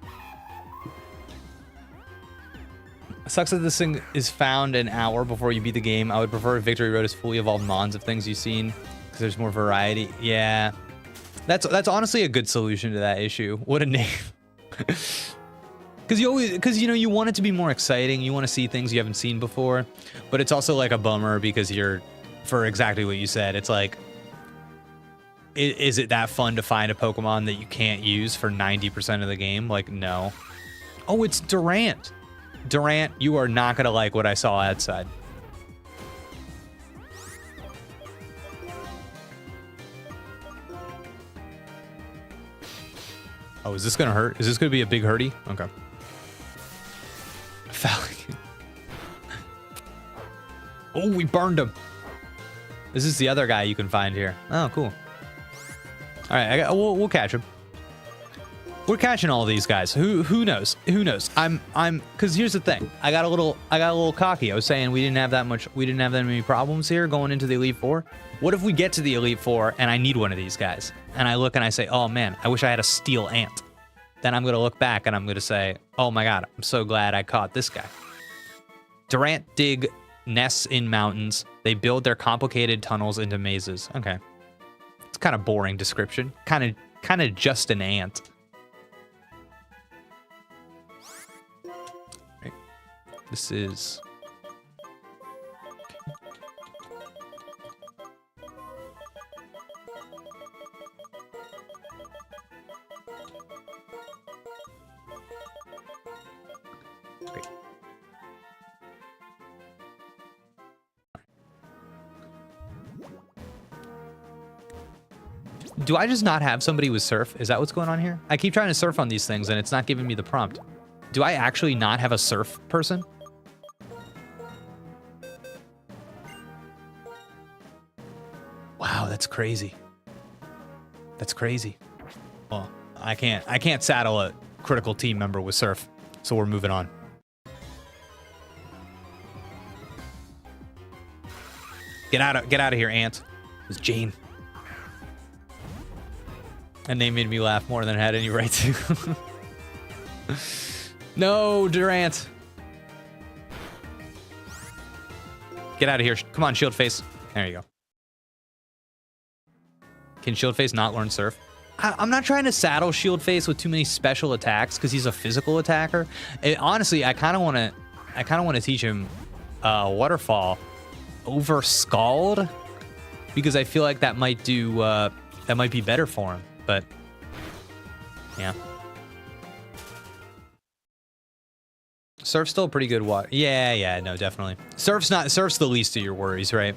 Sucks that this thing is found an hour before you beat the game. I would prefer Victory Road is fully evolved mons of things you've seen because there's more variety. Yeah, that's honestly a good solution to that issue. What a name. Because you know, you want it to be more exciting. You want to see things you haven't seen before, but it's also like a bummer because you're, for exactly what you said, it's like, is it that fun to find a Pokemon that you can't use for 90% of the game? Like, no. Oh, it's Durant. Durant, you are not going to like what I saw outside. Oh, is this going to hurt? Is this going to be a big hurty? Okay. Falcon. Oh, we burned him. This is the other guy you can find here. Oh, cool. All right, we'll catch him. We're catching all these guys. Who knows? Who knows? Because here's the thing. I got a little cocky. I was saying we didn't have that many problems here going into the Elite Four. What if we get to the Elite Four and I need one of these guys? And I look and I say, oh man, I wish I had a steel ant. Then I'm gonna look back and I'm gonna say, oh my god, I'm so glad I caught this guy. Durant dig nests in mountains. They build their complicated tunnels into mazes. Okay. It's kind of boring description. Kind of just an ant. Right. This is... Great. Do I just not have somebody with surf? Is that what's going on here? I keep trying to surf on these things and it's not giving me the prompt. Do I actually not have a surf person? Wow, that's crazy. That's crazy. Well, I can't saddle a critical team member with surf, so we're moving on. Get out of here, Ant. It was Jane. And they made me laugh more than it had any right to. No, Durant. Get out of here. Come on, Shield Face. There you go. Can Shield Face not learn Surf? I'm not trying to saddle Shield Face with too many special attacks because he's a physical attacker. Honestly, I kind of want to teach him Waterfall over Scald because I feel like that might be better for him. But yeah, Surf's still pretty good water. Yeah, no, definitely. Surf's the least of your worries, right?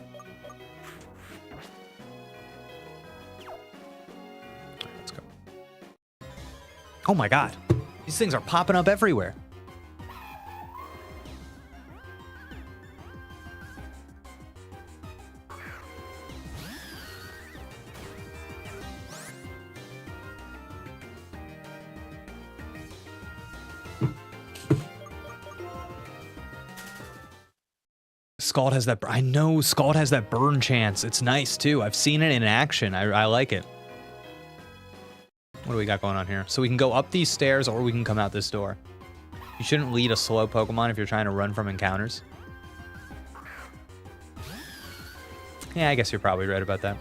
Let's go. Oh my god, these things are popping up everywhere. Scald has that. I know Scald has that burn chance. It's nice too. I've seen it in action. I like it. What do we got going on here? So we can go up these stairs or we can come out this door. You shouldn't lead a slow Pokemon if you're trying to run from encounters. Yeah, I guess you're probably right about that.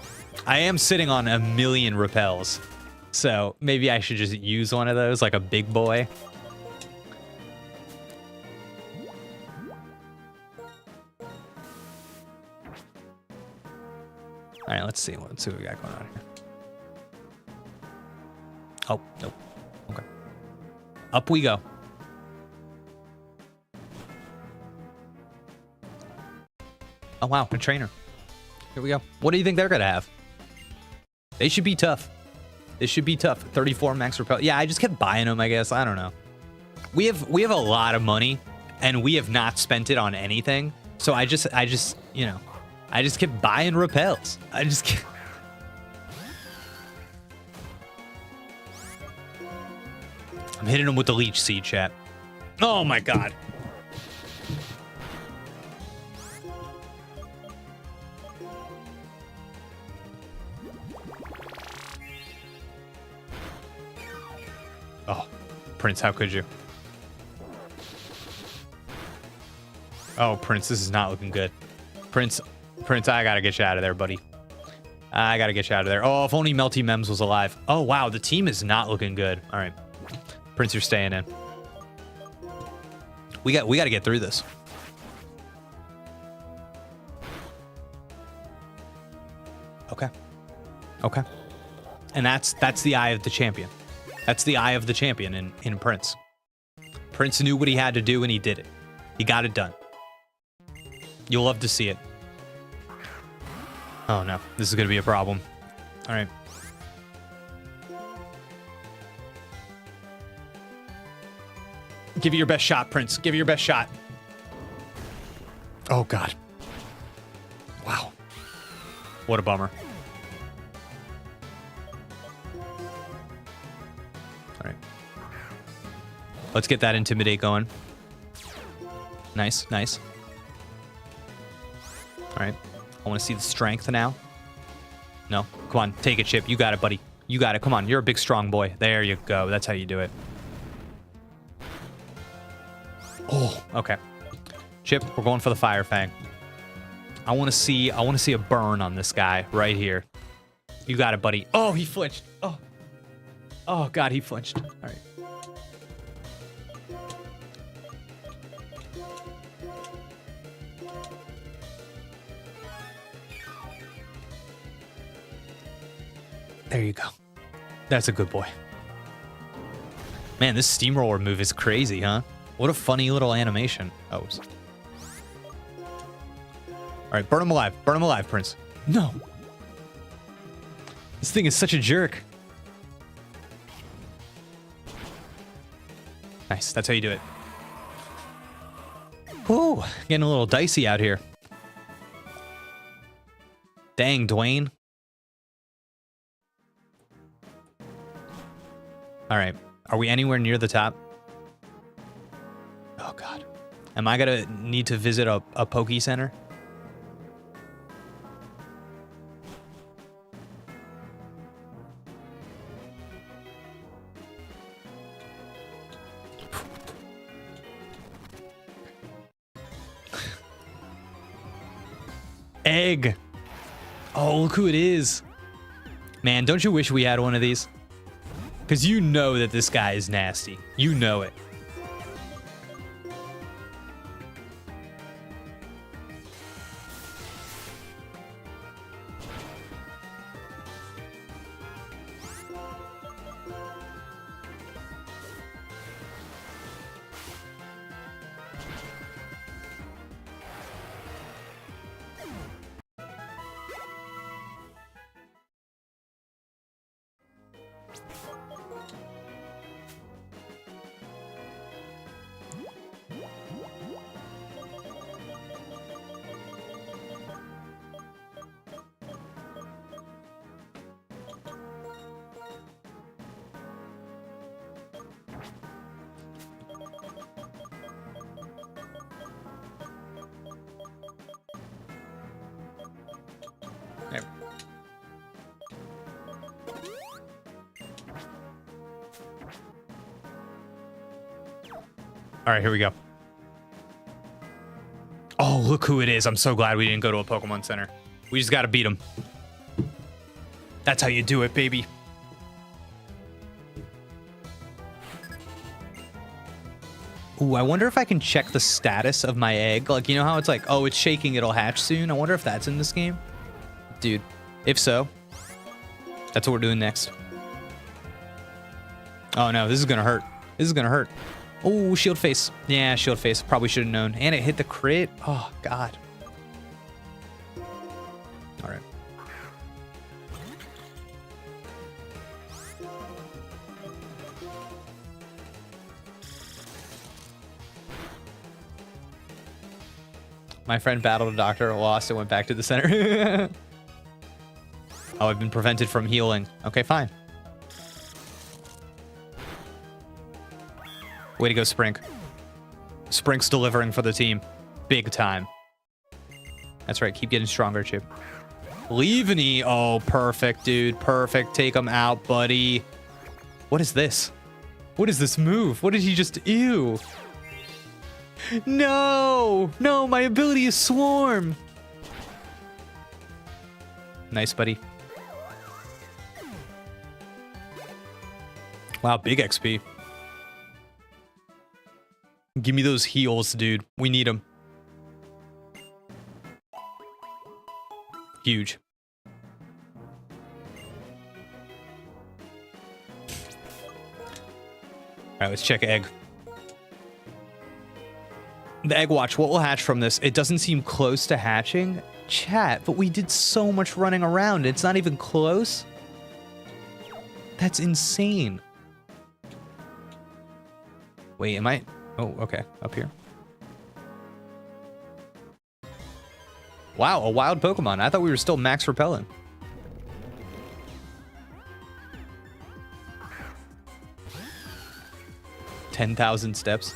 I am sitting on a million repels, so maybe I should just use one of those like a big boy. All right, let's see what we got going on here. Oh, nope. Okay. Up we go. Oh, wow, a trainer. Here we go. What do you think they're going to have? They should be tough. They should be tough. 34 max repel. Yeah, I just kept buying them, I guess. I don't know. We have a lot of money, and we have not spent it on anything. So I just, you know, I just kept buying repels. I just kept... I'm hitting him with the leech seed, chat. Oh my god. Oh, Prince, how could you? Oh, Prince, this is not looking good. Prince, I gotta get you out of there, buddy. I gotta get you out of there. Oh, if only Melty Mems was alive. Oh, wow, the team is not looking good. All right. Prince, you're staying in. We got to get through this. Okay. Okay. And that's the eye of the champion. That's the eye of the champion in Prince. Prince knew what he had to do and he did it. He got it done. You'll love to see it. Oh no, this is gonna be a problem. All right. Give it your best shot, Prince. Give it your best shot. Oh, God. Wow. What a bummer. All right. Let's get that Intimidate going. Nice, nice. All right. I want to see the strength now. No. Come on. Take it, Chip. You got it, buddy. You got it. Come on. You're a big, strong boy. There you go. That's how you do it. Oh, okay. Chip, we're going for the Fire Fang. I want to see a burn on this guy right here. You got it, buddy. Oh, he flinched. Oh. Oh god, he flinched. All right. There you go. That's a good boy. Man, this steamroller move is crazy, huh? What a funny little animation. Oh. All right, burn him alive. Burn him alive, Prince. No. This thing is such a jerk. Nice. That's how you do it. Whoa, getting a little dicey out here. Dang, Dwayne. All right. Are we anywhere near the top? Oh, God. Am I going to need to visit a Poke Center? Egg. Oh, look who it is. Man, don't you wish we had one of these? Because you know that this guy is nasty. You know it. All right, here we go. Oh, look who it is. I'm so glad we didn't go to a Pokemon Center. We just got to beat him. That's how you do it, baby. Ooh, I wonder if I can check the status of my egg. Like, you know how it's like, oh, it's shaking, it'll hatch soon? I wonder if that's in this game. Dude, if so, that's what we're doing next. Oh, no, this is going to hurt. This is going to hurt. Oh, shield face. Yeah, shield face. Probably should have known. And it hit the crit. Oh, God. All right. My friend battled a doctor, lost, and went back to the center. Oh, I've been prevented from healing. Okay, fine. Way to go, Sprink. Sprink's delivering for the team. Big time. That's right, keep getting stronger, Chip. Leaveney. Oh, perfect, dude. Perfect. Take him out, buddy. What is this? What is this move? What did he just... Ew. No! No, my ability is Swarm. Nice, buddy. Wow, big XP. Give me those heals, dude. We need them. Huge. Alright, let's check egg. The egg watch, what will hatch from this? It doesn't seem close to hatching. Chat, but we did so much running around. It's not even close. That's insane. Wait, am I... Oh, okay. Up here. Wow, a wild Pokemon. I thought we were still max repellent. $10,000 steps.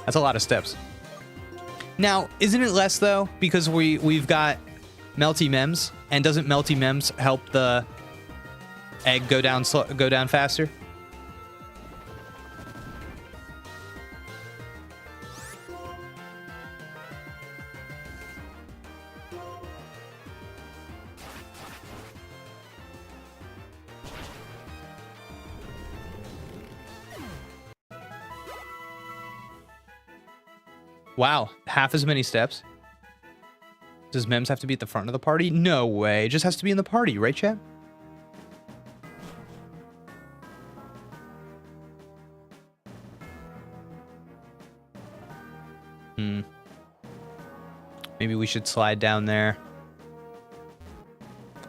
That's a lot of steps. Now, isn't it less though? Because we've got Melty Mems, and doesn't Melty Mems help the egg go down faster? Wow, half as many steps? Does Mems have to be at the front of the party? No way, it just has to be in the party, right, chat? Maybe we should slide down there.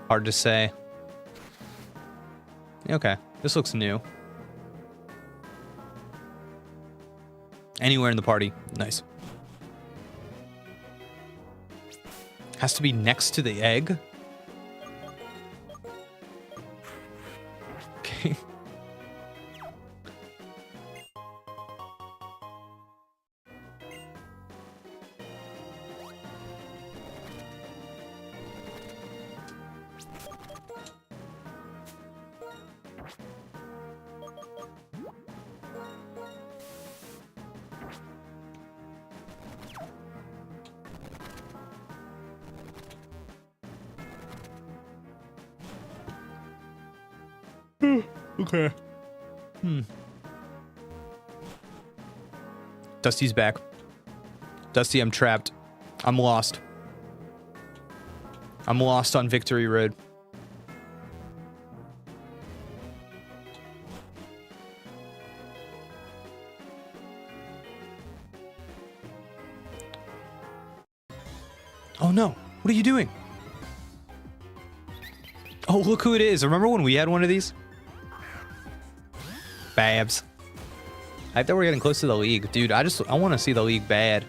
Hard to say. Okay, this looks new. Anywhere in the party, nice. Has to be next to the egg? Okay. Okay. Dusty's back. Dusty, I'm trapped. I'm lost. I'm lost on Victory Road. Oh no, what are you doing? Oh, look who it is. Remember when we had one of these? Babs. I thought we were getting close to the league. Dude, I want to see the league bad.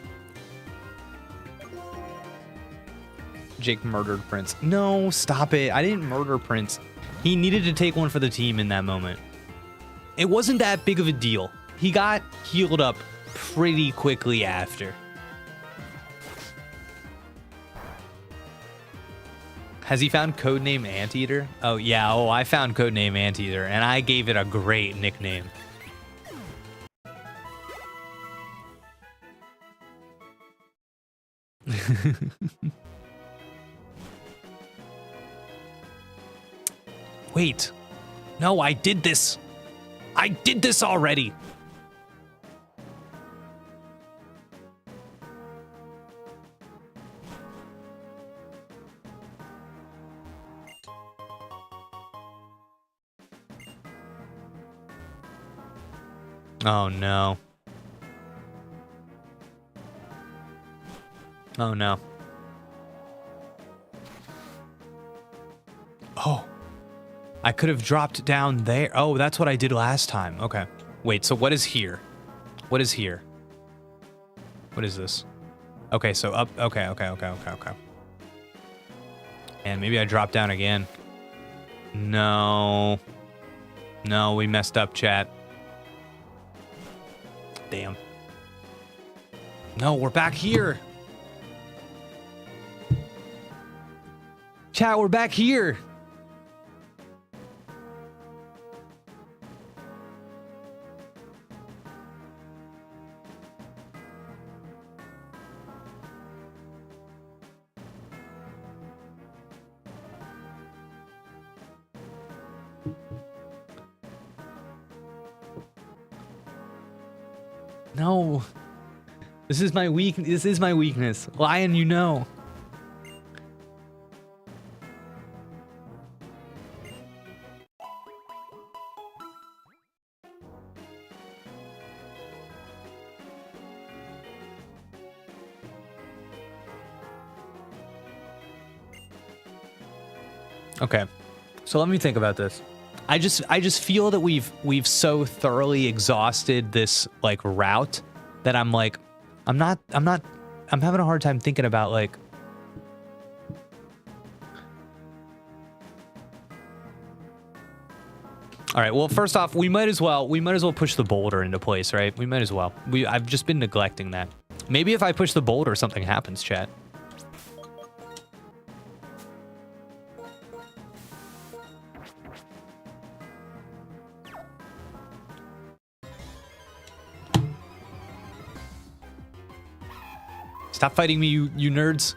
Jake murdered Prince. No, stop it. I didn't murder Prince. He needed to take one for the team in that moment. It wasn't that big of a deal. He got healed up pretty quickly after. Has he found codename Anteater? Oh, yeah. Oh, I found codename Anteater, and I gave it a great nickname. Wait. No, I did this. I did this already. Oh no. Oh no. Oh. I could have dropped down there. Oh, that's what I did last time. Okay. Wait, so what is here? What is here? What is this? Okay, so up. Okay. And maybe I drop down again. No. No, we messed up, chat. Damn. No, we're back here. Chat, we're back here. No. This is my weakness. Lion, you know. Okay. So let me think about this. I just feel that we've so thoroughly exhausted this like route that I'm having a hard time thinking about like all right, well, first off, we might as well push the boulder into place, right? We might as well. I've just been neglecting that. Maybe if I push the boulder, something happens, chat. Stop fighting me, you nerds.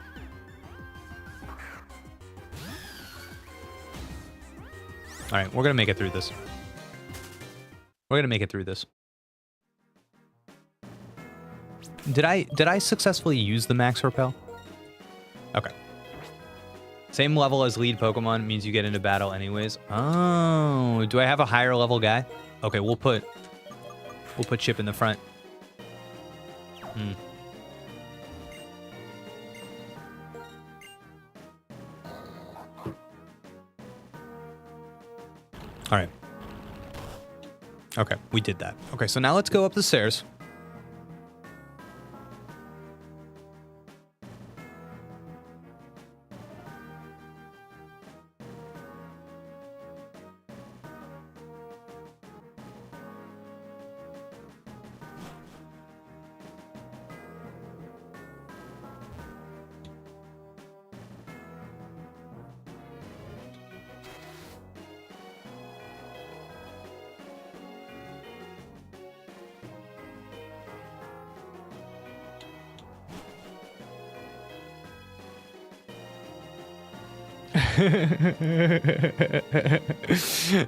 All right, we're gonna make it through this. We're gonna make it through this. Did I successfully use the max repel? Okay. Same level as lead Pokemon means you get into battle anyways. Oh, do I have a higher level guy? Okay, we'll put Chip in the front. All right. Okay, we did that. Okay, so now let's go up the stairs.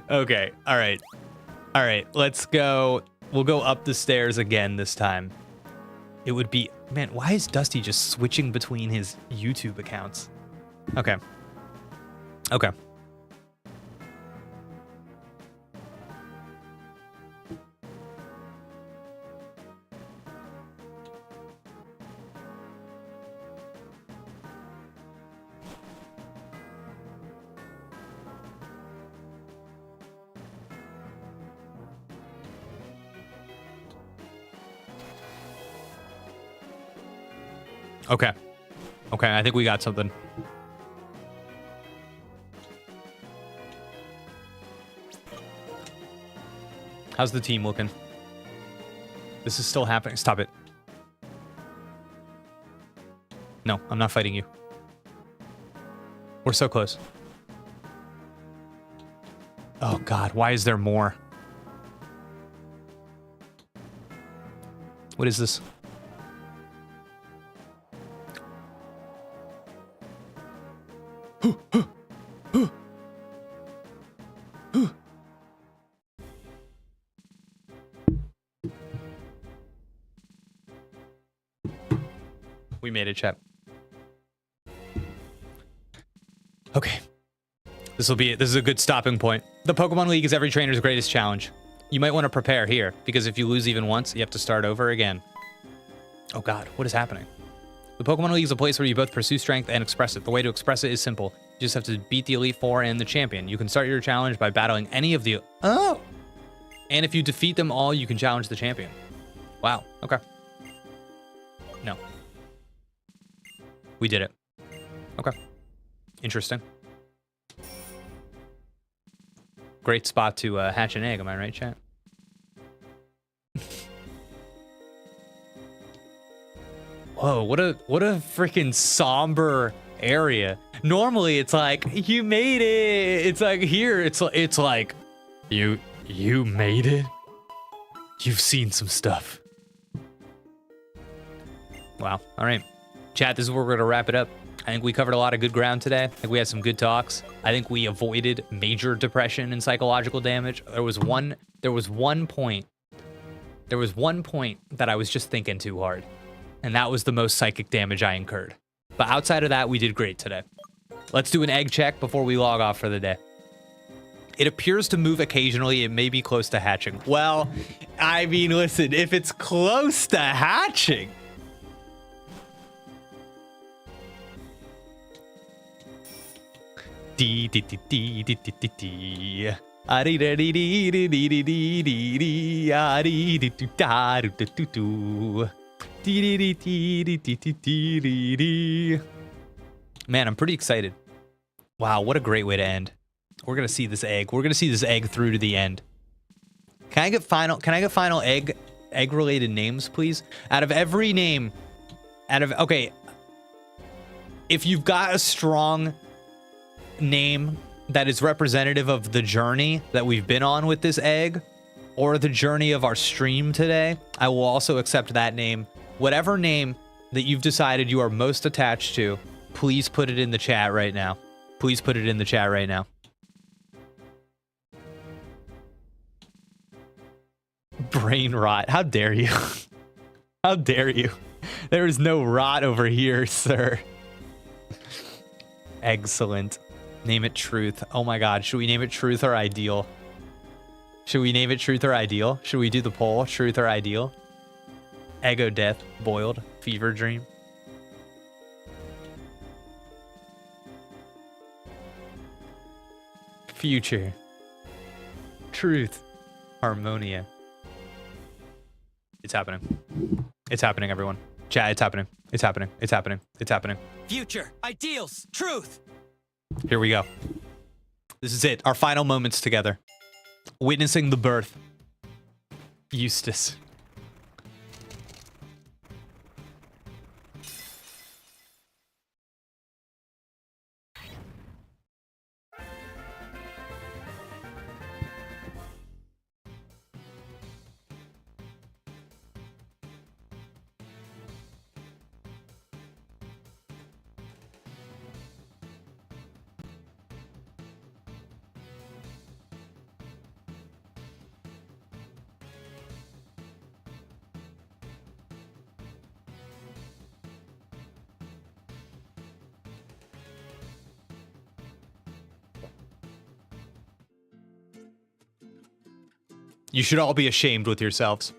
Okay, all right, let's go. We'll go up the stairs again this time. It would be, man, why is Dusty just switching between his YouTube accounts? Okay. Okay, I think we got something. How's the team looking? This is still happening. Stop it. No, I'm not fighting you. We're so close. Oh God, why is there more? What is this? We made it, chat. Okay. This is a good stopping point. The Pokemon League is every trainer's greatest challenge. You might want to prepare here, because if you lose even once, you have to start over again. Oh God, what is happening? The Pokemon League is a place where you both pursue strength and express it. The way to express it is simple. You just have to beat the Elite Four and the champion. You can start your challenge by battling any of the... Oh! And if you defeat them all, you can challenge the champion. Wow, okay. No. We did it. Okay. Interesting. Great spot to hatch an egg, am I right, chat? Whoa, what a freaking somber area. Normally it's like, you made it. It's like here, it's like you made it. You've seen some stuff. Wow. All right. Chat, this is where we're going to wrap it up. I think we covered a lot of good ground today. I think we had some good talks. I think we avoided major depression and psychological damage. There was one point that I was just thinking too hard. And that was the most psychic damage I incurred. But outside of that, we did great today. Let's do an egg check before we log off for the day. It appears to move occasionally. It may be close to hatching. Well, I mean, listen, if it's close to hatching. Dee dee dee dee dee dee dee dee. Ah dee dee dee dee dee dee dee dee dee. Ah dee dee doo da doo doo doo doo. Dee dee dee dee dee dee dee dee dee dee. Man, I'm pretty excited. Wow, what a great way to end. We're gonna see this egg. We're gonna see this egg through to the end. Can I get final egg related names, please? Out of every name, okay. If you've got a strong name that is representative of the journey that we've been on with this egg, or the journey of our stream today, I will also accept that name. Whatever name that you've decided you are most attached to, please put it in the chat right now. Please put it in the chat right now. Brain rot. How dare you? How dare you? There is no rot over here, sir. Excellent. Name it Truth. Oh my god, should we name it Truth or Ideal? Should we name it Truth or Ideal? Should we do the poll? Truth or Ideal? Ego Death, Boiled, Fever Dream. Future. Truth. Harmonia. It's happening. It's happening, everyone. Chat, it's happening. It's happening. It's happening. It's happening. Future, ideals, truth. Here we go. This is it. Our final moments together. Witnessing the birth. Eustace. You should all be ashamed with yourselves.